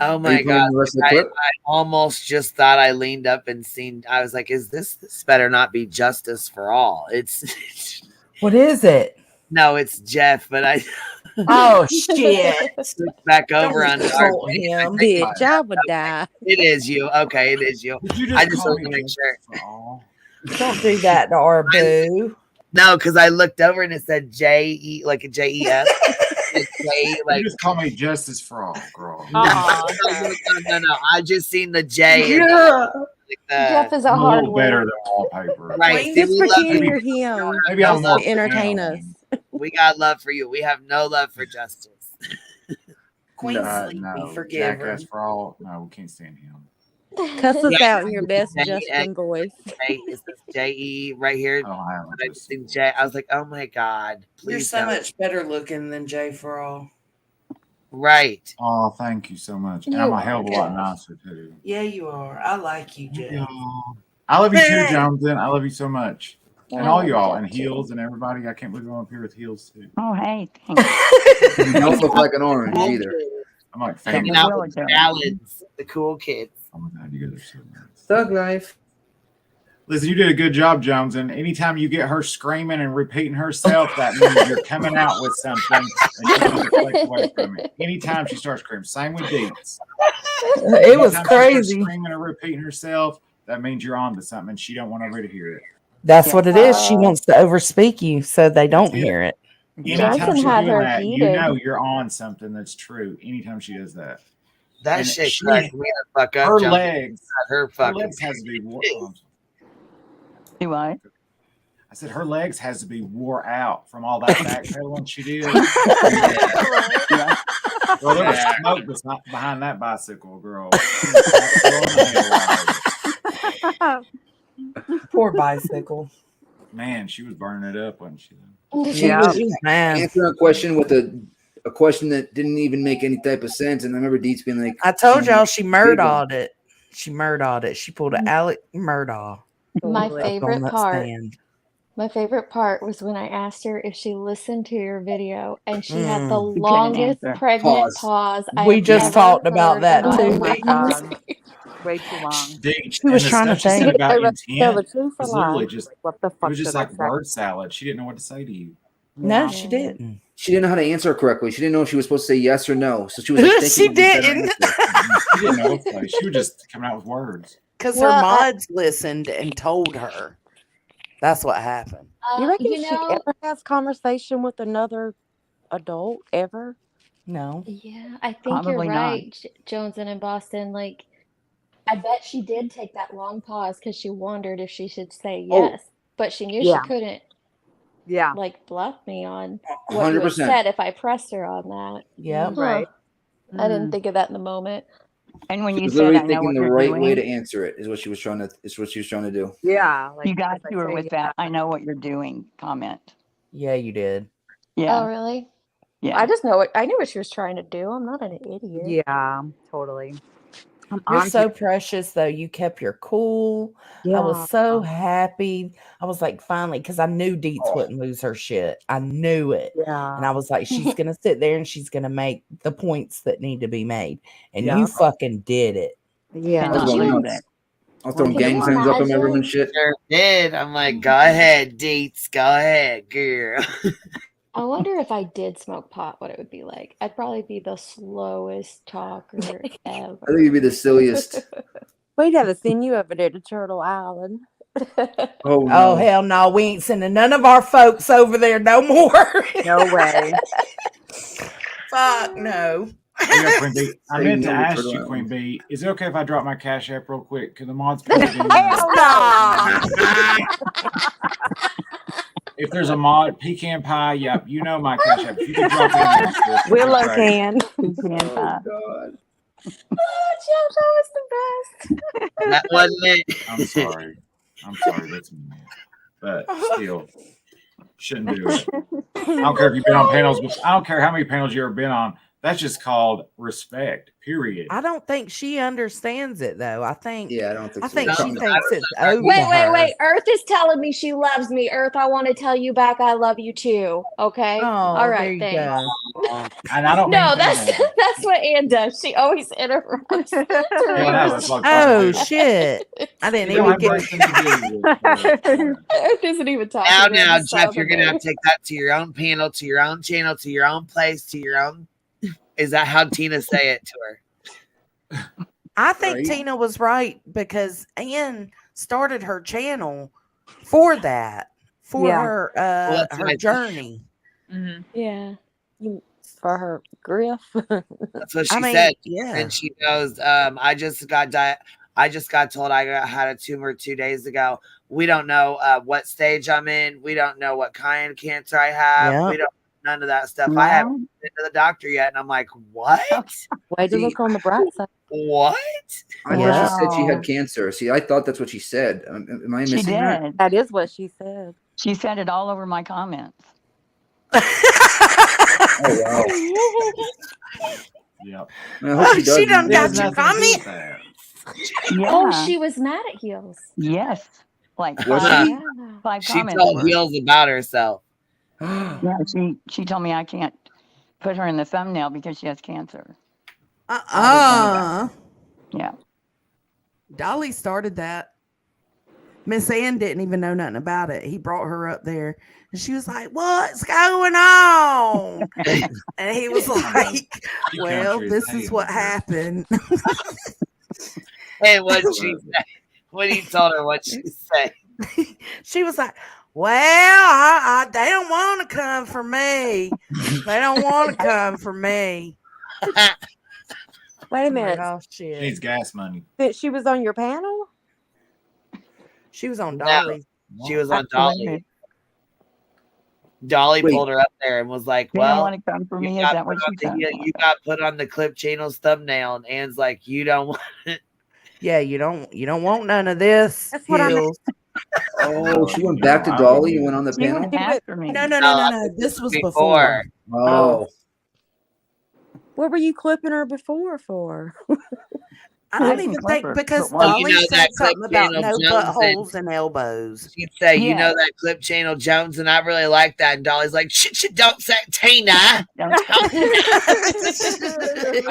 Oh Are my you playing God. the rest of the I clip? almost just thought I leaned up and seen. I was like, this better not be justice for all. It's What is it? no, it's Jeff, but I Oh shit! looked back over Don't on our insult him. Bitch, I would die. It is you. Okay, it is you. I just wanted to make sure. Don't do that to our boo. No, because I looked over and it said J-E, like a J-E-S. You just call me Justice for All, girl. No. I just seen the J. Yeah. Jeff is a I'm a hard little better one. than wallpaper. Right. See, Just we love pretend you. you're him Maybe I'm just more to entertain us. challenging. We got love for you. We have no love for Justice. Queen Sleepy, No, forgive her. Jackass for all. No, we can't stand him. Cuss us Yeah, out in your best Justin voice. It says J-E right here. Oh, I haven't But I just think J. I was like, oh my God. You're Please so don't. much better looking than Jay for all. Right. Oh, thank you so much. And You I'm a are, hell of a lot Jeff. nicer too. Yeah, you are. I like you, Jeff. I love you too, Hey! Jonathan. I love you so much. And I all love y'all, Jeff and too. heels and everybody. I can't believe I'm up here with heels too. Oh, hey, thanks. You don't look like an orange either. I'm like Hanging famous. out with the ballads, the cool kids. Oh my God, you guys are so nice. Thug life. Listen, you did a good job, Jones. And anytime you get her screaming and repeating herself, that means you're coming out with something and she needs to flex away from it. Anytime she starts screaming, same with Deets. It was Anytime she starts crazy. screaming or repeating herself, that means you're on to something and she don't want everybody to hear it. That's what it is. She wants to overspeak you so they don't hear it. Anytime Johnson she's had doing her that, you heated. know you're on something that's true. Anytime she does that. That And shit she- cracks me the fuck up. Her John. legs. Her Her fucking legs has to be Do I? I said her legs has to be wore out from all that backpedaling she did. Yeah. Well, there was smoke behind that bicycle, girl. Poor bicycle. Man, she was burning it up, wasn't she? Yeah. She was mad. Answering a question with a question that didn't even make any type of sense. And I remember Deets being like, I told y'all she murdawed it. She murdawed it. She pulled an Alec Murdaugh. My up on favorite that part. stand. My favorite part was when I asked her if she listened to your video, and she had the You couldn't longest answer. pregnant pause I We have just ever talked about heard that in my too. Oh my life. God. Way too long. She was and the trying to stuff she said think. about Tell the intent truth or was literally lie. just What the it fuck was just should I like say? word salad. She didn't know what to say to you. No, she didn't. she didn't know how to answer correctly. She didn't know if she was supposed to say yes or no. So she was like thinking She of a better didn't. answer. She didn't know what to say. She was just coming out with words. Because Well, her mods listened and told her. That's what happened. You reckon you she know, ever has conversation with another adult ever? No. yeah, I think you're Probably not. right, Jones and in Boston. Like, I bet she did take that long pause because she wondered if she should say Oh, yes, but she knew she Yeah. couldn't Yeah. like bluff me on what you had 100%. said if I pressed her on that. Yep. Huh. Right. I didn't think of that in the moment. And when She you was said, literally I know thinking what the you're right way to doing, answer it is what she was trying to do. Yeah. Like you got if I to her say with that, I know what you're doing comment. Yeah, you did. Oh, Yeah. really? Yeah. I just know what I knew what she was trying to do. I'm not an idiot. yeah, totally. I'm You're on so precious, though. You kept your cool. I was so happy. I was like, finally, because I knew Deets wouldn't lose her shit. I knew it. Yeah. And I was like, she's going to sit there and she's going to make the points that need to be made. And Yeah. you fucking did it. Yeah. I was Could going you- nuts. I was throwing Could you gang signs up in my room and imagine? shit. Sure did. I'm like, go ahead, Deets. Go ahead, girl. I wonder if I did smoke pot, what it would be like. I'd probably be the slowest talker I think ever. you'd be the silliest. We'd have to send you over there to Turtle Island. Oh Oh, no. hell no. We ain't sending none of our folks over there no more. No way. Fuck no. Oh, yeah, Queen Bee. I Say meant to no to ask Turtle you, Island. Queen Bee, is it okay if I drop my Cash App real quick? Because the mods put it in. Hell no. If there's a mod, pecan pie, yep, you know my Cash App. If you could drop it in there, sis, Willow that's right. can. Pecan pie. God. Oh, Jeff, that was the best. That wasn't it. I'm sorry. That's me. But still, shouldn't do it. I don't care if you've been on panels. I don't care how many panels you've ever been on. That's just called respect, period. I don't think she understands it, though. I think Yeah, I don't think I so. think No, she no, thinks it's owed to Wait, her. wait. Earth is telling me she loves me. Earth, I want to tell you back I love you too. Okay? Oh, All right, there you thanks. go. And I don't No, mean that's that. that's what Ann does. She always interrupts to Yeah, I know, that's what I'm Oh trying to do. shit! I didn't You don't even have get. anything to do with Earth isn't even talking Now, about now, the Jeff, you're gonna have Southern to take that to your own panel, to your own channel, to your own place, to your own. Is that how Tina say it to her? I think Right. Tina was right because Ann started her channel for that, for Yeah. her Well, that's her what I- journey. Mm-hmm. Yeah. For her griff. That's what she I mean, said. yeah. And she goes, I just got I just got told had a tumor 2 days ago. We don't know what stage I'm in. We don't know what kind of cancer I have. Yeah. We don't none of that stuff. I haven't been to the doctor yet, and I'm like, what? Way to look on the bright side. What? I thought she said she had cancer. See, I thought that's what she said. Am I She missing that? did. That is what she said. She said it all over my comments. Oh wow. Yep. I hope she does. She done There's got your nothing to do with comment. that. Yeah. Oh, she was mad at Heels. Yes. Like Was five, she? Yeah. five She comments told were. Heels about herself. Yeah, she told me I can't put her in the thumbnail because she has cancer. Yeah. Dolly started that. Miss Ann didn't even know nothing about it. He brought her up there and she was like, "What's going on?" And he was like, "Well, this is what happened." And what she said, when he told her what she said, she was like, "Well, they don't want to come for me. They don't want to come for me." Wait a minute. Oh, She shit. needs gas money. That she was on your panel? She was on No, Dolly. she was on Dolly. Dolly pulled her up there and was like, They don't "Well, want to come for you me. Is got that what put she on said? you got put on the Clip Channel's thumbnail." And Ann's like, "You don't want it." Yeah, you don't want none of this. That's what I meant. Hills. Oh, she went back to Dolly and went on the She panel. went after me. No. This was before. Oh. What were you clipping her before for? I don't even think because Well, Dolly you know said that Clip something about Channel no Jones buttholes and elbows. She'd say, "You Yeah. know that Clip Channel Jones," and I really like that. And Dolly's like, "Shit, don't say Tina." Don't I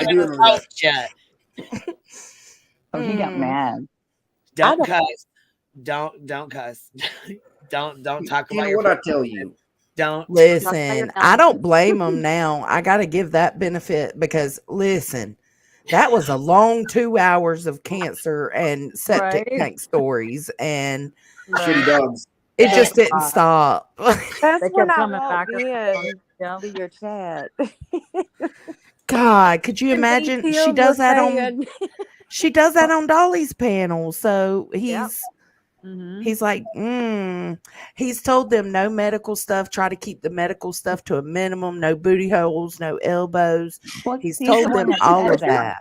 do remember that. Oh, he got mad. Don't cuss. Don't cuss. don't talk You about know your what I tell you? Don't Listen, I don't blame them now. I got to give that benefit because listen, that was a long 2 hours of cancer and septic Right. tank stories, and Shitty dogs. it just didn't stop. That's They when kept I coming back walked around. in Yeah. to your chat. God, could you And imagine? BTM She does was that on. saying- She does that on Dolly's panel. So he's Mm-hmm. he's like, he's told them no medical stuff. Try to keep the medical stuff to a minimum. No booty holes, no elbows. Well, He's he's told the one them that all said of that.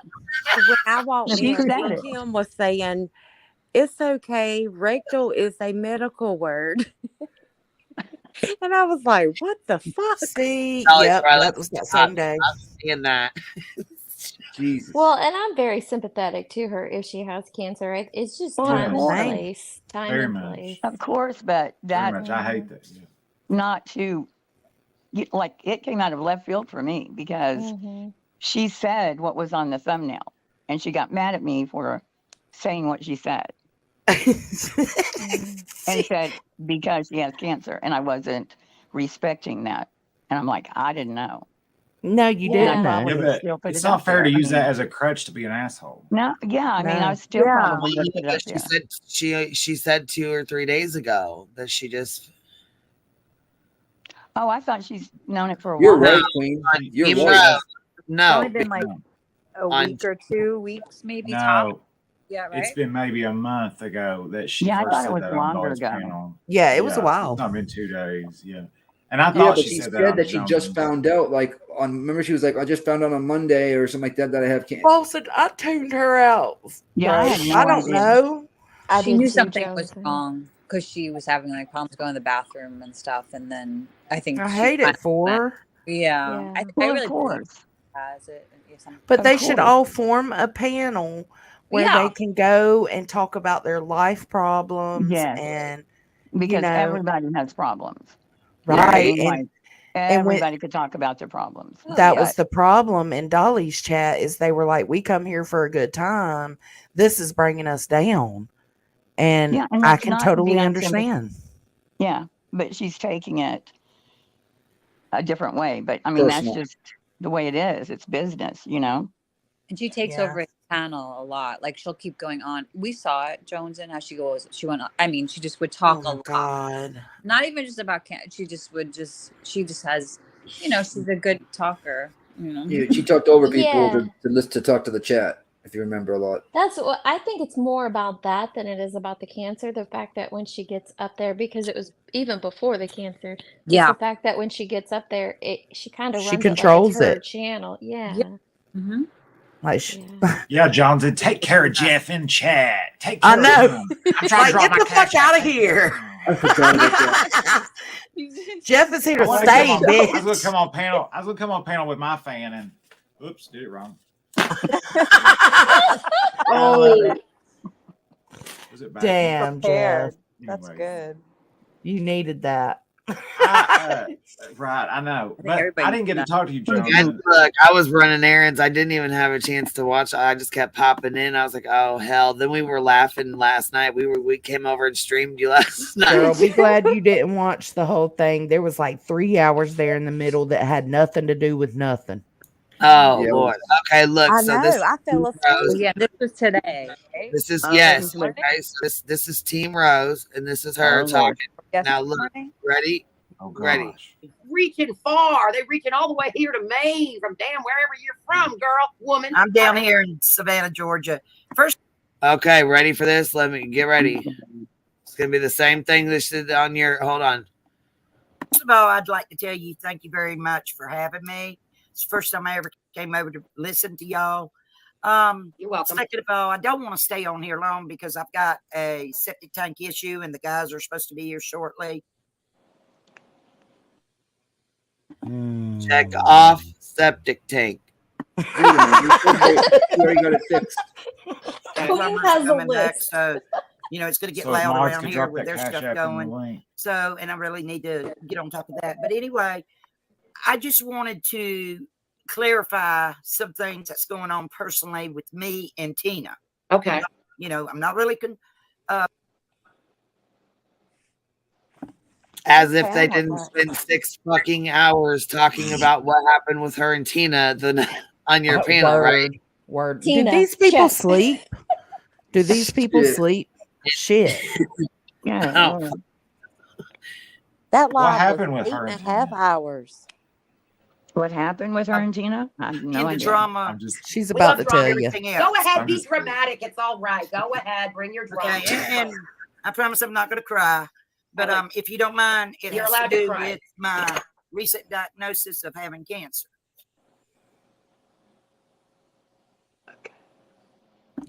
that. when I walked She in, said it. BTM was saying, "It's okay. Rectal is a medical word." And I was like, "What the fuck?" See, Dolly's yep, probably that like, was that "Stop, same day. stop saying that." Jesus. Well, and I'm very sympathetic to her if she has cancer. It's just Well, time of and course. place. Time Very and much. place. Of course, but Very that much. I hate that. Yeah. not to like it came out of left field for me because Mm-hmm. she said what was on the thumbnail and she got mad at me for saying what she said and said because she has cancer and I wasn't respecting that. And I'm like, I didn't know. No, you And I didn't probably know. Yeah, would but still put it's it up not fair there. to I use that mean, as a crutch to be an asshole. no, yeah, I mean, I No. still Yeah. probably would put it up She there. said she said 2 or 3 days ago that she just Oh, I thought she's known it for a You're while. right, Queen. You're Emo- right. It's only No, been like a on week or 2 weeks, maybe top. No, Yeah, right. it's been maybe a month ago that she Yeah, I first thought it said was that on longer Dolly's ago. panel. Yeah, it was a It's while. not been 2 days. Yeah, and I Yeah, thought but she she said said on that she just Jones. found out. Like on, remember she was like, "I just found out on Monday or something like that I have cancer." Wilson, I tuned her out. Yeah, I Right? had no I don't idea. know. I She did knew too, something was Johnson. wrong because she was having like problems going to the bathroom and stuff, and then I think I she hate kind it for of her. yeah. I Well, of really believe course. she has it. Or something. But Of they should course. all form a panel where they Yeah. can go and talk about their life problems Yes. and Because everybody has problems. You know what I right. mean? Like And when everybody could talk about their problems. that But was the problem in Dolly's chat is they were like, we come here for a good time. This is bringing us down. And yeah, and I that's can not to be totally unsympathetic. understand. Yeah, but she's taking it a different way. But I mean, Personal. that's just the way it is. It's business, you know? And she takes over his panel a lot. Like she'll keep going on. We saw it, Jones, and how she goes. She went on. I mean, she just would talk a lot. God. Not even just about She just would just. She just has. You know, she's a good talker. You know. Yeah, she talked over people Yeah. to talk to the chat. if you remember a lot. That's what I think. It's more about that than it is about the cancer. The fact that when she gets up there, because it was even before the cancer, just Yeah. the fact that when she gets up there, she kind of She runs it like it's controls her it. channel. Yeah. Mm-hmm. Like, Yeah, Johnson, take care of Jeff in chat. Take I care of know. him. I'm trying to Like, draw get my the fuck cash out of here. I forgot about that. Jeff is here I to wanna stay, come on, I was gonna bitch. come on panel. I was gonna come on panel with my fan, and oops, did it wrong. Oh, Was it back? Damn, prepared. Jeff. That's good. You needed that. Right, I know, think but everybody I didn't get to knows talk to you, And Johnson. look, I was running errands. I didn't even have a chance to watch. I just kept popping in. I was like, "Oh hell!" Then we were laughing last night. We came over and streamed you last night. Girl, be glad you didn't watch the whole thing. There was like 3 hours there in the middle that had nothing to do with nothing. Oh Yeah. Lord. Okay, look. I So know. this I fell is Rose. asleep. Yeah, this was today. Right? This is This yes. morning? Okay, so this is Team Rose, and this is her Oh, Lord. talking. Yes, Now look, morning. ready? Oh Ready? gosh. Reaching far. They reaching all the way here to Maine from damn wherever you're from, girl, woman. I'm down here in Savannah, Georgia. First, Okay, ready for this? Let me get ready. It's gonna be the same thing that did on your. Hold on. of all, I'd like to tell you thank you very much for having me. It's the first time I ever came over to listen to y'all. You're welcome. Second of all, I don't want to stay on here long because I've got a septic tank issue and the guys are supposed to be here shortly. Check off septic tank. Wait a minute. You already got it fixed. Plumbers has a coming back, list. so it's going to get So if loud mods around could here drop with that their Cash stuff App in the going. link. So, and I really need to get on top of that. But anyway, I just wanted to clarify some things that's going on personally with me and Tina. Okay. I'm not really As if Okay, they I'm didn't like, spend 6 fucking hours talking about what happened with her and Tina on your panel, right? Word. Tina, Did these people check. sleep? Do these people Shit. sleep? Shit. Yeah. Oh, that What live was happened with eight her and and a half Tina? hours. What happened with her and Tina? I have no into idea. drama. I'm just She's We about love to drama. tell you. Everything else. Go ahead, I'm be just dramatic. It's all right. Go ahead, bring your drama. Okay, and I promise I'm not going to cry. But All right. if you don't mind, it You're has allowed to to do cry. with my recent diagnosis of having cancer.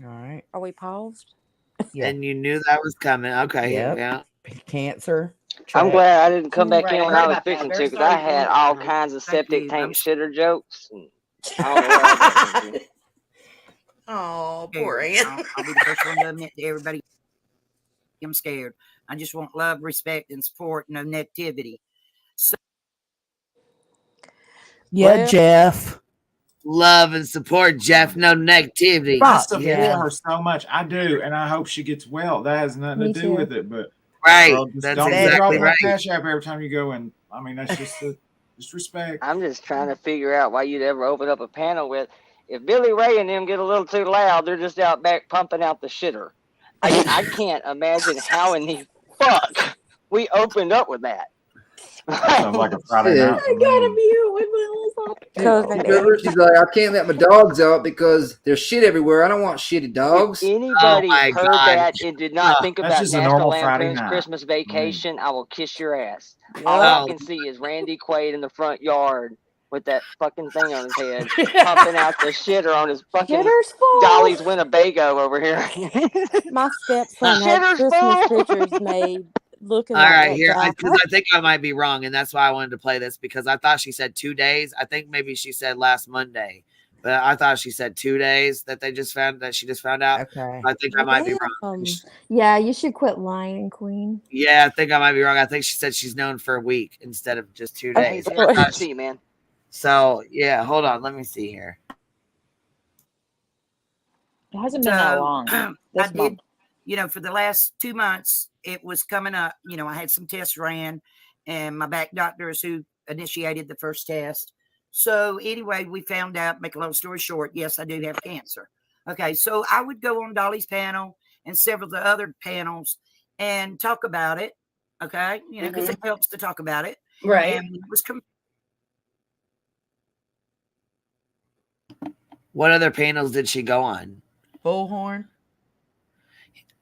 All right. Are we paused? Yeah. and you knew that was coming. Okay, Yep. yeah. Cancer. I'm Check. glad I didn't come back Right, in I when heard I was about that. fixing to Very because I sorry for had you. all kinds of Thank septic you. tank shitter jokes. And I don't know where I got them from. Oh, poor Scared. Ann. I'll be the first one to admit to everybody I'm scared. I just want love, respect, and support, no negativity. So, Yeah, Well, Jeff. Love and support, Jeff. No negativity. I Fuck support yeah. her so much. I do, and I hope she gets well. That has nothing Me to do too. with it. But Right. girl, just That's don't be exactly dropping right. her Cash App every time you go. And I mean, that's just respect. I'm just trying to figure out why you'd ever open up a panel with. If Billy Ray and them get a little too loud, they're just out back pumping out the shitter. I can't imagine how in the fuck we opened up with that. Sounds like a Friday Shit. night for I gotta me. mute when Will's up. cousin She told her, she's like, I can't let my dogs out because there's shit everywhere. I don't want shitty If dogs. anybody my heard God. that and did not think That's about just a National normal Friday Lampoon's night. Christmas Vacation, I will kiss your ass. Yep. All I Oh, can see is Randy Quaid in the front yard with that fucking thing on his head, pumping out the shitter on his fucking Shitter's full. Dolly's Winnebago over here. My stepson had Shitter's Christmas full. pictures made looking all like right. that Here, guy. because I think I might be wrong, and that's why I wanted to play this because I thought she said 2 days. I think maybe she said last Monday, but I thought she said 2 days that she just found out. Okay. I think I might be wrong. Yeah, you should quit lying, Queen. Yeah, I think I might be wrong. I think she said she's known for a week instead of just 2 Hey, days. that's what you see, man. So yeah, hold on. Let me see here. It hasn't been that long. I This did, month. for the last 2 months, it was coming up. I had some tests ran, and my back doctor is who initiated the first test. So anyway, we found out, make a long story short, yes, I do have cancer. Okay, so I would go on Dolly's panel and several of the other panels and talk about it. Okay, because it helps to talk about it. Right. And it was What other panels did she go on? Bullhorn.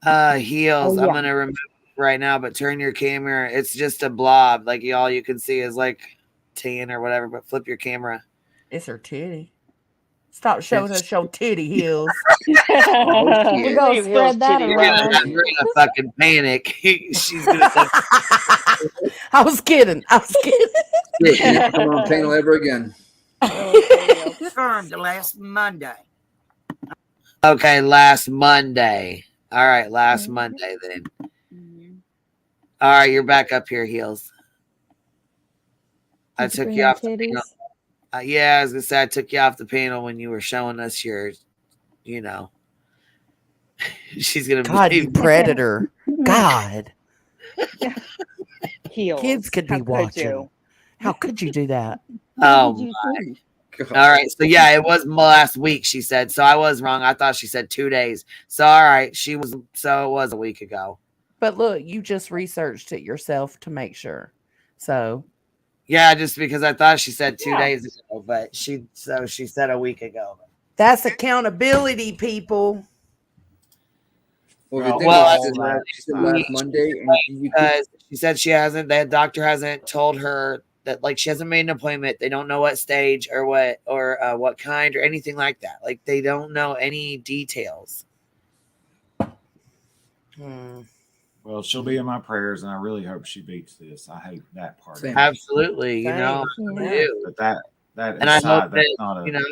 Heels. Oh, I'm yeah. gonna remove it right now, but turn your camera. It's just a blob. Like all you can see is like tan or whatever. But flip your camera. It's her titty. Stop showing us your titty heels. Oh We're shit. gonna Leave Hill's spread that titty around. right We're gonna fucking panic. She's gonna say, I was kidding. Look, you won't come on panel ever again. Confirmed last Monday. okay, last Monday. All right, last Monday then. All right, you're back up here, Heels. I Did you took bring you your off the panel. titties? Yeah, I was gonna say I took you off the panel when you were showing us your, you know. She's gonna God, you believe. predator. God. Heels. Kids could be How could watching. you? How could you do that? Oh What did you my. think? All right, so yeah, it was last week. She said so. I was wrong. I thought she said 2 days. So all right, she was. So it was a week ago. But look, you just researched it yourself to make sure. So Yeah, just because I thought she said 2 Yeah. days ago, but she said a week ago. that's accountability, people. Well, the thing Well, is, that's she said last Monday, and you keep, because she said she hasn't. That doctor hasn't told her that, like, she hasn't made an appointment. They don't know what stage or what kind or anything like that. Like, they don't know any details. Well, she'll be in my prayers, and I really hope she beats this. I hate that part. Same. Absolutely, you know, Same. I Yeah. do. But that And I aside, hope that's that, not a. you know,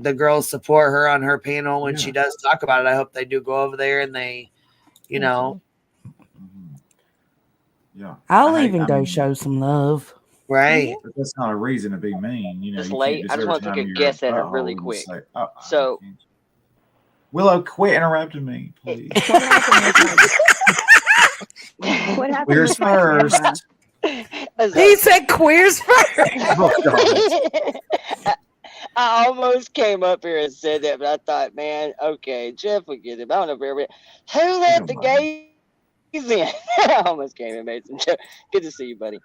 the girls support her on her panel when she Yeah. does talk about it. I hope they do go over there and they, you know, Yeah. I'll I even go mean, show some love. right. But that's not a reason to be mean. You know, Just you late. can't I just just every want to time take a you're guess at it butthole, really you quick. say, oh, So Willow, quit interrupting me, please. What happened What happened Queers with my camera? first. He said queers first. Oh, God. I almost came up here and said that, but I thought, man, okay, Jeff will get him. I don't know if everybody who let the gays in. I almost came and made some joke. Good to see you, buddy.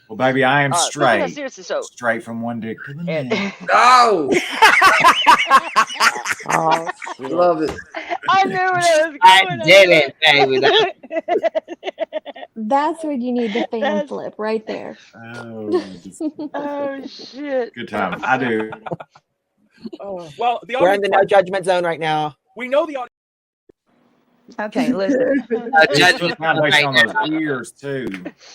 Well, baby, I am But no, straight. seriously, so Straight from one dick to the and, next. no, Oh shit. love it. I knew where that was I going. did it, baby. That's when you need the fan That's- flip right there. Oh shit. Good time. I do. Well, We're in the no judgment zone right now. we know the audience. Okay, listen. You put Judgment foundation on right those ears too.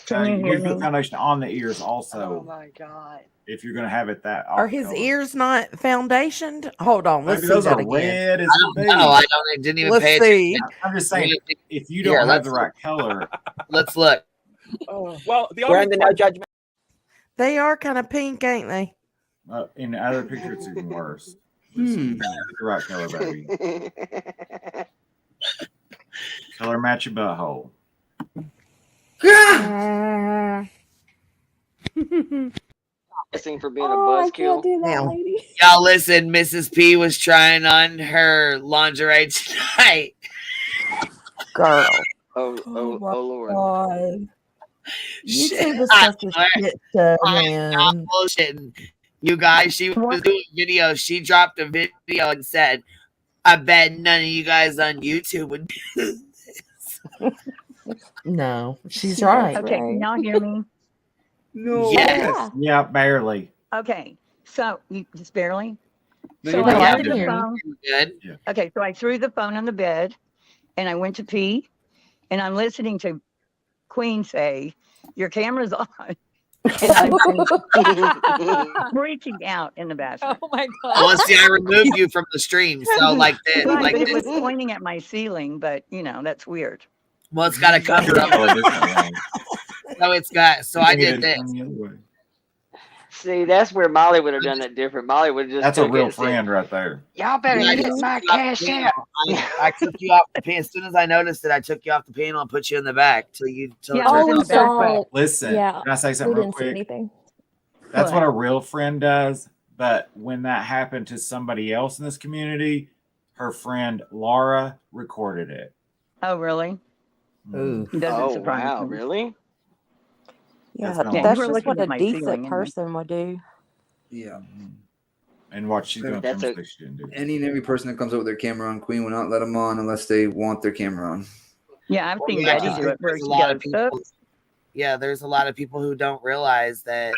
Can you Okay? hear You put me? foundation on the ears Oh also. my god. If you're gonna have it that Are off his color. ears not foundationed? Hold on, let's Maybe see those that are again. red as I can don't be. know. I didn't even Let's pay see. attention. I'm just saying, if you Here, don't have let's the right color, let's look. Well, the We're in the audience. no judgment. They are kind of pink, ain't they? in the other picture it's even worse. Listen, get the right color, baby. Color match your butthole. Guessing for being a Oh, I can't buzzkill. do that, Now. lady. Y'all listen, Mrs. P was trying on her lingerie tonight. Girl. Oh Lord. God. Shit, YouTube is I such a swear, shit show, I'm not man. bullshitting. You guys, she was doing videos. She dropped a video and said, I bet none of you guys on YouTube would do this. No, she's She right. does Okay, right. can y'all hear me? No. Yes. Yeah, barely. Okay, so you just barely. No, So you're I No, I threw can the hear you. phone. Good. Yeah. Okay, so I threw the phone on the bed, and I went to pee, and I'm listening to Queen say, "Your camera's on," and I'm freaking out in the bathroom. Oh my Well, see, I removed you from the stream. So, like this. Right, Like but it was this. pointing at my ceiling, but you know that's weird. Well, it's got to cover up. Go a different way. So it's got, so I Bring did it this. in the other way. See, that's where Molly would have done that different. Molly would have just That's a took it real and said, friend right there. y'all better Yeah, I get just my took you off cash the out. panel. I took you off the panel. As soon as I noticed it, I took you off the panel and put you in the back till Yeah, it I was Oh, turned in we the off. back, saw but it. Listen, Yeah. can I say We something real didn't see quick? anything. That's What? what a real friend does. But when that happened to somebody else in this community, her friend Laura recorded it. oh really? Ooh. It doesn't Oh surprise wow, me. really? Yeah, That's not Yeah, you that's were just looking what at a my decent ceiling. And person would do. Yeah. And what she's doing That's cameras a they shouldn't do. Any and every person that comes up with their camera on, Queen will not let them on unless they want their camera on. Yeah, I've seen Yeah, Betty 'cause do it where there's a she lot of goes, people. oops. Yeah, there's a lot of people who don't realize that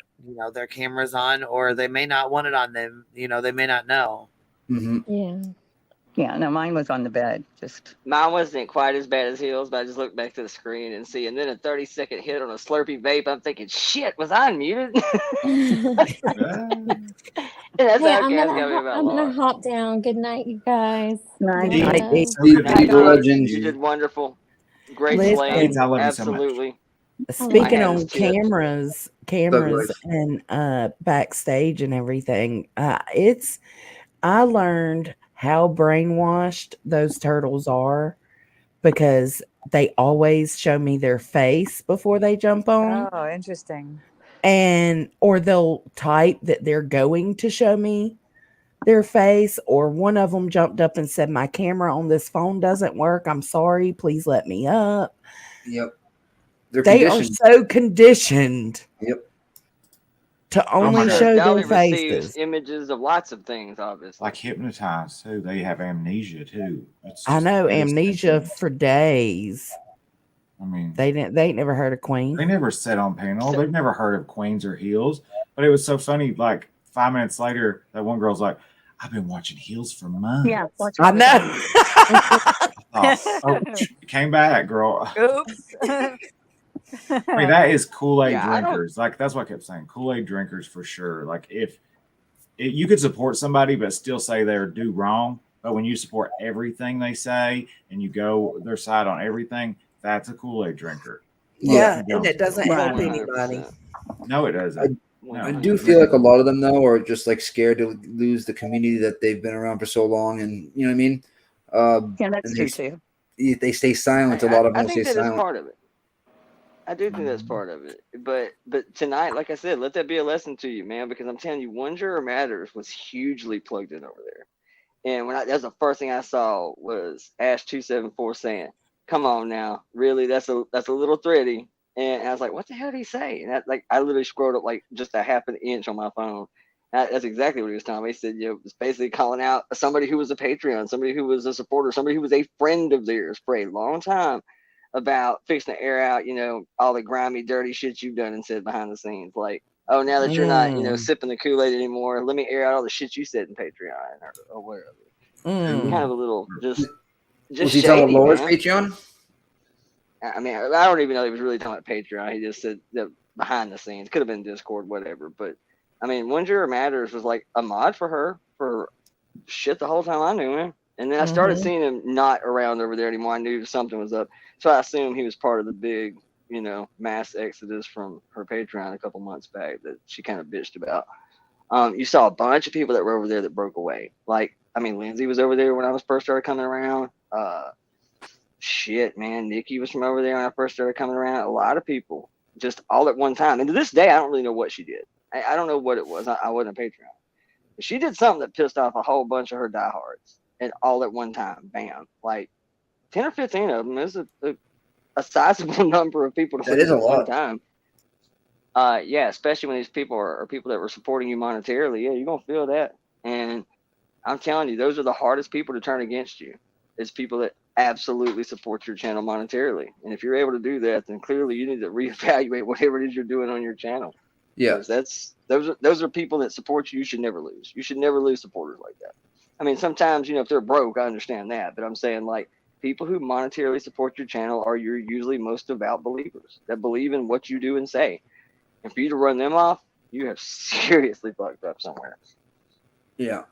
their camera's on, or they may not want it on them. They may not know. Mm-hmm. Yeah. Yeah, no, mine was on the bed. Just Mine wasn't quite as bad as Hills, but I just looked back to the screen and see, and then a 30-second hit on a Slurpee vape. I'm thinking, shit, was I unmuted? And that's Hey, how Cass got me about I'm gonna Laura. hop down. Good night, you guys. night. Dee, Night, Dee. Love. Sleep, Night, you're a Dee. legend. You did wonderful. Great Listen, slate. I love you so much. Absolutely. I love My speaking hat you. is on tipped. cameras, Thug life. and backstage and everything, I learned how brainwashed those turtles are because they always show me their face before they jump on, Oh, interesting. or they'll type that they're going to show me their face, or one of them jumped up and said, "My camera on this phone doesn't work. I'm sorry. Please let me up." Yep. They're They are conditioned. so conditioned Yep. to Oh my only God. show Dolly their receives faces. images of lots of things, obviously. Like hypnotized too. They have amnesia too. It's I just know the weirdest thing to amnesia me. for days. I mean, They ain't never heard of Queen. they never sat on panel. So, They've never heard of Queens or Heels. But it was so funny. Like 5 minutes later, that one girl's like, "I've been watching Heels for months." Yeah, watch I all the time. know. I thought, oh, came back, girl. Oops. I mean, that is Kool-Aid yeah, I don't. drinkers. Like that's what I kept saying. Kool-Aid drinkers for sure. Like if you could support somebody but still say they're do wrong, but when you support everything they say and you go their side on everything, that's a Kool-Aid drinker. Yeah, You and don't it doesn't support. help Right. anybody. 100%. No, it doesn't. I No. do feel like a lot of them though are just like scared to lose the community that they've been around for so long, and you know what I mean. Yeah, that's And true too. they stay silent. A lot of them I will stay think that is silent. part of it. I do think that's part of it. But tonight, like I said, let that be a lesson to you, man, because I'm telling you, One Juror Matters was hugely plugged in over there. And that was the first thing I saw was Ash274 saying, "Come on now, really? That's a little thready." And I was like, "What the hell did he say?" And I literally scrolled up like just a half an inch on my phone. That's exactly what he was telling me. He said, was basically calling out somebody who was a Patreon, somebody who was a supporter, somebody who was a friend of theirs for a long time, about fixing to air out, all the grimy, dirty shit you've done and said behind the scenes. Like, oh, now that you're not, sipping the Kool-Aid anymore, let me air out all the shit you said in Patreon or whatever. Kind of a little just Was he talking shady, about Laura's man. Patreon? I mean, I don't even know he was really talking about Patreon. He just said that behind the scenes. Could have been Discord, whatever. But I mean, One Juror Matters was like a mod for her for shit the whole time I knew him. And then I started seeing him not around over there anymore. I knew something was up. So I assumed he was part of the big, mass exodus from her Patreon a couple months back that she kind of bitched about. You saw a bunch of people that were over there that broke away. Like, I mean, Lindsay was over there when I was first started coming around. Shit, man. Nikki was from over there when I first started coming around. A lot of people just all at one time. And to this day, I don't really know what she did. I don't know what it was. I wasn't a Patreon. But she did something that pissed off a whole bunch of her diehards. And all at one time, bam. Like 10 or 15 of them is a sizable number of people to That is a at one lot. time. Yeah, especially when these people are people that were supporting you monetarily. Yeah, you're going to feel that. And I'm telling you, those are the hardest people to turn against you. It's people that absolutely support your channel monetarily. And if you're able to do that, then clearly you need to reevaluate whatever it is you're doing on your channel. Yeah. Those are people that support you. You should never lose. You should never lose supporters like that. I mean, sometimes, if they're broke, I understand that. But I'm saying, like, people who monetarily support your channel are your usually most devout believers that believe in what you do and say. And for you to run them off, you have seriously fucked up somewhere. Yeah.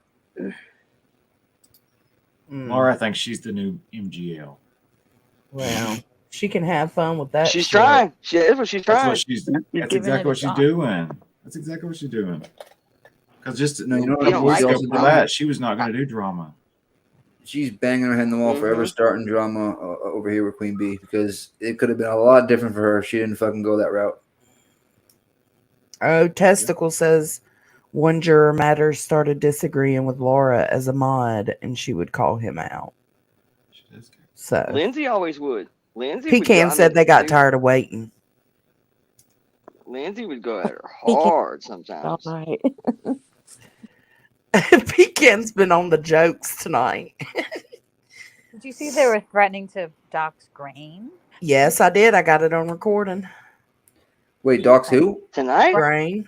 Laura thinks she's the new MGL. Well, she can have fun with that. She's shit. trying. That's what she's That's trying. what she's. That's exactly what she's doing. That's exactly what she's doing. Because just No, you know a what couple weeks she ago also before doing? that, she was not going to do drama. She's banging her head in the wall forever Mhm. starting drama over here with Queen Bee, because it could have been a lot different for her if she didn't fucking go that route. Oh, Testicle says One Juror Matters started disagreeing with Laura as a mod, and she would call him out. So Lindsay always would. Lindsay would Pecan go, said they got dude, tired of waiting. Lindsay would go at her He can't hard all sometimes. night. Pecan's been on the jokes tonight. Did you see they were threatening to dox Grain? Yes, I did. I got it on recording. Wait, docs who? Tonight? Grain.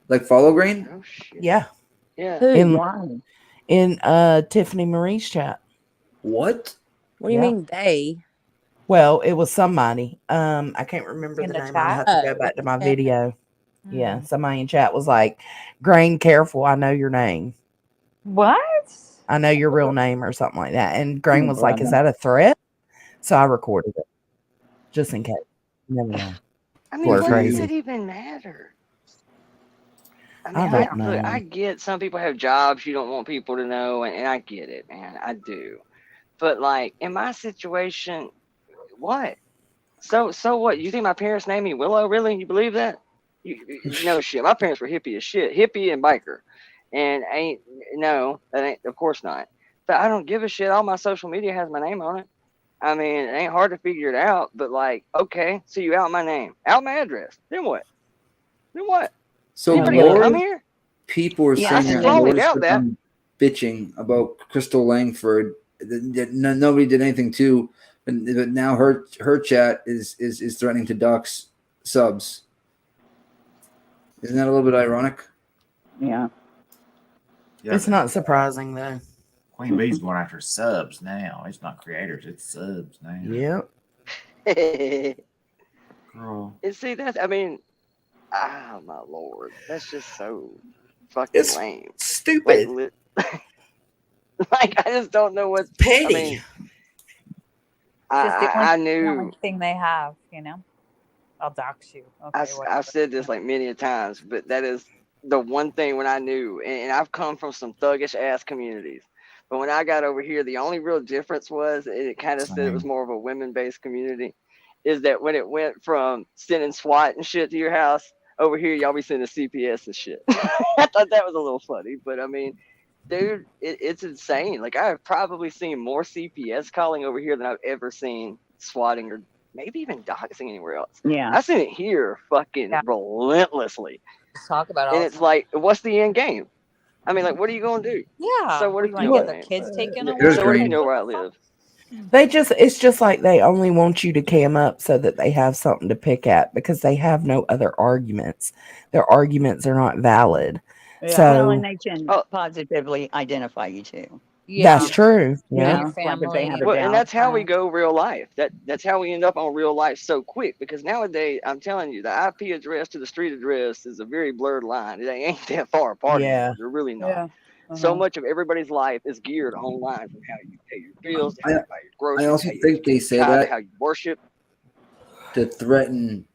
Like follow grain? Oh shit. Yeah. Yeah. In Tiffany Marie's chat. What? What do you mean they? Well, it was somebody. I can't remember In the the name. I'll chat? have to go Oh, back to my okay. video. Yeah, somebody in chat was like, "Grain, careful! I know your name. What? I know your real name," or something like that. And Grain was like, "Is brother. that a threat?" So I recorded it just in case. You never know. I People mean, are what does crazy. it even matter? I I mean, don't look, know. I get some people have jobs you don't want people to know, and I get it, man. I do. But like in my situation, what? So what? You think my parents named me Willow? Really? You believe that? No shit. My parents were hippie as shit, hippie and biker, and ain't no, that ain't. Of course not. But I don't give a shit. All my social media has my name on it. I mean, it ain't hard to figure it out. But like, okay, so you out my name, out my address. Then what? Then what? So Anybody gonna come more here? people are I saying that strongly Laura's doubt been that. on bitching about Crystal Langford that nobody did anything to, but now her chat is threatening to dox subs. Isn't that a little bit ironic? Yeah. Yeah, It's but not surprising though. Queen Bee's going after subs now. It's not creators, it's subs now. Yep. Girl. And see, that's, I mean, oh my lord, that's just so fucking It's lame. stupid. Like, I just don't know what. Petty. I mean, It's just the I only knew. thing they have, you know. I'll dox you. Okay, whatever. I've said this like many a times, but that is the one thing when I knew, and I've come from some thuggish ass communities. But when I got over here, the only real difference was, and it kind of said it was Same. more of a women based community, is that when it went from sending SWAT and shit to your house, over here, y'all be sending CPS and shit. I thought that was a little funny, but I mean, dude, it's insane. Like, I've probably seen more CPS calling over here than I've ever seen swatting or maybe even doxing anywhere else. Yeah. I've seen it here fucking relentlessly. Just talk about it all And the it's time. like, what's the end game? I mean, like, what are you going to do? Yeah. So what What, if you you want to do get it, their man? kids taken away? Here's So what if you Green. know where I live? It's just like they only want you to cam up so that they have something to pick at because they have no other arguments. Their arguments are not valid. Yeah. Well, and So they can Oh, positively identify you too. that's Yeah. true. You Yeah. know, like if they have a well, and doubt. that's how we go real life. That's how we end up on real life so quick. Because nowadays, I'm telling you, the IP address to the street address is a very blurred line. It ain't that far apart Yeah. anymore. They're really not. Yeah. So much of everybody's life is geared online, from how you pay your bills, to how I you buy your I groceries, also how you think they educate say your child, to that how you worship. to threaten.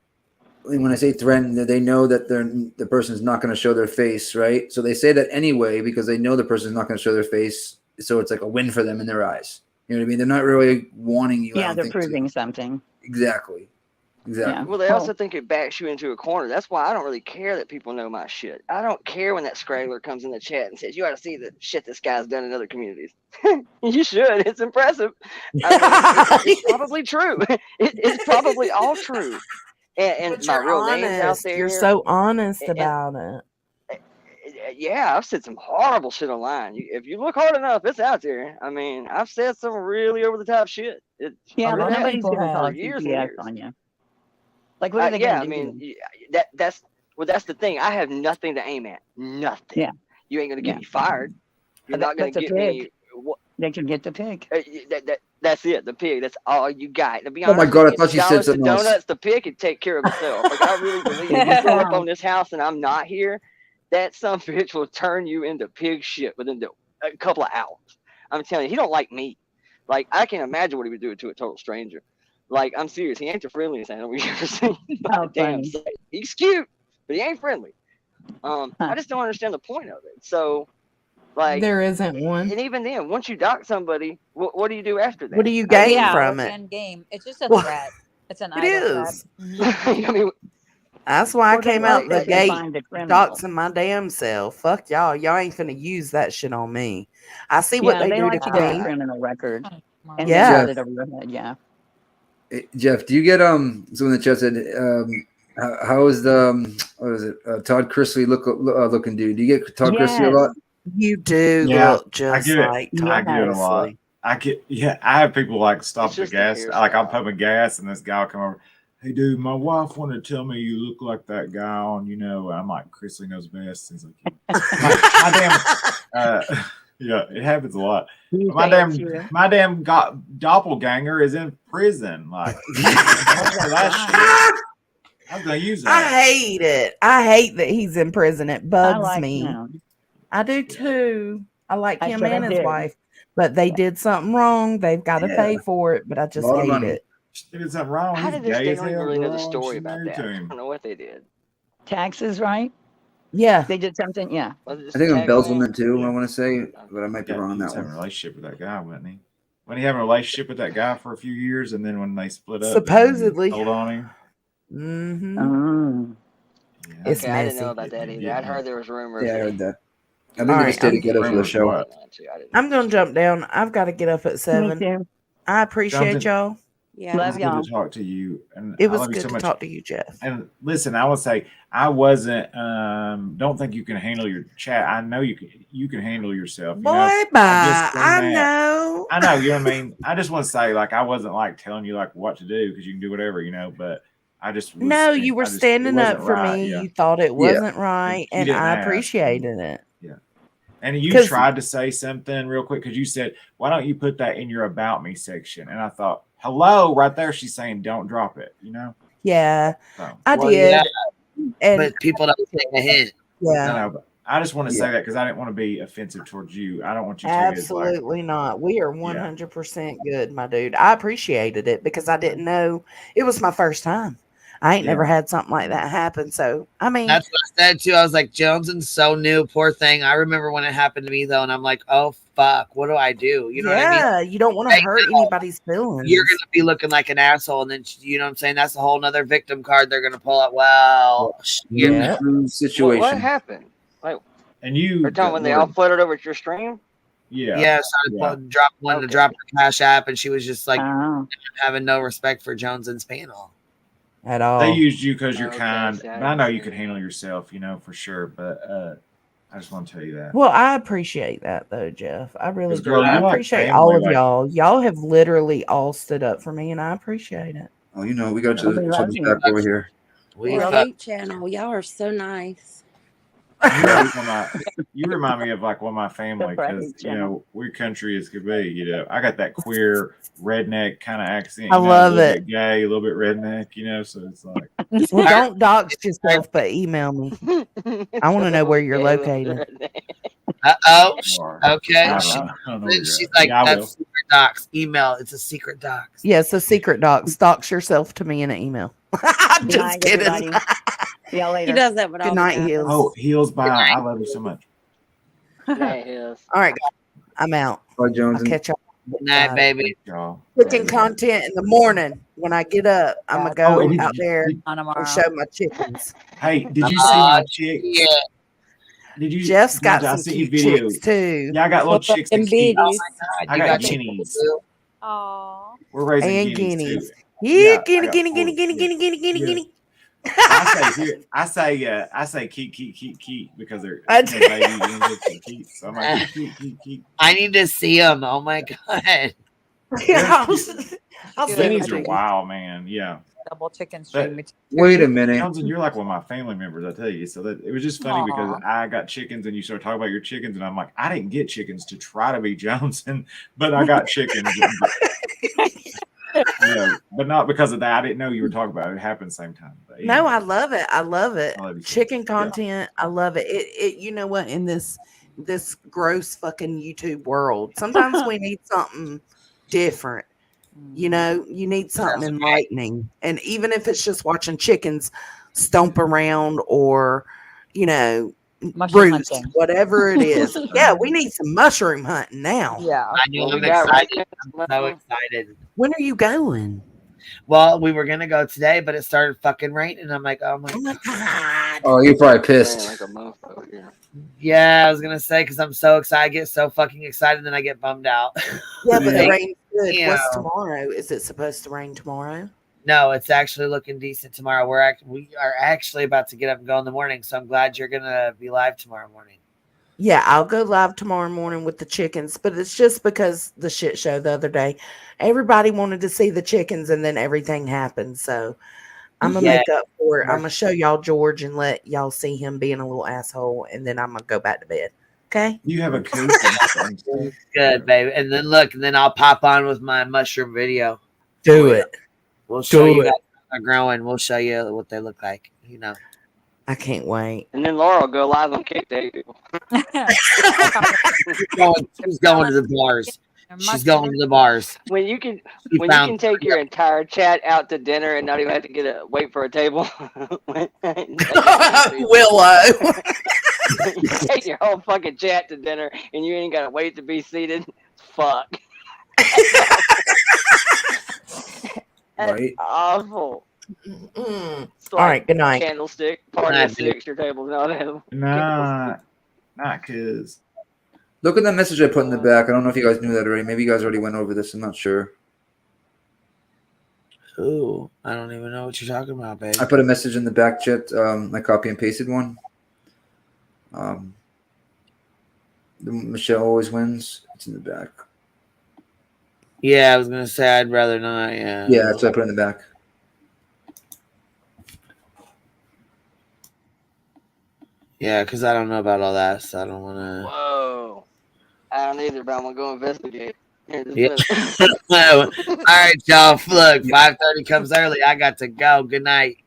When I say threaten, that they know that the person's not going to show their face, right? So they say that anyway because they know the person's not going to show their face. So it's like a win for them in their eyes. You know what I mean? They're not really wanting you. I Yeah, don't they're think proving to. something. Exactly. Yeah. Well, they also think it backs you into a corner. That's why I don't really care that people know my shit. I don't care when that scraggler comes in the chat and says, "You ought to see the shit this guy's done in other communities." You should. It's impressive. I mean, it's probably true. It's probably all true. And But my you're real name's out honest. You're there. so honest And about it. yeah, I've said some horrible shit online. If you look hard enough, it's out there. I mean, I've said some really over the top shit. It Yeah, really but has nobody's going to for call years and CPS years. on you. Like, what are they Yeah, going I to mean, do? that's well, that's the thing. I have nothing to aim at. Nothing. Yeah. You ain't gonna get Yeah. me fired. You're not gonna That's a get me. pig. They can get the pig. That's it. The pig. That's all you got. To be Oh my honest, God! I thought she said $50 to something else. donuts, the pig can take care of itself. Like, I really believe if you go up on this house and I'm not here, that some bitch will turn you into pig shit within a couple of hours. I'm telling you, he don't like me. Like, I can imagine what he would do to a total stranger. Like, I'm serious. He ain't the friendliest animal you ever seen. By Oh, damn funny. sight. He's cute, but he ain't friendly. I just don't understand the point of it. So, like, There isn't one. and even then, once you dock somebody, what do you do after that? What do you I gain mean, from What's the it? end game? It's just a Well, threat. It's an it idle threat. is. I mean, That's why I Well, they came hope out they the can gate find the criminal. doxing my damn self. Fuck y'all. Y'all ain't finna use that shit on me. I see what Yeah, they they do to like to get the Queen. criminal record and then Yeah. put it over your head. Yeah. Jeff, do you get someone in the chat said How is the what is it? Todd Chrisley looking dude? Do you get Todd Chrisley a lot? You do Yeah, look I just get it. like I Todd get it a lot. Chrisley. I have people like stop It's at the just the gas. Like I'm hairstyle. pumping gas, and this guy will come over. Hey, dude, my wife wanted to tell me you look like that guy on, I'm like, Chrisley knows best. He's like, my damn, yeah, it happens a lot. You My say it's damn, you. my damn doppelganger is in prison. Like, that shit. I was gonna use I that. hate it. I hate that he's in prison. It I bugs like me. him. I do too. I like I him said I and his did. wife, but they did something wrong. They've got to Yeah, pay for it, but I a just lot of hate money. it. She did something wrong. How He's did this? gay They as don't even hell, really know the girl. and story She's about married that. to I him. don't know what they did. Taxes, right? Yeah. They did something. Yeah. Was it just I think a tax thing? embezzlement too. Yeah. I want to say, but I might be Yeah, wrong on he was that having a one. relationship with that guy, wasn't he? When he having a relationship with that guy for a few years, and then when they split up, Supposedly. told on him. Mm-hmm. Oh. Yeah. It's Okay, I didn't know messy. about that either. Yeah. I'd heard there was rumors Yeah, I that heard that. I All think they right, just stay together for the Rumors show. what? I'm gonna jump down. I've got to get up at Me 7. too. I appreciate Johnson, y'all. Yeah. Love it's good y'all. to talk to you, and It I was love you good so to much. talk to you, Jeff. And listen, I would say I wasn't. Don't think you can handle your chat. I know you can. You can handle yourself. Boy, I just bye. seen I that. know. I know. You know what I mean. I just want to say, like, I wasn't like telling you like what to do because you can do whatever, But I just was. No, you were it standing wasn't up for right. me. Yeah. You thought it Yeah. wasn't right, You and didn't I ask. appreciated it. Yeah. And you 'Cause- tried to say something real quick because you said, "Why don't you put that in your about me section?" And I thought, "Hello, right there." She's saying, "Don't drop it." Yeah, So, I Well, did. yeah, And but people don't take a hint. yeah, I know, but I just want to Yeah. say that because I didn't want to be offensive towards you. I don't want you to take it as like, absolutely not. We are yeah, 100% good, my dude. I appreciated it because I didn't know it was my first time. I ain't never yeah. had something like that happen. So, I mean, That's what I said too. I was like, Joneson's so new, poor thing. I remember when it happened to me though, and I'm like, oh fuck, what do I do? You know what I mean? yeah, you don't want to Right hurt now, anybody's feelings. you're gonna be looking like an asshole, and then you know what I'm saying? That's a whole nother victim card they're gonna pull out. Well, you know, Yeah. Lose What situation. happened? Like, And you, are you talking when they all flooded over at your stream? yeah, yeah, so I wanted to Okay. drop the Cash App, and she was just like Oh. having no respect for Joneson's panel. At they all. used you because you're Okay, kind. see, I But I didn't know see you could that. handle yourself, for sure. But I just want to tell you that Well, I appreciate that though, Jeff. I really because, do. girl, I you're like appreciate all family. of Like, y'all. Y'all have literally all stood up for me, and I appreciate it. Oh, we got Well, we each love other's you. back over here. We Or fuck. hate channel. Y'all are so nice. you're like one of my, you remind me of like one of my family Except for I because hate channel. we're country as could be. I got that queer redneck kind of accent. I A love little it. bit gay, a little bit redneck. So it's like, Well, don't dox yourself, but email me. I want to know where you're located. Oh, or, okay. I don't know. I don't know where you're She's at. like, Yeah, I will. that's secret docs. Email. It's a secret docs. Yeah, it's a secret dox. Dox yourself to me in an email. I'm Good just night, kidding. everybody. See y'all He later. does that with Good all the night, guys. Heels. Oh, heels by. I love you so much. Night Hills. All right, guys. I'm out. Bye, Jones. I'll catch y'all. Good night, baby. Y'all. Cooking content in the morning when I get up. I'm gonna go Oh, out there On tomorrow. and show my chickens. Hey, did you see my chick? Yeah. Did you? Jeff's got I some sent you cute videos. chicks too. Yeah, I got little chicks and Them guineas. biddies. God, I you got got guineas. too. Aw. We're raising And guineas guineas. too. Yeah, I guinea, got guinea, four. guinea, guinea, Yeah. guinea, guinea, guinea, Yeah. guinea. I say keep because they're I babies and keep. So I'm like keep. I need to see them. Oh my god. Yeah, I'll send Guineas them are to you. wild, man. Yeah. Double chicken But- stream. Wait a minute. Johnson, you're like one of my family members, I tell you. So that it was just funny because Aw. I got chickens and you started talking about your chickens, and I'm like, I didn't get chickens to try to be Johnson, but I got chickens. But not because of that. I didn't know you were talking about it. It happened same time. But No, anyway. I love it. I love it. I love you so Chicken much. Yeah. content. I love it. It. You know what? In this gross fucking YouTube world, sometimes we need something different. You know, you need something enlightening, and even if it's just watching chickens stomp around or, Mushroom roost, hunting. whatever it is. Yeah, we need some mushroom hunting now. Yeah. I know. Well, we I'm got excited. raisins. I'm so excited. When are you going? Well, we were gonna go today, but it started fucking raining. I'm like, oh my Oh my god. Oh, you're probably Man, pissed. like a mofo here. yeah. I was gonna say because I'm so excited, I get so fucking excited, then I get bummed out. Yeah, but the Yeah. rain's good. Yeah. What's tomorrow? Is it supposed to rain tomorrow? No, it's actually looking decent tomorrow. We are actually about to get up and go in the morning, so I'm glad you're gonna be live tomorrow morning. Yeah, I'll go live tomorrow morning with the chickens, but it's just because the shit show the other day. Everybody wanted to see the chickens and then everything happened. So I'm gonna make up for it. I'm gonna show y'all George and let y'all see him being a little asshole, and then I'm gonna go back to bed. Okay? You have a coop and things too. Good, baby. And then look, and then I'll pop on with my mushroom video. Do it. We'll show Do you it. guys how they're growing. We'll show you what they look like. You know. I can't wait. And then Laura will go live on Kick Day. She's going to the bars. She's going to the bars. When you can take your entire chat out to dinner and not even have to wait for a table. Willow. You take your whole fucking chat to dinner and you ain't gotta wait to be seated. Fuck. That's Right. awful. All right, good night. Candlestick, party of six, your table's not available. Nah, not cause. Look at that message I put in the back. I don't know if you guys knew that already. Maybe you guys already went over this. I'm not sure. Ooh, I don't even know what you're talking about, babe. I put a message in the back chat. I copy and pasted one. Michelle always wins. It's in the back. Yeah, I was gonna say I'd rather not. Yeah. Yeah, that's what I put in the back. Yeah, because I don't know about all that, so I don't want to. Whoa. I don't either, but I'm gonna go investigate. Yeah. All right, y'all. Look, 5:30 comes early. I got to go. Good night.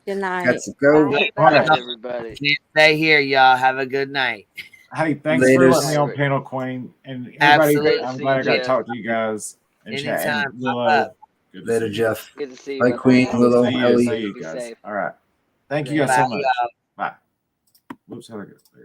Good night. Got to go. Good night, everybody. Can't stay here, y'all. Have a good night. Hey, thanks for letting me on Panel Queen. And everybody, Absolutely. I'm glad I got to talk to you guys and chat. Anytime. And Willow, good to Later, see you. Jeff. Good to see you. Bye, brother. Queen, Willow, See Ellie. you Be guys. safe. All right. Thank you guys Bye, so much. y'all. Bye. Whoops, how do I get there?